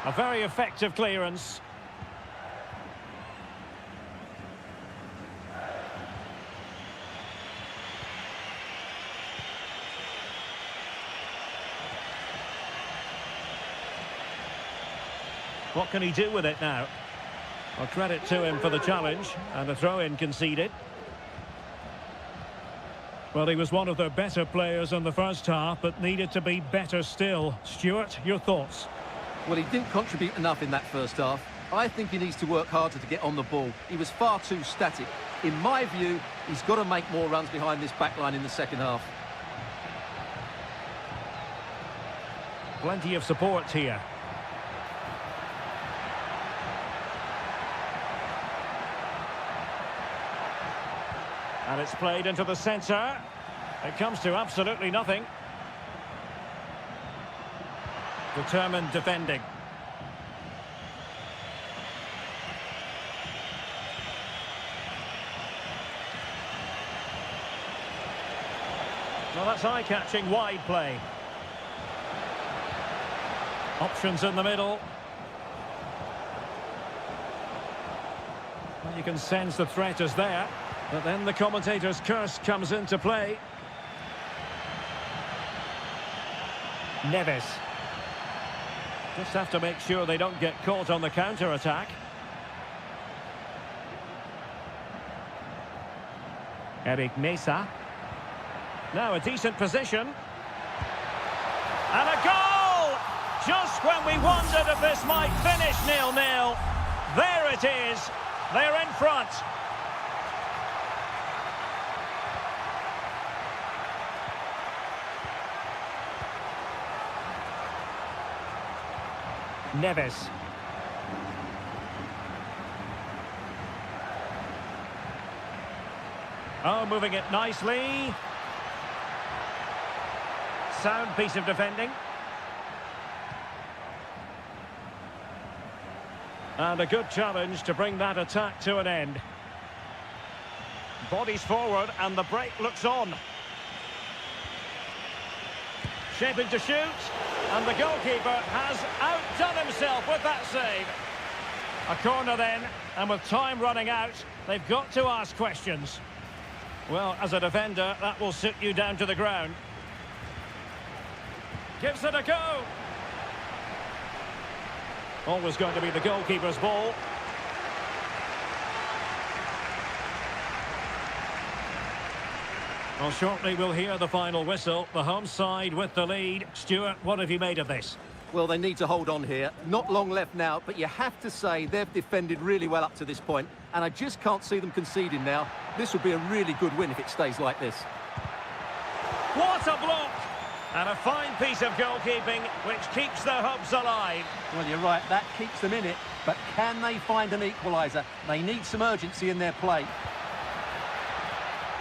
A very effective clearance. What can he do with it now? Well, credit to him for the challenge, and a throw-in conceded. Well, he was one of their better players in the first half, but needed to be better still. Stuart, your thoughts? Well, he didn't contribute enough in that first half. I think he needs to work harder to get on the ball. He was far too static. In my view, he's got to make more runs behind this back line in the second half. Plenty of support here. And it's played into the centre. It comes to absolutely nothing. Determined defending. Well, that's eye-catching wide play. Options in the middle. Well, you can sense the threat is there. But then the commentator's curse comes into play. Neves. Just have to make sure they don't get caught on the counter-attack. Eric Mesa. Now a decent position. And a goal! Just when we wondered if this might finish 0-0. There it is. They're in front. Neves. Oh, moving it nicely. Sound piece of defending. And a good challenge to bring that attack to an end. Bodies forward and the break looks on. Shaping to shoot. And the goalkeeper has outdone himself with that save. A corner then, and with time running out, they've got to ask questions. Well, as a defender, that will sit you down to the ground. Gives it a go. Always going to be the goalkeeper's ball. Well, shortly we'll hear the final whistle. The home side with the lead. Stuart, what have you made of this? Well, they need to hold on here. Not long left now, but you have to say they've defended really well up to this point, and I just can't see them conceding now. This will be a really good win if it stays like this. What a block! And a fine piece of goalkeeping, which keeps their hopes alive. Well, you're right, that keeps them in it, but can they find an equaliser? They need some urgency in their play.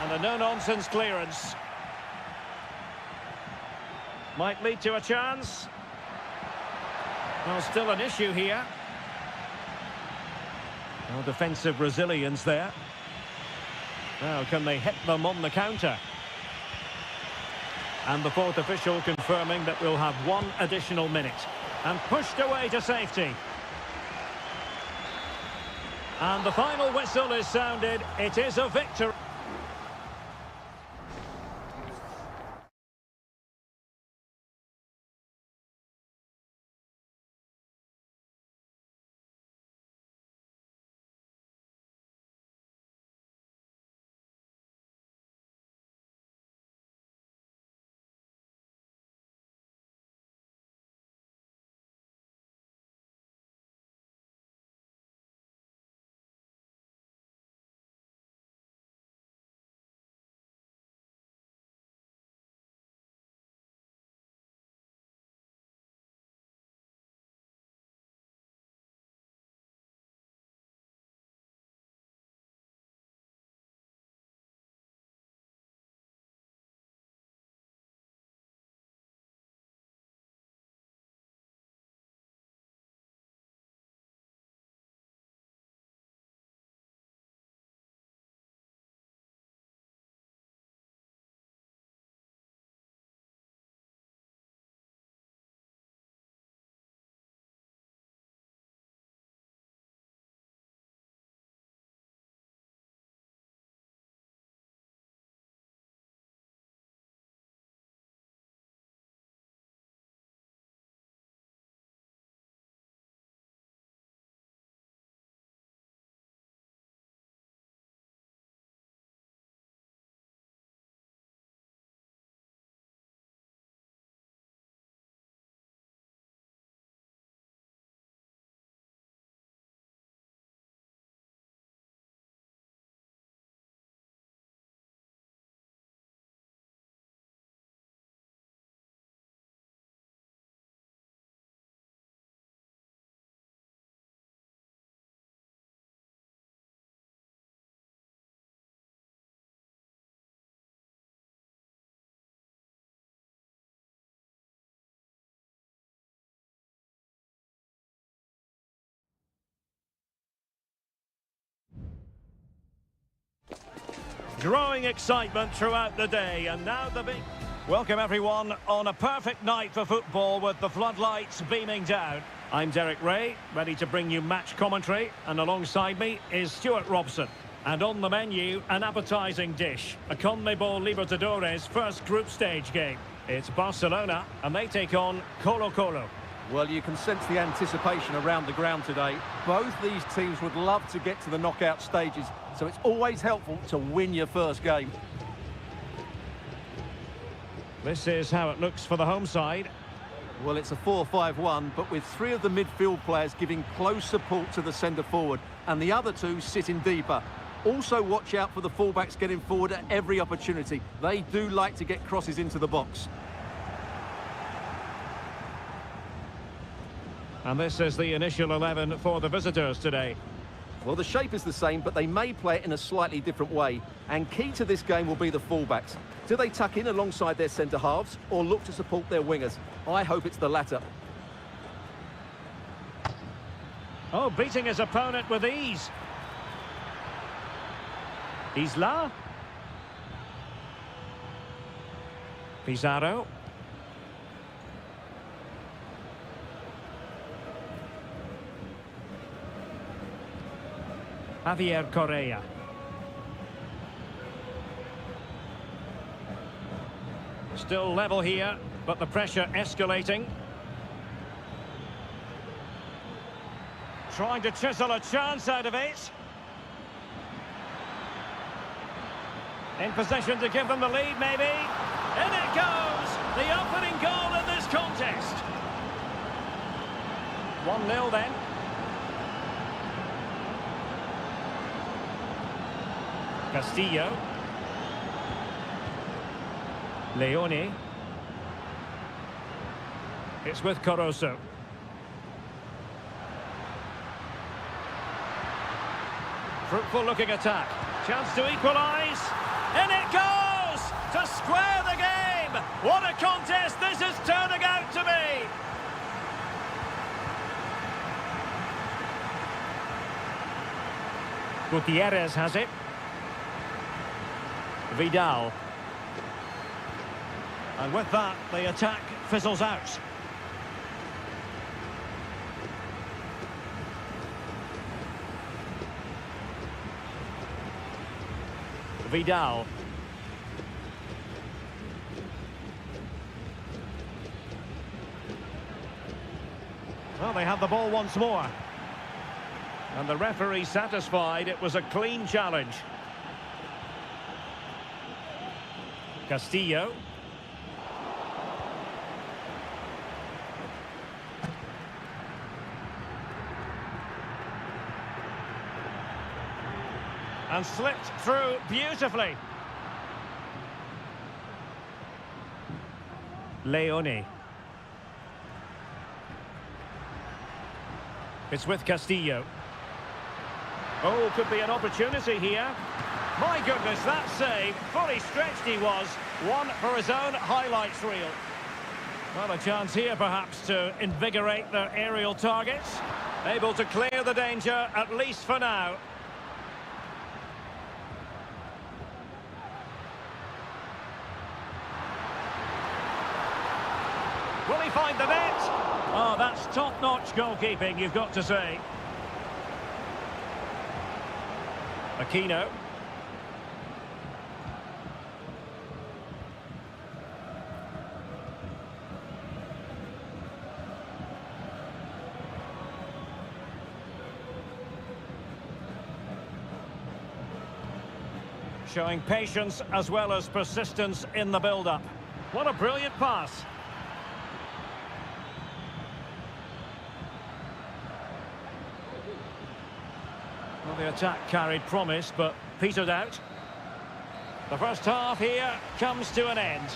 And a no-nonsense clearance. Might lead to a chance. Well, still an issue here. No defensive resilience there. Now, can they hit them on the counter? And the fourth official confirming that we'll have one additional minute. And pushed away to safety. And the final whistle is sounded. It is a victory. Growing excitement throughout the day, and now the big... Welcome everyone on a perfect night for football with the floodlights beaming down. I'm Derek Ray, ready to bring you match commentary, and alongside me is Stuart Robson. And on the menu, an appetising dish, a CONMEBOL Libertadores first group stage game. It's Barcelona, and they take on Colo-Colo. Well, you can sense the anticipation around the ground today. Both these teams would love to get to the knockout stages, so it's always helpful to win your first game. This is how it looks for the home side. Well, it's a 4-5-1, but with three of the midfield players giving close support to the centre forward, and the other two sitting deeper. Also watch out for the fullbacks getting forward at every opportunity. They do like to get crosses into the box. And this is the initial 11 for the visitors today. Well, the shape is the same, but they may play it in a slightly different way. And key to this game will be the fullbacks. Do they tuck in alongside their centre-halves or look to support their wingers? I hope it's the latter. Oh, beating his opponent with ease. Isla. Pizarro. Javier Correa. Still level here, but the pressure escalating. Trying to chisel a chance out of it. In position to give them the lead, maybe. In it goes! The opening goal in this contest. 1-0 then. Castillo. Leone. It's with Corozo. Fruitful looking attack. Chance to equalise. In it goes! To square the game! What a contest this is turning out to be! Gutierrez has it. Vidal. And with that, the attack fizzles out. Vidal. Well, they have the ball once more. And the referee satisfied it was a clean challenge. Castillo. And slipped through beautifully. Leone. It's with Castillo. Oh, could be an opportunity here. My goodness, that save. Fully stretched he was. One for his own highlights reel. Well, a chance here perhaps to invigorate their aerial targets. Able to clear the danger, at least for now. Will he find the net? Oh, that's top-notch goalkeeping, you've got to say. Aquino. Showing patience as well as persistence in the build-up. What a brilliant pass. Well, the attack carried promise, but petered out. The first half here comes to an end.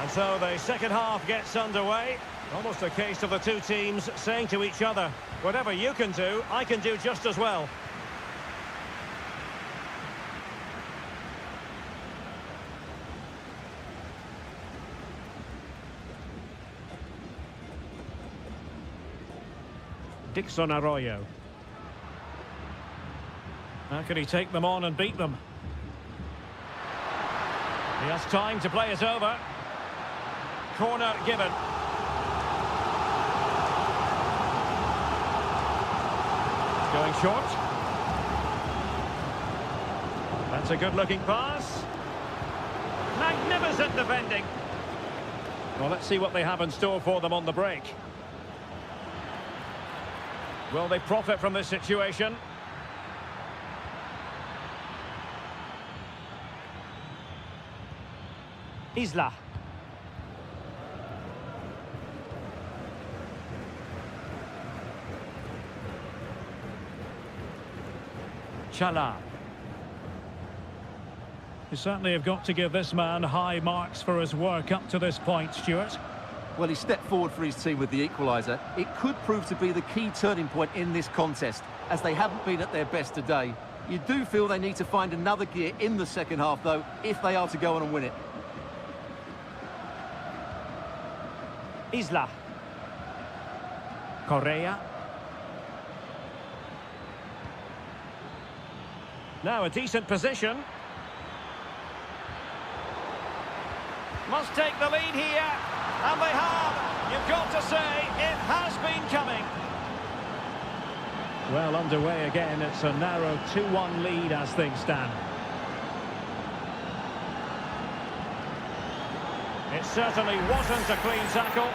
And so the second half gets underway. Almost a case of the two teams saying to each other, whatever you can do, I can do just as well. Dixon Arroyo. How can he take them on and beat them? He has time to play it over. Corner given. Going short. That's a good-looking pass. Magnificent defending. Well, let's see what they have in store for them on the break. Will they profit from this situation? Isla. Chala. You certainly have got to give this man high marks for his work up to this point, Stuart. Well, he stepped forward for his team with the equaliser. It could prove to be the key turning point in this contest, as they haven't been at their best today. You do feel they need to find another gear in the second half, though, if they are to go on and win it. Isla. Correa. Now a decent position. Must take the lead here. And they have. You've got to say, it has been coming. Well, underway again. It's a narrow 2-1 lead as things stand. It certainly wasn't a clean tackle.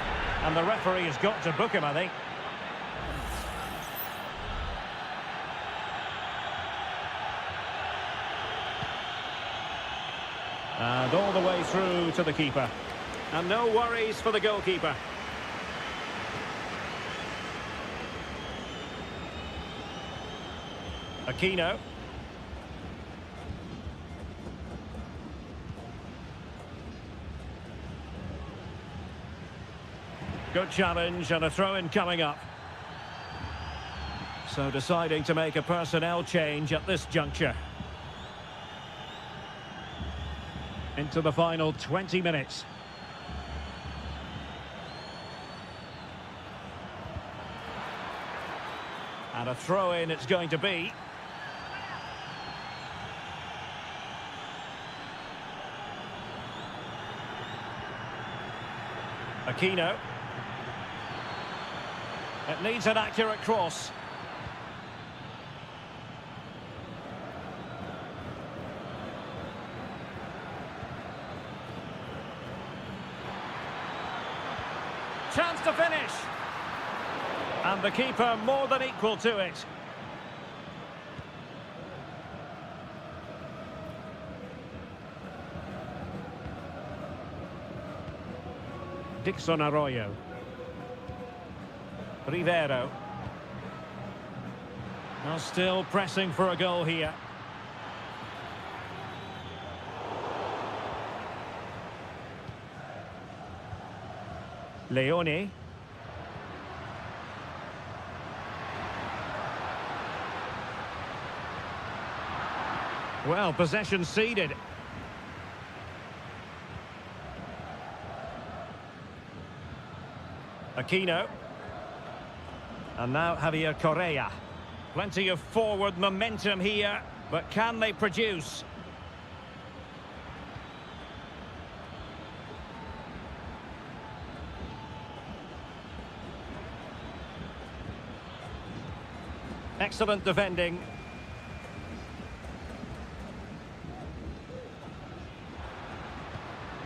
And the referee has got to book him, I think. And all the way through to the keeper. And no worries for the goalkeeper. Aquino. Good challenge and a throw-in coming up. So deciding to make a personnel change at this juncture. Into the final 20 minutes. And a throw-in it's going to be. Aquino. It needs an accurate cross. Chance to finish. And the keeper more than equal to it. Dixon Arroyo. Rivero. Now still pressing for a goal here. Leone. Well, possession ceded. Aquino. And now Javier Correa. Plenty of forward momentum here, but can they produce? Excellent defending.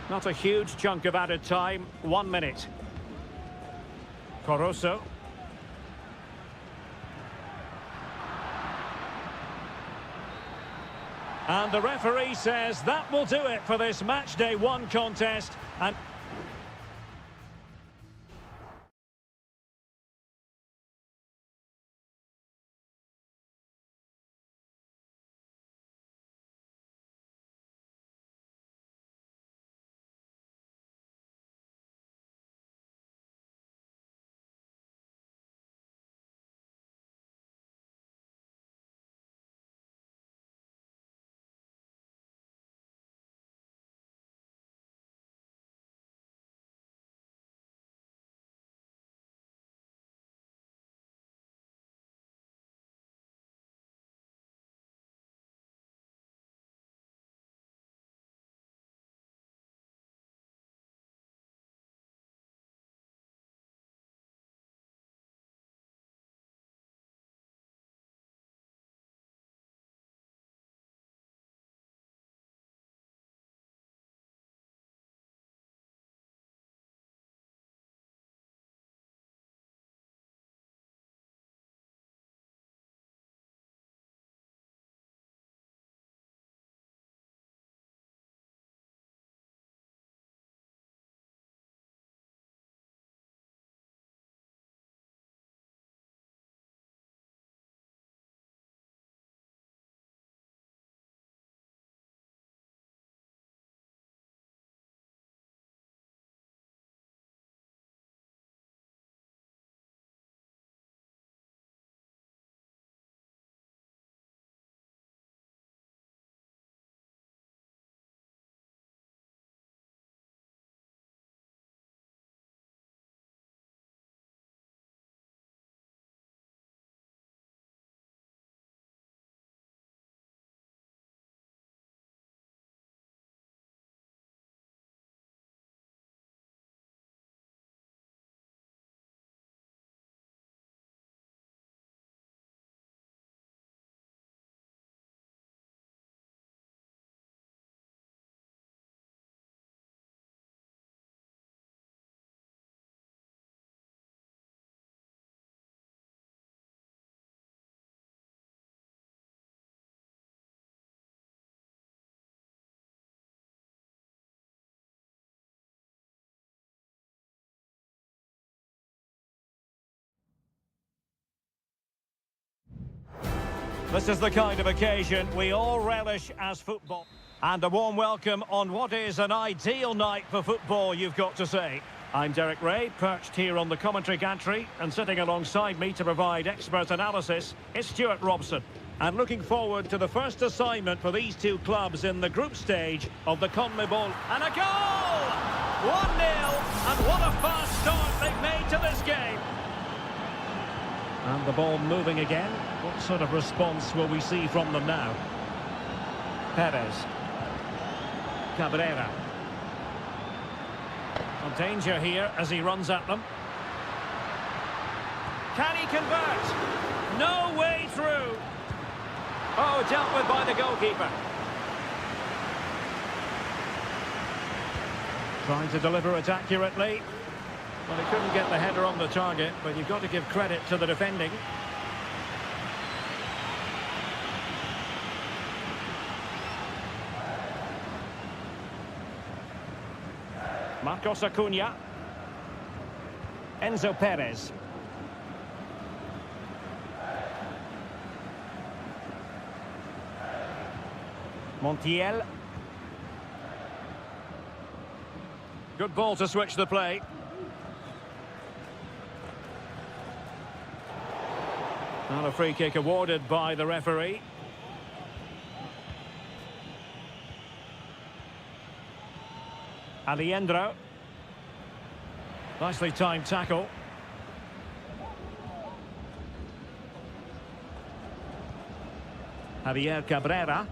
Not a huge chunk of added time. 1 minute. Coroso. And the referee says that will do it for this match day 1 contest. And This is the kind of occasion we all relish as football. And a warm welcome on what is an ideal night for football, you've got to say. I'm Derek Ray, perched here on the commentary gantry, and sitting alongside me to provide expert analysis is Stuart Robson. And looking forward to the first assignment for these two clubs in the group stage of the CONMEBOL. And a goal! 1-0, and what a fast start they've made to this game. And the ball moving again. What sort of response will we see from them now? Perez. Cabrera. Some danger here as he runs at them. Can he convert? No way through. Oh, dealt with by the goalkeeper. Trying to deliver it accurately. Well, he couldn't get the header on the target, but you've got to give credit to the defending. Marcos Acuna. Enzo Perez. Montiel. Good ball to switch the play. And a free kick awarded by the referee. Alejandro. Nicely timed tackle. Javier Cabrera.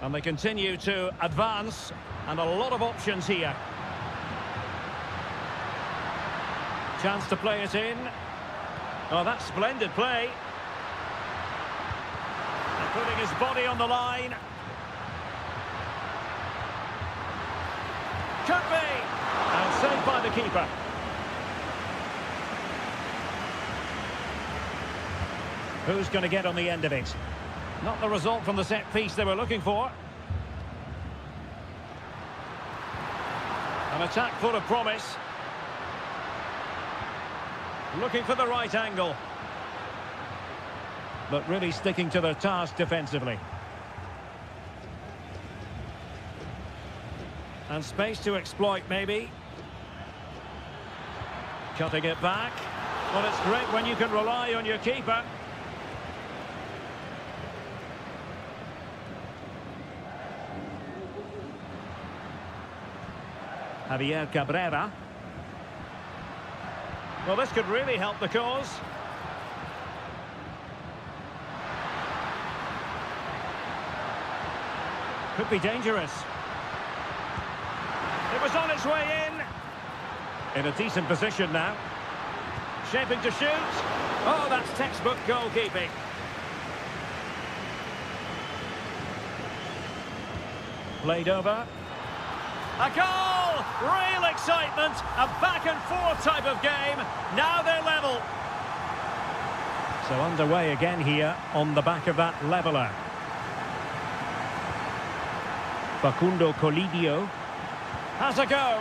And they continue to advance, and a lot of options here. Chance to play it in. Oh, that's splendid play. And putting his body on the line. Could be. And saved by the keeper. Who's going to get on the end of it? Not the result from the set piece they were looking for. An attack full of promise. Looking for the right angle. But really sticking to their task defensively. And space to exploit, maybe. Cutting it back. Well, it's great when you can rely on your keeper. Javier Cabrera. Well, this could really help the cause. Could be dangerous. It was on its way in. In a decent position now. Shaping to shoot. Oh, that's textbook goalkeeping. Played over. A goal! Real excitement! A back-and-forth type of game. Now they're level. So underway again here on the back of that leveller. Facundo Colidio has a go.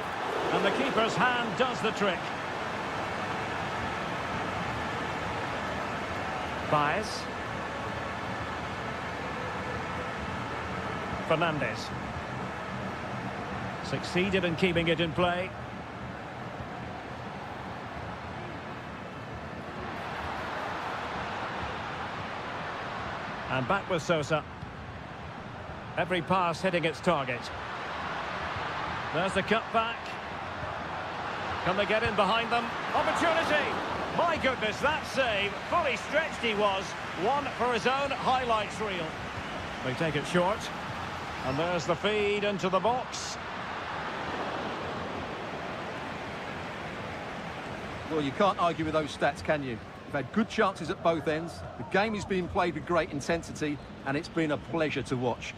And the keeper's hand does the trick. Baez. Fernandez. Succeeded in keeping it in play. And back with Sosa. Every pass hitting its target. There's the cut back. Can they get in behind them? Opportunity! My goodness, that save. Fully stretched he was. One for his own highlights reel. They take it short. And there's the feed into the box. Well, you can't argue with those stats, can you? We've had good chances at both ends. The game is being played with great intensity, and it's been a pleasure to watch.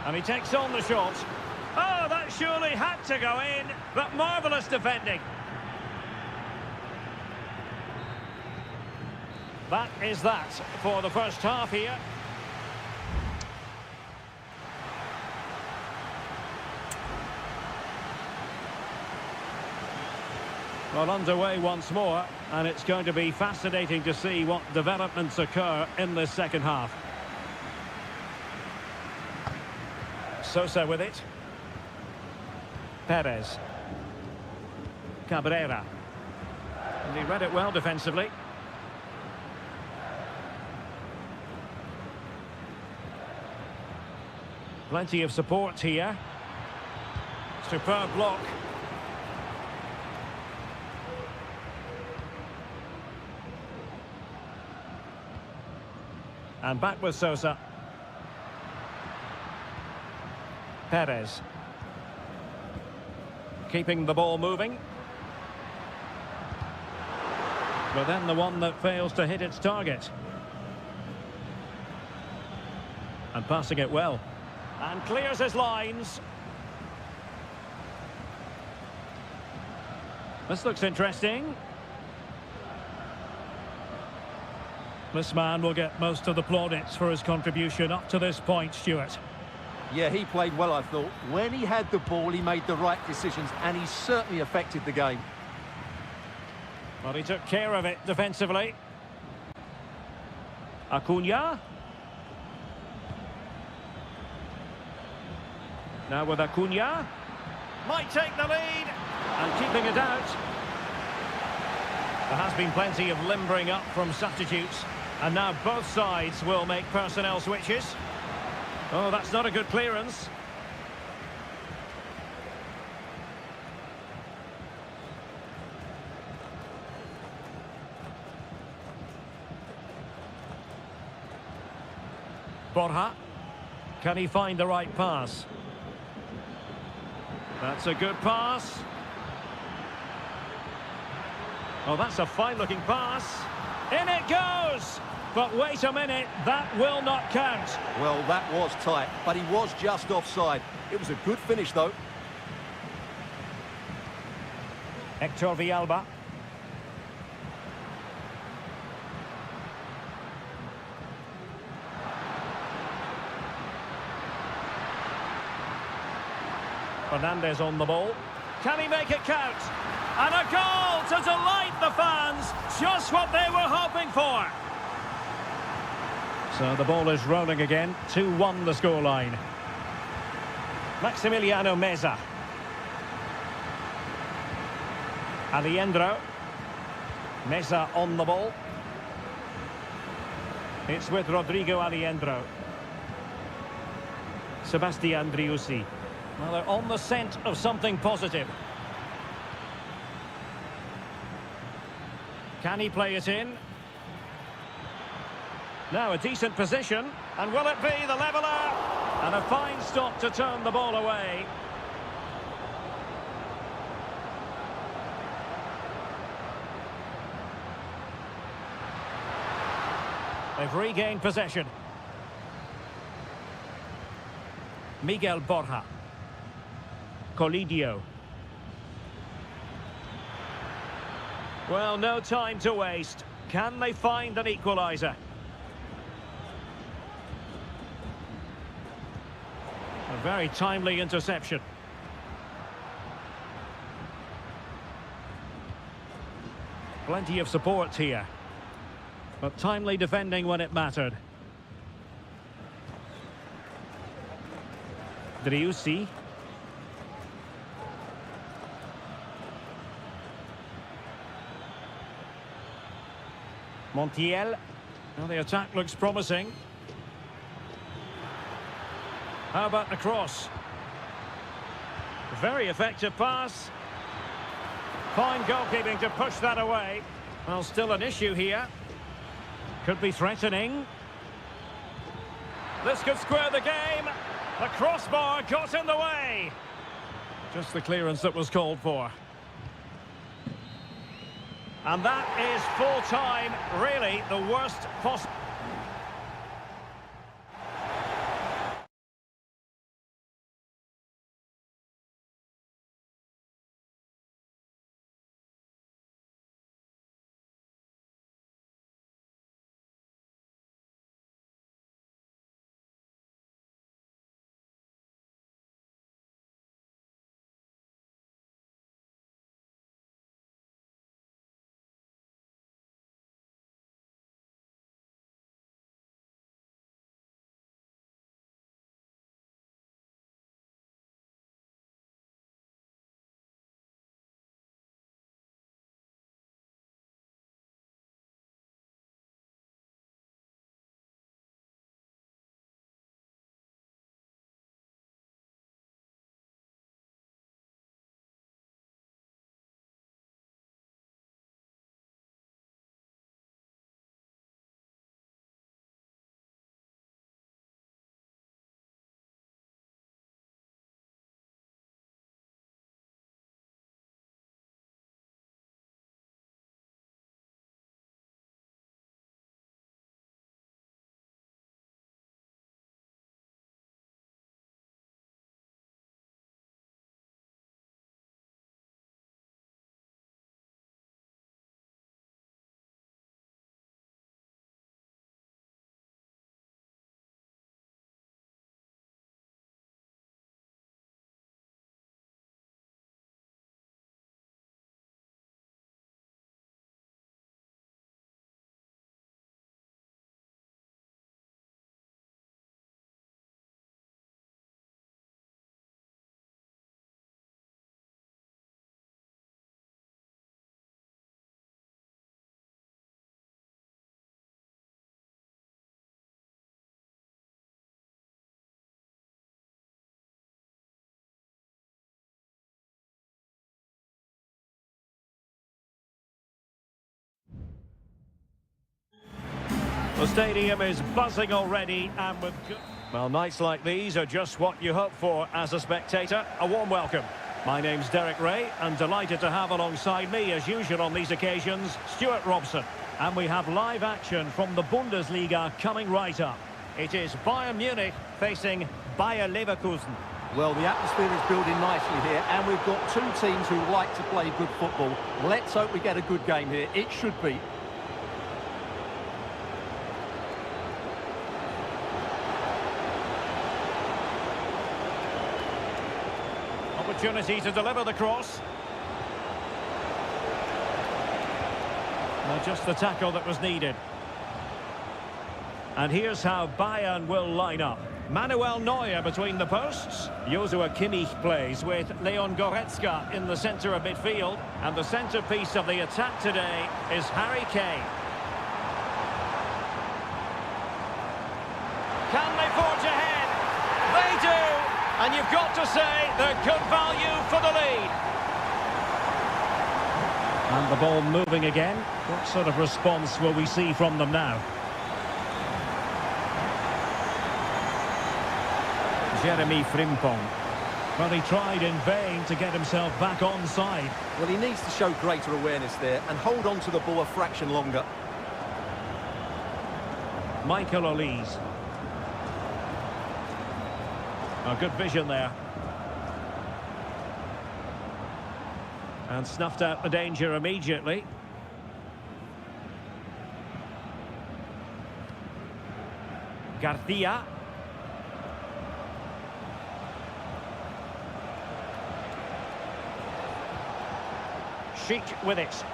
And he takes on the shot. Oh, that surely had to go in, but marvellous defending. That is that for the first half here. Well, underway once more, and it's going to be fascinating to see what developments occur in this second half. Sosa with it. Perez. Cabrera. And he read it well defensively. Plenty of support here. Superb block. And back with Sosa. Perez. Keeping the ball moving. But then the one that fails to hit its target. And passing it well. And clears his lines. This looks interesting. This man will get most of the plaudits for his contribution up to this point, Stuart. Yeah, he played well, I thought. When he had the ball, he made the right decisions, and he certainly affected the game. Well, he took care of it defensively. Acuna. Now with Acuna. Might take the lead. And keeping it out. There has been plenty of limbering up from substitutes. And now both sides will make personnel switches. Oh, that's not a good clearance. Borja. Can he find the right pass? That's a good pass. Oh, that's a fine-looking pass. In it goes! But wait a minute, that will not count. Well, that was tight, but he was just offside. It was a good finish, though. Hector Villalba. Fernandez on the ball. Can he make it count? And a goal to delight the fans. Just what they were hoping for. So the ball is rolling again. 2-1 the scoreline. Maximiliano Meza. Aliendro. Meza on the ball. It's with Rodrigo Aliendro. Sebastian Driussi. Well, they're on the scent of something positive. Can he play it in? Now a decent position. And will it be the leveller? And a fine stop to turn the ball away. They've regained possession. Miguel Borja. Colidio. Well, no time to waste. Can they find an equaliser? A very timely interception. Plenty of support here. But timely defending when it mattered. Driussi. Montiel. Well, the attack looks promising. How about the cross? Very effective pass. Fine goalkeeping to push that away. Well, still an issue here. Could be threatening. This could square the game. The crossbar got in the way. Just the clearance that was called for. And that is full time, really the worst possible. The stadium is buzzing already and with good... Well, nights like these are just what you hope for as a spectator. A warm welcome. My name's Derek Ray, and delighted to have alongside me, as usual on these occasions, Stuart Robson. And we have live action from the Bundesliga coming right up. It is Bayern Munich facing Bayer Leverkusen. Well, the atmosphere is building nicely here, and we've got two teams who like to play good football. Let's hope we get a good game here. It should be. Opportunity to deliver the cross. Well, just the tackle that was needed. And here's how Bayern will line up. Manuel Neuer between the posts. Joshua Kimmich plays with Leon Goretzka in the centre of midfield. And the centrepiece of the attack today is Harry Kane. Can they forge ahead? They do! And you've got to say they're good value for the lead. And the ball moving again. What sort of response will we see from them now? Jeremy Frimpong. Well, he tried in vain to get himself back on side. Well, he needs to show greater awareness there and hold on to the ball a fraction longer. Michael Olise. A good vision there. And snuffed out the danger immediately. Garcia. Pishítь with it.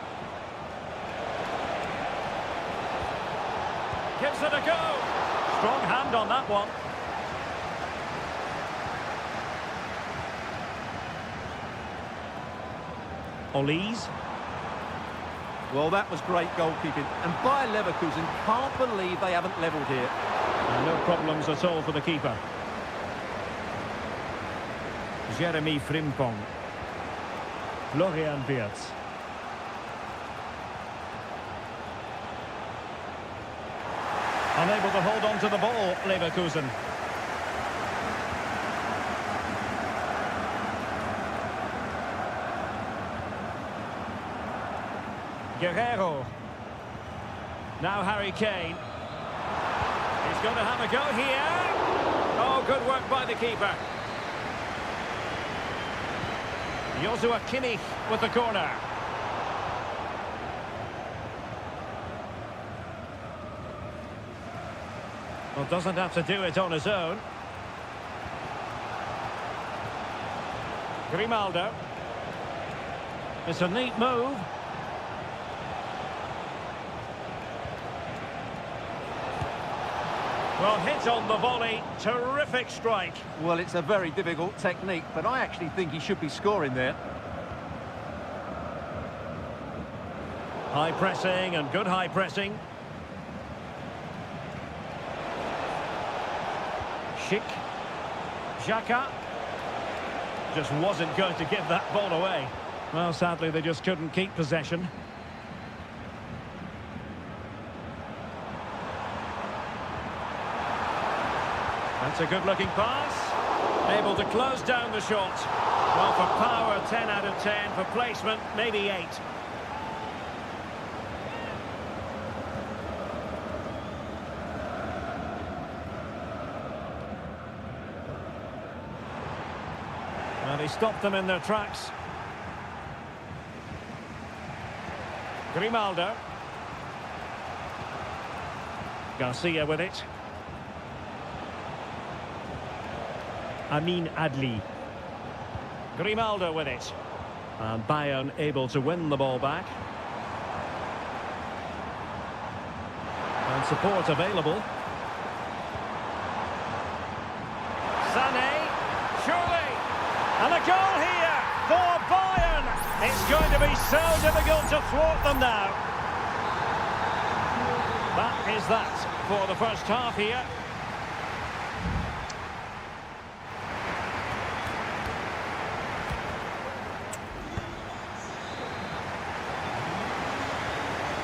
Gives it a go. Strong hand on that one. Olise. Well, that was great goalkeeping. And Bayer Leverkusen can't believe they haven't levelled here. And no problems at all for the keeper. Jeremy Frimpong. Florian Wirtz. Unable to hold on to the ball, Leverkusen. Guerrero. Now Harry Kane. He's going to have a go here. Oh, good work by the keeper. Joshua Kimmich with the corner. Well, doesn't have to do it on his own. Grimaldo. It's a neat move. Well, hit on the volley. Terrific strike. Well, it's a very difficult technique, but I actually think he should be scoring there. High pressing and good high pressing. Schick. Xhaka. Just wasn't going to give that ball away. Well, sadly, they just couldn't keep possession. That's a good-looking pass. Able to close down the shot. Well, for power, 10 out of 10. For placement, maybe 8. Well, he stopped them in their tracks. Grimaldo. Garcia with it. Amin Adli. Grimaldo with it. And Bayern able to win the ball back. And support available. Sané. Surely. And a goal here for Bayern. It's going to be so difficult to thwart them now. That is that for the first half here.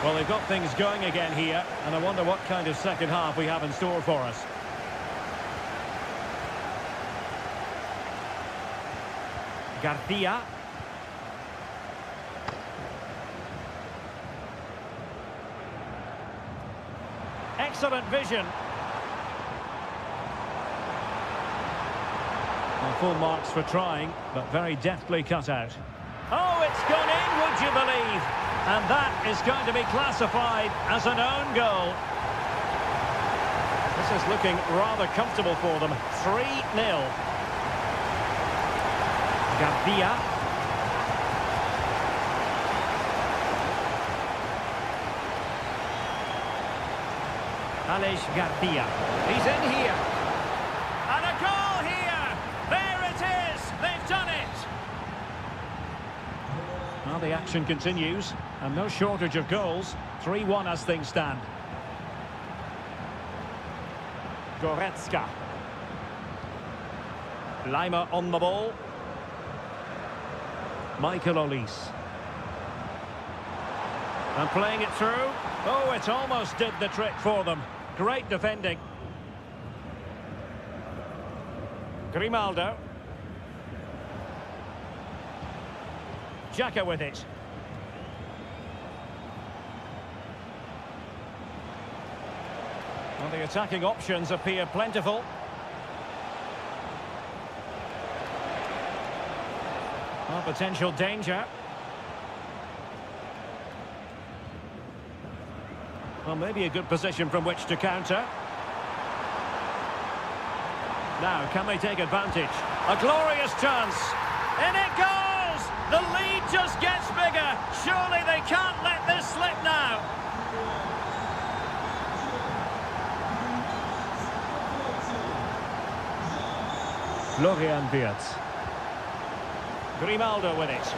Well, they've got things going again here, and I wonder what kind of second half we have in store for us. Garcia. Excellent vision. Well, full marks for trying, but very deftly cut out. Oh, it's gone in, would you believe? And that is going to be classified as an own goal. This is looking rather comfortable for them. 3-0. Garcia. Alex Garcia. He's in here. And a goal here! There it is! They've done it! Well, the action continues, and no shortage of goals. 3-1 as things stand. Goretzka. Lima on the ball. Michael Olise. And playing it through. Oh, it almost did the trick for them. Great defending. Grimaldo. Xhaka with it. Well, the attacking options appear plentiful. Well, potential danger. Well, maybe a good position from which to counter. Now, can they take advantage? A glorious chance. In it goes! The lead just gets bigger. Surely they can't let this slip now. Florian Wirtz. Grimaldo with it.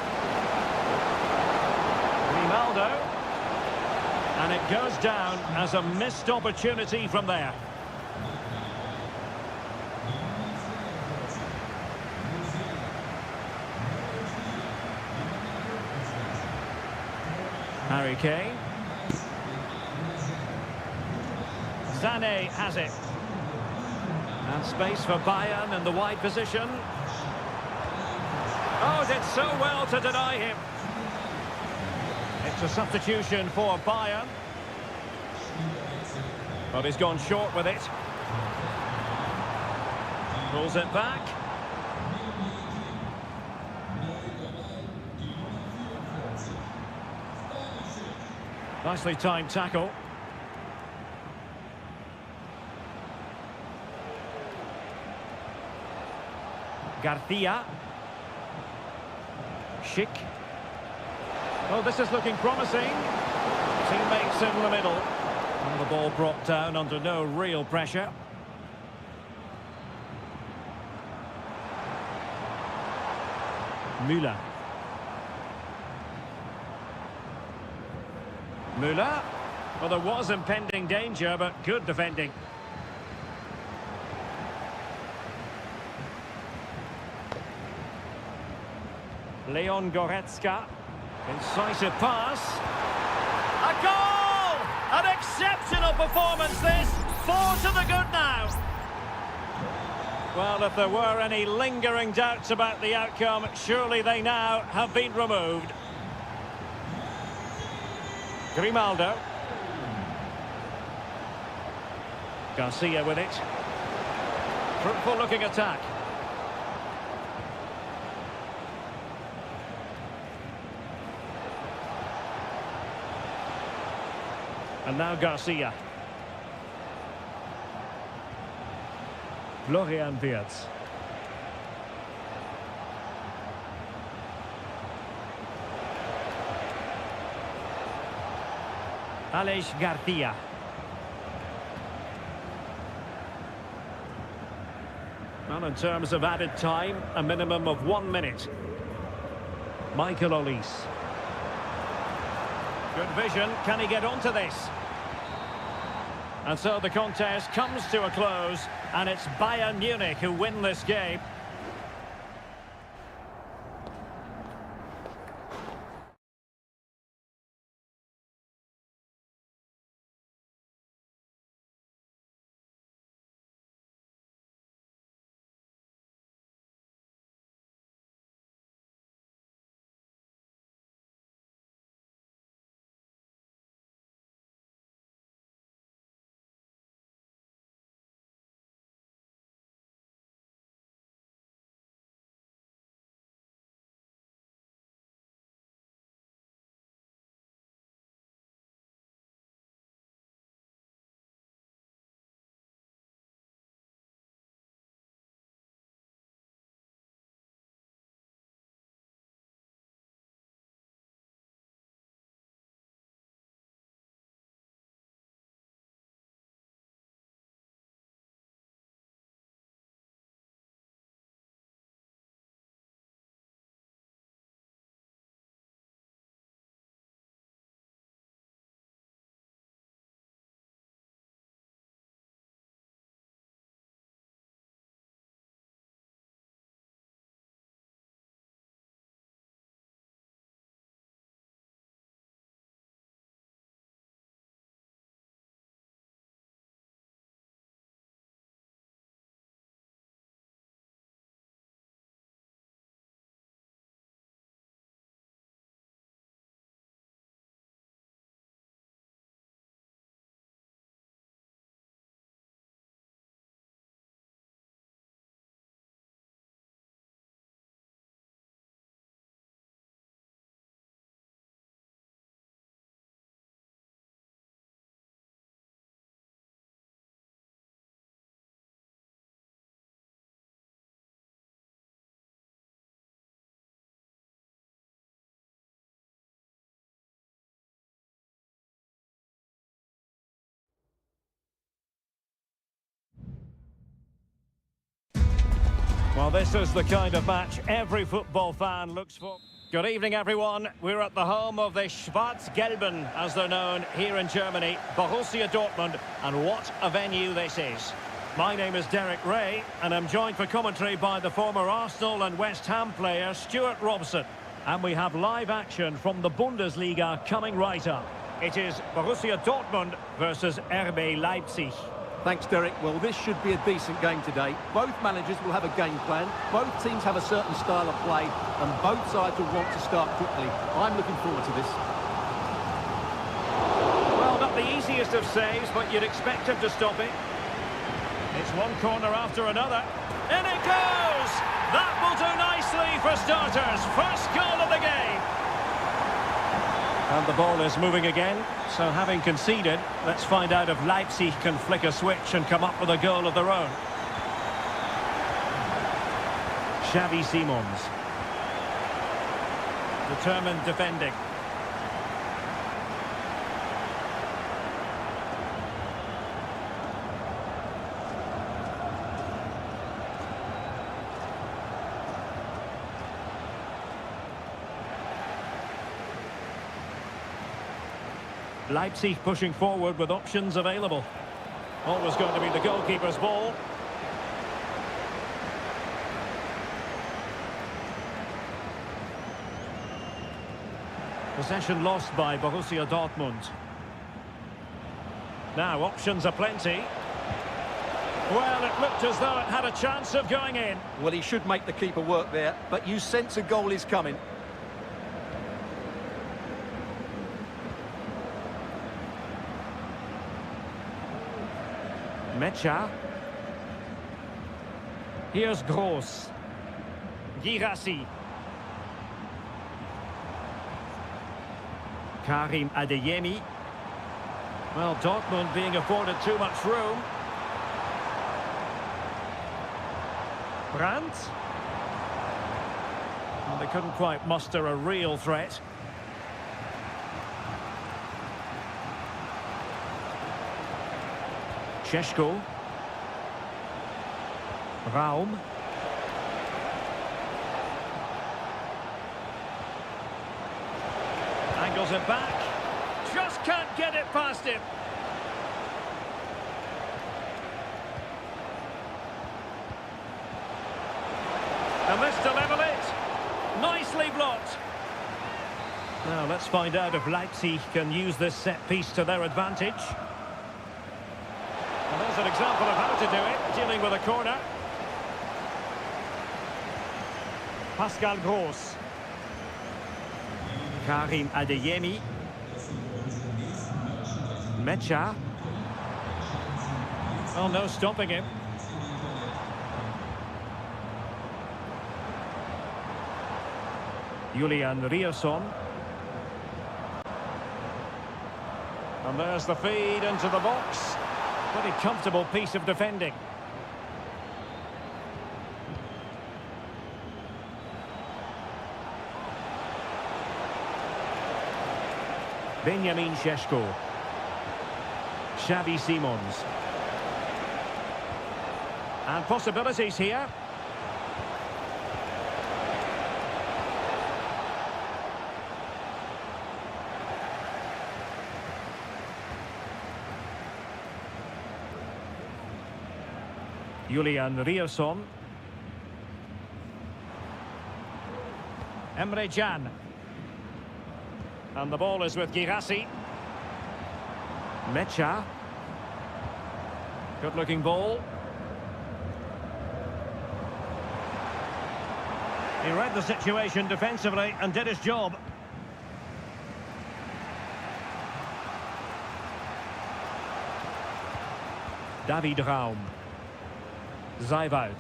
Grimaldo. And it goes down as a missed opportunity from there. Harry Kane. Sané has it. And space for Bayern in the wide position. Oh, did so well to deny him. It's a substitution for Bayern. But he's gone short with it. Pulls it back. Nicely timed tackle. Garcia. Schick. Oh, this is looking promising. Teammates in the middle. And the ball brought down under no real pressure. Müller. Müller. Well, there was impending danger, but good defending. Leon Goretzka. Incisive pass. A goal! An exceptional performance this. 4 to the good now. Well, if there were any lingering doubts about the outcome, surely they now have been removed. Grimaldo. Garcia with it. Fruitful looking attack. And now Garcia. Florian Wirtz. Alex Garcia. Well, in terms of added time, a minimum of 1 minute. Michael Olise. Good vision. Can he get onto this? And so the contest comes to a close, and it's Bayern Munich who win this game. this is the kind of match every football fan looks for. Good evening, everyone. We're at the home of the Schwarz-Gelben, as they're known here in Germany, Borussia Dortmund, and what a venue this is. My name is Derek Ray, and I'm joined for commentary by the former Arsenal and West Ham player Stuart Robson. And we have live action from the Bundesliga coming right up. It is Borussia Dortmund versus RB Leipzig. Thanks, Derek. Well, this should be a decent game today. Both managers will have a game plan. Both teams have a certain style of play, and both sides will want to start quickly. I'm looking forward to this. Well, not the easiest of saves, but you'd expect him to stop it. It's one corner after another. In it goes! That will do nicely for starters. First goal of the game. And the ball is moving again. So having conceded, let's find out if Leipzig can flick a switch and come up with a goal of their own. Xavi Simons. Determined defending. Leipzig pushing forward with options available. Always going to be the goalkeeper's ball. Possession lost by Borussia Dortmund. Now options are plenty. Well, it looked as though it had a chance of going in. Well, he should make the keeper work there, but you sense a goal is coming. Mecha. Here's Gross. Girassi. Karim Adeyemi. Well, Dortmund being afforded too much room. Brandt. Well, they couldn't quite muster a real threat. Šeško. Raum. Angles it back. Just can't get it past him. And this to level it. Nicely blocked. Now let's find out if Leipzig can use this set piece to their advantage. And there's an example of how to do it, dealing with a corner. Pascal Gross. Karim Adeyemi. Mecha. Well, no stopping him. Julian Rierson. And there's the feed into the box. Pretty comfortable piece of defending. Benjamin Šeško. Xavi Simons. And possibilities here. Julian Rierson. Emre Can. And the ball is with Girassi. Mecha. Good looking ball. He read the situation defensively and did his job. David Raum. Zijbout.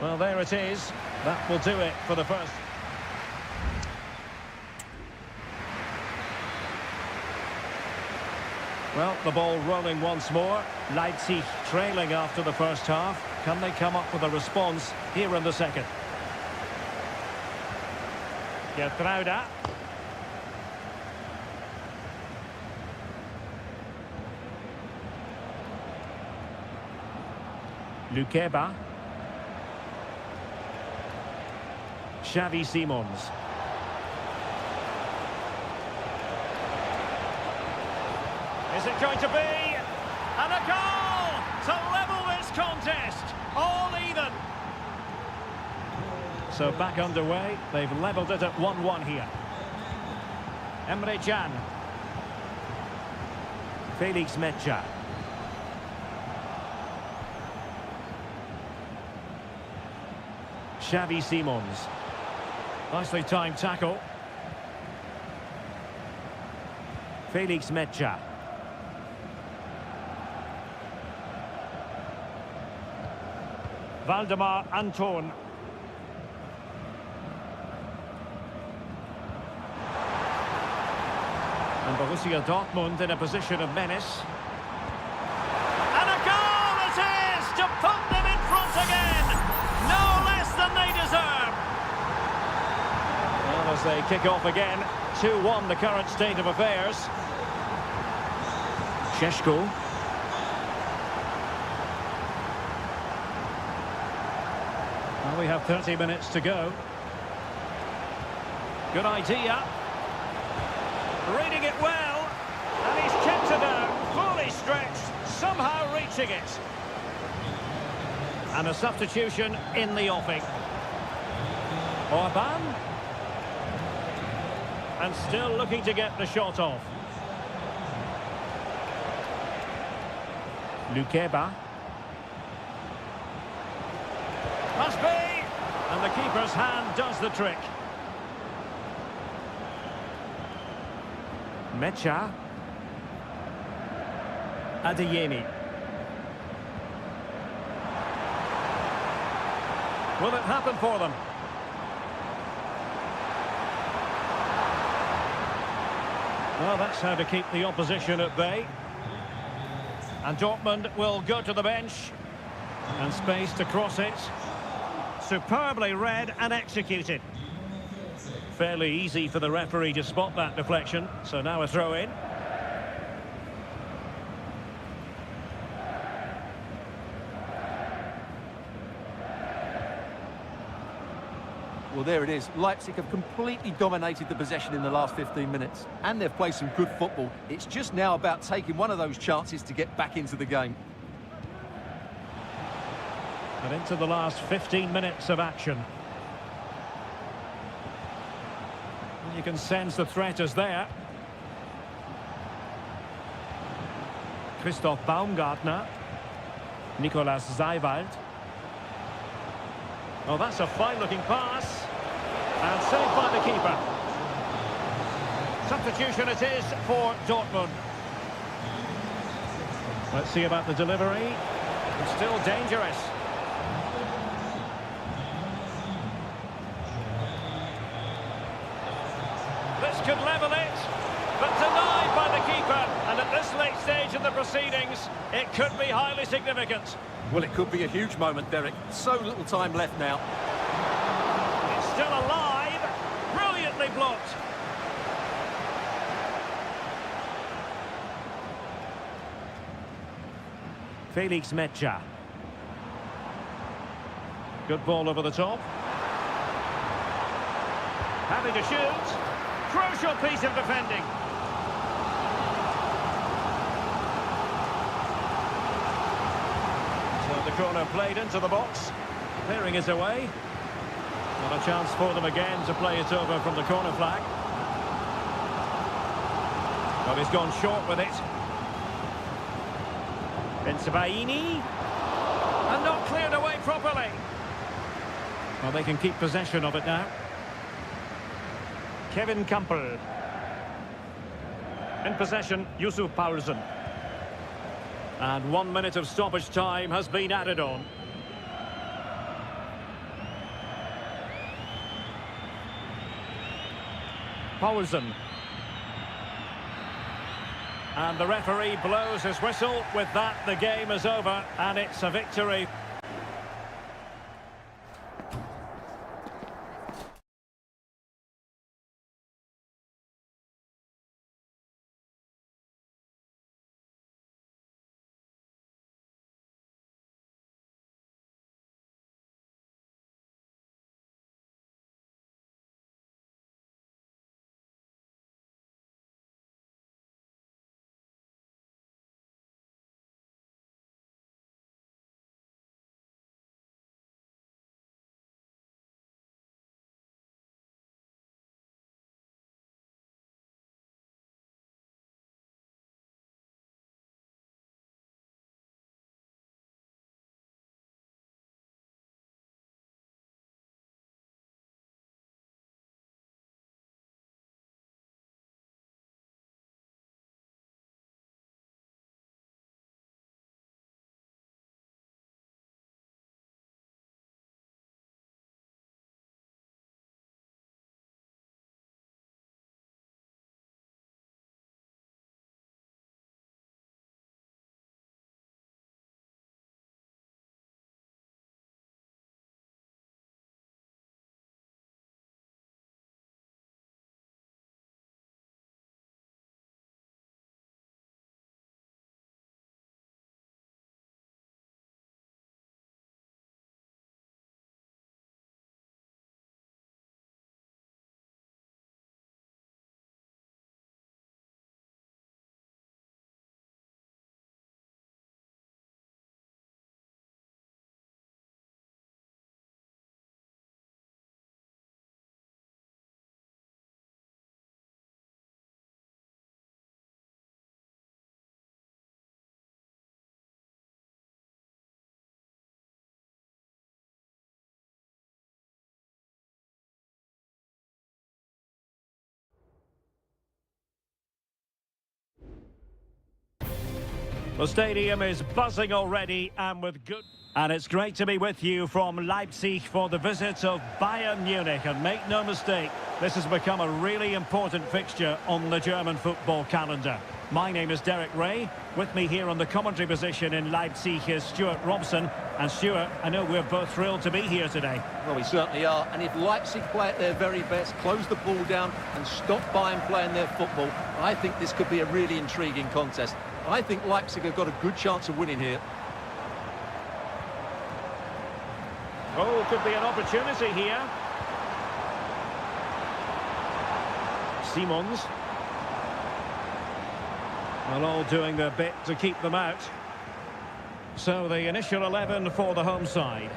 Well, there it is. That will do it for the first. Well, the ball rolling once more. Leipzig trailing after the first half. Can they come up with a response here in the second? Gertruida. Lukeba. Xavi Simons. Is it going to be? And a goal to level this contest. All even. So back underway. They've levelled it at 1-1 here. Emre Can. Felix Mecha. Xavi Simons. Nicely timed tackle. Felix Mecha. Valdemar Anton. And Borussia Dortmund in a position of menace. And a goal it is to put them in front again. No less than they deserve. Well, as they kick off again, 2-1 the current state of affairs. Sheshko. Well, we have 30 minutes to go. Good idea. Reading it well, and he's kept it out, fully stretched, somehow reaching it. And a substitution in the offing. Orban. And still looking to get the shot off. Lukeba. Must be! And the keeper's hand does the trick. Mecha. Adeyemi. Will it happen for them? Well, that's how to keep the opposition at bay. And Dortmund will go to the bench. And space to cross it. Superbly read and executed. Fairly easy for the referee to spot that deflection. So now a throw in. Well, there it is. Leipzig have completely dominated the possession in the last 15 minutes. And they've played some good football. It's just now about taking one of those chances to get back into the game. And into the last 15 minutes of action. You can sense the threat is there. Christoph Baumgartner. Nicolas Seiwald. Oh, that's a fine-looking pass. And saved by the keeper. Substitution it is for Dortmund. Let's see about the delivery. It's still dangerous. This could level it, but denied by the keeper. And at this late stage in the proceedings, it could be highly significant. Well, it could be a huge moment, Derek. So little time left now. It's still alive. Brilliantly blocked. Felix Mecha. Good ball over the top. Happy to shoot. Crucial piece of defending. So the corner played into the box. Clearing it away. Not a chance for them again to play it over from the corner flag. But he's gone short with it. Bensebaini. And not cleared away properly. Well, they can keep possession of it now. Kevin Campbell. In possession, Yusuf Paulsen. And 1 minute of stoppage time has been added on. Paulsen. And the referee blows his whistle. With that, the game is over, and it's a victory. The stadium is buzzing already and with good... And it's great to be with you from Leipzig for the visit of Bayern Munich. And make no mistake, this has become a really important fixture on the German football calendar. My name is Derek Ray. With me here on the commentary position in Leipzig is Stuart Robson. And Stuart, I know we're both thrilled to be here today. Well, we certainly are. And if Leipzig play at their very best, close the ball down and stop Bayern playing their football, I think this could be a really intriguing contest. I think Leipzig have got a good chance of winning here. Oh, could be an opportunity here. Simons. Well, all doing their bit to keep them out. So the initial 11 for the home side.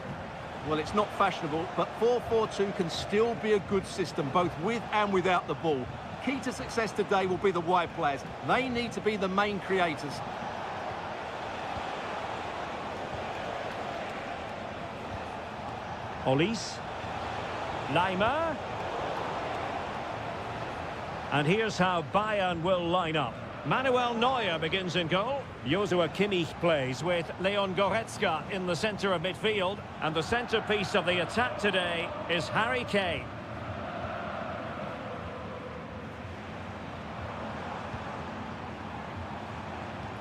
Well, it's not fashionable, but 4-4-2 can still be a good system, both with and without the ball. Key to success today will be the wide players. They need to be the main creators. Olise. Laimer. And here's how Bayern will line up. Manuel Neuer begins in goal. Joshua Kimmich plays with Leon Goretzka in the centre of midfield. And the centrepiece of the attack today is Harry Kane.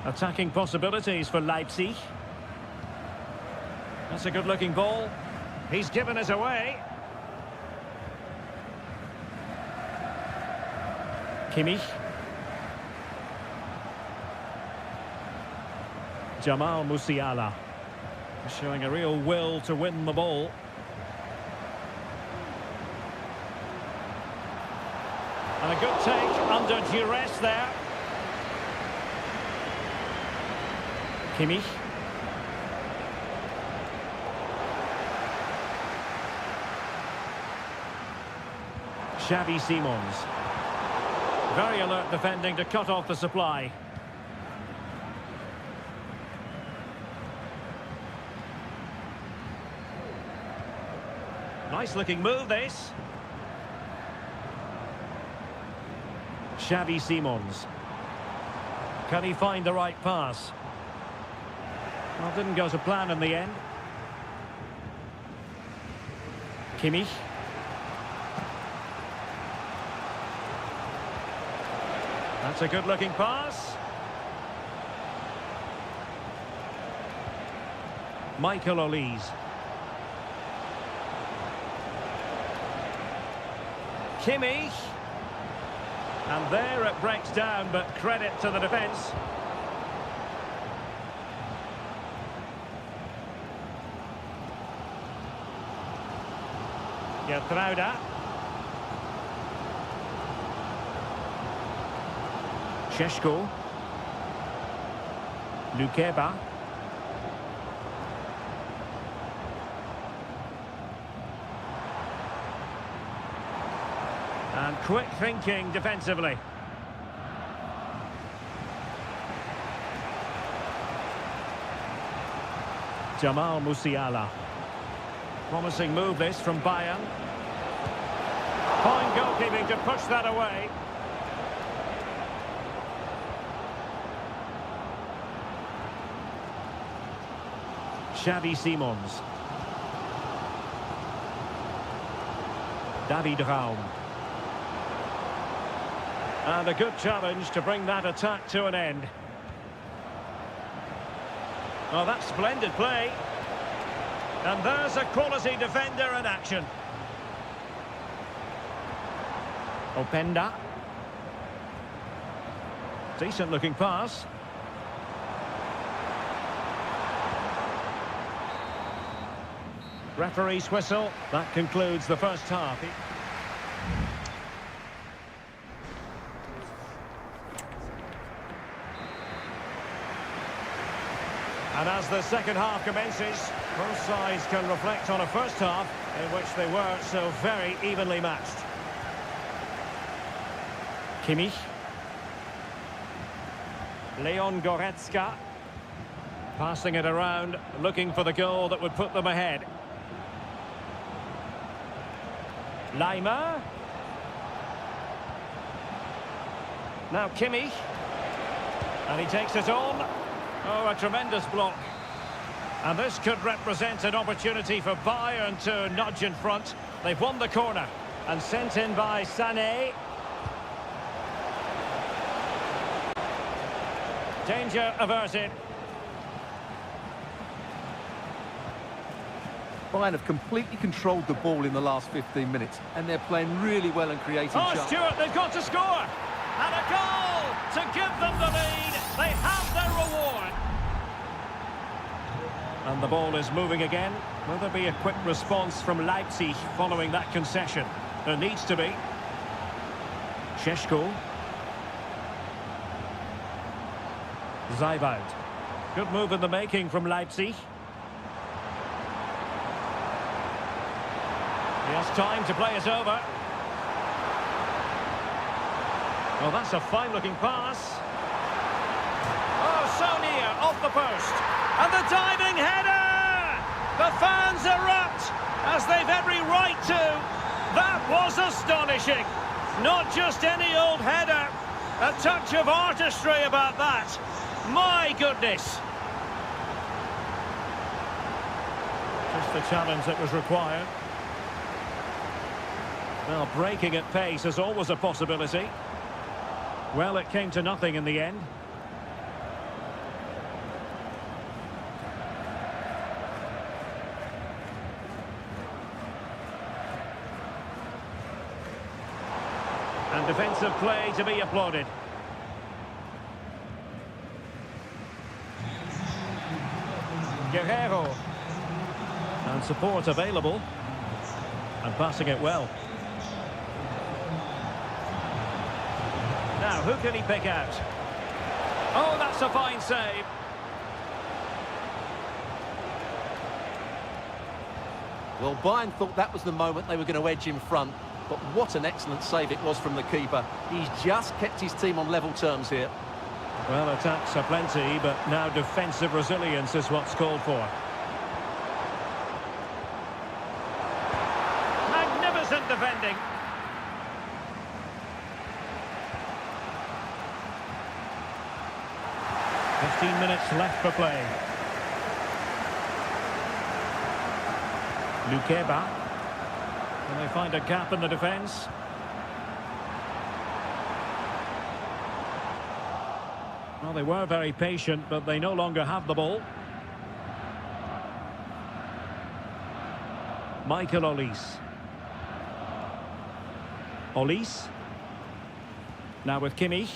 Attacking possibilities for Leipzig. That's a good-looking ball. He's given us away. Kimmich. Jamal Musiala. Showing a real will to win the ball. And a good take under duress there. Kimmich. Xavi Simons. Very alert defending to cut off the supply. Nice looking move this. Xavi Simons. Can he find the right pass? Well, didn't go to plan in the end. Kimmich. That's a good-looking pass. Michael Olise. Kimmich. And there it breaks down, but credit to the defence. Gertruida. Šeško. Lukeba. And quick thinking defensively. Jamal Musiala. Promising move this from Bayern. Fine goalkeeping to push that away. Xavi Simons. David Raum. And a good challenge to bring that attack to an end. Well, that's splendid play. And there's a quality defender in action. Openda. Decent looking pass. Referee's whistle. That concludes the first half. And as the second half commences, both sides can reflect on a first half in which they were so very evenly matched. Kimmich. Leon Goretzka. Passing it around, looking for the goal that would put them ahead. Laimer. Now Kimmich. And he takes it on. Oh, a tremendous block. And this could represent an opportunity for Bayern to nudge in front. They've won the corner and sent in by Sané. Danger averted. Bayern have completely controlled the ball in the last 15 minutes, and they're playing really well and creating Oh, chances. Stuart, they've got to score! And a goal to give them the lead. They have their reward. And the ball is moving again. Will there be a quick response from Leipzig following that concession? There needs to be. Šeško. Zajvoud. Good move in the making from Leipzig. He has time to play it over. Well, that's a fine-looking pass. Oh, so near, off the post. And the diving header! The fans erupt, as they've every right to. That was astonishing. Not just any old header. A touch of artistry about that. My goodness. Just the challenge that was required. Well, breaking at pace is always a possibility. Well, it came to nothing in the end. And defensive play to be applauded. Guerrero. And support available. And passing it well. Now, who can he pick out? Oh, that's a fine save. Well, Bayern thought that was the moment they were going to edge in front, but what an excellent save it was from the keeper. He's just kept his team on level terms here. Well, attacks are plenty, but now defensive resilience is what's called for. Magnificent defending. Fifteen minutes left for play. Lukeba. Can they find a gap in the defence? Well, they were very patient, but they no longer have the ball. Michael Olise. Olise. Now with Kimmich.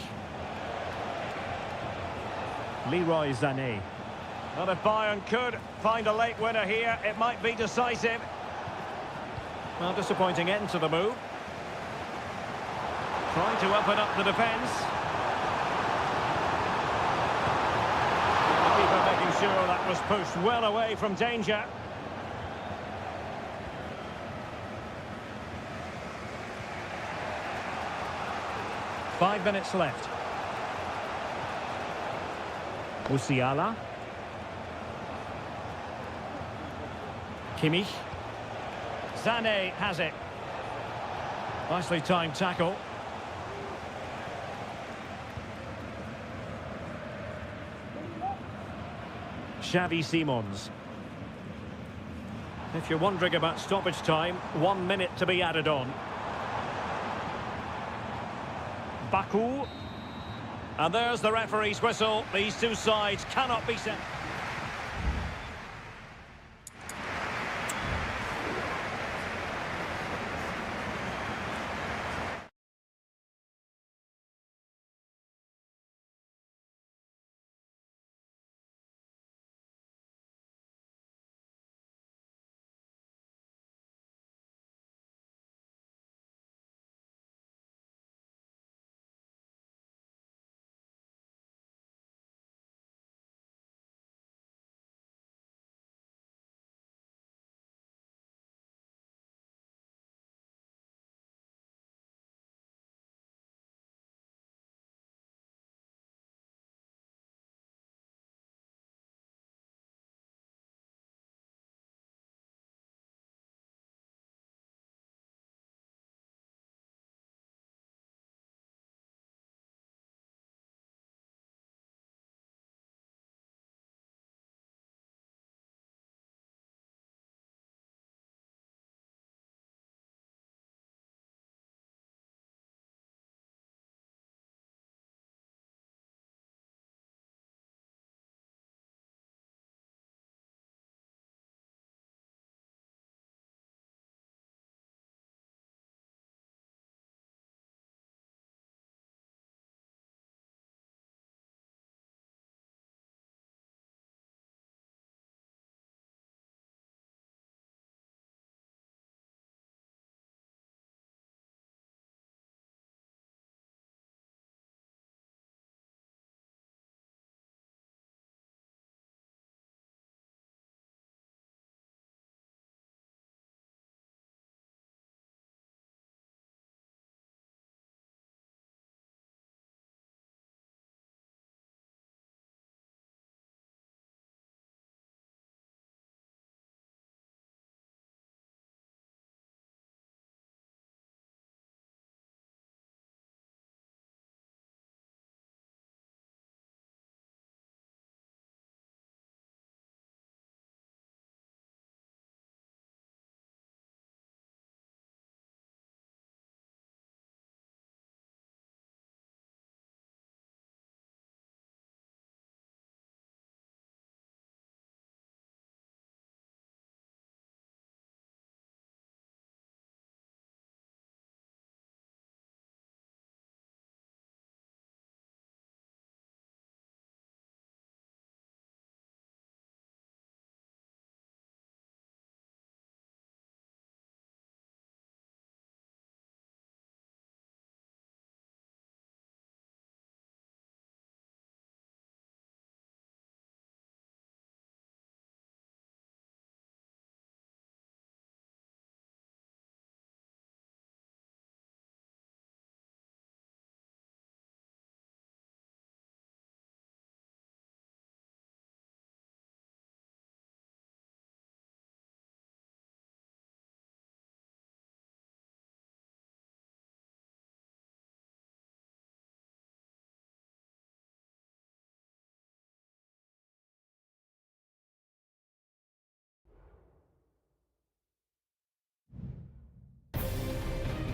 Leroy Sané. Well, if Bayern could find a late winner here, it might be decisive. Well, disappointing end to the move. Trying to open up the defence. The keeper making sure that was pushed well away from danger. Five minutes left. Musiala. Kimmich. Sané has it. Nicely timed tackle. Xavi Simons. If you're wondering about stoppage time, 1 minute to be added on. Baku. And there's the referee's whistle. These two sides cannot be sent.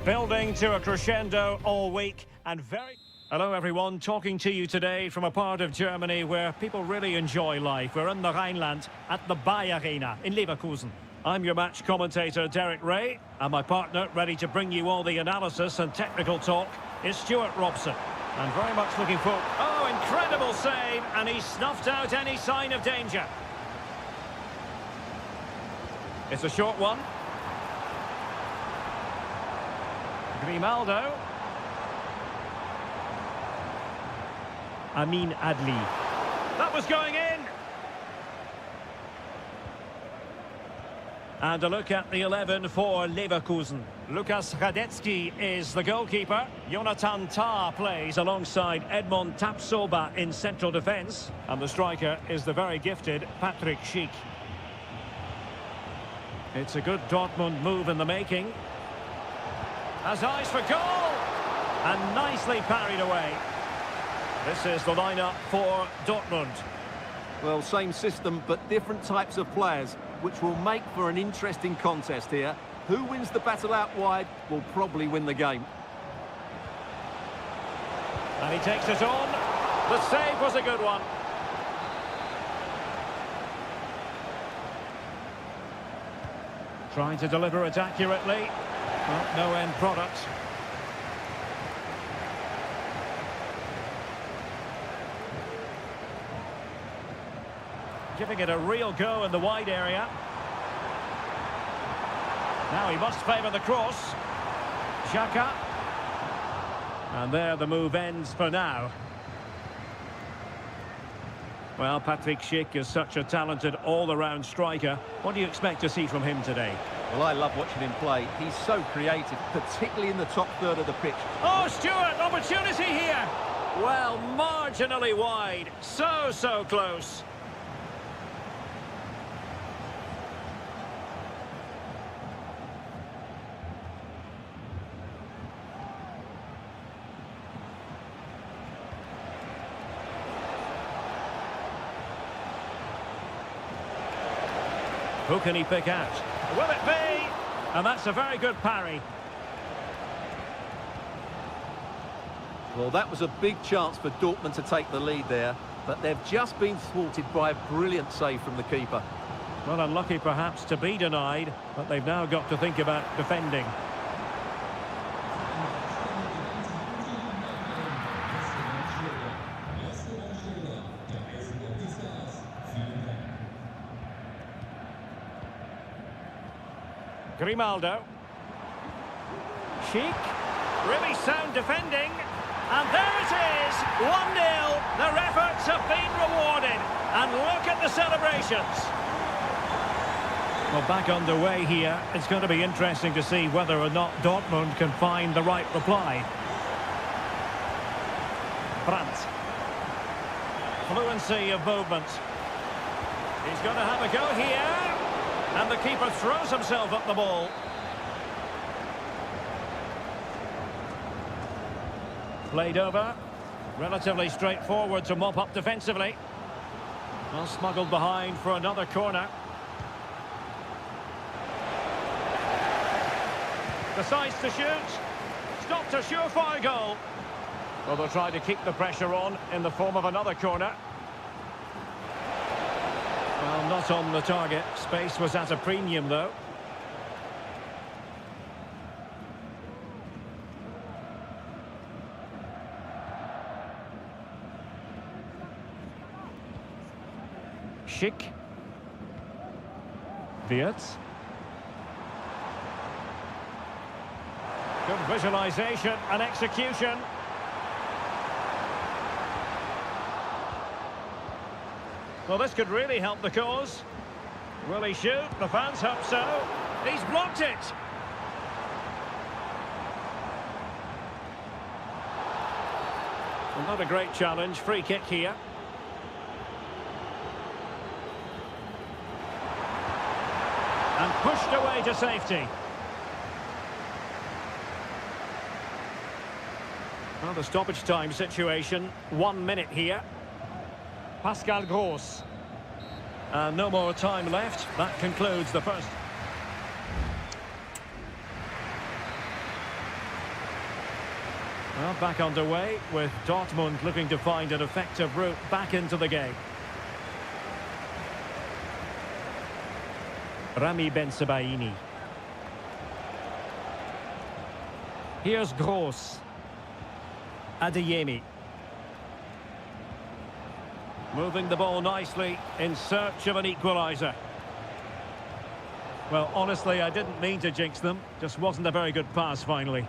Building to a crescendo all week and very... Hello everyone, talking to you today from a part of Germany where people really enjoy life. We're in the Rhineland at the Bayer Arena in Leverkusen. I'm your match commentator Derek Ray, and my partner ready to bring you all the analysis and technical talk is Stuart Robson. And very much looking for... Oh, incredible save, and he snuffed out any sign of danger. It's a short one. Grimaldo. Amin Adli. That was going in. And a look at the 11 for Leverkusen. Lukas Radetzky is the goalkeeper. Jonathan Tah plays alongside Edmond Tapsoba in central defence. And the striker is the very gifted Patrick Schick. It's a good Dortmund move in the making. Has eyes for goal! And nicely parried away. This is the lineup for Dortmund. Well, same system, but different types of players, which will make for an interesting contest here. Who wins the battle out wide will probably win the game. And he takes it on. The save was a good one. Trying to deliver it accurately. Well, no end product. Giving it a real go in the wide area. Now he must favour the cross. Xhaka. And there the move ends for now. Well, Patrick Schick is such a talented all-around striker. What do you expect to see from him today? Well, I love watching him play. He's so creative, particularly in the top third of the pitch. Oh, Stuart, opportunity here. Well, marginally wide. So close. Who can he pick out? Will it be? And that's a very good parry. Well, that was a big chance for Dortmund to take the lead there, but they've just been thwarted by a brilliant save from the keeper. Well, unlucky perhaps to be denied, but they've now got to think about defending. Grimaldo. Schick. Really sound defending. And there it is, 1-0. Their efforts have been rewarded. And look at the celebrations. Well, back underway here. It's going to be interesting to see whether or not Dortmund can find the right reply. Brandt. Fluency of movement. He's going to have a go here. And the keeper throws himself at the ball. Played over. Relatively straightforward to mop up defensively. Well, smuggled behind for another corner. Decides to shoot. Stopped a surefire goal. Well, they'll try to keep the pressure on in the form of another corner. Well, not on the target. Space was at a premium, though. Schick. Wirtz. Good visualization and execution. Well, this could really help the cause. Will he shoot? The fans hope so. He's blocked it. Well, not a great challenge. Free kick here. And pushed away to safety. Well, the stoppage time situation. 1 minute here. Pascal Gross. And no more time left. That concludes the first. Well, back underway with Dortmund looking to find an effective route back into the game. Rami Ben-Sebaini. Here's Gross. Adeyemi. Moving the ball nicely in search of an equaliser. Well, honestly, I didn't mean to jinx them. Just wasn't a very good pass, finally.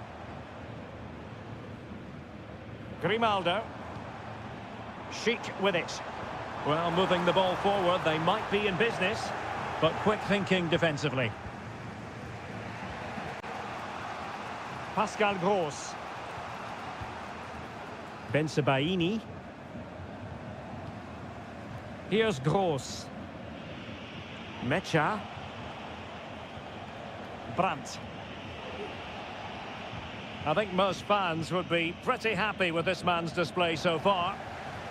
Grimaldo. Chic with it. Well, moving the ball forward, they might be in business, but quick thinking defensively. Pascal Gross. Ben-Sebaini. Here's Gross. Mecha. Brandt. I think most fans would be pretty happy with this man's display so far.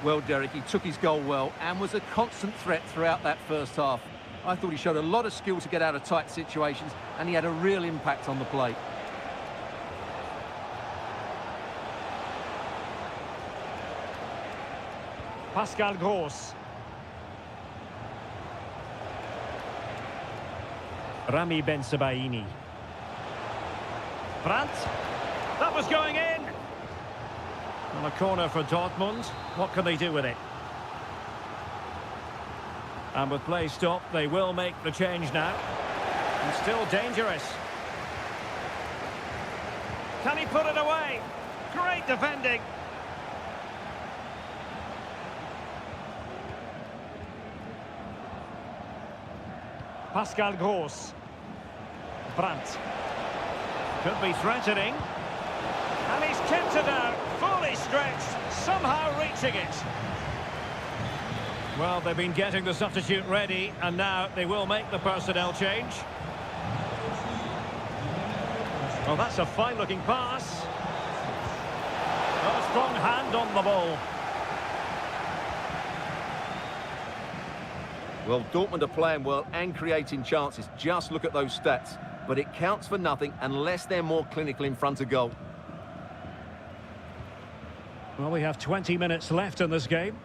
Well, Derek, he took his goal well and was a constant threat throughout that first half. I thought he showed a lot of skill to get out of tight situations, and he had a real impact on the play. Pascal Gross. Rami Ben-Sebaini. Brandt. That was going in. And a corner for Dortmund. What can they do with it? And with play stopped, they will make the change now. And still dangerous. Can he put it away? Great defending. Pascal Gross. Brandt. Could be threatening. And he's kept it out, fully stretched, somehow reaching it. Well, they've been getting the substitute ready, and now they will make the personnel change. Well, that's a fine-looking pass. A strong hand on the ball. Well, Dortmund are playing well and creating chances. Just look at those stats. But it counts for nothing unless they're more clinical in front of goal. Well, we have 20 minutes left in this game.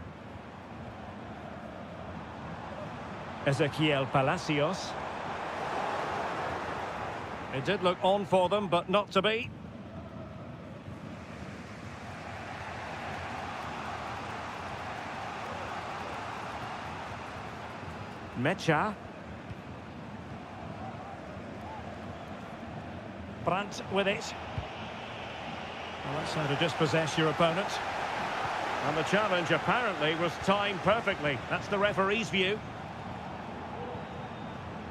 Ezequiel Palacios. It did look on for them, but not to be. Mecha. Brandt with it. Well, that's how to dispossess your opponent. And the challenge apparently was timed perfectly. That's the referee's view.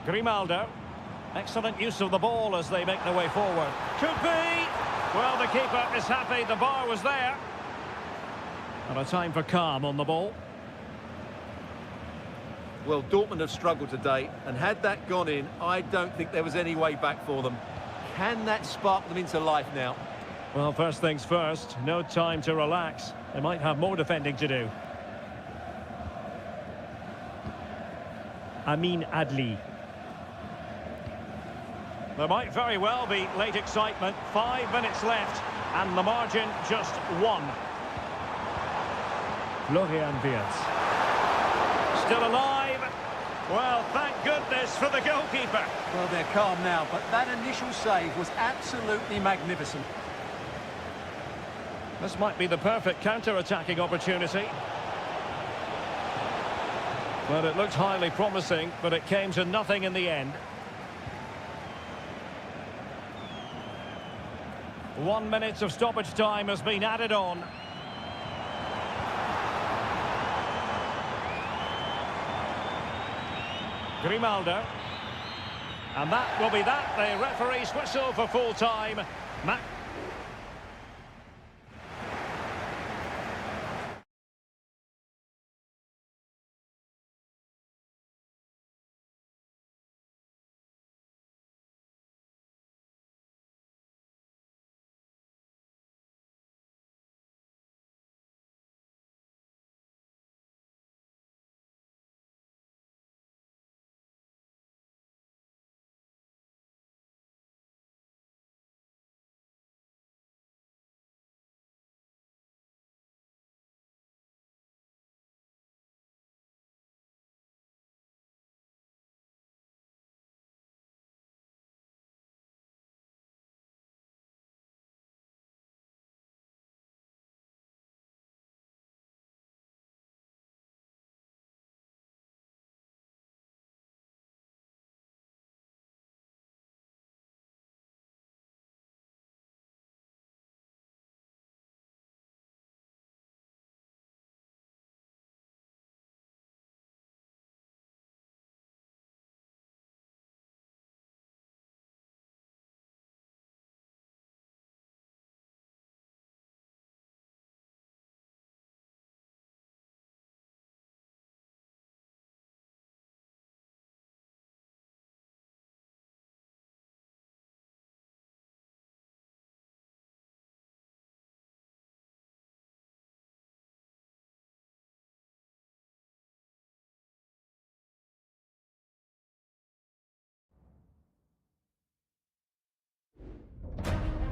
Grimaldo. Excellent use of the ball as they make their way forward. Could be! Well, the keeper is happy the bar was there. And a time for calm on the ball. Well, Dortmund have struggled today, and had that gone in, I don't think there was any way back for them. Can that spark them into life now? Well, first things first, no time to relax. They might have more defending to do. Amin Adli. There might very well be late excitement. 5 minutes left, and the margin just 1. Florian Wirtz. Still alive. Well, thank goodness for the goalkeeper. Well, they're calm now, but that initial save was absolutely magnificent. This might be the perfect counter-attacking opportunity. Well, it looked highly promising, but it came to nothing in the end. 1 minute of stoppage time has been added on. Grimaldo. And that will be that. The referee's whistle for full time.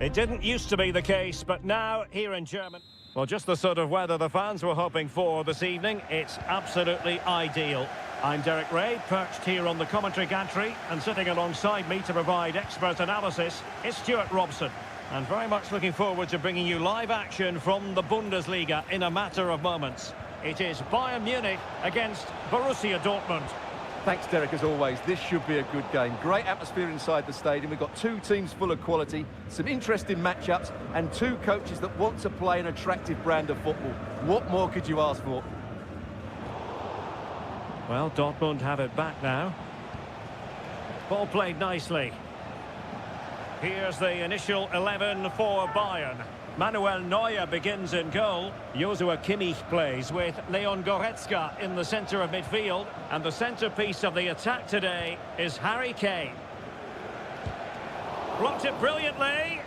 It didn't used to be the case, but now here in Germany... Well, just the sort of weather the fans were hoping for this evening. It's absolutely ideal. I'm Derek Ray, perched here on the commentary gantry, and sitting alongside me to provide expert analysis is Stuart Robson. And very much looking forward to bringing you live action from the Bundesliga in a matter of moments. It is Bayern Munich against Borussia Dortmund. Thanks, Derek, as always. This should be a good game. Great atmosphere inside the stadium. We've got two teams full of quality, some interesting matchups, and two coaches that want to play an attractive brand of football. What more could you ask for? Well, Dortmund have it back now. Ball played nicely. Here's the initial 11 for Bayern. Manuel Neuer begins in goal. Joshua Kimmich plays with Leon Goretzka in the centre of midfield. And the centrepiece of the attack today is Harry Kane. Blocked it brilliantly.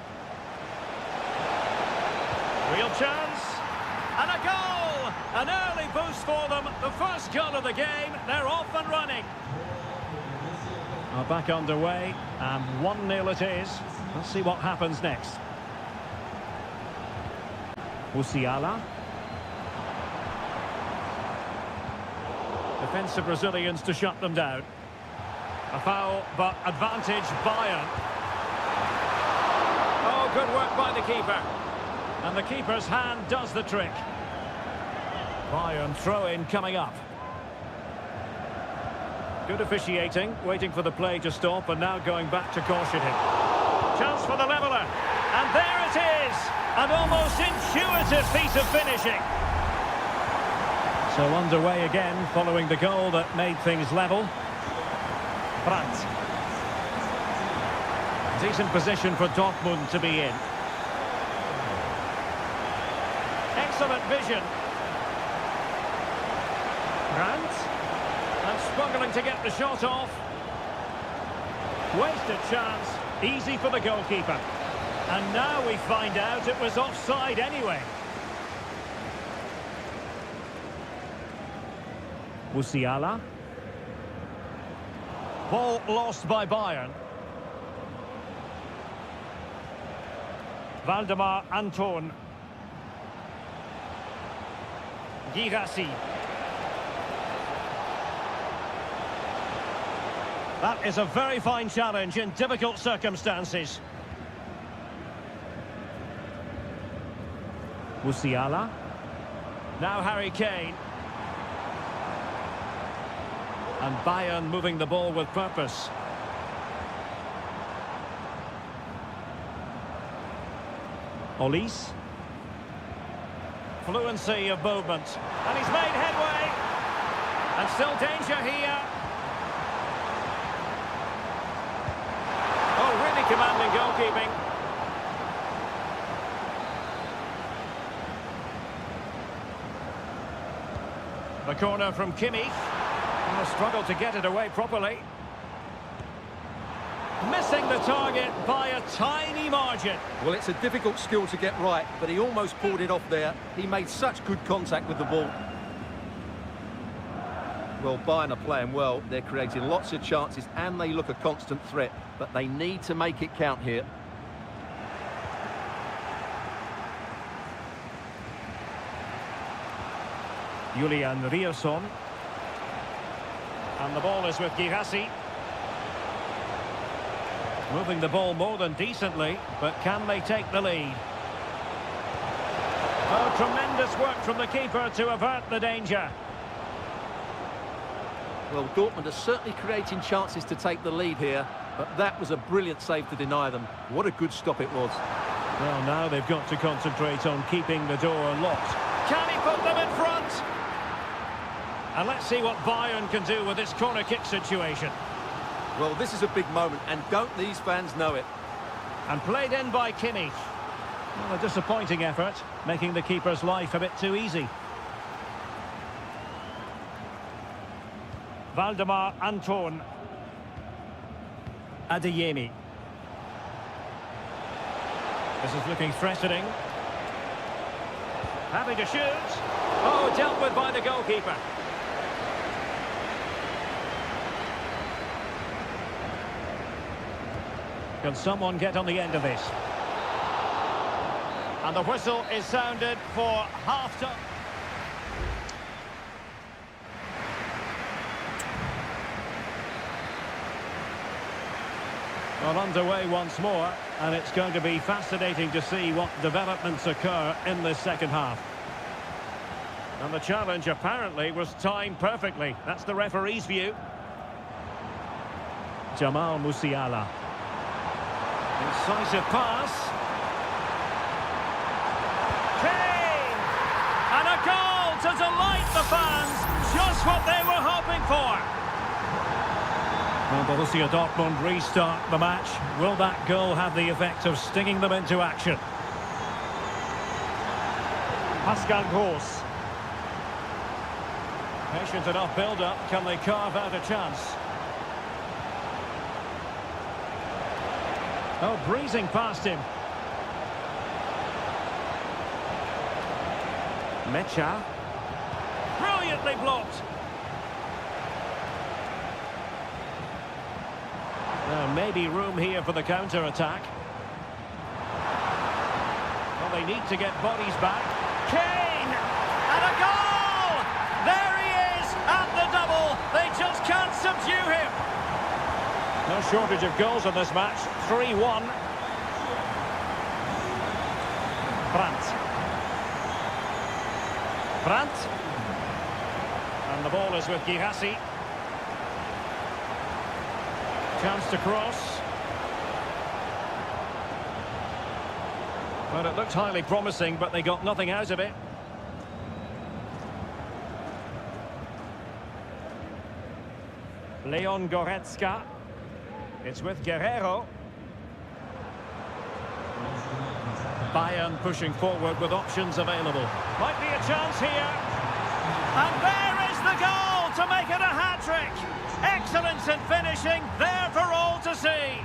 Real chance. And a goal! An early boost for them. The first goal of the game. They're off and running. Back underway. And 1-0 it is. Let's see what happens next. Musiala. Defensive Brazilians to shut them down. A foul, but advantage Bayern. Oh, good work by the keeper. And the keeper's hand does the trick. Bayern throw-in coming up. Good officiating, waiting for the play to stop, and now going back to caution him. Chance for the leveller. And there it is! An almost intuitive feat of finishing. So underway again, following the goal that made things level. Brandt. Decent position for Dortmund to be in. Excellent vision. Brandt. And struggling to get the shot off. Wasted chance. Easy for the goalkeeper. And now we find out it was offside anyway. Musiala. Ball lost by Bayern. Valdemar Anton. Girassi. That is a very fine challenge in difficult circumstances. Musiala. Now Harry Kane. And Bayern moving the ball with purpose. Olise. Fluency of movement. And he's made headway. And still danger here. Oh, really commanding goalkeeping. The corner from Kimmich. Struggle to get it away properly. Missing the target by a tiny margin. Well, it's a difficult skill to get right, but he almost pulled it off there. He made such good contact with the ball. Well, Bayern are playing well. They're creating lots of chances and they look a constant threat, but they need to make it count here. Julian Rierson. And the ball is with Girassi. Moving the ball more than decently, but can they take the lead? Oh, tremendous work from the keeper to avert the danger. Well, Dortmund are certainly creating chances to take the lead here, but that was a brilliant save to deny them. What a good stop it was. Well, now they've got to concentrate on keeping the door locked. Can he put them in front? And let's see what Bayern can do with this corner kick situation. Well, this is a big moment, and don't these fans know it? And played in by Kimmich. Well, a disappointing effort, making the keeper's life a bit too easy. Valdemar Anton. Adeyemi. This is looking threatening. Having to shoot. Oh, dealt with by the goalkeeper. Can someone get on the end of this? And the whistle is sounded for half-time. Well, underway once more, and it's going to be fascinating to see what developments occur in this second half. And the challenge apparently was timed perfectly. That's the referee's view. Jamal Musiala. Incisive pass. Kane! And a goal to delight the fans. Just what they were hoping for. Well, Borussia Dortmund restart the match. Will that goal have the effect of stinging them into action? Pascal Gross. Patient enough build-up. Can they carve out a chance? Oh, breezing past him. Mecha. Brilliantly blocked. Maybe room here for the counter-attack. Well, they need to get bodies back. Kane! And a goal! There he is at the double. They just can't subdue him. No shortage of goals in this match. 3-1. Brandt. And the ball is with Girassi. Chance to cross. Well, it looked highly promising, but they got nothing out of it. Leon Goretzka. It's with Guerrero. Bayern pushing forward with options available. Might be a chance here. And there is the goal to make it a hat-trick. Excellence in finishing, there for all to see.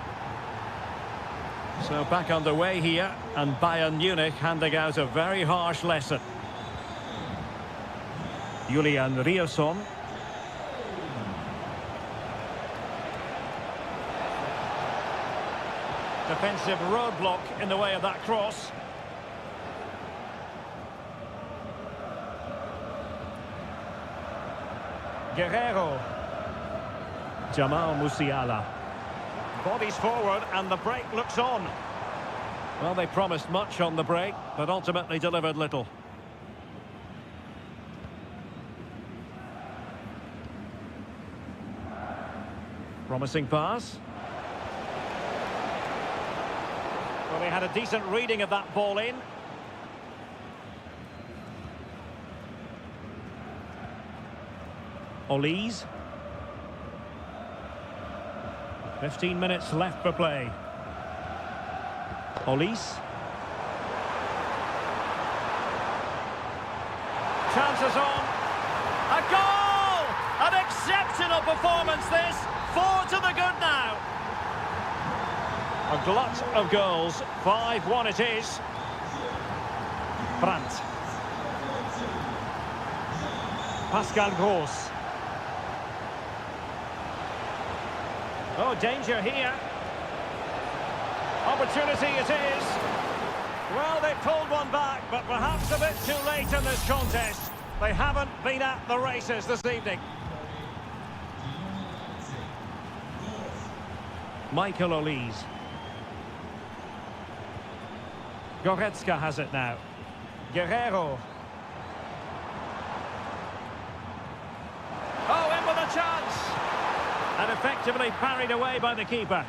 So back underway here, and Bayern Munich handing out a very harsh lesson. Julian Riasson. Defensive roadblock in the way of that cross. Guerrero. Jamal Musiala. Bodies forward and the break looks on. Well, they promised much on the break, but ultimately delivered little. Promising pass. Well, they had a decent reading of that ball in. Olise. 15 minutes left for play. Olise. Chances on. A goal! An exceptional performance this. 4 to the good now. A glut of goals. 5-1 it is. Brandt. Pascal Gross. Oh, danger here. Opportunity it is. Well, they pulled one back, but perhaps a bit too late in this contest. They haven't been at the races this evening. Michael Olise. Goretzka has it now. Guerrero. Oh, in with a chance. And effectively parried away by the keeper.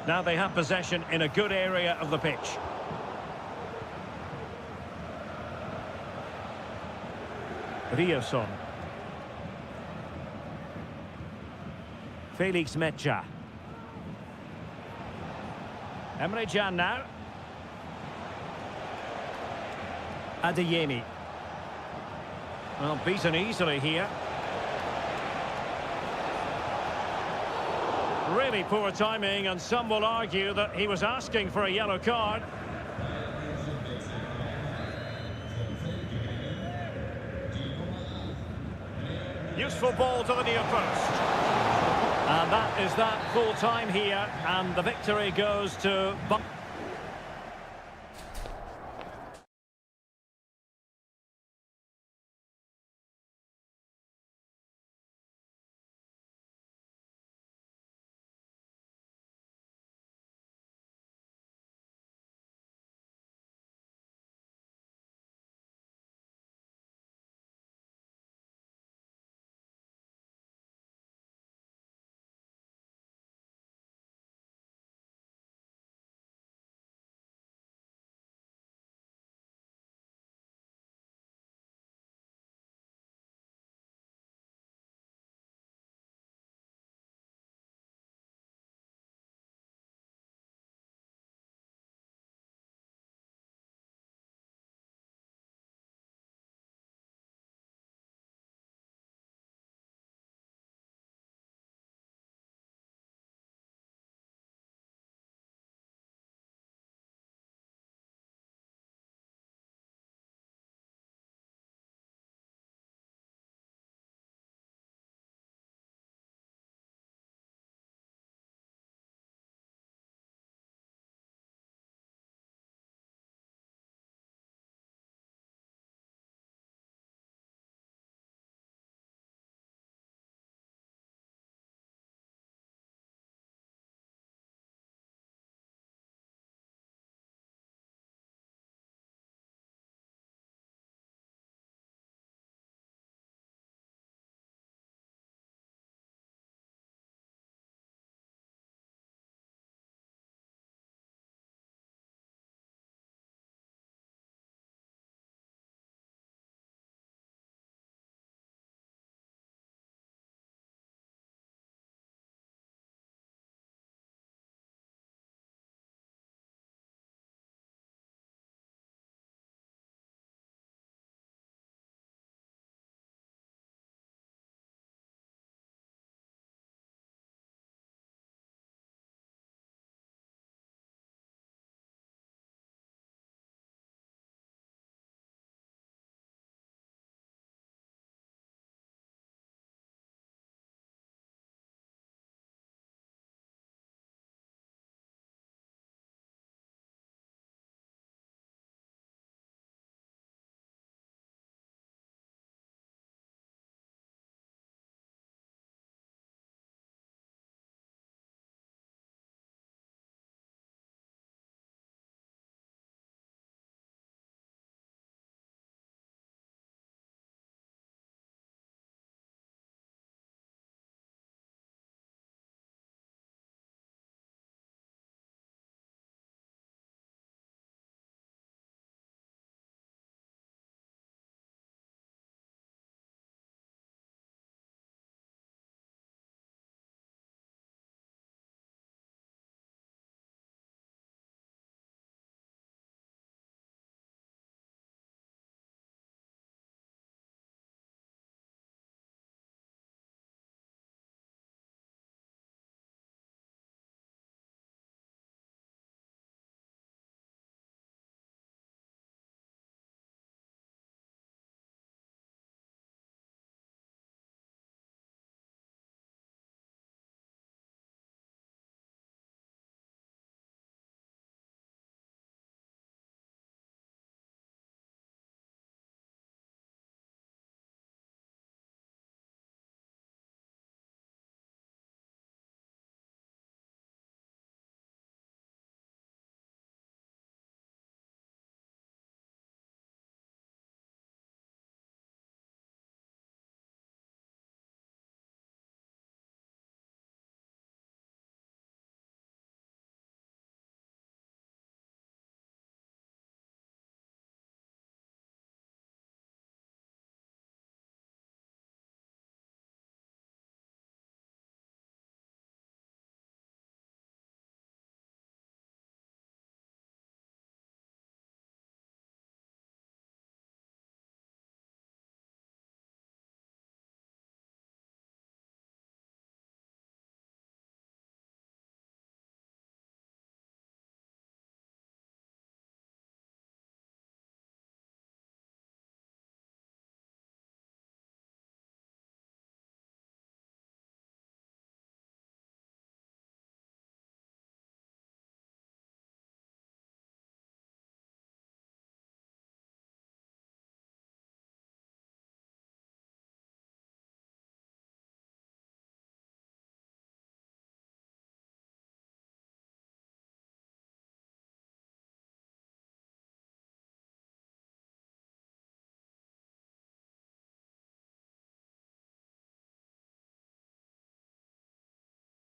Now they have possession in a good area of the pitch. Riasson. Felix Mecha. Emre Can now. Adeyemi. Well, beaten easily here. Really poor timing, and some will argue that he was asking for a yellow card. Useful ball to the near post. And that is that full time here, and the victory goes to...